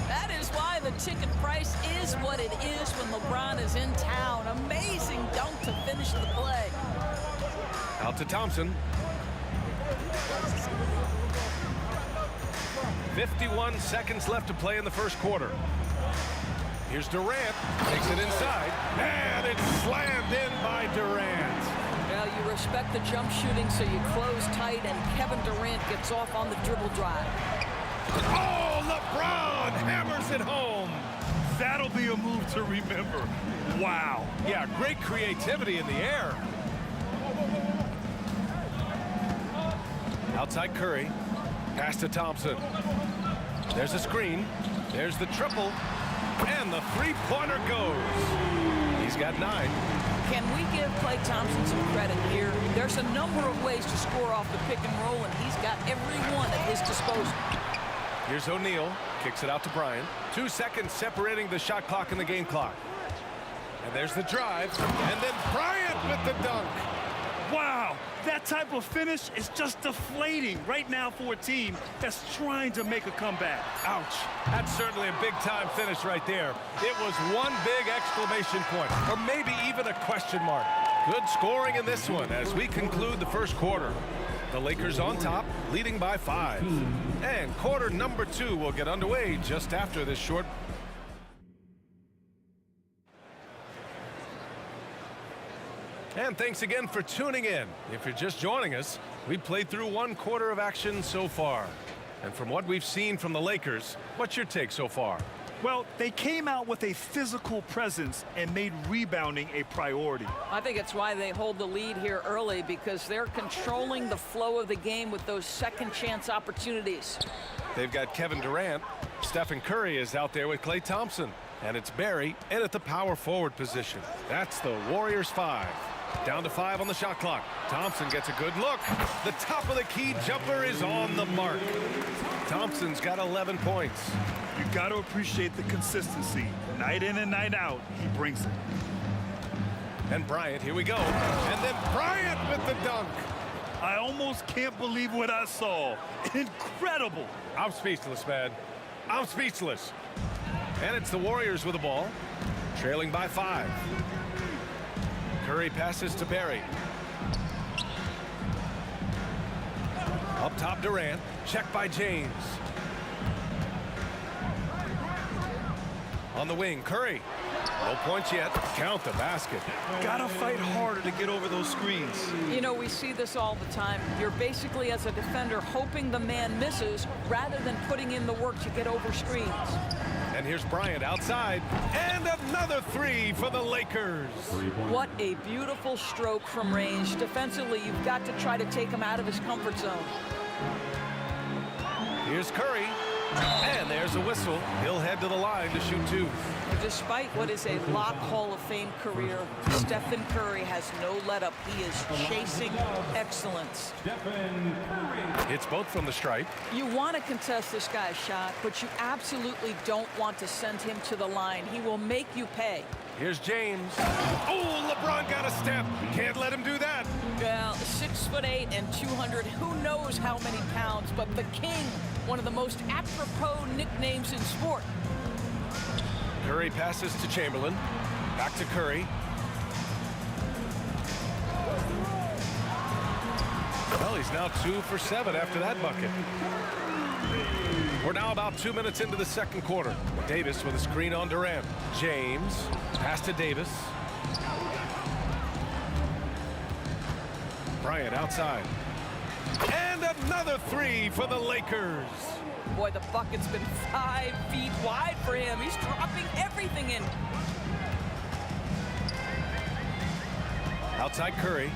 That is why the ticket price is what it is when LeBron is in town. Amazing dunk to finish the play. Out to Thompson. 51 seconds left to play in the first quarter. Here's Durant. Takes it inside. And it's slammed in by Durant. Well, you respect the jump shooting, so you close tight, and Kevin Durant gets off on the dribble drive. Oh, LeBron hammers it home. That'll be a move to remember. Wow. Yeah, great creativity in the air. Outside Curry. Pass to Thompson. There's a screen. There's the triple, and the three-pointer goes. He's got 9. Can we give Klay Thompson some credit here? There's a number of ways to score off the pick and roll, and he's got every one at his disposal. Here's O'Neal, kicks it out to Bryant. 2 seconds separating the shot clock and the game clock. And there's the drive, and then Bryant with the dunk. Wow, that type of finish is just deflating right now for a team that's trying to make a comeback. Ouch. That's certainly a big-time finish right there. It was one big exclamation point, or maybe even a question mark. Good scoring in this one as we conclude the first quarter. The Lakers on top, leading by 5. And quarter number 2 will get underway just after this short. And thanks again for tuning in. If you're just joining us, we played through 1 quarter of action so far. And from what we've seen from the Lakers, what's your take so far? Well, they came out with a physical presence and made rebounding a priority. I think it's why they hold the lead here early, because they're controlling the flow of the game with those second chance opportunities. They've got Kevin Durant. Stephen Curry is out there with Klay Thompson. And it's Barry in at the power forward position. That's the Warriors 5. Down to 5 on the shot clock. Thompson gets a good look. The top of the key jumper is on the mark. Thompson's got 11 points. You got to appreciate the consistency. Night in and night out, he brings it. And Bryant, here we go. And then Bryant with the dunk. I almost can't believe what I saw. Incredible. I'm speechless, man. I'm speechless. And it's the Warriors with the ball, trailing by 5. Curry passes to Barry. Up top, Durant. Check by James. On the wing, Curry. No points yet. Count the basket. Gotta fight harder to get over those screens. You know, we see this all the time. You're basically, as a defender, hoping the man misses rather than putting in the work to get over screens. And here's Bryant outside. And another 3 for the Lakers. What a beautiful stroke from range. Defensively, you've got to try to take him out of his comfort zone. Here's Curry. And there's a whistle. He'll head to the line to shoot 2. Despite what is a lock Hall of Fame career, Stephen Curry has no let-up. He is chasing excellence. It's both from the stripe. You want to contest this guy's shot, but you absolutely don't want to send him to the line. He will make you pay. Here's James. Oh, LeBron got a step. Can't let him do that. Well, 6'8" and 200. Who knows how many pounds, but the King, one of the most apropos nicknames in sport. Curry passes to Chamberlain. Back to Curry. Well, he's now 2 for 7 after that bucket. We're now about 2 minutes into the second quarter. Davis with a screen on Durant. James. Pass to Davis. Bryant outside. And another 3 for the Lakers. Boy, the bucket's been 5 feet wide for him. He's dropping everything in. Outside Curry.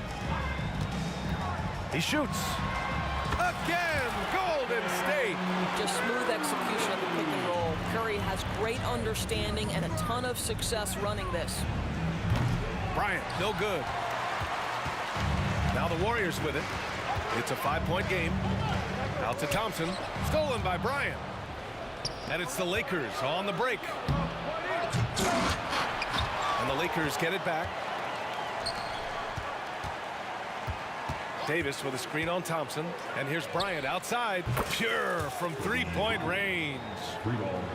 He shoots. Again, Golden State. Just smooth execution of the pick and roll. Curry has great understanding and a ton of success running this. Bryant, no good. Now the Warriors with it. It's a 5-point game. Out to Thompson. Stolen by Bryant. And it's the Lakers on the break. And the Lakers get it back. Davis with a screen on Thompson. And here's Bryant outside. Pure from 3-point range.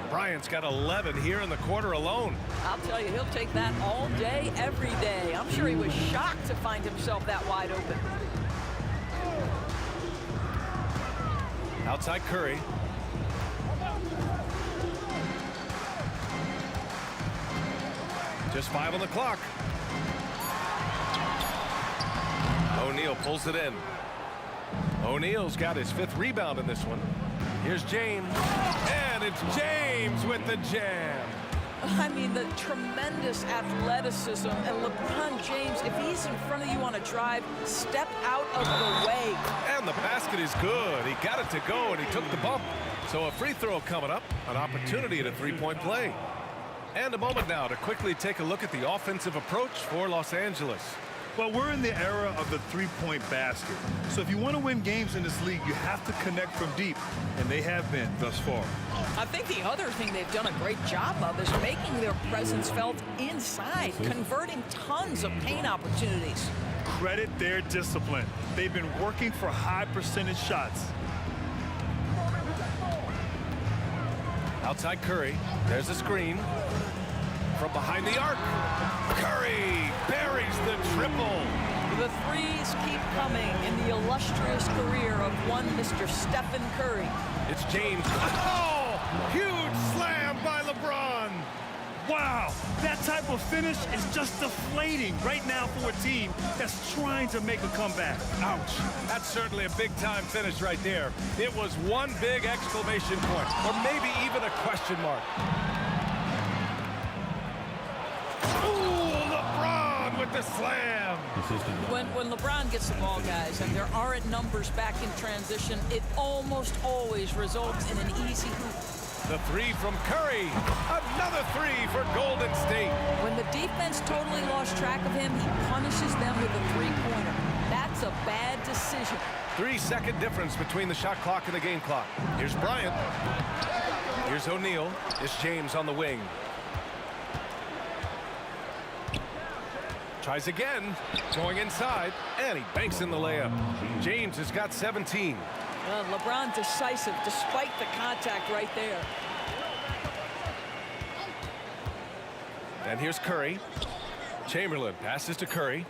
Bryant's got 11 here in the quarter alone. I'll tell you, he'll take that all day, every day. I'm sure he was shocked to find himself that wide open. Outside Curry. Just 5 on the clock. O'Neal pulls it in. O'Neal's got his 5th rebound in this one. Here's James. And it's James with the jam. I mean, the tremendous athleticism. And LeBron James, if he's in front of you on a drive, step out of the way. And the basket is good. He got it to go, and he took the bump. So a free throw coming up, an opportunity at a three-point play. And a moment now to quickly take a look at the offensive approach for Los Angeles. Well, we're in the era of the three-point basket. So if you want to win games in this league, you have to connect from deep, and they have been thus far. I think the other thing they've done a great job of is making their presence felt inside, converting tons of paint opportunities. Credit their discipline. They've been working for high percentage shots. Outside Curry. There's a screen. From behind the arc. Curry buries the triple. The threes keep coming in the illustrious career of one Mr. Stephen Curry. It's James. Oh! Huge slam by LeBron. Wow, that type of finish is just deflating right now for a team that's trying to make a comeback. Ouch. That's certainly a big-time finish right there. It was one big exclamation point, or maybe even a question mark. Ooh, LeBron with the slam. When LeBron gets the ball, guys, and there aren't numbers back in transition, it almost always results in an easy hoop. The three from Curry. Another three for Golden State. When the defense totally lost track of him, he punishes them with a three-pointer. That's a bad decision. 3-second difference between the shot clock and the game clock. Here's Bryant. Here's O'Neal. It's James on the wing. Tries again. Going inside. And he banks in the layup. James has got 17. LeBron decisive despite the contact right there. And here's Curry. Chamberlain passes to Curry.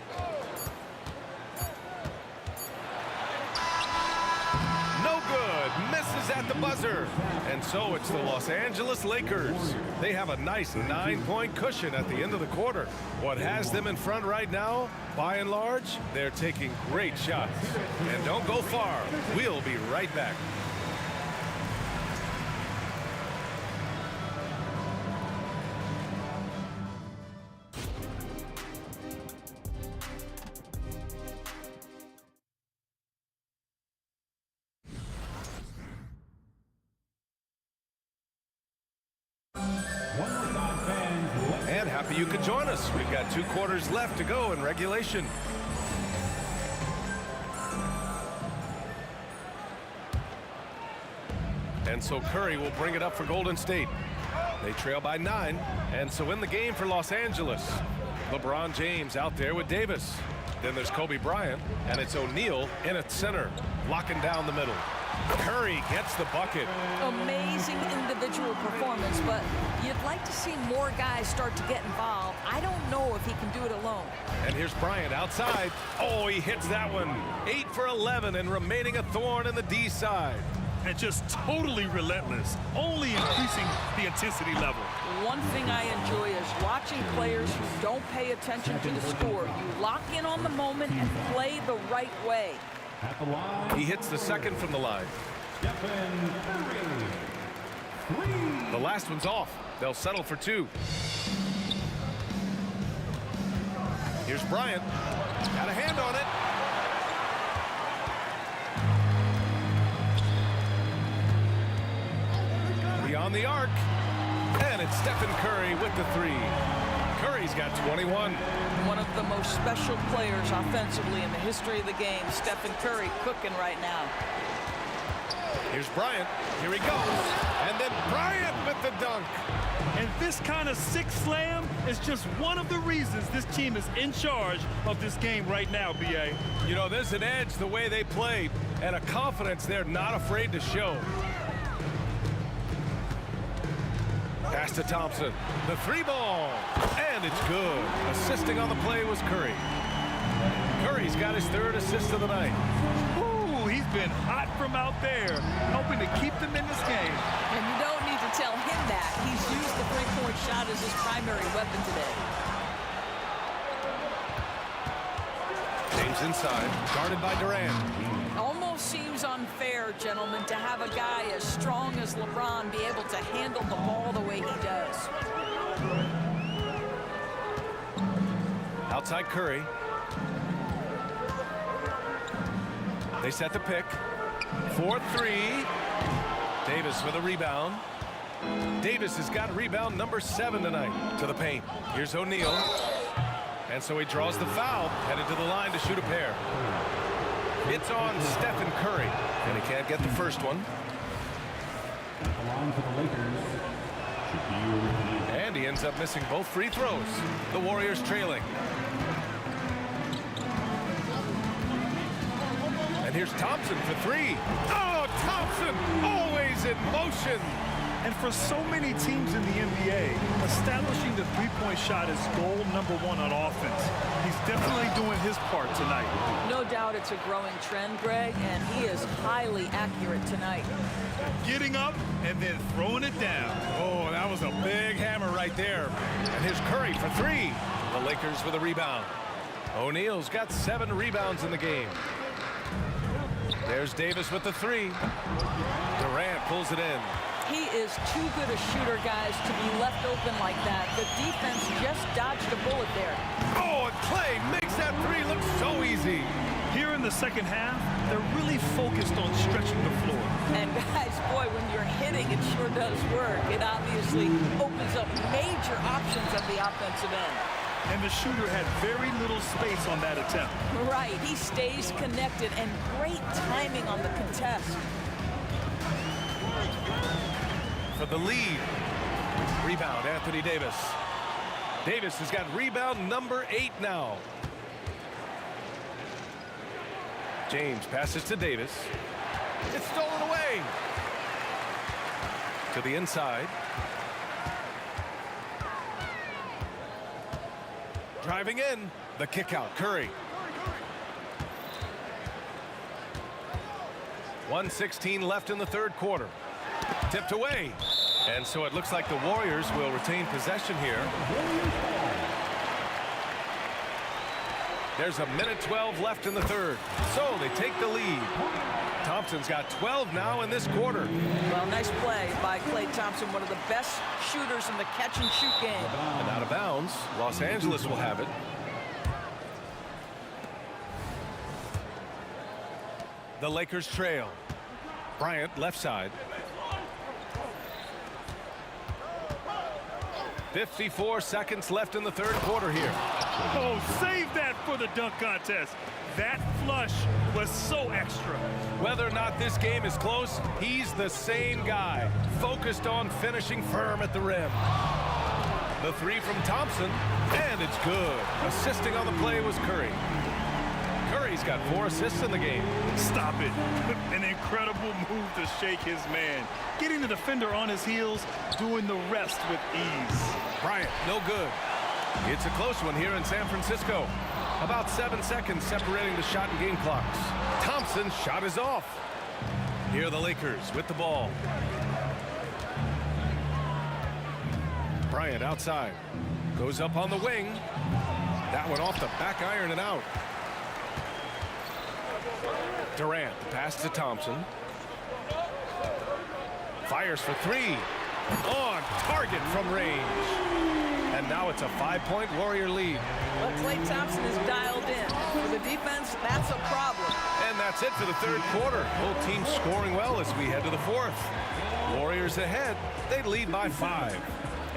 No good. Misses at the buzzer. And so it's the Los Angeles Lakers. They have a nice 9-point cushion at the end of the quarter. What has them in front right now? By and large, they're taking great shots. And don't go far. We'll be right back. And happy you could join us. We've got 2 quarters left to go in regulation. And so Curry will bring it up for Golden State. They trail by 9. And so in the game for Los Angeles, LeBron James out there with Davis. Then there's Kobe Bryant, and it's O'Neal in at center, locking down the middle. Curry gets the bucket. Amazing individual performance, but you'd like to see more guys start to get involved. I don't know if he can do it alone. And here's Bryant outside. Oh, he hits that one. 8 for 11 and remaining a thorn in the D side. And just totally relentless, only increasing the intensity level. One thing I enjoy is watching players who don't pay attention to the score. You lock in on the moment and play the right way. He hits the second from the line. The last one's off. They'll settle for 2. Here's Bryant. Got a hand on it. Beyond the arc. And it's Stephen Curry with the 3. Curry's got 21. One of the most special players offensively in the history of the game, Stephen Curry, cooking right now. Here's Bryant. Here he goes. And then Bryant with the dunk. And this kind of sick slam is just one of the reasons this team is in charge of this game right now, B.A. You know, there's an edge the way they play and a confidence they're not afraid to show. Pass to Thompson. The 3-ball. And it's good. Assisting on the play was Curry. Curry's got his 3rd assist of the night. Ooh, he's been hot from out there, helping to keep them in this game. And you don't need to tell him that. He's used the three-point shot as his primary weapon today. James inside, guarded by Durant. Almost seems seems unfair, gentlemen, to have a guy as strong as LeBron be able to handle the ball the way he does. Outside Curry. They set the pick. 4-3. Davis with a rebound. Davis has got rebound number 7 tonight to the paint. Here's O'Neal. And so he draws the foul, headed to the line to shoot a pair. It's on Stephen Curry, and he can't get the first one. Along for the Lakers should be over. And he ends up missing both free throws. The Warriors trailing. And here's Thompson for 3. Oh, Thompson always in motion. And for so many teams in the NBA, establishing the three-point shot is goal number 1 on offense. He's definitely doing his part tonight. No doubt it's a growing trend, Greg, and he is highly accurate tonight. Getting up and then throwing it down. Oh, that was a big hammer right there. And here's Curry for 3. The Lakers with a rebound. O'Neal's got 7 rebounds in the game. There's Davis with the 3. Durant pulls it in. He is too good a shooter, guys, to be left open like that. The defense just dodged a bullet there. Oh, and Clay makes that 3 look so easy. Here in the second half, they're really focused on stretching the floor. And guys, boy, when you're hitting, it sure does work. It obviously opens up major options at the offensive end. And the shooter had very little space on that attempt. Right, he stays connected, and great timing on the contest. For the lead. Rebound, Anthony Davis. Davis has got rebound number 8 now. James passes to Davis. It's stolen away. To the inside. Driving in. The kick out. Curry. 1:16 left in the third quarter. Tipped away. And so it looks like the Warriors will retain possession here. There's a minute 12 left in the third. So they take the lead. Thompson's got 12 now in this quarter. Well, nice play by Klay Thompson, one of the best shooters in the catch-and-shoot game. And out of bounds, Los Angeles will have it. The Lakers trail. Bryant, left side. 54 seconds left in the third quarter here. Oh, save that for the dunk contest. That flush was so extra. Whether or not this game is close, he's the same guy, focused on finishing firm at the rim. The 3 from Thompson, and it's good. Assisting on the play was Curry. Curry's got 4 assists in the game. Stop it. An incredible move to shake his man. Getting the defender on his heels, doing the rest with ease. Bryant, no good. It's a close one here in San Francisco. About 7 seconds separating the shot and game clocks. Thompson's shot is off. Here are the Lakers with the ball. Bryant outside. Goes up on the wing. That one off the back iron and out. Durant, the pass to Thompson. Fires for 3. On target from range. And now it's a 5-point Warrior lead. Well, Klay Thompson is dialed in. For the defense, that's a problem. And that's it for the third quarter. Both teams scoring well as we head to the fourth. Warriors ahead. They lead by 5.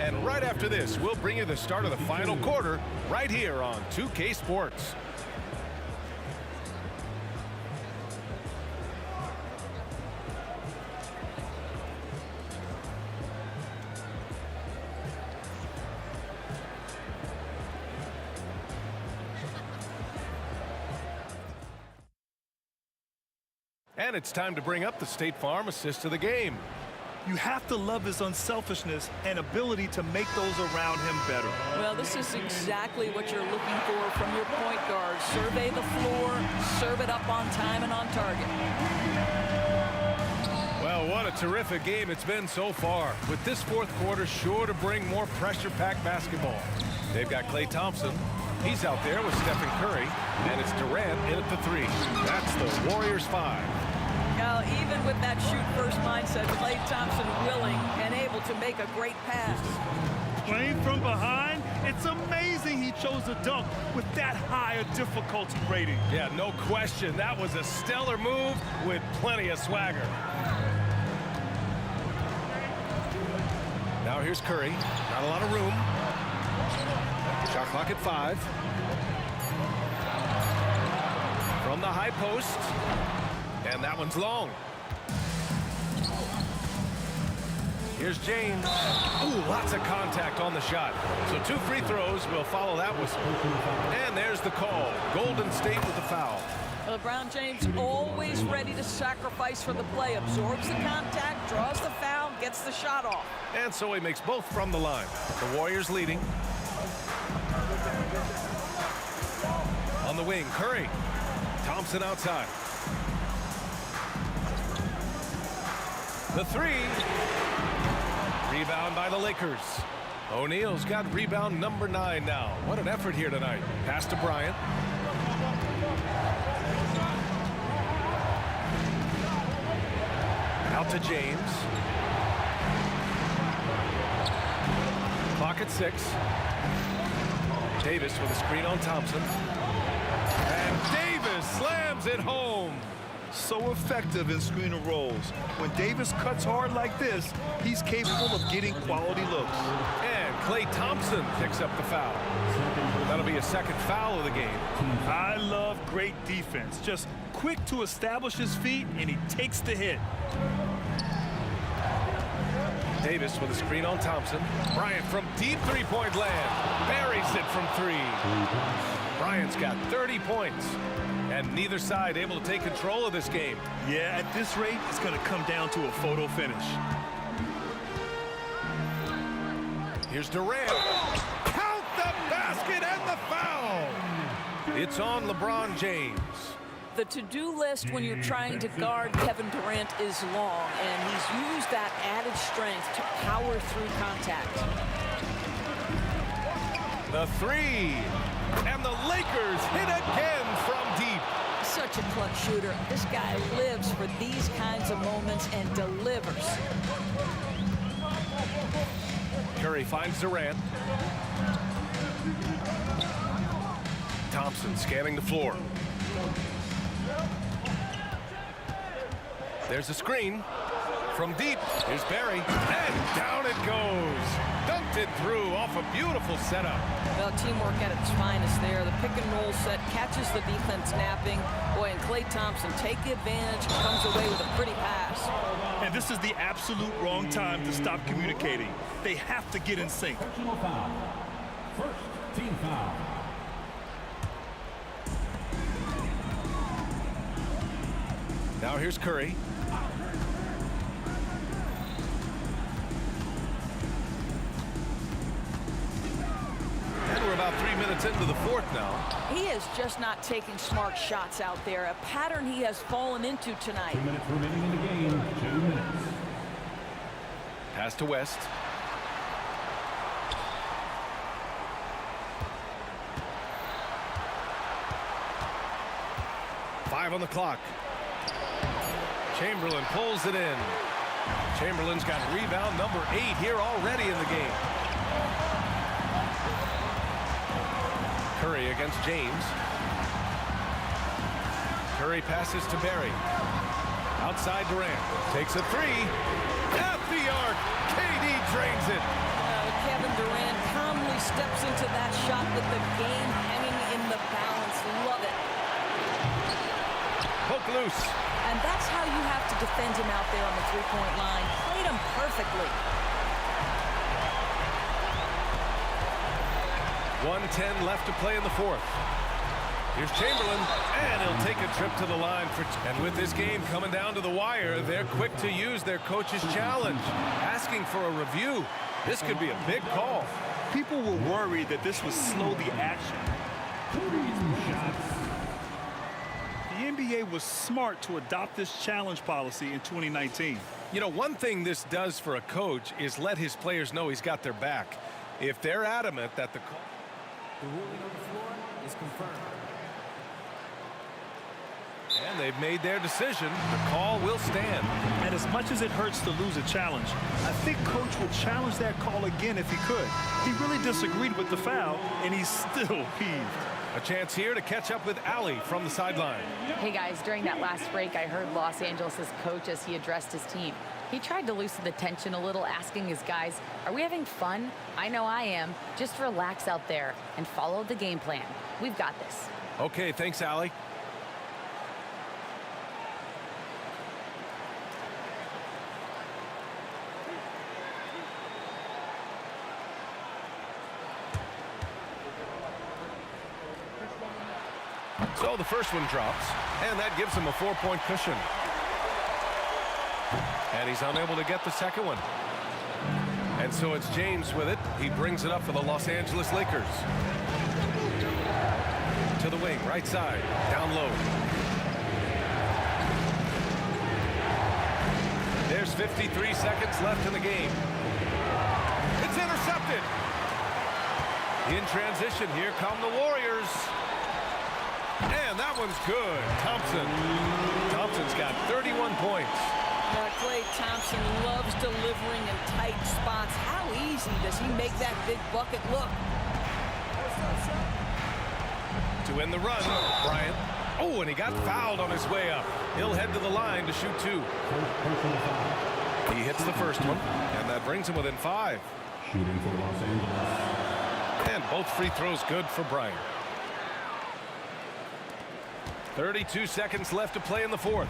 And right after this, we'll bring you the start of the final quarter right here on 2K Sports. And it's time to bring up the State Farm assist of the game. You have to love his unselfishness and ability to make those around him better. Well, this is exactly what you're looking for from your point guard. Survey the floor, serve it up on time and on target. Well, what a terrific game it's been so far. With this fourth quarter sure to bring more pressure-packed basketball. They've got Klay Thompson. He's out there with Stephen Curry. And it's Durant in at the 3. That's the Warriors 5. Now, even with that shoot-first mindset, Klay Thompson willing and able to make a great pass. Playing from behind, it's amazing he chose a dunk with that high a difficulty rating. Yeah, no question. That was a stellar move with plenty of swagger. Now here's Curry. Not a lot of room. Shot clock at 5. From the high post. And that one's long. Here's James. Ooh, lots of contact on the shot. So 2 free throws will follow that whistle. And there's the call. Golden State with the foul. LeBron James always ready to sacrifice for the play. Absorbs the contact, draws the foul, gets the shot off. And so he makes both from the line. The Warriors leading. On the wing, Curry. Thompson outside. The 3. Rebound by the Lakers. O'Neal's got rebound number 9 now. What an effort here tonight. Pass to Bryant. Out to James. Clock at 6. Davis with a screen on Thompson. And Davis slams it home. So effective in screen and rolls. When Davis cuts hard like this, he's capable of getting quality looks. And Klay Thompson picks up the foul. That'll be a second foul of the game. I love great defense. Just quick to establish his feet, and he takes the hit. Davis with a screen on Thompson. Bryant from deep three-point land. Buries it from 3. Bryant's got 30 points. And neither side able to take control of this game. Yeah, at this rate, it's going to come down to a photo finish. Here's Durant. Count the basket and the foul. It's on LeBron James. The to-do list when you're trying to guard Kevin Durant is long, and he's used that added strength to power through contact. The 3. And the Lakers hit again from deep. Such a clutch shooter. This guy lives for these kinds of moments and delivers. Curry finds Durant. Thompson scanning the floor. There's a screen. From deep, here's Barry. And down it goes. Dunked it through off a beautiful setup. Well, teamwork at its finest there. The pick and roll set catches the defense napping. Boy, and Klay Thompson take advantage and comes away with a pretty pass. And this is the absolute wrong time to stop communicating. They have to get in sync. Personal foul. First team foul. Now here's Curry. And we're about 3 minutes into the 4th now. He is just not taking smart shots out there, a pattern he has fallen into tonight. 2 minutes remaining in the game. 2 minutes. Pass to West. Five on the clock. Chamberlain pulls it in. Chamberlain's got rebound number 8 here already in the game. Curry against James. Curry passes to Barry. Outside Durant. Takes a 3. At the arc. KD drains it. Kevin Durant calmly steps into that shot with the game hanging in the balance. Love it. Poke loose. And that's how you have to defend him out there on the three-point line. Played him perfectly. 1:10 left to play in the 4th. Here's Chamberlain, and he'll take a trip to the line. And with this game coming down to the wire, they're quick to use their coach's challenge, asking for a review. This could be a big call. People were worried that this would slow the action. The NBA was smart to adopt this challenge policy in 2019. You know, one thing this does for a coach is let his players know he's got their back. If they're adamant that the ruling on the floor is confirmed. And they've made their decision. The call will stand. And as much as it hurts to lose a challenge, I think Coach would challenge that call again if he could. He really disagreed with the foul, and he's still peeved. A chance here to catch up with Allie from the sideline. Hey guys, during that last break, I heard Los Angeles' coach as he addressed his team. He tried to loosen the tension a little, asking his guys, are we having fun? I know I am. Just relax out there and follow the game plan. We've got this. Okay, thanks, Allie. So the first one drops, and that gives him a 4-point cushion. And he's unable to get the second one. And so it's James with it. He brings it up for the Los Angeles Lakers. To the wing, right side, down low. There's 53 seconds left in the game. It's intercepted. In transition, here come the Warriors. And that one's good. Thompson's got 31 points. Now, Klay Thompson loves delivering in tight spots. How easy does he make that big bucket look? To win the run, Bryant. Oh, and he got fouled on his way up. He'll head to the line to shoot 2. He hits the first one, and that brings him within 5. Shooting for Los Angeles. And both free throws good for Bryant. 32 seconds left to play in the fourth.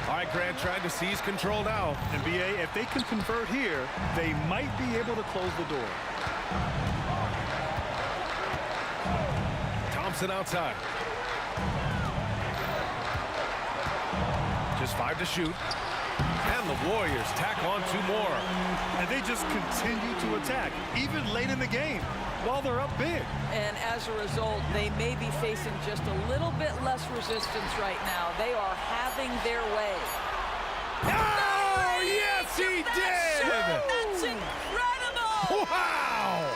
All right, Grant trying to seize control now. And BA, if they can convert here, they might be able to close the door. Thompson outside. Just 5 to shoot. And the Warriors tack on 2 more. And they just continue to attack, even late in the game, while they're up big. And as a result, they may be facing just a little bit less resistance right now. They are having their way. Oh, yes, he did! That's incredible! Wow!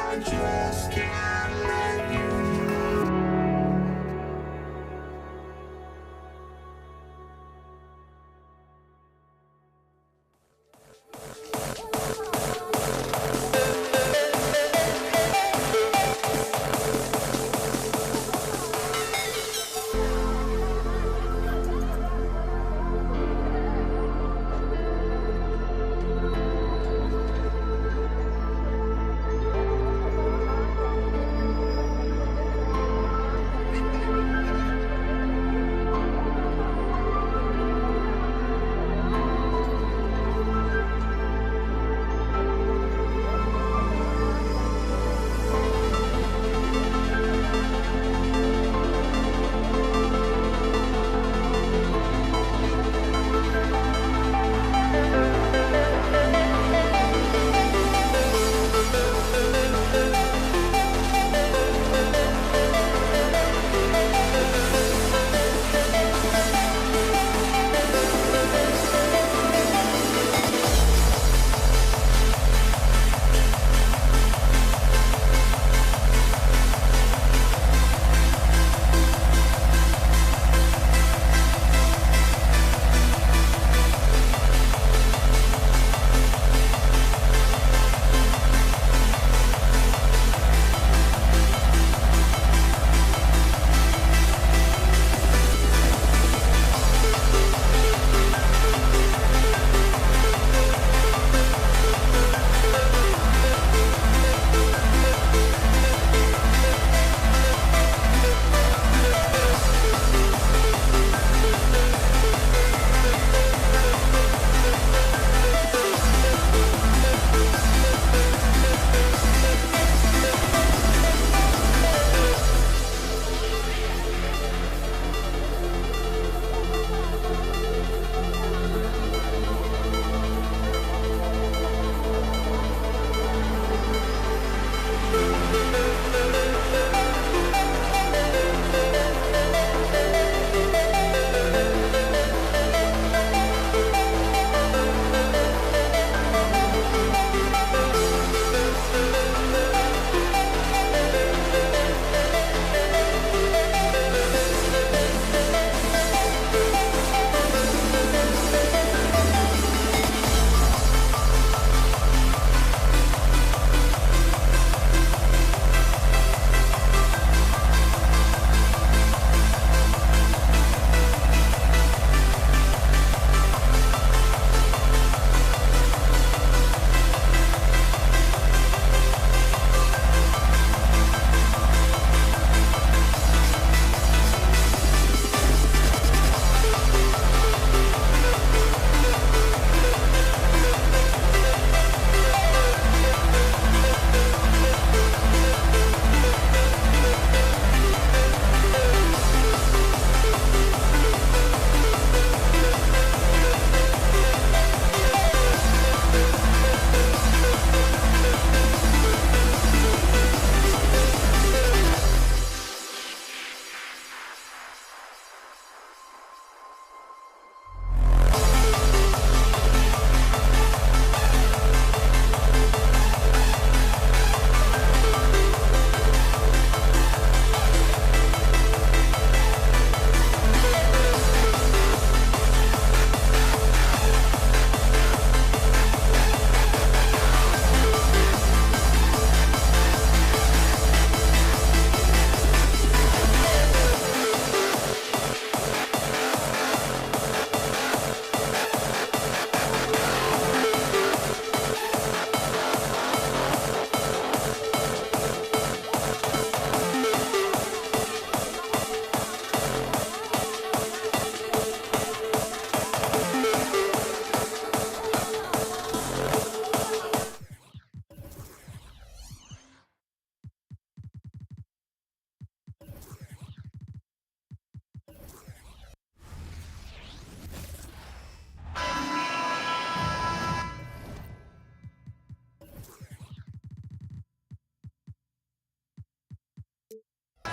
And just can't let you.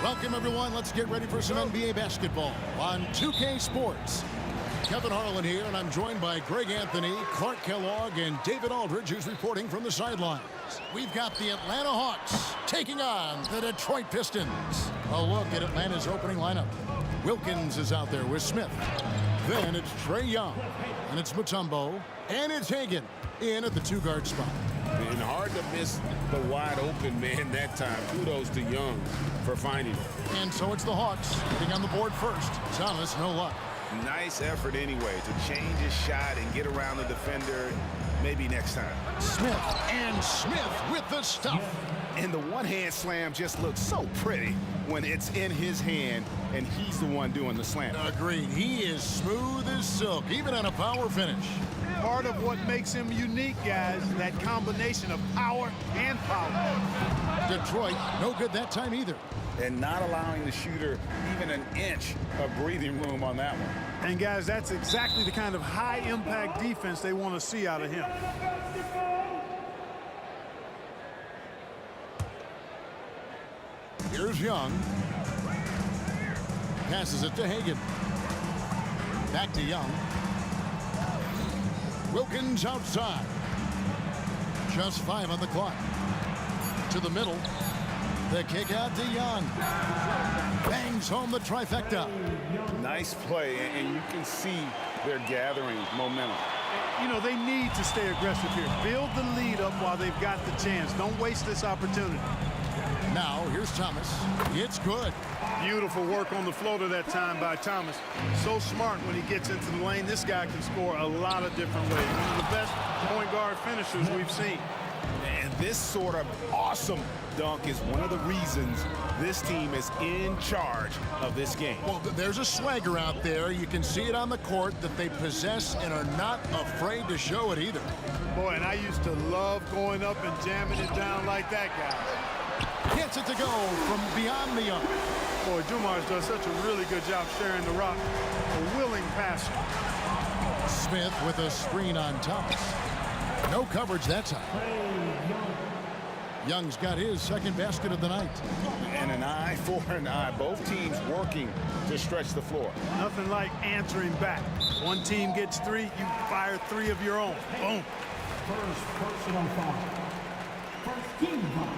Welcome, everyone. Let's get ready for some NBA basketball on 2K Sports. Kevin Harlan here, and I'm joined by Greg Anthony, Clark Kellogg, and David Aldridge, who's reporting from the sidelines. We've got the Atlanta Hawks taking on the Detroit Pistons. A look at Atlanta's opening lineup. Wilkins is out there with Smith. Then it's Trae Young, and it's Mutombo, and it's Hagan in at the two-guard spot. And hard to miss the wide open man that time. Kudos to Young for finding him. And so it's the Hawks getting on the board first. Thomas, no luck. Nice effort anyway to change his shot and get around the defender maybe next time. Smith with the stuff. And the one-hand slam just looks so pretty when it's in his hand and he's the one doing the slam. Agreed. He is smooth as silk, even on a power finish. Part of what makes him unique, guys, that combination of power and power. Detroit, no good that time either. And not allowing the shooter even an inch of breathing room on that one. And, guys, that's exactly the kind of high-impact defense they want to see out of him. Here's Young. Passes it to Hagan. Back to Young. Wilkins outside. Just 5 on the clock. To the middle. The kick out to Young. Bangs home the trifecta. Nice play, and you can see they're gathering momentum. You know, they need to stay aggressive here. Build the lead up while they've got the chance. Don't waste this opportunity. Now, here's Thomas. It's good. Beautiful work on the floater that time by Thomas. So smart when he gets into the lane. This guy can score a lot of different ways. One of the best point guard finishers we've seen. And this sort of awesome dunk is one of the reasons this team is in charge of this game. Well, there's a swagger out there. You can see it on the court that they possess and are not afraid to show it either. Boy, and I used to love going up and jamming it down like that guy. Gets it to go from beyond the arc. Boy, Dumars does such a really good job sharing the rock. A willing passer. Smith with a screen on Thomas. No coverage that time. Young's got his second basket of the night. And an eye for an eye. Both teams working to stretch the floor. Nothing like answering back. One team gets 3, you fire 3 of your own. Boom. First personal foul. First team foul.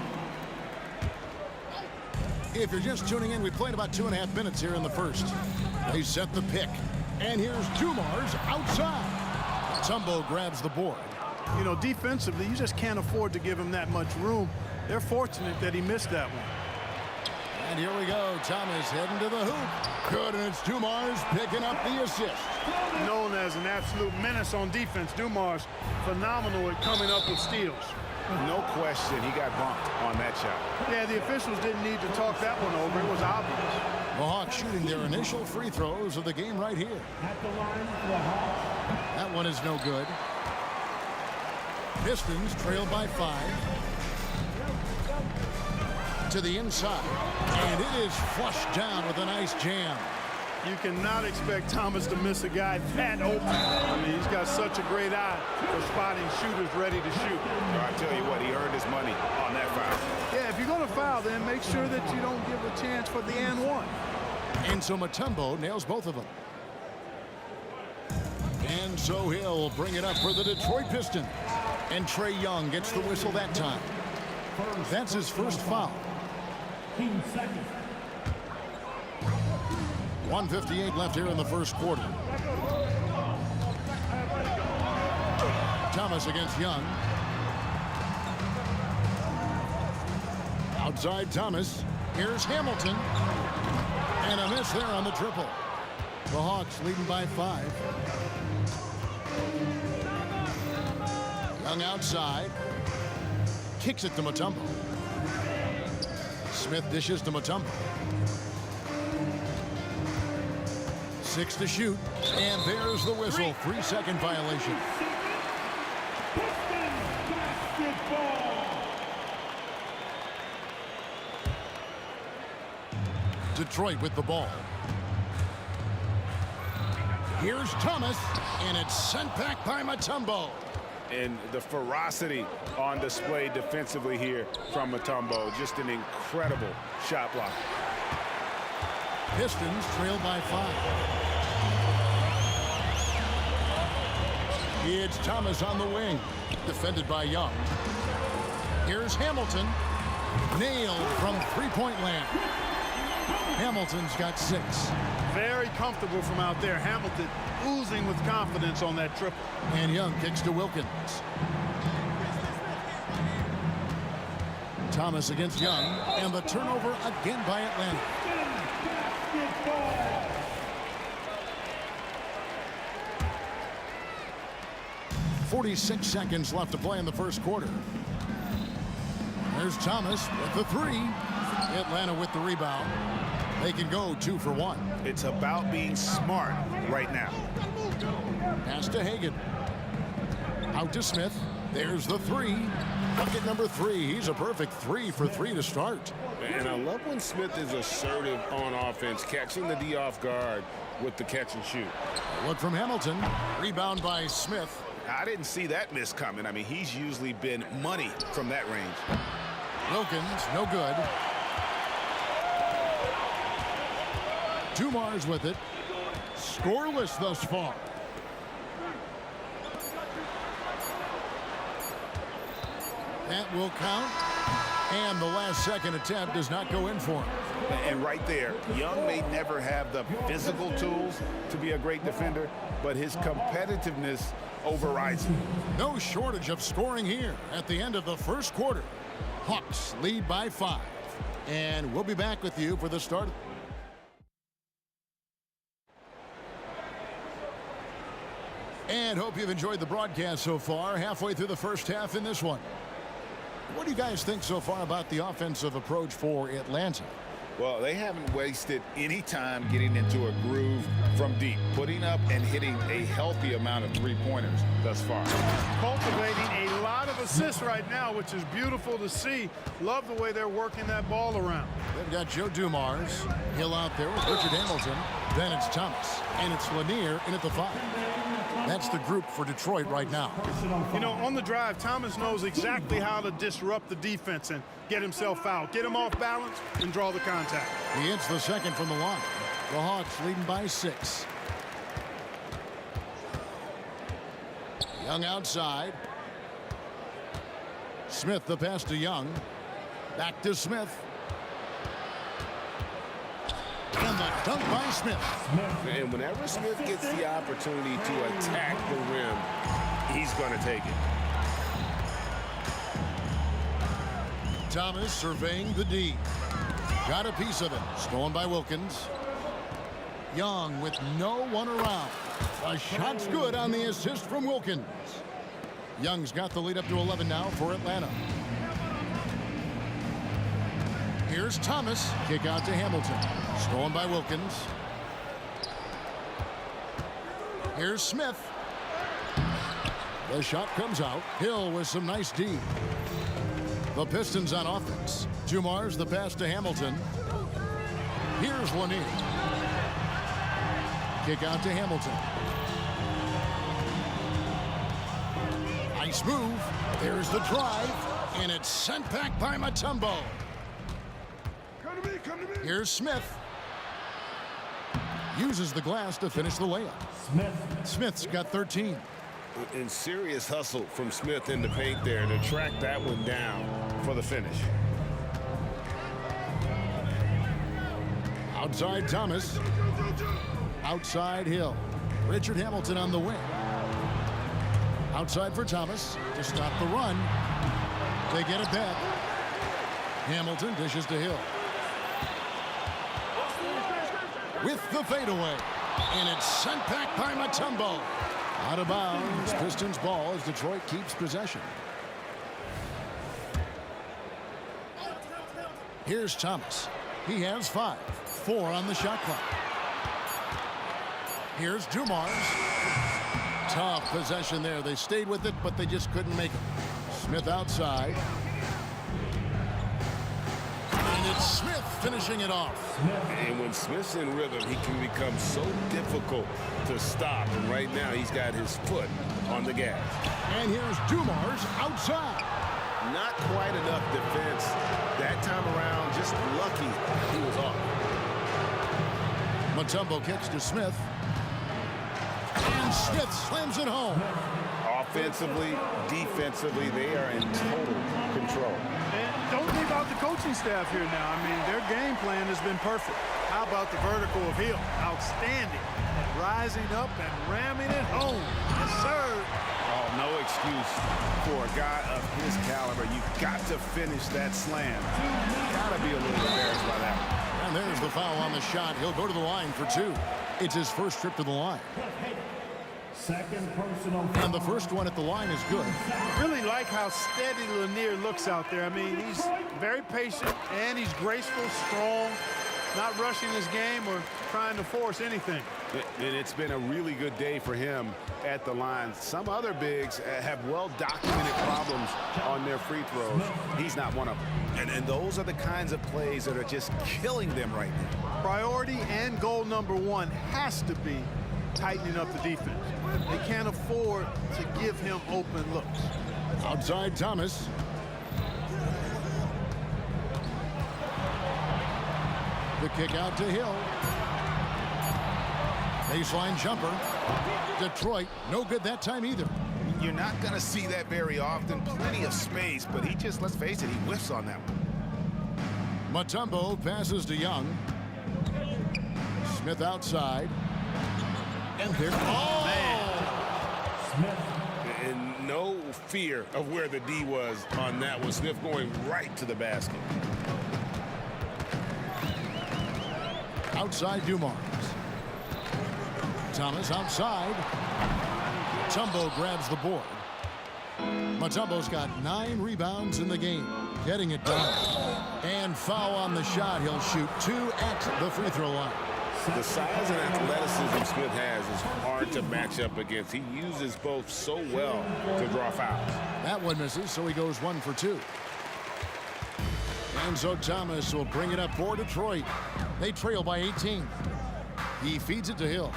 If you're just tuning in, we played about 2.5 minutes here in the first. They set the pick. And here's Dumars outside. Tumbo grabs the board. You know, defensively, you just can't afford to give him that much room. They're fortunate that he missed that one. And here we go. Thomas heading to the hoop. Good, and it's Dumars picking up the assist. Known as an absolute menace on defense, Dumars phenomenal at coming up with steals. No question, he got bumped on that shot. Yeah, the officials didn't need to talk that one over. It was obvious. The Hawks shooting their initial free throws of the game right here. At the line for the Hawks. That one is no good. Pistons trail by 5. To the inside. And it is flushed down with a nice jam. You cannot expect Thomas to miss a guy that open. I mean, he's got such a great eye for spotting shooters ready to shoot. I tell you what, he earned his money on that foul. Yeah, if you're going to foul, then make sure that you don't give a chance for the and one. And so Mutombo nails both of them. And so he'll bring it up for the Detroit Pistons. And Trae Young gets the whistle that time. That's his first foul. 15 seconds. 1:58 left here in the first quarter. Thomas against Young. Outside Thomas. Here's Hamilton. And a miss there on the triple. The Hawks leading by 5. Young outside. Kicks it to Mutombo. Smith dishes to Mutombo. 6 to shoot. And there's the whistle. 3-second violation. Detroit with the ball. Here's Thomas. And it's sent back by Mutombo. And the ferocity on display defensively here from Mutombo. Just an incredible shot block. Pistons trail by 5. It's Thomas on the wing, defended by Young. Here's Hamilton, nailed from three-point land. Hamilton's got 6. Very comfortable from out there. Hamilton oozing with confidence on that triple. And Young kicks to Wilkins. Thomas against Young, and the turnover again by Atlanta. .46 seconds left to play in the first quarter. There's Thomas with the 3. Atlanta with the rebound. They can go 2 for 1. It's about being smart right now. Pass to Hagan. Out to Smith. There's the 3. Bucket number 3. He's a perfect 3 for 3 to start. And I love when Smith is assertive on offense, catching the D off guard with the catch and shoot. Look from Hamilton. Rebound by Smith. I didn't see that miss coming. I mean, he's usually been money from that range. Wilkins, no good. Dumars with it. Scoreless thus far. That will count. And the last second attempt does not go in for him. And right there, Young may never have the physical tools to be a great defender, but his competitiveness overrides it. No shortage of scoring here at the end of the first quarter. Hawks lead by 5. And we'll be back with you for the start. And hope you've enjoyed the broadcast so far. Halfway through the first half in this one. What do you guys think so far about the offensive approach for Atlanta? Well, they haven't wasted any time getting into a groove from deep, putting up and hitting a healthy amount of three-pointers thus far. Cultivating a lot of assists right now, which is beautiful to see. Love the way they're working that ball around. They've got Joe Dumars. Hill out there with Richard Hamilton. Then it's Thomas. And it's Lanier in at the 5. That's the group for Detroit right now. You know, on the drive, Thomas knows exactly how to disrupt the defense and get himself fouled. Get him off balance and draw the contact. He hits the second from the line. The Hawks leading by 6. Young outside. Smith the pass to Young. Back to Smith. And the dunk by Smith. And whenever Smith gets the opportunity to attack the rim, he's going to take it. Thomas surveying the D. Got a piece of it. Stolen by Wilkins. Young with no one around. A shot's good on the assist from Wilkins. Young's got the lead up to 11 now for Atlanta. Here's Thomas. Kick out to Hamilton. Stolen by Wilkins. Here's Smith. The shot comes out. Hill with some nice D. The Pistons on offense. Dumars the pass to Hamilton. Here's Lanier. Kick out to Hamilton. Nice move. There's the drive. And it's sent back by Mutombo. Here's Smith. Uses the glass to finish the layup. Smith's got 13. And serious hustle from Smith in the paint there to track that one down for the finish. Outside Thomas. Outside Hill. Richard Hamilton on the wing. Outside for Thomas to stop the run. They get it back. Hamilton dishes to Hill. With the fadeaway. And it's sent back by Mutombo. Out of bounds. Pistons ball as Detroit keeps possession. Here's Thomas. He has 5. 4 on the shot clock. Here's Dumars. Tough possession there. They stayed with it, but they just couldn't make it. Smith outside. And it's Smith finishing it off. And when Smith's in rhythm, he can become so difficult to stop. And right now, he's got his foot on the gas. And here's Dumars outside. Not quite enough defense that time around. Just lucky he was off. Mutombo kicks to Smith. And Smith slams it home. Offensively, defensively, they are in total control. And don't leave out the coaching staff here now. I mean, their game plan has been perfect. How about the vertical of Hill? Outstanding. Rising up and ramming it home. Yes, sir. Oh, no excuse for a guy of his caliber. You got to finish that slam. Got to be a little embarrassed by that. And there's the foul on the shot. He'll go to the line for 2. It's his first trip to the line. Second personal. And the first one at the line is good. Really like how steady Lanier looks out there. I mean, he's very patient and he's graceful, strong, not rushing his game or trying to force anything. And it's been a really good day for him at the line. Some other bigs have well-documented problems on their free throws. He's not one of them. And those are the kinds of plays that are just killing them right now. Priority and goal number 1 has to be tightening up the defense. They can't afford to give him open looks. Outside Thomas. The kick out to Hill. Baseline jumper. Detroit, no good that time either. You're not going to see that very often. Plenty of space, but he just, let's face it, he whiffs on that one. Mutombo passes to Young. Smith outside. And there. Oh! Man. And no fear of where the D was on that one. Smith going right to the basket. Outside Dumars. Thomas outside. Mutombo grabs the board. Mutombo's got 9 rebounds in the game. Getting it done. And foul on the shot. He'll shoot 2 at the free throw line. The size and athleticism Smith has is hard to match up against. He uses both so well to draw fouls. That one misses, so he goes 1 for 2. And so Thomas will bring it up for Detroit. They trail by 18. He feeds it to Hill.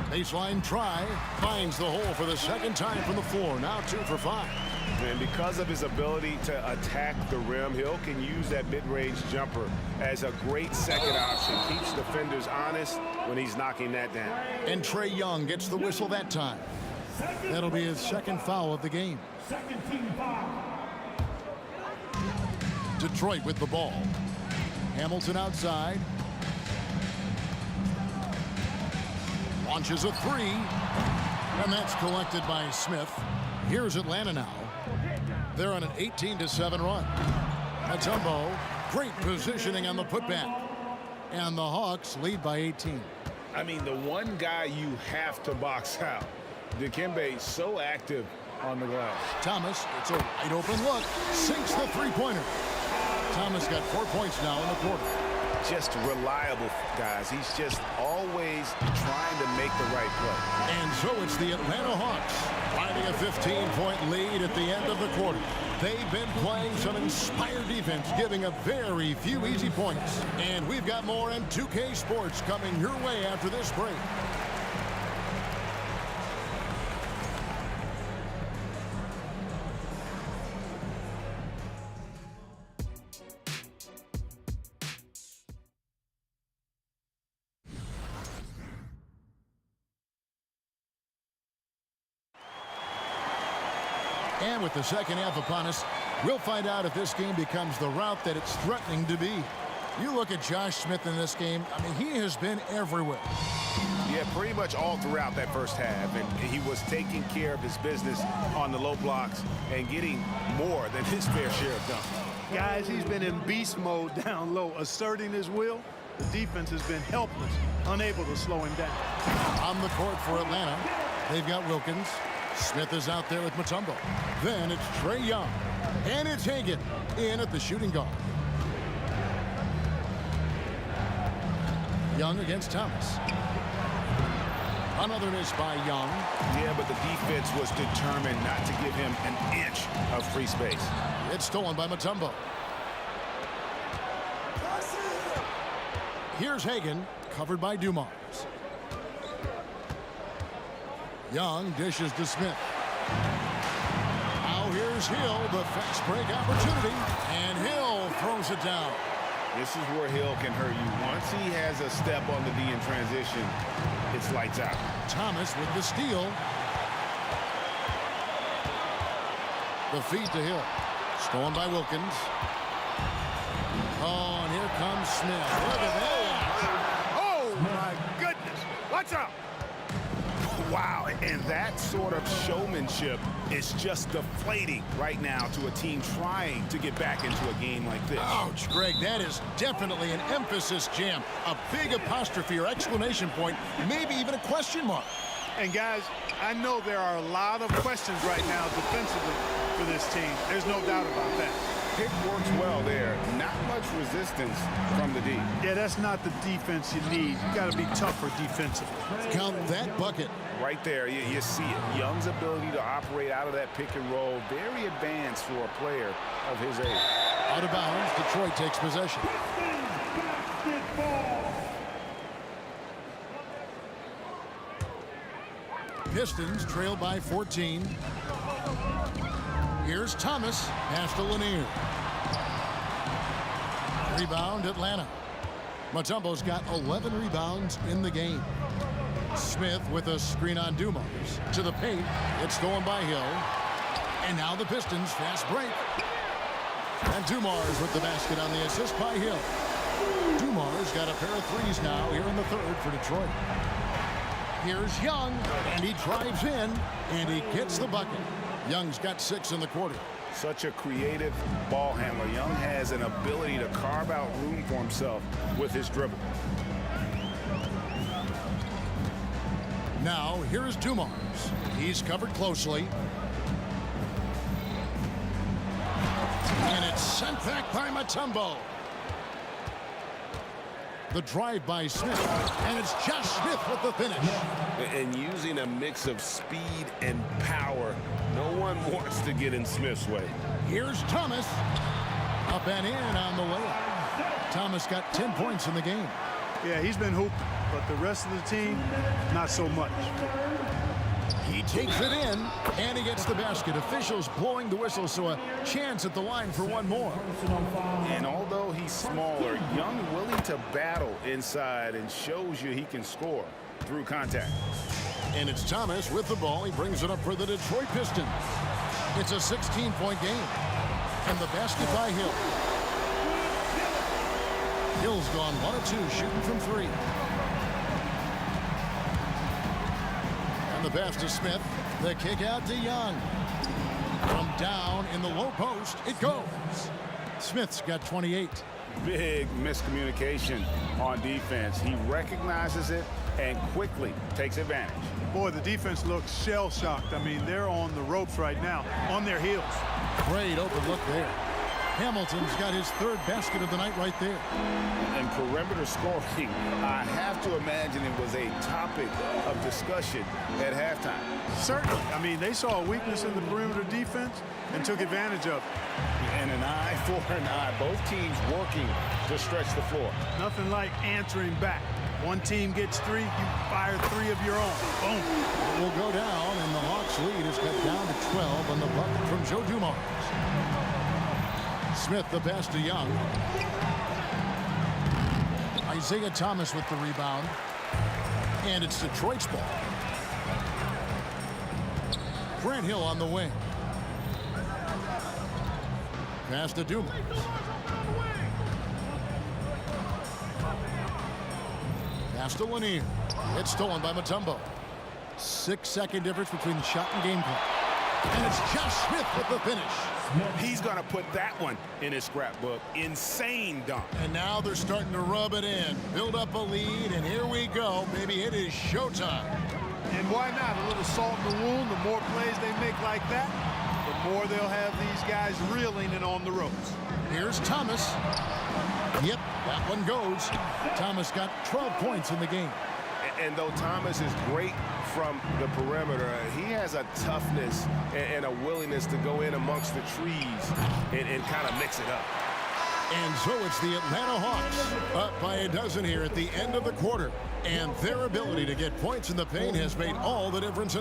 Baseline try. Finds the hole for the second time from the floor. Now 2 for 5. And because of his ability to attack the rim, Hill can use that mid-range jumper as a great second option. Keeps defenders honest when he's knocking that down. And Trey Young gets the whistle that time. That'll be his second foul of the game. Second team foul. Detroit with the ball. Hamilton outside. Launches a 3. And that's collected by Smith. Here's Atlanta now. They're on an 18-7 run. Mutombo, great positioning on the putback. And the Hawks lead by 18. I mean, the one guy you have to box out. Dikembe so active on the glass. Thomas, it's a wide open look. Sinks the three-pointer. Thomas got 4 points now in the quarter. Just reliable, guys. He's just always trying to make the right play. And so it's the Atlanta Hawks finding a 15-point lead at the end of the quarter. They've been playing some inspired defense, giving up very few easy points. And we've got more in 2K Sports coming your way after this break. And with the second half upon us, we'll find out if this game becomes the route that it's threatening to be. You look at Josh Smith in this game, I mean, he has been everywhere. Yeah, pretty much all throughout that first half. And he was taking care of his business on the low blocks and getting more than his fair share of dunks. Guys, he's been in beast mode down low, asserting his will. The defense has been helpless, unable to slow him down. On the court for Atlanta, they've got Wilkins. Smith is out there with Mutombo. Then it's Trey Young. And it's Hagan in at the shooting guard. Young against Thomas. Another miss by Young. Yeah, but the defense was determined not to give him an inch of free space. It's stolen by Mutombo. Here's Hagan, covered by Dumars. Young dishes to Smith. Now here's Hill, the fast break opportunity, and Hill throws it down. This is where Hill can hurt you. Once he has a step on the D in transition, it's lights out. Thomas with the steal. The feed to Hill. Stolen by Wilkins. Oh, and here comes Smith. Look at that. Oh, my goodness. Watch out. Wow, and that sort of showmanship is just deflating right now to a team trying to get back into a game like this. Ouch, Greg, that is definitely an emphasis jam. A big apostrophe or exclamation point, maybe even a question mark. And guys, I know there are a lot of questions right now defensively for this team. There's no doubt about that. Pick works well there. Not much resistance from the D. Yeah, that's not the defense you need. You got to be tougher defensively. Count that bucket. Right there, you see it. Young's ability to operate out of that pick and roll, very advanced for a player of his age. Out of bounds, Detroit takes possession. Pistons trail by 14. Here's Thomas. Pass to Lanier. Rebound, Atlanta. Mutombo's got 11 rebounds in the game. Smith with a screen on Dumars. To the paint. It's stolen by Hill. And now the Pistons fast break. And Dumars with the basket on the assist by Hill. Dumars got a pair of threes now here in the third for Detroit. Here's Young, and he drives in, and he gets the bucket. Young's got 6 in the quarter. Such a creative ball handler. Young has an ability to carve out room for himself with his dribble. Now, here is Dumars. He's covered closely. And it's sent back by Mutombo. The drive by Smith, and it's Josh Smith with the finish. And using a mix of speed and power, no one wants to get in Smith's way. Here's Thomas. Up and in on the layup. Thomas got 10 points in the game. Yeah, he's been hooping, but the rest of the team, not so much. He takes it in, and he gets the basket. Officials blowing the whistle, so a chance at the line for one more. And although he's smaller, Young willing to battle inside and shows you he can score through contact. And it's Thomas with the ball. He brings it up for the Detroit Pistons. It's a 16-point game. And the basket by Hill. Hill's gone 1 of 2, shooting from 3. The pass to Smith. The kick out to Young. From down in the low post, it goes. Smith's got 28. Big miscommunication on defense. He recognizes it and quickly takes advantage. Boy, the defense looks shell-shocked. I mean, they're on the ropes right now, on their heels. Great open look there. Hamilton's got his 3rd basket of the night right there. And perimeter scoring, I have to imagine it was a topic of discussion at halftime. Certainly. I mean, they saw a weakness in the perimeter defense and took advantage of it. And an eye for an eye. Both teams working to stretch the floor. Nothing like answering back. One team gets 3, you fire 3 of your own. Boom. It will go down, and the Hawks lead is cut down to 12 on the bucket from Joe Dumars. Smith the pass to Young. Isaiah Thomas with the rebound. And it's Detroit's ball. Grant Hill on the wing. Pass to Dumars. Pass to Lanier. It's stolen by Mutombo. 6-second difference between the shot and game clock. And it's Josh Smith with the finish. He's going to put that one in his scrapbook. Insane dunk. And now they're starting to rub it in. Build up a lead, and here we go. Maybe it is showtime. And why not? A little salt in the wound. The more plays they make like that, the more they'll have these guys reeling and on the ropes. Here's Thomas. Yep, that one goes. Thomas got 12 points in the game. And though Thomas is great from the perimeter, he has a toughness and a willingness to go in amongst the trees and kind of mix it up. And so it's the Atlanta Hawks up by a dozen here at the end of the quarter. And their ability to get points in the paint has made all the difference.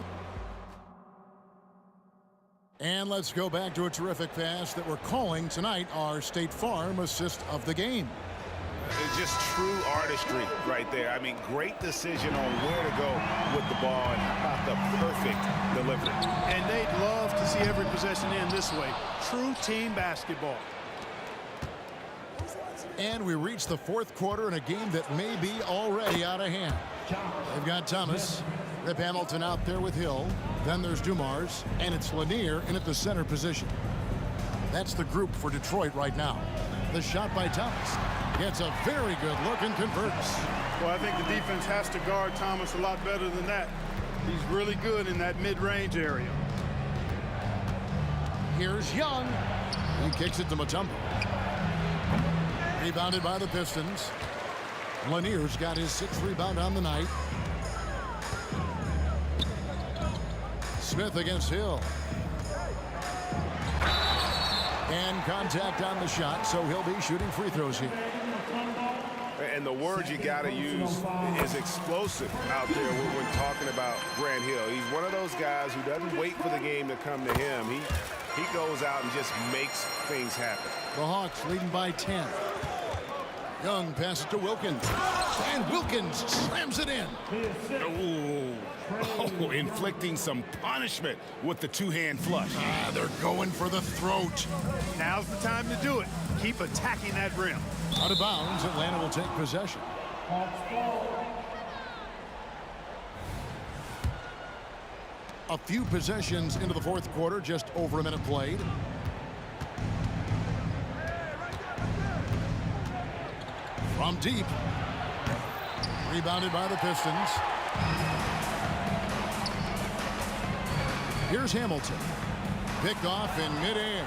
And let's go back to a terrific pass that we're calling tonight our State Farm assist of the game. it's just true artistry right there. I mean, great decision on where to go with the ball, and how about the perfect delivery. And they'd love to see every possession end this way. True team basketball. And we reach the fourth quarter in a game that may be already out of hand. They've got Thomas, Rip Hamilton out there with Hill. Then there's Dumars, and it's Lanier in at the center position. That's the group for Detroit right now. The shot by Thomas gets a very good look and converts. Well, I think the defense has to guard Thomas a lot better than that. He's really good in that mid-range area. Here's Young. He kicks it to Mutombo. Rebounded by the Pistons. Lanier's got his 6th rebound on the night. Smith against Hill. And contact on the shot, so he'll be shooting free throws here. And the word you got to use is explosive out there when talking about Grant Hill. He's one of those guys who doesn't wait for the game to come to him. He goes out and just makes things happen. The Hawks leading by 10. Young passes to Wilkins. And Wilkins slams it in. Oh, inflicting some punishment with the two-hand flush. They're going for the throat. Now's the time to do it. Keep attacking that rim. Out of bounds, Atlanta will take possession. A few possessions into the fourth quarter, just over a minute played. From deep. Rebounded by the Pistons. Here's Hamilton. Picked off in midair.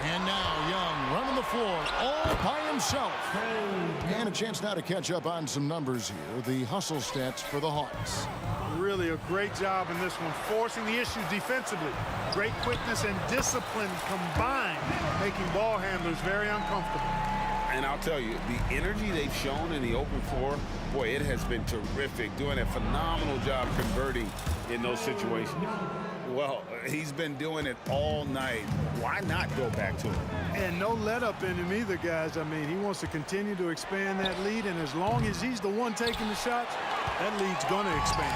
And now Young running the floor all by himself. And a chance now to catch up on some numbers here. The hustle stats for the Hawks. Really a great job in this one, forcing the issues defensively. Great quickness and discipline combined, making ball handlers very uncomfortable. And I'll tell you, the energy they've shown in the open floor, boy, it has been terrific. Doing a phenomenal job converting in those situations. Well, he's been doing it all night. Why not go back to it? And no let up in him either, guys. I mean, he wants to continue to expand that lead, and as long as he's the one taking the shots, that lead's going to expand.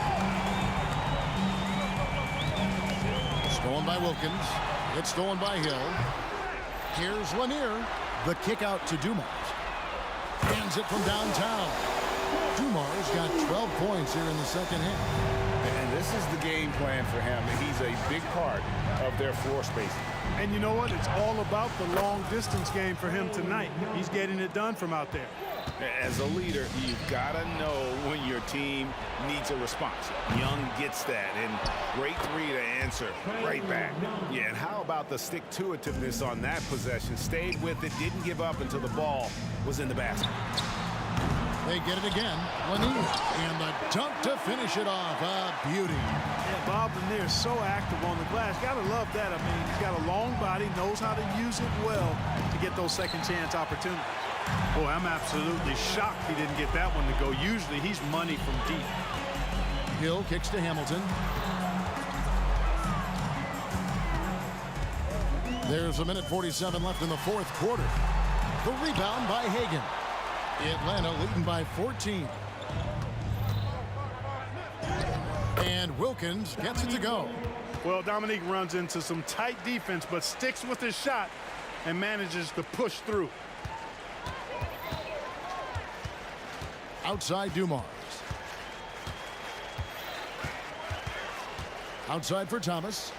Stolen by Wilkins. It's stolen by Hill. Here's Lanier. The kick out to Dumars. Hands it from downtown. Dumars got 12 points here in the second half. And this is the game plan for him. He's a big part of their floor spacing. And you know what? It's all about the long distance game for him tonight. He's getting it done from out there. As a leader, you've got to know when your team needs a response. Young gets that, and great three to answer right back. Yeah, and how about the stick-to-itiveness on that possession? Stayed with it, didn't give up until the ball was in the basket. They get it again. Lanier. And the dunk to finish it off. A beauty. Yeah, Bob Lanier is so active on the glass. Got to love that. I mean, he's got a long body, knows how to use it well to get those second chance opportunities. Boy, I'm absolutely shocked he didn't get that one to go. Usually he's money from deep. Hill kicks to Hamilton. There's 1:47 left in the fourth quarter. The rebound by Hagan. Atlanta leading by 14. And Wilkins gets it to go. Well, Dominique runs into some tight defense, but sticks with his shot and manages to push through. Outside Dumars. Outside for Thomas.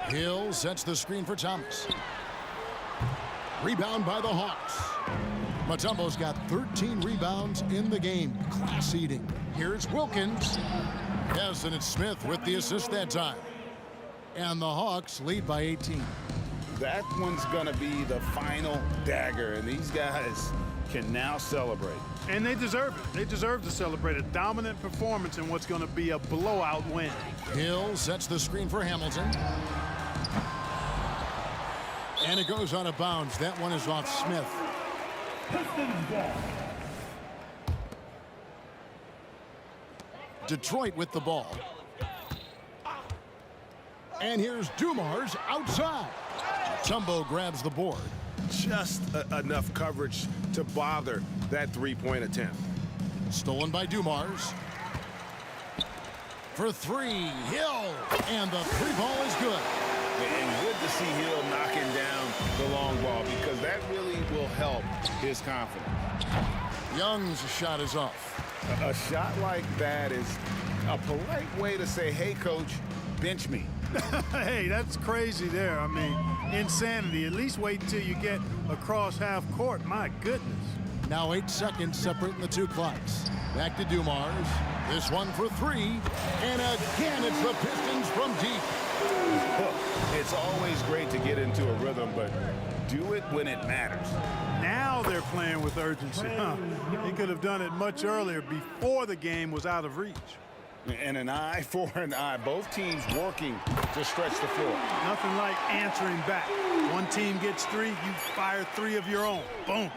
Hill sets the screen for Thomas. Rebound by the Hawks. Mutombo's got 13 rebounds in the game. Class eating. Here's Wilkins. Yes, and it's Smith with the assist that time. And the Hawks lead by 18. That one's going to be the final dagger, and these guys can now celebrate. And they deserve it. They deserve to celebrate a dominant performance in what's going to be a blowout win. Hill sets the screen for Hamilton. And it goes out of bounds. That one is off Smith. Detroit with the ball. And here's Dumars outside. Mutombo grabs the board. just enough coverage to bother that three-point attempt. Stolen by Dumars. For three, Hill. And the three ball is good. And good to see Hill knocking down the long ball because that really will help his confidence. Young's shot is off. A shot like that is a polite way to say, hey, coach, bench me. Hey, that's crazy there. I mean, insanity. At least wait until you get across half court. My goodness. Now 8 seconds separating the two clocks. Back to Dumars. This one for three. And again, it's the Pistons from deep. It's always great to get into a rhythm, but do it when it matters. Now they're playing with urgency. He could have done it much earlier before the game was out of reach. And an eye for an eye. Both teams working to stretch the floor. Nothing like answering back. One team gets three, you fire three of your own. Boom.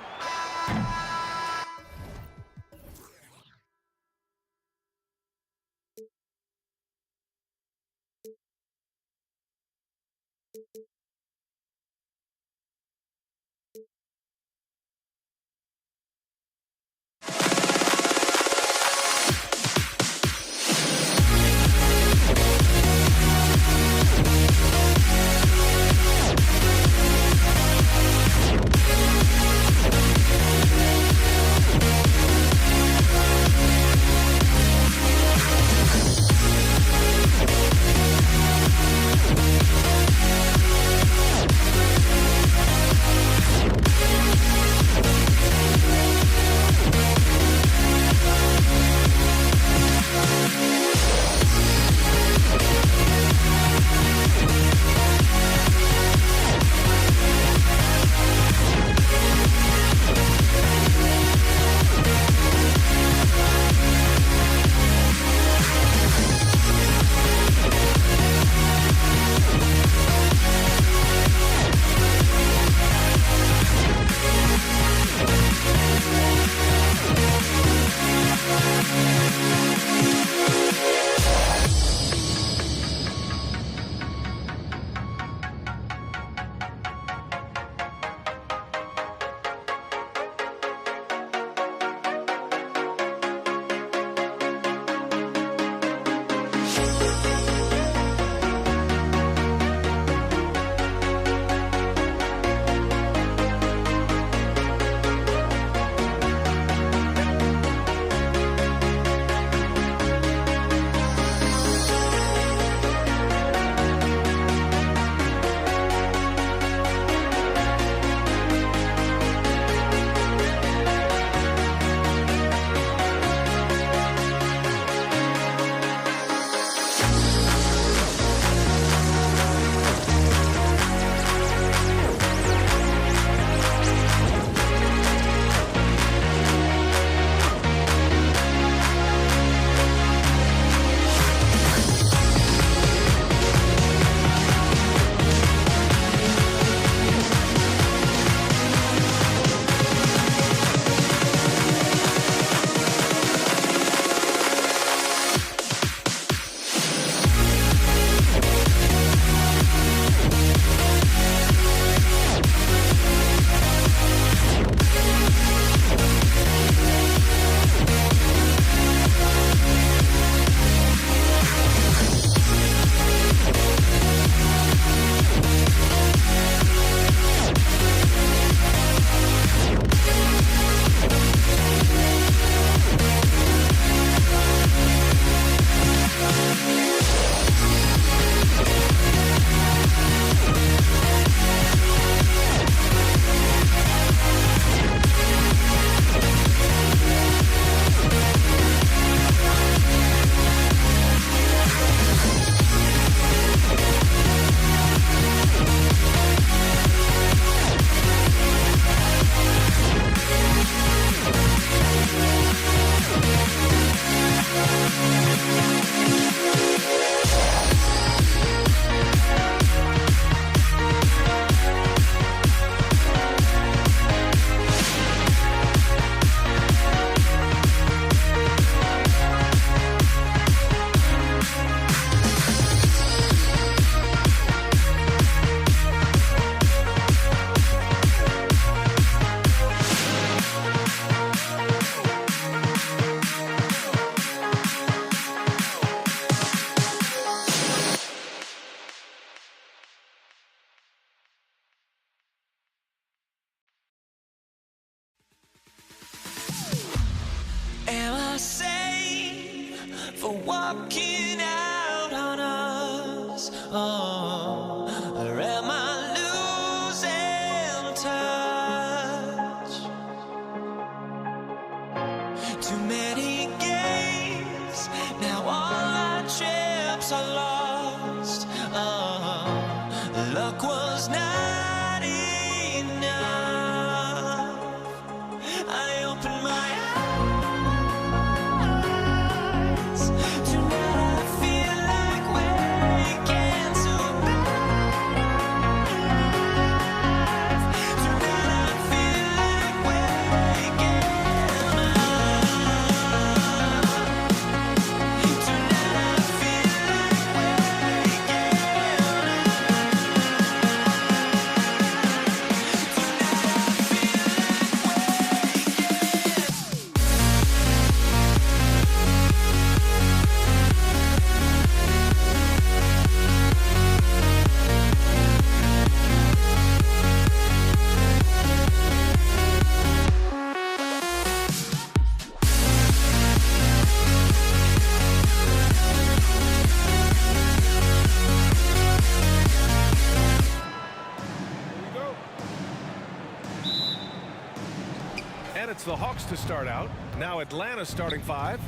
It's the Hawks to start out. Now Atlanta starting 5.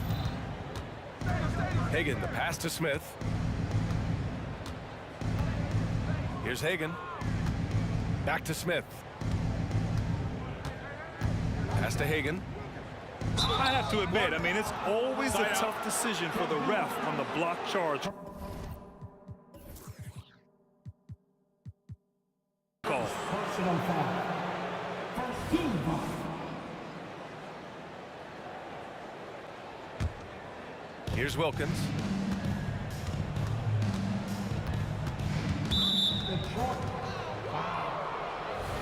Hagan, the pass to Smith. Here's Hagan. Back to Smith. Pass to Hagan. I have to admit, I mean, it's always a tough decision for the ref on the block charge call. Personal foul. First team foul. Here's Wilkins.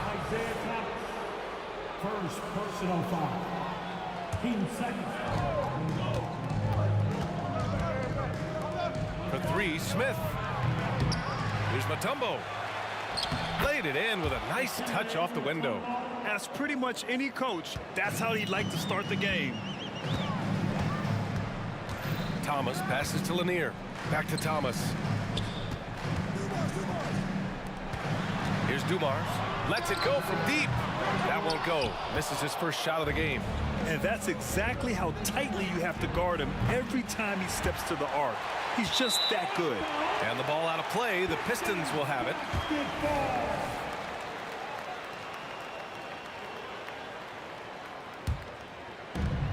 Isaiah Thomas. First personal foul. Team second. For 3, Smith. Here's Mutombo. Laid it in with a nice touch off the window. As pretty much any coach, that's how he'd like to start the game. Thomas passes to Lanier. Back to Thomas. Here's Dumars. Lets it go from deep. That won't go. Misses his first shot of the game. And that's exactly how tightly you have to guard him every time he steps to the arc. He's just that good. And the ball out of play. The Pistons will have it.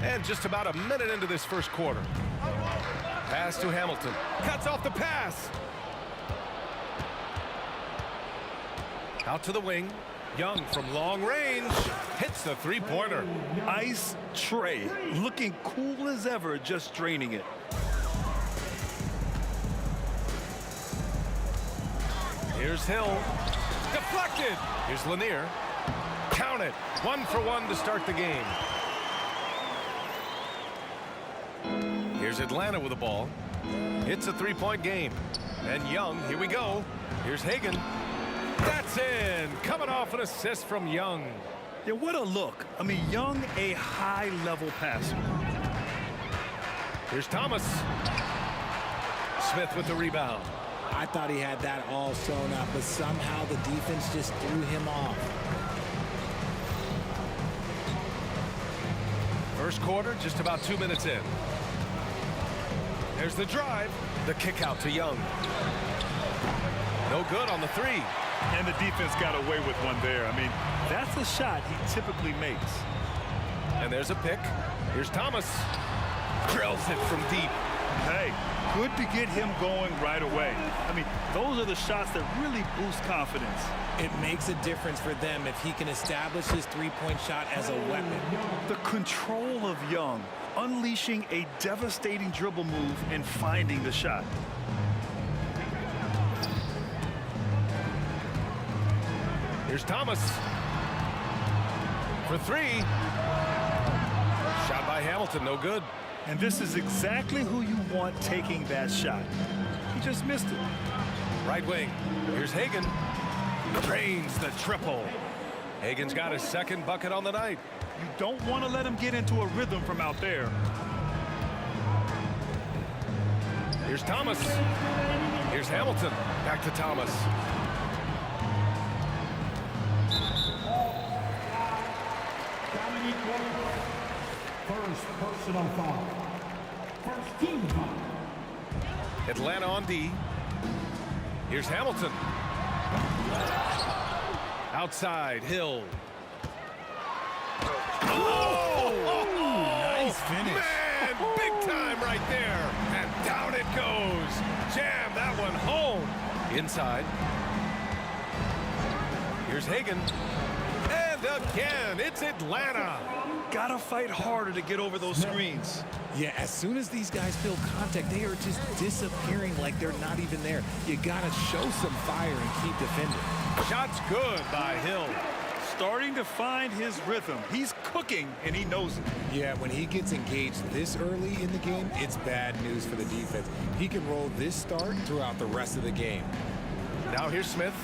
And just about a minute into this first quarter. Pass to Hamilton. Cuts off the pass. Out to the wing. Young from long range. Hits the three-pointer. Ice tray. Looking cool as ever, just draining it. Here's Hill. Deflected. Here's Lanier. Count it. 1 for 1 to start the game. Here's Atlanta with the ball. It's a three-point game. And Young, here we go. Here's Hagan. That's in. Coming off an assist from Young. Yeah, what a look. I mean, Young, a high-level passer. Here's Thomas. Smith with the rebound. I thought he had that all sewn up, but somehow the defense just threw him off. First quarter, just about 2 minutes in. There's the drive. The kick out to Young. No good on the 3. And the defense got away with one there. I mean, that's a shot he typically makes. And there's a pick. Here's Thomas. Drills it from deep. Hey, good to get him going right away. I mean, those are the shots that really boost confidence. It makes a difference for them if he can establish his three-point shot as a weapon. The control of Young, unleashing a devastating dribble move and finding the shot. Here's Thomas. For 3. Shot by Hamilton, no good. And this is exactly who you want taking that shot. He just missed it. Right wing. Here's Hagan. Drains the triple. Hagan's got his second bucket on the night. You don't want to let him get into a rhythm from out there. Here's Thomas. Here's Hamilton. Back to Thomas. First personal foul. First team foul. Atlanta on D. Here's Hamilton. Outside, Hill. Nice finish. Man, big time right there. And down it goes. Jam that one home. Inside. Here's Hagan. And again, it's Atlanta. Gotta fight harder to get over those screens. Yeah, as soon as these guys feel contact, they are just disappearing like they're not even there. You gotta show some fire and keep defending. Shot's good by Hill. Starting to find his rhythm. He's cooking, and he knows it. Yeah, when he gets engaged this early in the game, it's bad news for the defense. He can roll this start throughout the rest of the game. Now here's Smith.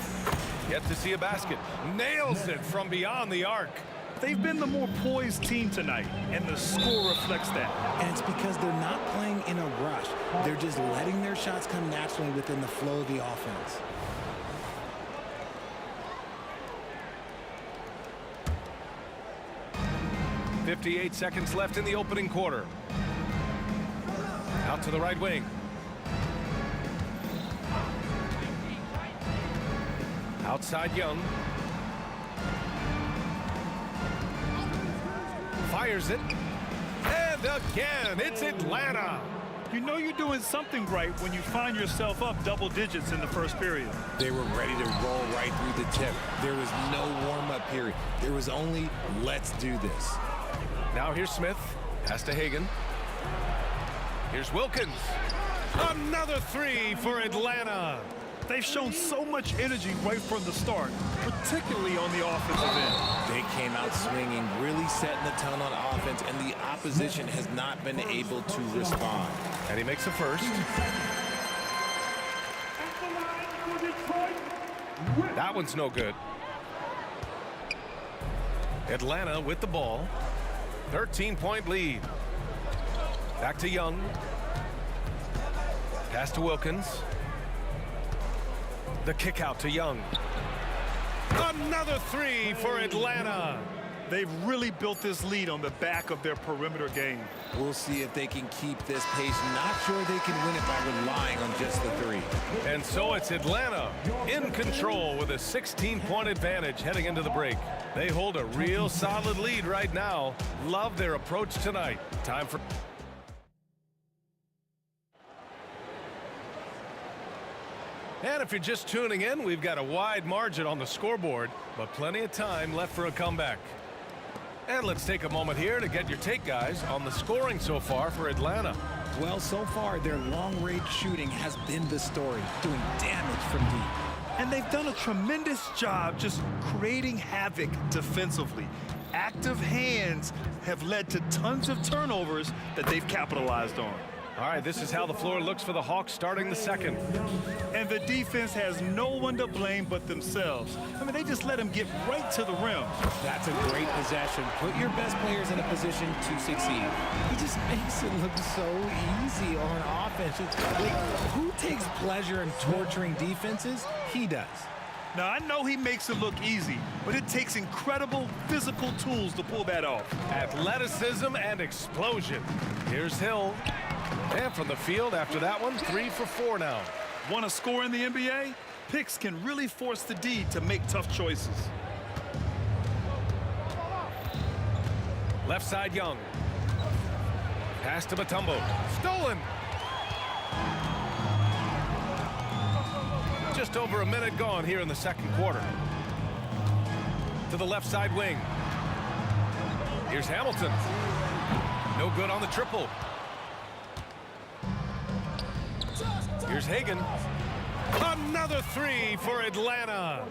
Yet to see a basket. Nails it from beyond the arc. They've been the more poised team tonight, and the score reflects that. And it's because they're not playing in a rush. They're just letting their shots come naturally within the flow of the offense. 58 seconds left in the opening quarter. Out to the right wing. Outside Young. Fires it. And again, it's Atlanta. You know you're doing something right when you find yourself up double digits in the first period. They were ready to roll right through the tip. There was no warm-up period. There was only, let's do this. Now here's Smith. Pass to Hagan. Here's Wilkins. Another three for Atlanta. They've shown so much energy right from the start, particularly on the offensive end. They came out swinging, really setting the tone on offense, and the opposition has not been able to respond. And he makes a first. That one's no good. Atlanta with the ball. 13-point lead. Back to Young. Pass to Wilkins. The kick out to Young. Another three for Atlanta. They've really built this lead on the back of their perimeter game. We'll see if they can keep this pace. Not sure they can win it by relying on just the three. And so it's Atlanta in control with a 16-point advantage heading into the break. They hold a real solid lead right now. Love their approach tonight. Time for... And if you're just tuning in, we've got a wide margin on the scoreboard, but plenty of time left for a comeback. And let's take a moment here to get your take, guys, on the scoring so far for Atlanta. Well, so far, their long-range shooting has been the story, doing damage from deep. And they've done a tremendous job just creating havoc defensively. Active hands have led to tons of turnovers that they've capitalized on. All right, this is how the floor looks for the Hawks starting the second. And the defense has no one to blame but themselves. I mean, they just let them get right to the rim. That's a great possession. Put your best players in a position to succeed. He just makes it look so easy on offense. Like, who takes pleasure in torturing defenses? He does. Now, I know he makes it look easy, but it takes incredible physical tools to pull that off. Athleticism and explosion. Here's Hill. And from the field after that one, 3 for 4 now. Want to score in the NBA? Picks can really force the D to make tough choices. Left side Young. Pass to Mutombo. Stolen. Just over a minute gone here in the second quarter. To the left side wing. Here's Hamilton. No good on the triple. Here's Hagan. Another three for Atlanta.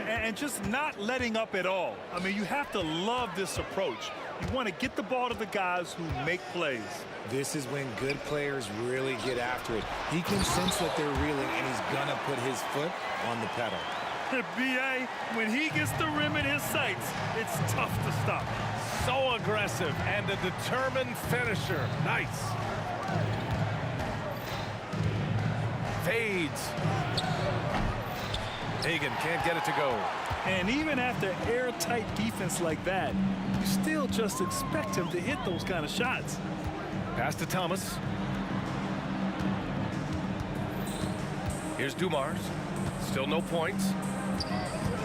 And just not letting up at all. I mean, you have to love this approach. You want to get the ball to the guys who make plays. This is when good players really get after it. He can sense that they're reeling, and he's going to put his foot on the pedal. B.A., when he gets the rim in his sights, it's tough to stop. So aggressive and a determined finisher. Nice. Fades. Hagan can't get it to go. And even after airtight defense like that, you still just expect him to hit those kind of shots. Pass to Thomas. Here's Dumars. Still no points.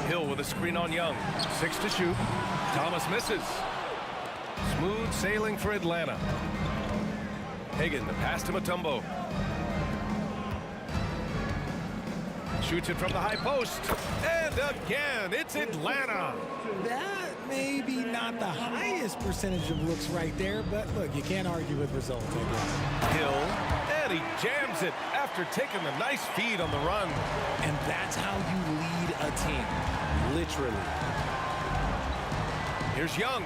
Hill with a screen on Young. 6 to shoot. Thomas misses. Smooth sailing for Atlanta. Hagan, the pass to Mutombo. Shoots it from the high post. And again, it's Atlanta. That may be not the highest percentage of looks right there, but look, you can't argue with results, I guess. Hill, and he jams it after taking a nice feed on the run. And that's how you lead a team, literally. Here's Young.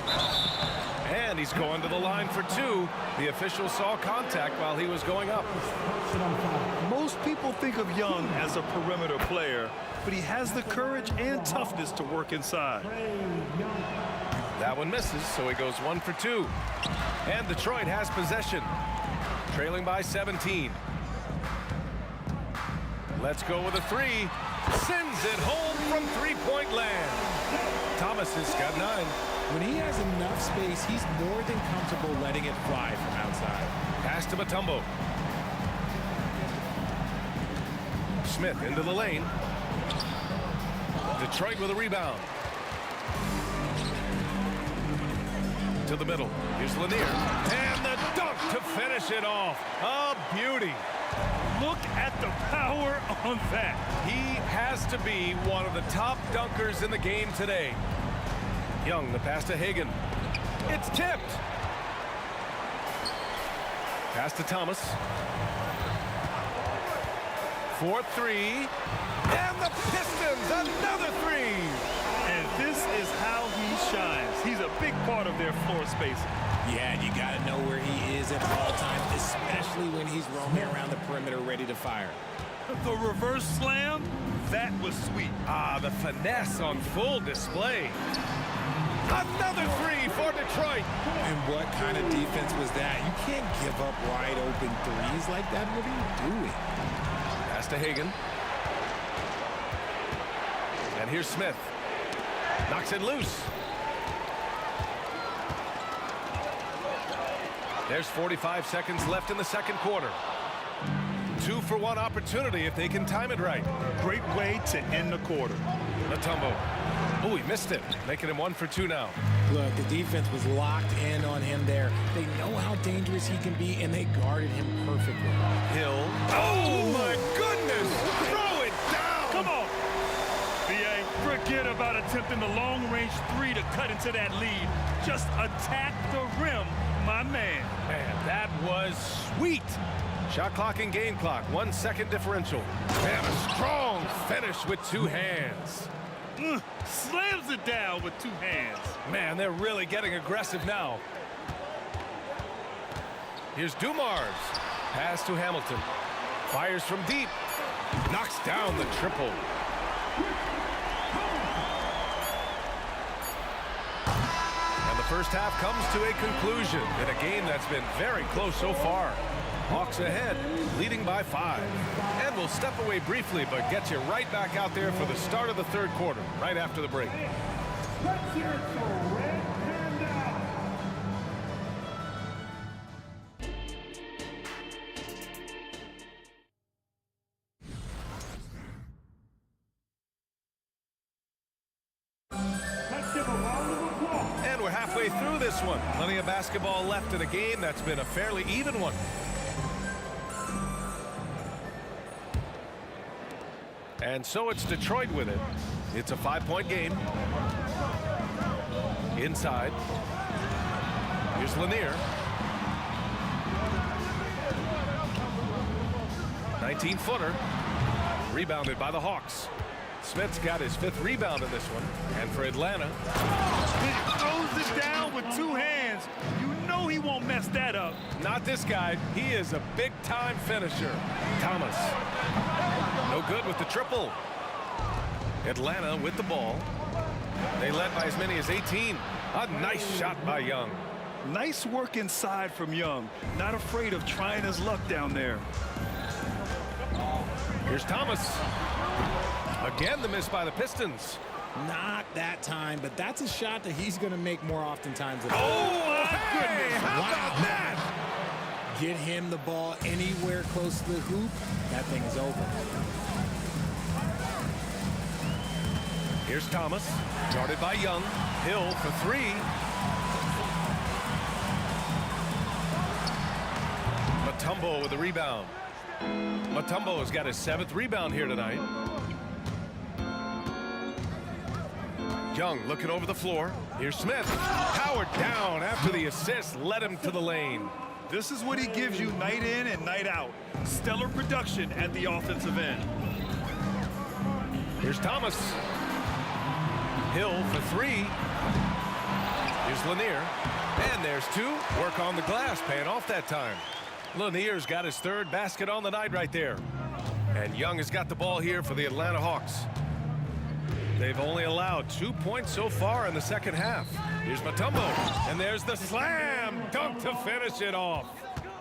And he's going to the line for 2. The official saw contact while he was going up. Most people think of Young as a perimeter player, but he has the courage and toughness to work inside. That one misses, so he goes 1 for 2. And Detroit has possession, trailing by 17. Let's go with a 3. Sends it home from three-point land. Thomas has got 9. When he has enough space, he's more than comfortable letting it fly from outside. Pass to Mutombo. Smith into the lane. Detroit with a rebound. To the middle. Here's Lanier. And the dunk to finish it off. A beauty. Look at the power on that. He has to be one of the top dunkers in the game today. Young, the pass to Hagan. It's tipped. Pass to Thomas. 4-3. And the Pistons, another three. And this is how he shines. He's a big part of their floor spacing. Yeah, and you got to know where he is at all times, especially when he's roaming around the perimeter ready to fire. The reverse slam, that was sweet. Ah, the finesse on full display. Another three for Detroit. And what kind of defense was that? You can't give up wide open threes like that. What are you doing? Pass to Hagan. And here's Smith. Knocks it loose. There's 45 seconds left in the second quarter. 2-for-1 opportunity if they can time it right. Great way to end the quarter. Mutombo. Oh, he missed it. Making him 1 for 2 now. Look, the defense was locked in on him there. They know how dangerous he can be, and they guarded him perfectly. Hill. Oh, my goodness. Throw it down. Come on. B.A., forget about attempting the long-range three to cut into that lead. Just attack the rim, my man. Man, that was sweet. Shot clock and game clock. 1 second differential. And a strong finish with 2 hands. Slams it down with 2 hands. Man, they're really getting aggressive now. Here's Dumars. Pass to Hamilton. Fires from deep. Knocks down the triple. And the first half comes to a conclusion in a game that's been very close so far. Hawks ahead, leading by 5. And we'll step away briefly, but get you right back out there for the start of the third quarter, right after the break. Let's hear it for Red Panda. And we're halfway through this one. Plenty of basketball left in a game that's been a fairly even one. And so it's Detroit with it. It's a 5-point game. Inside. Here's Lanier. 19-footer. Rebounded by the Hawks. Smith's got his 5th rebound in this one. And for Atlanta. He throws it down with 2 hands. You know he won't mess that up. Not this guy. He is a big-time finisher. Thomas. No good with the triple. Atlanta with the ball. They led by as many as 18. A nice shot by Young. Nice work inside from Young. Not afraid of trying his luck down there. Here's Thomas. Again, the miss by the Pistons. Not that time, but that's a shot that he's going to make more oftentimes. Oh, my goodness. How about that? Get him the ball anywhere close to the hoop. That thing is over. Here's Thomas. Guarded by Young. Hill for 3. Mutombo with the rebound. Mutombo has got his 7th rebound here tonight. Young looking over the floor. Here's Smith. Powered down after the assist led him to the lane. This is what he gives you night in and night out. Stellar production at the offensive end. Here's Thomas. Hill for 3. Here's Lanier. And there's 2. Work on the glass, paying off that time. Lanier's got his 3rd basket on the night right there. And Young has got the ball here for the Atlanta Hawks. They've only allowed 2 points so far in the second half. Here's Mutombo. And there's the slam dunk to finish it off.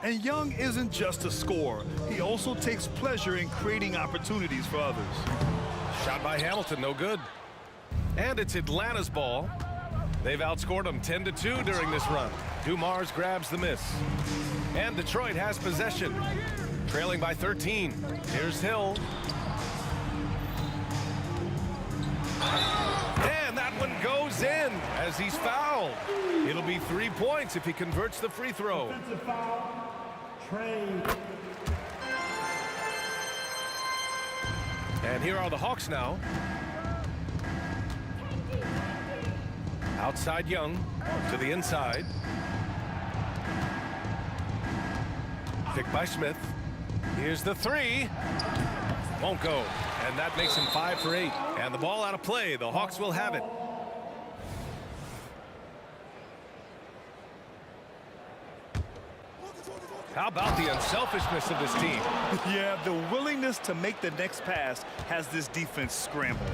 And Young isn't just a scorer. He also takes pleasure in creating opportunities for others. Shot by Hamilton, no good. And it's Atlanta's ball. They've outscored them 10-2 during this run. Dumars grabs the miss. And Detroit has possession, trailing by 13. Here's Hill. And that one goes in as he's fouled. It'll be 3 points if he converts the free throw. And here are the Hawks now. Outside Young to the inside. Picked by Smith. Here's the three. Won't go. And that makes him 5 for 8. And the ball out of play. The Hawks will have it. How about the unselfishness of this team? Yeah, the willingness to make the next pass has this defense scrambled.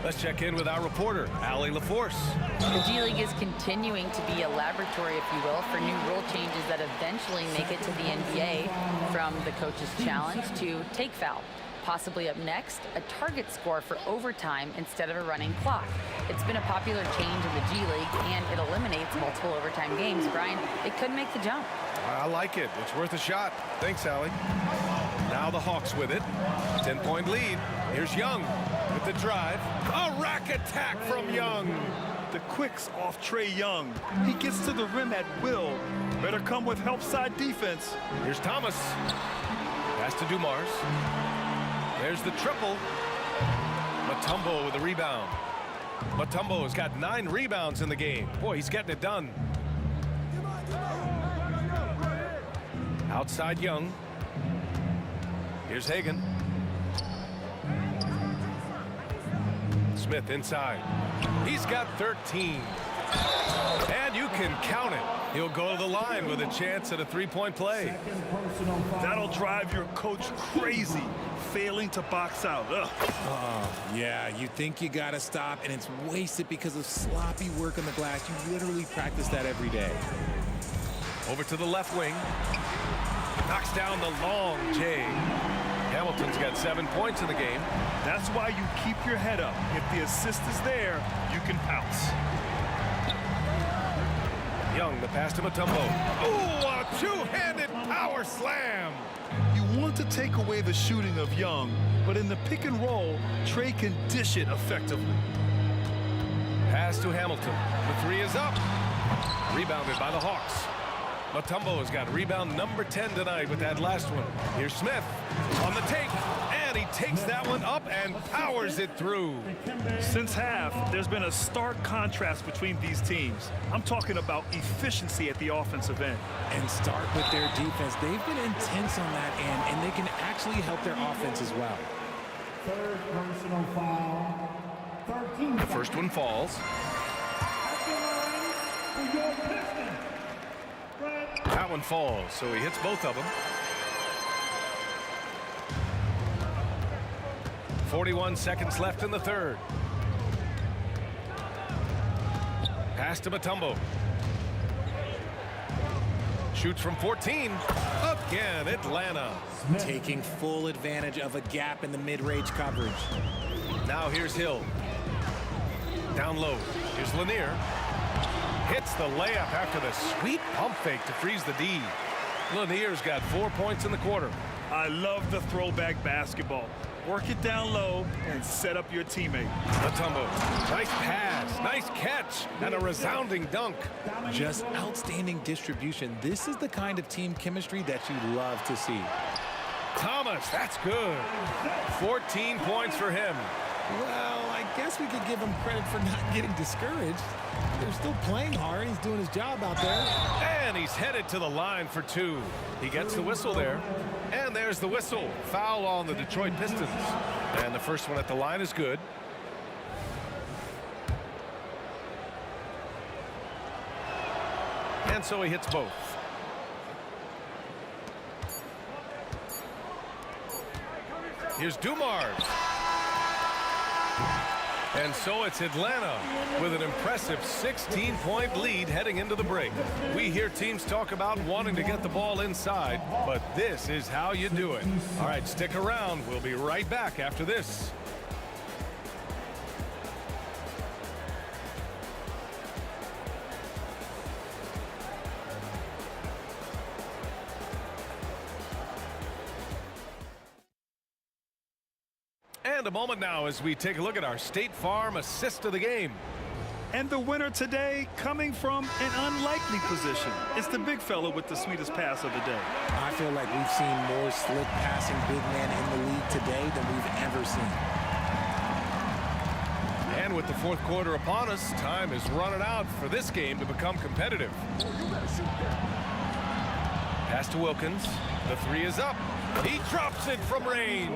Let's check in with our reporter, Allie LaForce. The G League is continuing to be a laboratory, if you will, for new rule changes that eventually make it to the NBA, from the coach's challenge to take foul. Possibly up next, a target score for overtime instead of a running clock. It's been a popular change in the G League, and it eliminates multiple overtime games. Brian, it could make the jump. I like it. It's worth a shot. Thanks, Allie. Now the Hawks with it. 10-point lead. Here's Young with the drive. A rack attack from Young. The quicks off Trae Young. He gets to the rim at will. Better come with help side defense. Here's Thomas. Pass to Dumars. There's the triple. Mutombo with a rebound. Mutombo has got 9 rebounds in the game. Boy, he's getting it done. Outside Young. Here's Hagan. Smith inside. He's got 13. And you can count it. He'll go to the line with a chance at a 3-point play. That'll drive your coach crazy, failing to box out. Yeah, you think you got to stop, and it's wasted because of sloppy work on the glass. You literally practice that every day. Over to the left wing. Knocks down the long J. Hamilton's got 7 points in the game. That's why you keep your head up. If the assist is there, you can pounce. Young, the pass to Mutombo. Oh, a two-handed power slam. You want to take away the shooting of Young, but in the pick and roll, Trae can dish it effectively. Pass to Hamilton. The three is up. Rebounded by the Hawks. Mutombo has got rebound number 10 tonight with that last one. Here's Smith on the take, and he takes that one up and powers it through. Since half, there's been a stark contrast between these teams. I'm talking about efficiency at the offensive end. And start with their defense. They've been intense on that end, and they can actually help their offense as well. Third personal foul. 13. The first one falls. That one falls, so he hits both of them. 41 seconds left in the third. Pass to Mutombo. Shoots from 14. Again, Atlanta. Taking full advantage of a gap in the mid-range coverage. Now here's Hill. Down low. Here's Lanier. Hits the layup after the sweet pump fake to freeze the D. Lanier's got 4 points in the quarter. I love the throwback basketball. Work it down low and set up your teammate. Mutombo. Nice pass, nice catch, and a resounding dunk. Just outstanding distribution. This is the kind of team chemistry that you love to see. Thomas, that's good. 14 points for him. Well, I guess we could give him credit for not getting discouraged. They're still playing hard. He's doing his job out there. And he's headed to the line for 2. He gets the whistle there. And there's the whistle. Foul on the Detroit Pistons. And the first one at the line is good. And so he hits both. Here's Dumars. And so it's Atlanta with an impressive 16-point lead heading into the break. We hear teams talk about wanting to get the ball inside, but this is how you do it. All right, stick around. We'll be right back after this. And a moment now as we take a look at our State Farm assist of the game. And the winner today coming from an unlikely position. It's the big fella with the sweetest pass of the day. I feel like we've seen more slick passing big men in the league today than we've ever seen. And with the fourth quarter upon us, time is running out for this game to become competitive. Pass to Wilkins. The three is up. He drops it from range.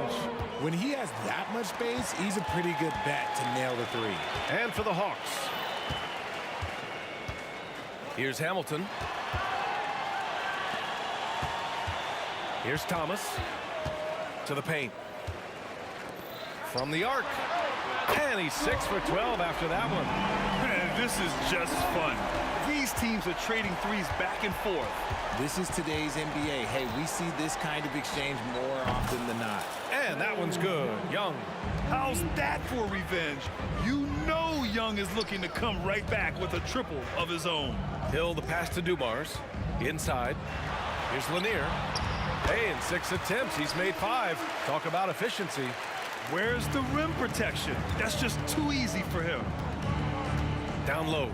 When he has that much space, he's a pretty good bet to nail the three. And for the Hawks. Here's Hamilton. Here's Thomas. To the paint. From the arc. And he's 6 for 12 after that one. Man, this is just fun. These teams are trading threes back and forth. This is today's NBA. Hey, we see this kind of exchange more often than not. And that one's good. Young. How's that for revenge? You know Young is looking to come right back with a triple of his own. Hill the pass to Dumars. Inside. Here's Lanier. Hey, in 6 attempts, he's made 5. Talk about efficiency. Where's the rim protection? That's just too easy for him. Down low.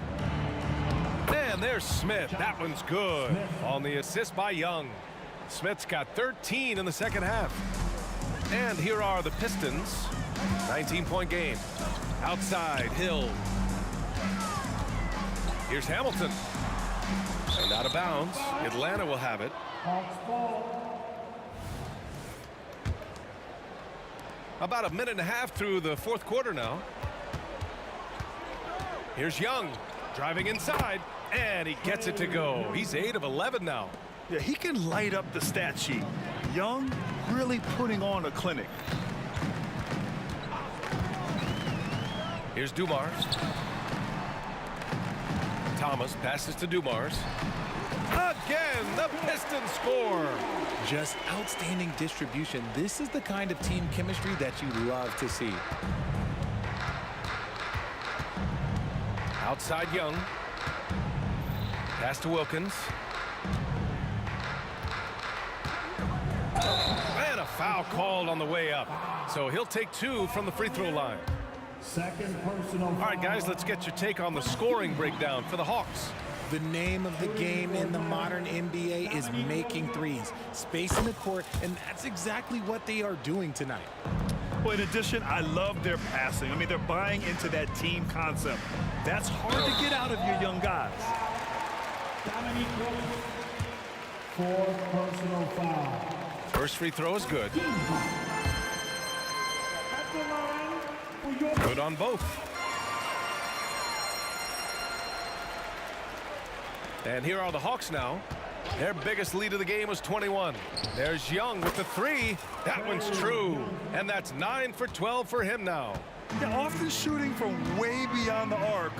And there's Smith. That one's good. On the assist by Young. Smith's got 13 in the second half. And here are the Pistons. 19-point game. Outside, Hill. Here's Hamilton. And out of bounds. Atlanta will have it. About a minute and a half through the fourth quarter now. Here's Young driving inside, and he gets it to go. He's 8 of 11 now. Yeah, he can light up the stat sheet. Young really putting on a clinic. Here's Dumars. Thomas passes to Dumars. Again, the Pistons score. Just outstanding distribution. This is the kind of team chemistry that you love to see. Outside Young. Pass to Wilkins. And a foul called on the way up. So he'll take 2 from the free throw line. Second personal. All right, guys, let's get your take on the scoring breakdown for the Hawks. The name of the game in the modern NBA is making threes. Space in the court, and that's exactly what they are doing tonight. Well, in addition, I love their passing. I mean, they're buying into that team concept. That's hard to get out of your young guys. Fourth personal foul. First free throw is good. Good on both. And here are the Hawks now. Their biggest lead of the game was 21. There's Young with the 3. That one's true. And that's 9 for 12 for him now. Yeah, often shooting from way beyond the arc,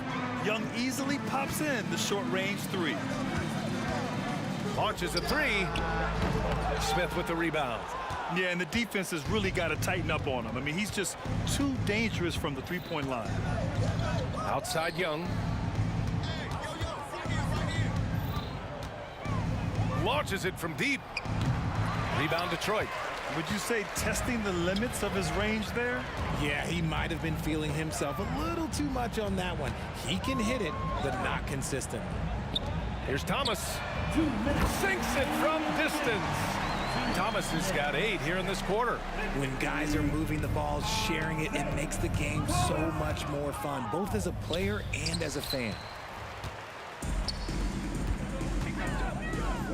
Young easily pops in the short-range 3. Launches a 3. Smith with the rebound. Yeah, and the defense has really got to tighten up on him. I mean, he's just too dangerous from the three-point line. Outside Young. Launches it from deep. Rebound Detroit. Would you say testing the limits of his range there? Yeah, he might have been feeling himself a little too much on that one. He can hit it, but not consistent. Here's Thomas. Sinks it from distance. Thomas has got 8 here in this quarter. When guys are moving the ball, sharing it, it makes the game so much more fun, both as a player and as a fan.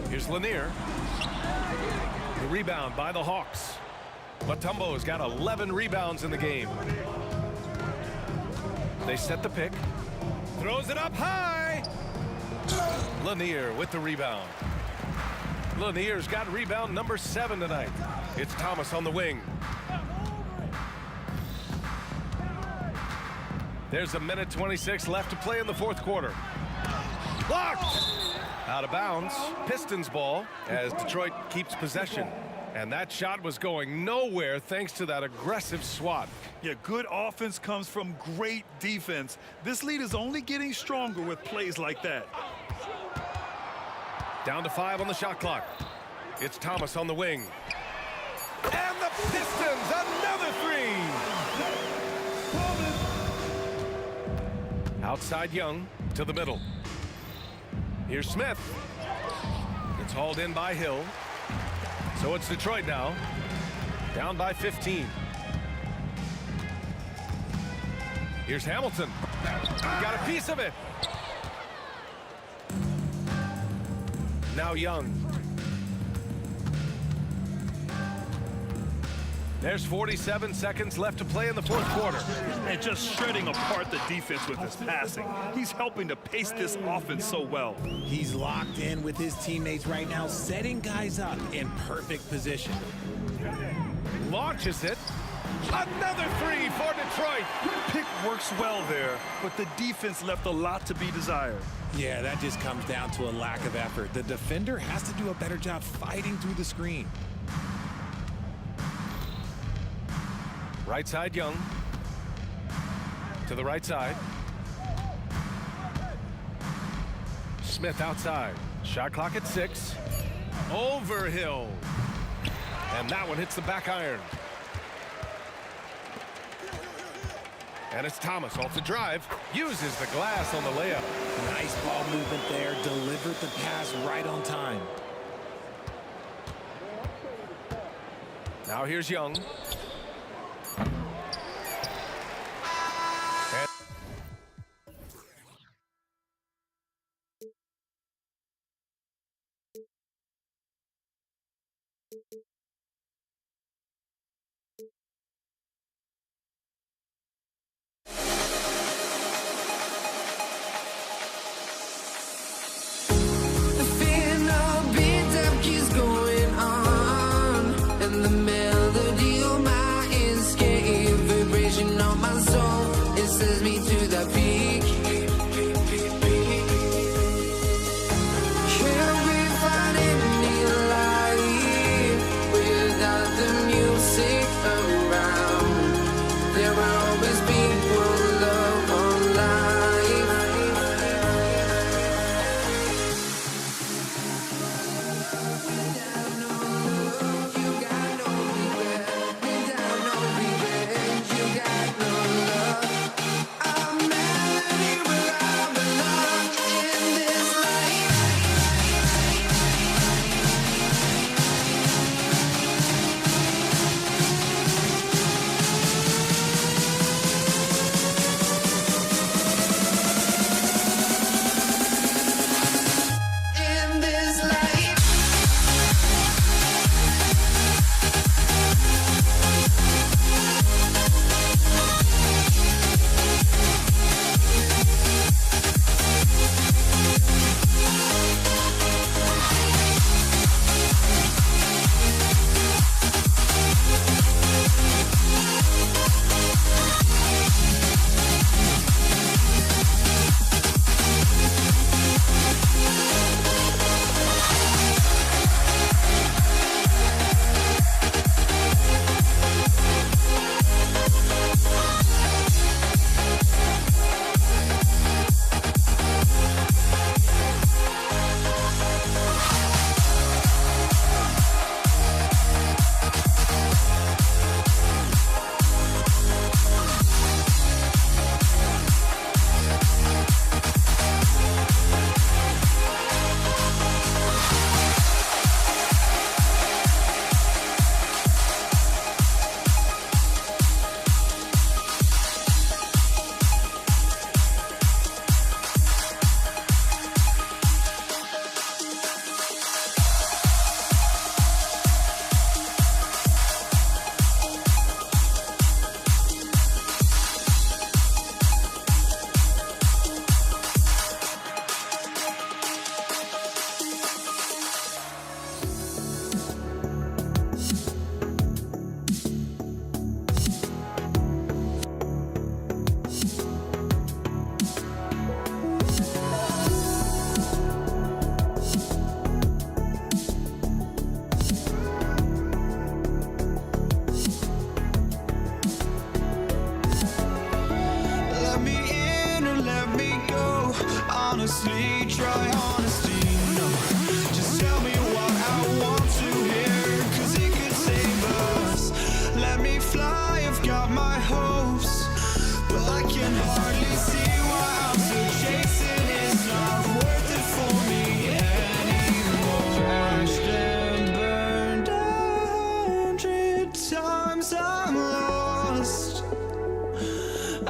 Here's Lanier. The rebound by the Hawks. Mutombo's got 11 rebounds in the game. They set the pick. Throws it up high. Lanier with the rebound. Lanier's got rebound number 7 tonight. It's Thomas on the wing. There's a minute 26 left to play in the fourth quarter. Blocked! Out of bounds. Pistons ball as Detroit keeps possession. And that shot was going nowhere thanks to that aggressive swat. Yeah, good offense comes from great defense. This lead is only getting stronger with plays like that. Down to 5 on the shot clock. It's Thomas on the wing. And the Pistons, another 3. Outside Young to the middle. Here's Smith. It's hauled in by Hill. So it's Detroit now. Down by 15. Here's Hamilton. Got a piece of it. Now Young. There's 47 seconds left to play in the fourth quarter. And just shredding apart the defense with his passing. He's helping to pace this offense so well. He's locked in with his teammates right now, setting guys up in perfect position. Launches it. Another three for Detroit. Pick works well there, but the defense left a lot to be desired. Yeah, that just comes down to a lack of effort. The defender has to do a better job fighting through the screen. Right side Young. To the right side. Smith outside. Shot clock at 6. Over Hill. And that one hits the back iron. And it's Thomas off the drive. Uses the glass on the layup. Nice ball movement there. Delivered the pass right on time. Now here's Young. The fear of being deaf keeps going on, and the melody of my escape, vibration on my soul, it sends me to the peak. Can't we find any light without the music around? There will always be one love on life. In this life. Let me in or let me go. Honestly, try honesty. No, just tell me what I want to hear, 'cause it could save us. Let me fly, I've got my hopes, but I can hardly see why I'm still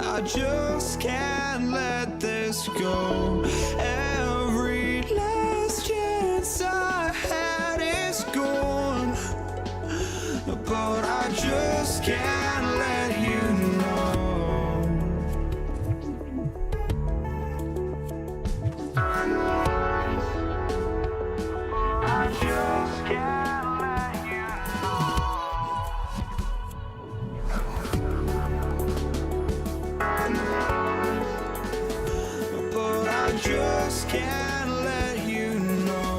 I just can't let this go. Every last chance I had is gone, but I just can't let you know. I just can't let you know. But I just can't let you know.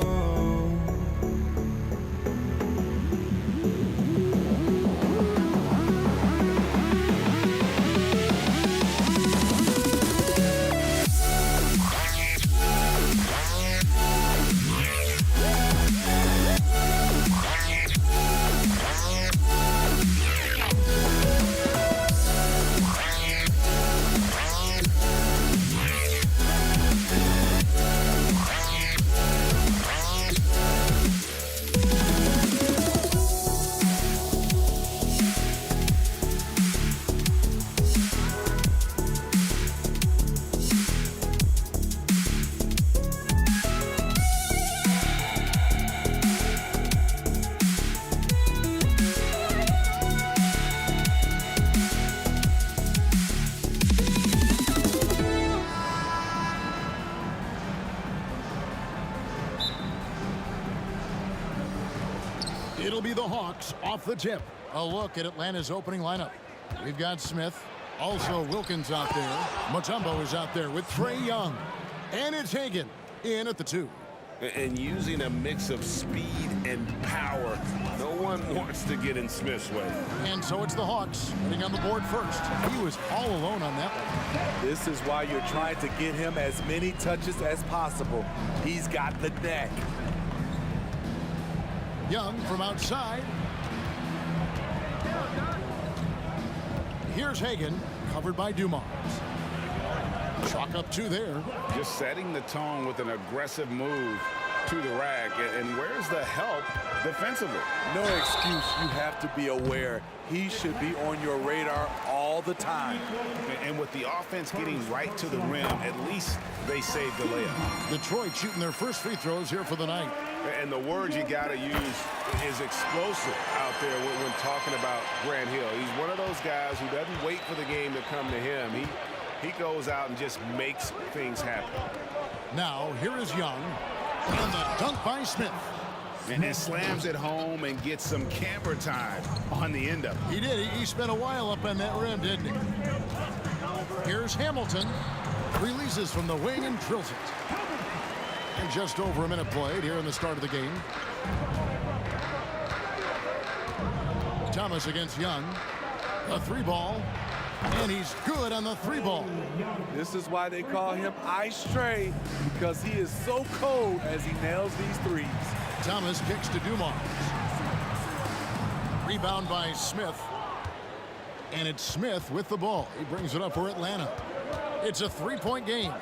It'll be the Hawks off the tip. A look at Atlanta's opening lineup. We've got Smith. Also Wilkins out there. Mutombo is out there with Trae Young. And it's Hagan in at the 2. And using a mix of speed and power. No one wants to get in Smith's way. And so it's the Hawks getting on the board first. He was all alone on that one. This is why you're trying to get him as many touches as possible. He's got the neck. Young from outside. Here's Hagan, covered by Dumars. Chalk up 2 there. Just setting the tone with an aggressive move to the rack. And where's the help defensively? No excuse. You have to be aware. He should be on your radar all the time. And with the offense getting right to the rim, at least they saved the layup. Detroit shooting their first free throws here for the night. And the word you got to use is explosive out there when talking about Grant Hill. He's one of those guys who doesn't wait for the game to come to him. He goes out and just makes things happen. Now, here is Young. And the dunk by Smith. And then slams it home and gets some camper time on the end of it. He did. He spent a while up on that rim, didn't he? Here's Hamilton. Releases from the wing and drills it. And just over a minute played here in the start of the game. Thomas against Young. A 3-ball. And he's good on the 3-ball. This is why they call him Ice Trae, because he is so cold as he nails these threes. Thomas kicks to Dumars. Rebound by Smith. And it's Smith with the ball. He brings it up for Atlanta. It's a 3-point game.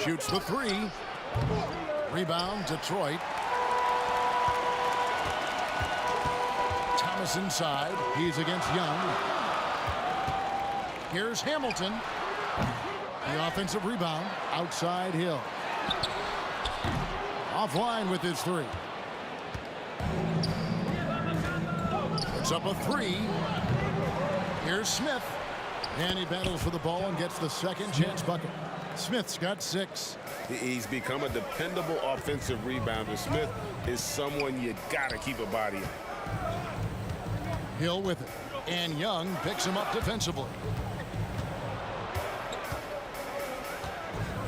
Shoots the 3. Rebound, Detroit. Thomas inside. He's against Young. Here's Hamilton. The offensive rebound. Outside Hill. Offline with his 3. Puts up a 3. Here's Smith. And he battles for the ball and gets the second chance bucket. Smith's got 6. He's become a dependable offensive rebounder. Smith is someone you got to keep a body on. Hill with it. And Young picks him up defensively.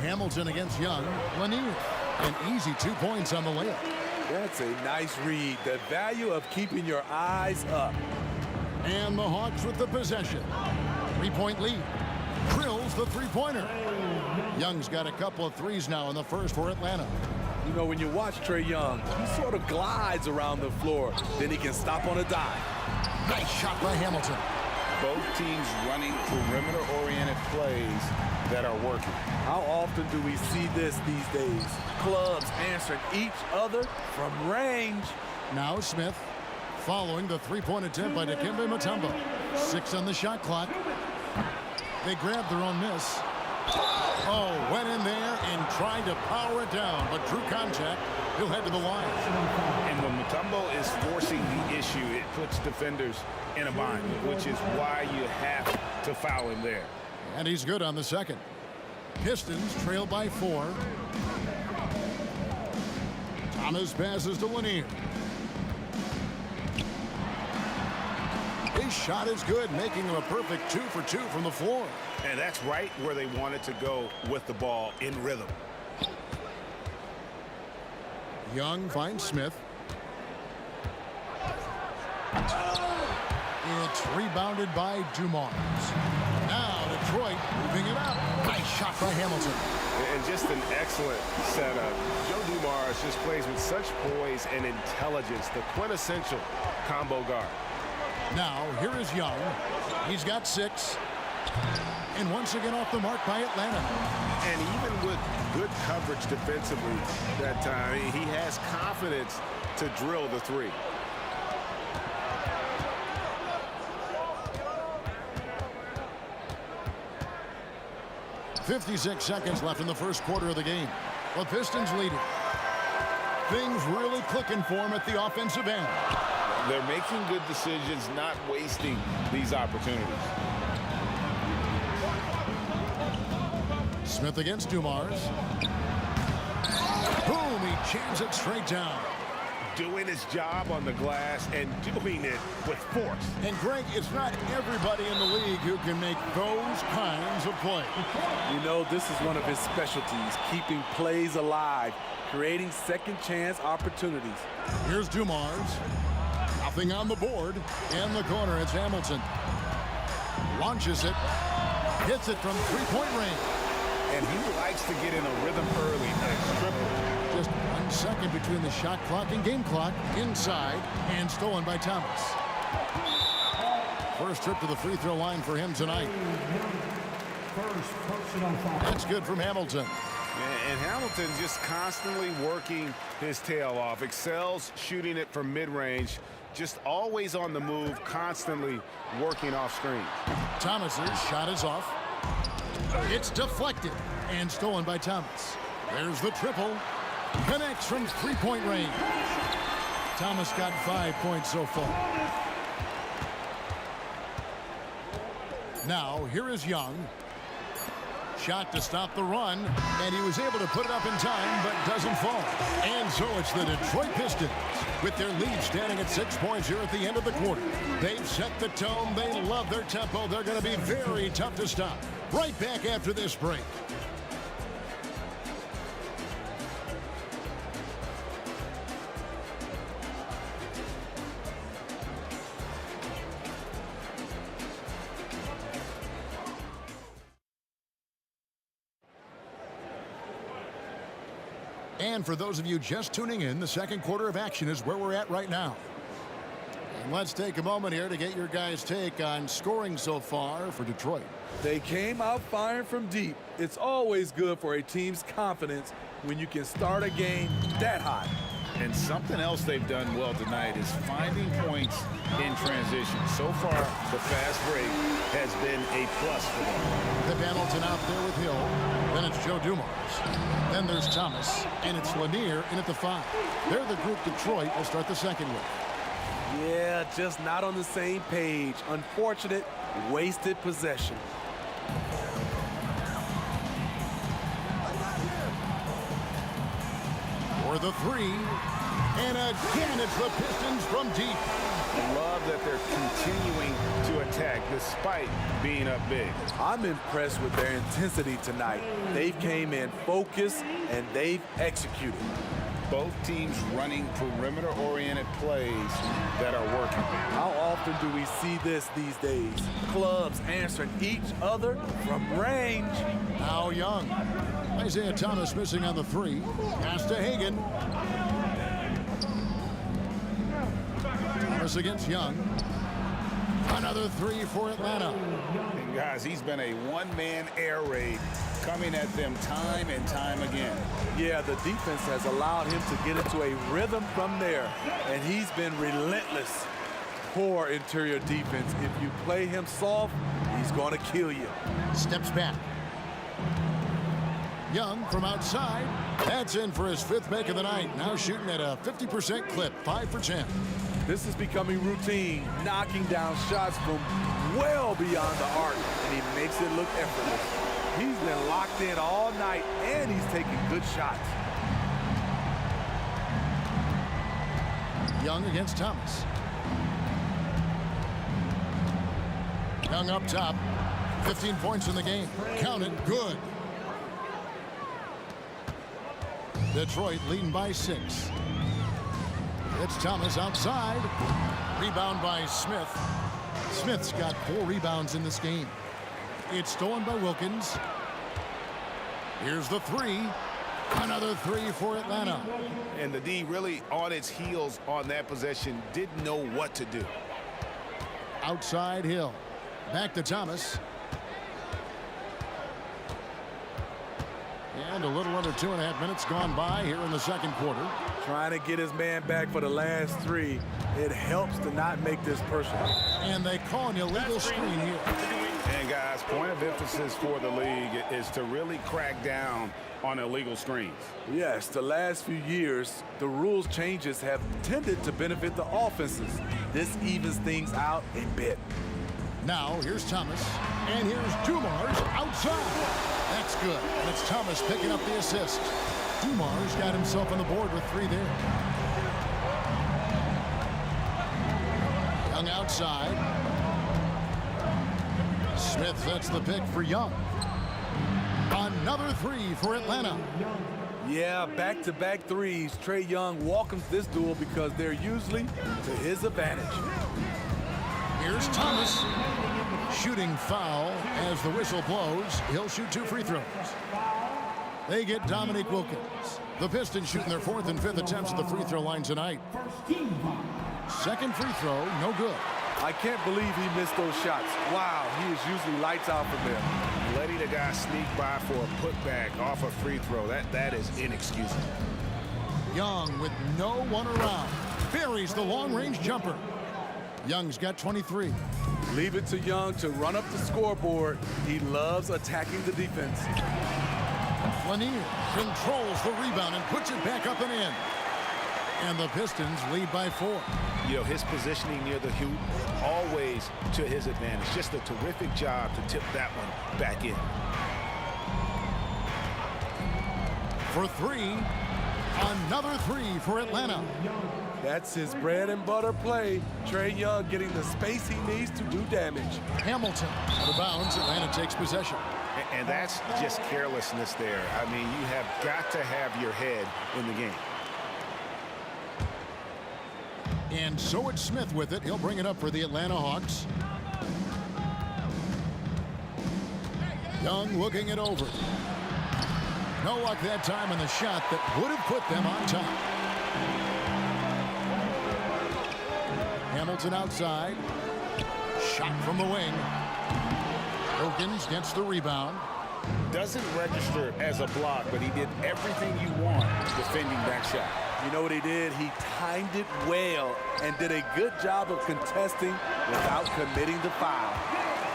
Hamilton against Young. Lanier. An easy 2 points on the layup. That's a nice read. The value of keeping your eyes up. And the Hawks with the possession. 3-point lead. Drills the 3-pointer. Young's got a couple of threes now in the first for Atlanta. You know, when you watch Trae Young, he sort of glides around the floor. Then he can stop on a dime. Nice shot by Hamilton. Both teams running perimeter-oriented plays that are working. How often do we see this these days? Clubs answering each other from range. Now Smith following the 3-point attempt by Dikembe Mutombo. 6 on the shot clock. They grabbed their own miss. Oh, went in there and tried to power it down, but drew contact. He'll head to the line. And when Mutombo is forcing the issue, it puts defenders in a bind, which is why you have to foul him there. And he's good on the second. Pistons trail by 4. Thomas passes to Lanier. His shot is good, making him a perfect 2 for 2 from the floor. And that's right where they wanted to go with the ball, in rhythm. Young finds Smith. It's rebounded by Dumars. Now Detroit moving it up. Nice shot by Hamilton. And just an excellent setup. Joe Dumars just plays with such poise and intelligence, the quintessential combo guard. Now, here is Young. He's got 6. And once again off the mark by Atlanta. And even with good coverage defensively that time, he has confidence to drill the 3. .56 seconds left in the first quarter of the game. The Pistons leading. Things really clicking for him at the offensive end. They're making good decisions, not wasting these opportunities. Smith against Dumars. Boom, he jams it straight down. Doing his job on the glass and doing it with force. And Greg, it's not everybody in the league who can make those kinds of plays. You know, this is one of his specialties, keeping plays alive, creating second chance opportunities. Here's Dumars. Nothing on the board. In the corner, it's Hamilton. Launches it. Hits it from three-point range. And he likes to get in a rhythm early. Nice triple. Just 1 second between the shot clock and game clock. Inside and stolen by Thomas. First trip to the free throw line for him tonight. That's good from Hamilton. And Hamilton just constantly working his tail off. Excels shooting it from mid-range. Just always on the move, constantly working off screen. Thomas's shot is off. It's deflected and stolen by Thomas. There's the triple. Connects from three-point range. Thomas got 5 points so far. Now, here is Young. Shot to stop the run, and he was able to put it up in time, but doesn't fall. And so it's the Detroit Pistons, with their lead standing at 6 points here at the end of the quarter. They've set the tone. They love their tempo. They're going to be very tough to stop. Right back after this break. And for those of you just tuning in, the second quarter of action is where we're at right now. And let's take a moment here to get your guys' take on scoring so far for Detroit. They came out firing from deep. It's always good for a team's confidence when you can start a game that hot. And something else they've done well tonight is finding points in transition. So far, the fast break has been a plus for them. Pip Hamilton out there with Hill. Then it's Joe Dumars. Then there's Thomas. And it's Lanier in at the 5. They're the group Detroit will start the second with. Yeah, just not on the same page. Unfortunate, wasted possession. For the 3. And again, it's the Pistons from deep. I love that they're continuing to attack despite being up big. I'm impressed with their intensity tonight. They came in focused and they've executed. Both teams running perimeter-oriented plays that are working. How often do we see this these days? Clubs answering each other from range. Now Young. Isaiah Thomas missing on the 3. Pass to Hagan. Thomas against Young. Another 3 for Atlanta. And guys, he's been a one-man air raid coming at them time and time again. Yeah, the defense has allowed him to get into a rhythm from there, and he's been relentless. poor interior defense. If you play him soft, he's going to kill you. Steps back. Young from outside. That's in for his 5th make of the night. Now shooting at a 50% clip, 5 for 10. This is becoming routine, knocking down shots from well beyond the arc, and he makes it look effortless. He's been locked in all night, and he's taking good shots. Young against Thomas. Young up top. 15 points in the game. Count it. Good. Detroit leading by 6. It's Thomas outside. Rebound by Smith. Smith's got 4 rebounds in this game. It's stolen by Wilkins. Here's the 3. Another 3 for Atlanta. And the D really on its heels on that possession, didn't know what to do. Outside Hill. Back to Thomas. And a little under 2.5 minutes gone by here in the second quarter. Trying to get his man back for the last 3. It helps to not make this personal. And they call an illegal screen here. And guys, point of emphasis for the league is to really crack down on illegal screens. Yes, the last few years, the rules changes have tended to benefit the offenses. This evens things out a bit. Now, here's Thomas. And here's Dumars outside. That's good. And it's Thomas picking up the assist. Dumars got himself on the board with 3 there. Young outside. Smith sets the pick for Young. Another 3 for Atlanta. Yeah, back-to-back threes. Trae Young welcomes this duel because they're usually to his advantage. Here's Thomas. Shooting foul as the whistle blows. He'll shoot 2 free throws. They get Dominique Wilkins. The Pistons shooting their 4th and 5th attempts at the free throw line tonight. Second free throw, no good. I can't believe he missed those shots. Wow, he is usually lights out from there. Letting a guy sneak by for a putback off a free throw, that is inexcusable. Young with no one around. Buries the long-range jumper. Young's got 23. Leave it to Young to run up the scoreboard. He loves attacking the defense. Lanier controls the rebound and puts it back up and in. And the Pistons lead by 4. You know, his positioning near the hoop, always to his advantage. Just a terrific job to tip that one back in. For 3, another 3 for Atlanta. That's his bread and butter play. Trae Young getting the space he needs to do damage. Hamilton out of bounds. Atlanta takes possession. And that's just carelessness there. I mean, you have got to have your head in the game. And so it's Smith with it. He'll bring it up for the Atlanta Hawks. Young looking it over. No luck that time on the shot that would have put them on top. Hamilton outside. Shot from the wing. Wilkins gets the rebound. Doesn't register as a block, but he did everything you want defending that shot. You know what he did? He timed it well and did a good job of contesting without committing the foul.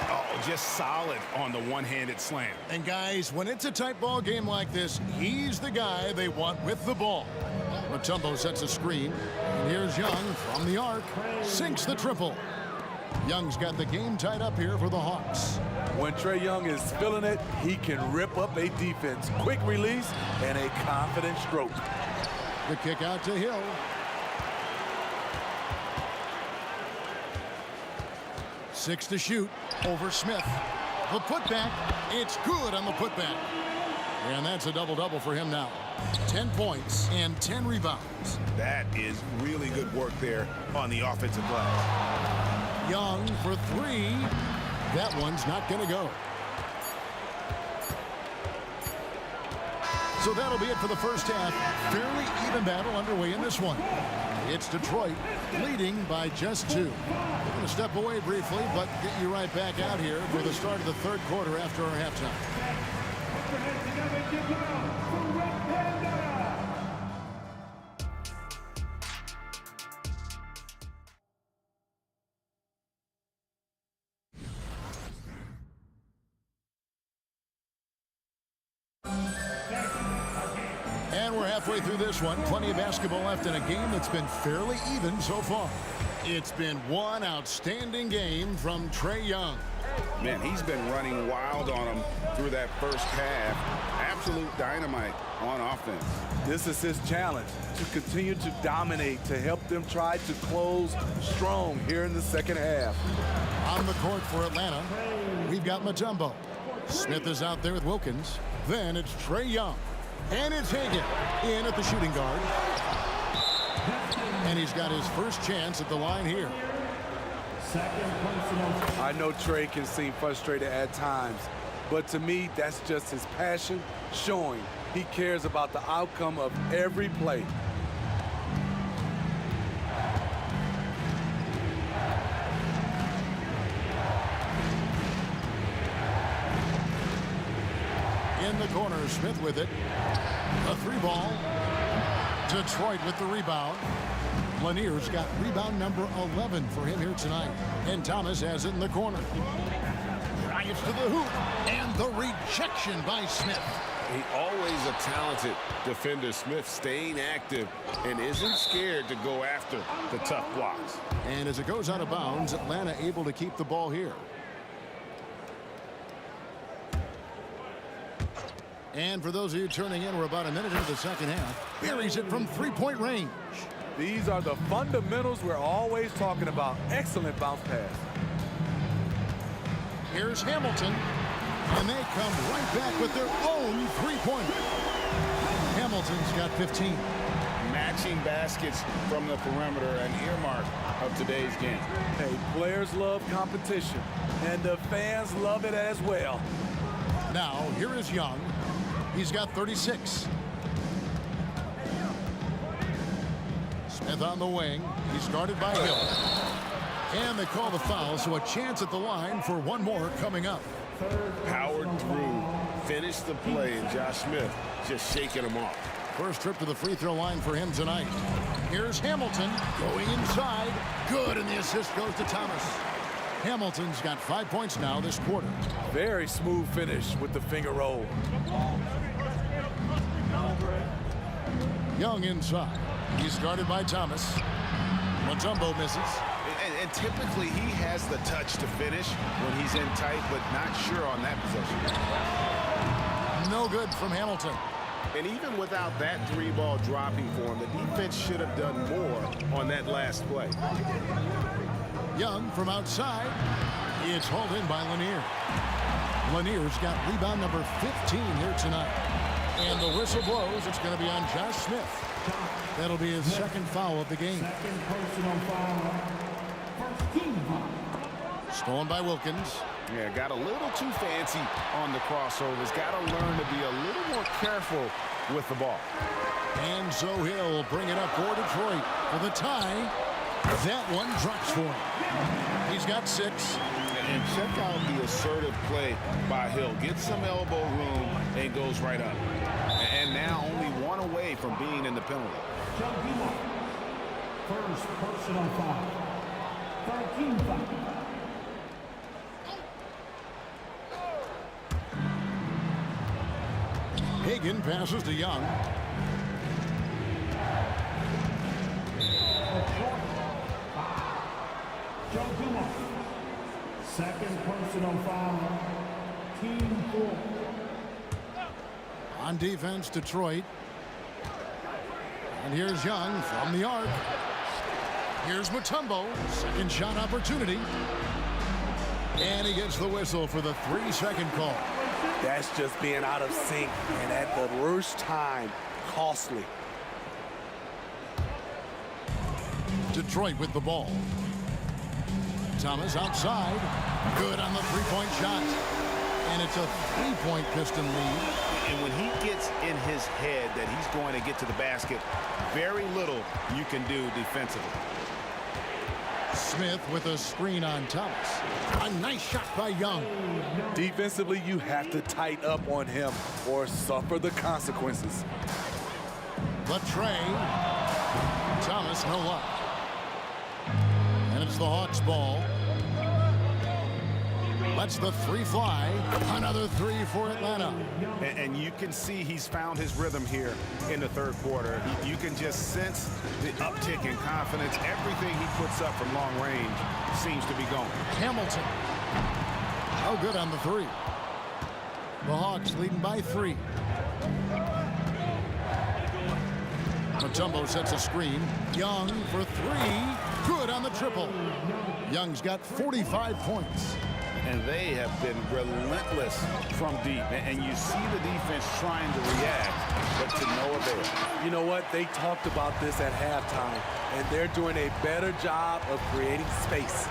Oh, just solid on the one-handed slam. And guys, when it's a tight ball game like this, he's the guy they want with the ball. Mutombo sets a screen. And here's Young from the arc. Sinks the triple. Young's got the game tied up here for the Hawks. When Trae Young is feeling it, he can rip up a defense. Quick release and a confident stroke. The kick out to Hill. Six to shoot over Smith. The putback. It's good on the putback. And that's a double-double for him now. 10 points and 10 rebounds. That is really good work there on the offensive glass. Young for 3. That one's not going to go. So that'll be it for the first half. Fairly even battle underway in this one. It's Detroit leading by just 2. We're going to step away briefly, but get you right back out here for the start of the third quarter after our halftime. And we're halfway through this one. Plenty of basketball left in a game that's been fairly even so far. It's been one outstanding game from Trae Young. Man, he's been running wild on him through that first half. Absolute dynamite on offense. This is his challenge, to continue to dominate, to help them try to close strong here in the second half. On the court for Atlanta, we've got Mutombo. Smith is out there with Wilkins. Then it's Trae Young. And it's Hagan in at the shooting guard. And he's got his first chance at the line here. I know Trae can seem frustrated at times, but to me, that's just his passion showing. He cares about the outcome of every play. In the corner, Smith with it. A three ball. Detroit with the rebound. Lanier's got rebound number 11 for him here tonight. And Thomas has it in the corner. Drives to the hoop. And the rejection by Smith. He always a talented defender. Smith staying active and isn't scared to go after the tough blocks. And as it goes out of bounds, Atlanta able to keep the ball here. And for those of you turning in, we're about a minute into the second half. Buries it from three-point range. These are the fundamentals we're always talking about. Excellent bounce pass. Here's Hamilton. And they come right back with their own three-pointer. Hamilton's got 15. Matching baskets from the perimeter, an earmark of today's game. Hey, players love competition, and the fans love it as well. Now, here is Young. He's got 36. Smith on the wing. He's guarded by Hill. And they call the foul, so a chance at the line for one more coming up. Powered through, finished the play, and Josh Smith just shaking him off. First trip to the free throw line for him tonight. Here's Hamilton going inside. Good, and the assist goes to Thomas. Hamilton's got 5 points now this quarter. Very smooth finish with the finger roll. Young inside. He's guarded by Thomas. Mutombo misses. And typically he has the touch to finish when he's in tight, but not sure on that possession. No good from Hamilton. And even without that three ball dropping for him, the defense should have done more on that last play. Young from outside. It's hauled in by Lanier. Lanier's got rebound number 15 here tonight. And the whistle blows. It's going to be on Josh Smith. That'll be his second foul of the game. Second personal foul. First team foul. Stolen by Wilkins. Yeah, got a little too fancy on the crossovers. Got to learn to be a little more careful with the ball. And so he'll bring it up for Detroit for the tie. That one drops for him. He's got 6. And check out the assertive play by Hill. Gets some elbow room and goes right up. And now only one away from being in the penalty. First personal foul. 13 foul. Hagan passes to Young. Second personal foul. Team 4. On defense, Detroit. And here's Young from the arc. Here's Mutombo. Second shot opportunity. And he gets the whistle for the 3-second call. That's just being out of sync, and at the worst time, costly. Detroit with the ball. Thomas outside. Good on the 3-point shot. And it's a 3-point Piston lead. And when he gets in his head that he's going to get to the basket, very little you can do defensively. Smith with a screen on Thomas. A nice shot by Young. Defensively, you have to tighten up on him or suffer the consequences. But Trae. Thomas, no luck. And it's the Hawks' ball. Lets the three fly. Another three for Atlanta. And you can see he's found his rhythm here in the third quarter. You can just sense the uptick in confidence. Everything he puts up from long range seems to be going. Hamilton. Oh, good on the three. The Hawks leading by 3. Mutombo sets a screen. Young for 3. Good on the triple. Young's got 45 points. And they have been relentless from deep. And you see the defense trying to react, but to no avail. You know what? They talked about this at halftime, and they're doing a better job of creating space.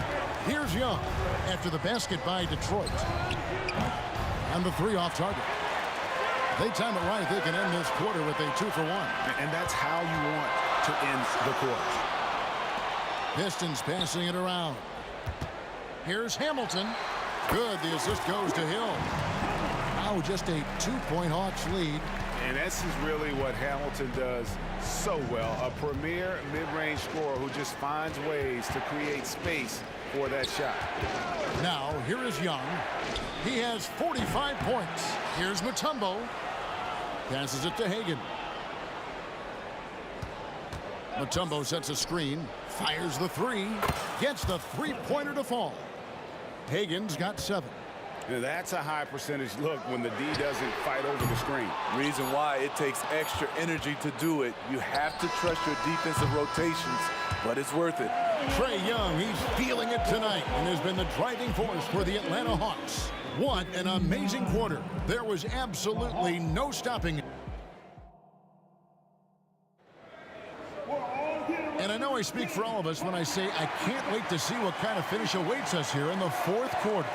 Here's Young after the basket by Detroit. And the 3 off target. They time it right. They can end this quarter with a 2-for-1. And that's how you want to end the quarter. Pistons passing it around. Here's Hamilton. Good. The assist goes to Hill. Now just a 2-point Hawks lead. And this is really what Hamilton does so well. A premier mid-range scorer who just finds ways to create space for that shot. Now, here is Young. He has 45 points. Here's Mutombo. Passes it to Hagan. Mutombo sets a screen. Fires the 3. Gets the 3-pointer to fall. Hagan's got 7. That's a high percentage look when the D doesn't fight over the screen. Reason why it takes extra energy to do it. You have to trust your defensive rotations, but it's worth it. Trae Young, he's feeling it tonight and has been the driving force for the Atlanta Hawks. What an amazing quarter. There was absolutely no stopping it. And I know I speak for all of us when I say I can't wait to see what kind of finish awaits us here in the fourth quarter.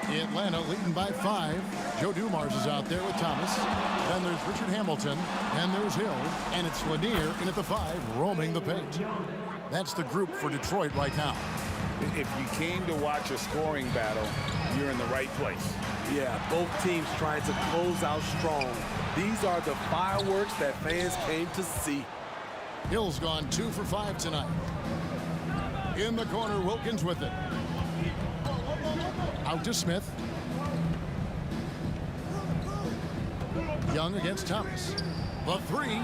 Atlanta leading by 5. Joe Dumars is out there with Thomas. Then there's Richard Hamilton. And there's Hill. And it's Lanier in at the 5, roaming the paint. That's the group for Detroit right now. If you came to watch a scoring battle, you're in the right place. Yeah, both teams trying to close out strong. These are the fireworks that fans came to see. Hill's gone 2 for 5 tonight. In the corner, Wilkins with it. Out to Smith. Young against Thomas. The 3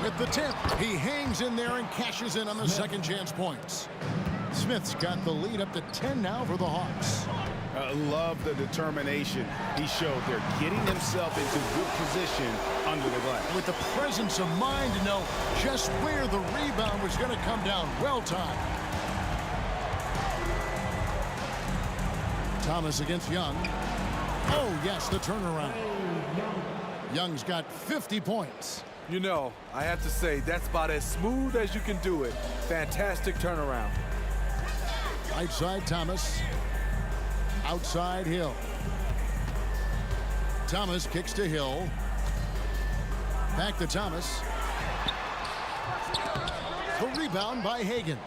with the tip. He hangs in there and cashes in on the second chance points. Smith's got the lead up to 10 now for the Hawks. Love the determination he showed there, getting himself into good position under the glass. With the presence of mind to know just where the rebound was going to come down. Well timed. Thomas against Young. Oh, yes, the turnaround. Young's got 50 points. You know, I have to say, that's about as smooth as you can do it. Fantastic turnaround. Right side, Thomas. Outside, Hill. Thomas kicks to Hill. Back to Thomas. The rebound by Hagan.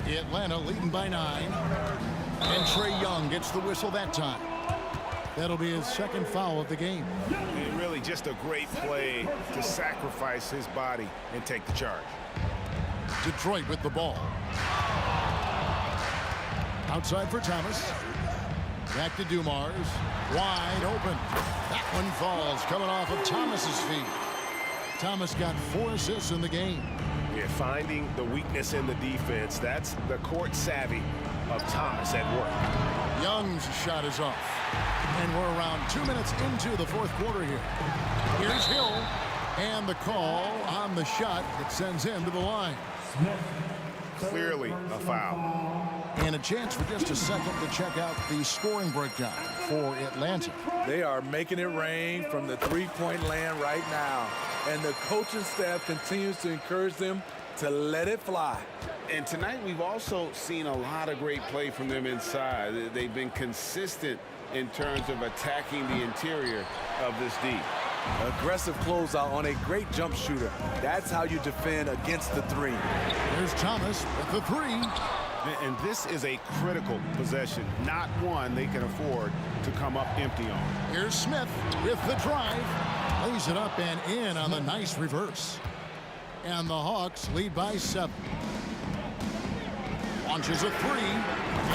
Atlanta leading by 9. And Trae Young gets the whistle that time. That'll be his second foul of the game. And really just a great play to sacrifice his body and take the charge. Detroit with the ball. Outside for Thomas. Back to Dumars. Wide open. That one falls, coming off of Thomas's feet. Thomas got 4 assists in the game. Yeah, finding the weakness in the defense. That's the court savvy of Thomas at work. Young's shot is off. And we're around 2 minutes into the fourth quarter here. Here's Hill. And the call on the shot that sends him to the line. Clearly a foul. And a chance for just a second to check out the scoring breakdown for Atlanta. They are making it rain from the three-point land right now. And the coaching staff continues to encourage them to let it fly. And tonight we've also seen a lot of great play from them inside. They've been consistent in terms of attacking the interior of this D. Aggressive closeout on a great jump shooter. That's how you defend against the 3. There's Thomas with the 3. And this is a critical possession, not one they can afford to come up empty on. Here's Smith with the drive. Lays it up and in on the nice reverse. And the Hawks lead by 7. Launches a three.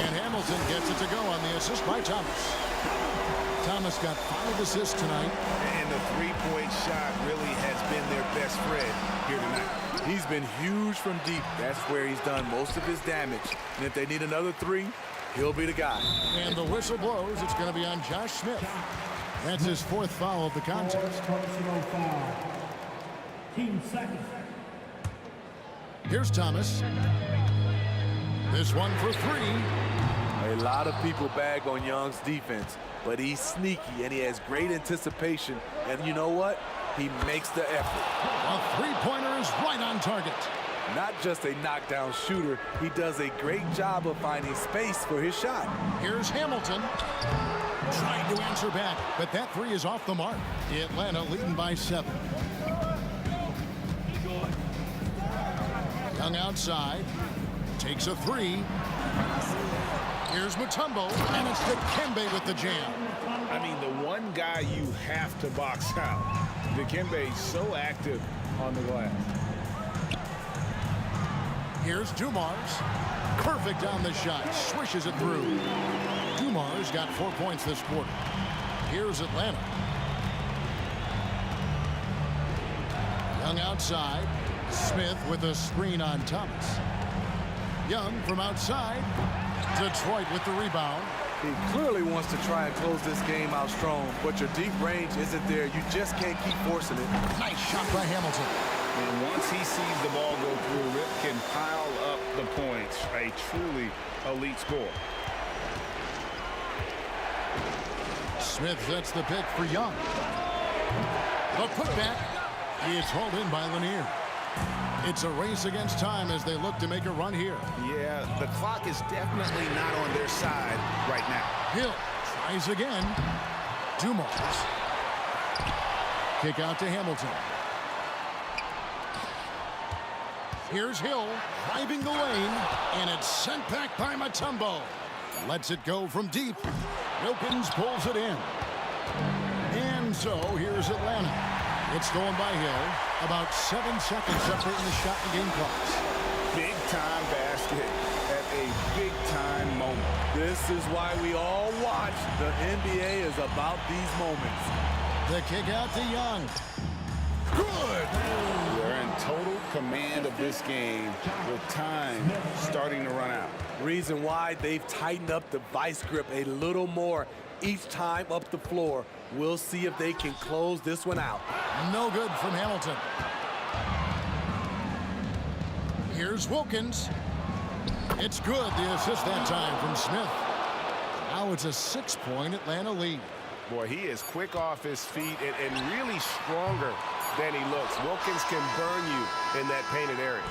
And Hamilton gets it to go on the assist by Thomas. Thomas got 5 assists tonight. And the three-point shot really has been their best friend here tonight. He's been huge from deep. That's where he's done most of his damage. And if they need another three, he'll be the guy. And the whistle blows. It's going to be on Josh Smith. That's his 4th foul of the contest. Personal foul. Team second. Here's Thomas. This one for 3. A lot of people bag on Young's defense, but he's sneaky and he has great anticipation. And you know what? He makes the effort. A three-pointer is right on target. Not just a knockdown shooter, he does a great job of finding space for his shot. Here's Hamilton. Trying to answer back, but that 3 is off the mark. Atlanta leading by 7. Young outside. Takes a 3. Here's Mutombo, and it's Dikembe with the jam. I mean, the one guy you have to box out. Dikembe so active on the glass. Here's Dumars. Perfect on the shot. Swishes it through. Dumars got 4 points this quarter. Here's Atlanta. Young outside. Smith with a screen on Thomas. Young from outside. Detroit with the rebound. He clearly wants to try and close this game out strong, but your deep range isn't there. You just can't keep forcing it. Nice shot by Hamilton. And once he sees the ball go through, Rip can pile up the points. A truly elite score. Smith sets the pick for Young. The putback is hauled in by Lanier. It's a race against time as they look to make a run here. Yeah, the clock is definitely not on their side right now. Hill tries again. Dumars. Kick out to Hamilton. Here's Hill driving the lane, and it's sent back by Mutombo. Lets it go from deep. Wilkins pulls it in. And so here's Atlanta. It's going by Hill. About 7 seconds separating the shot and game clocks. Big time basket at a big time moment. This is why we all watch. The NBA is about these moments. The kick out to Young. Good. They're in total command of this game with time starting to run out. Reason why they've tightened up the vice grip a little more each time up the floor. We'll see if they can close this one out. No good from Hamilton. Here's Wilkins. It's good. The assist that time from Smith. Now it's a 6-point Atlanta lead. Boy, he is quick off his feet and really stronger than he looks. Wilkins can burn you in that painted area.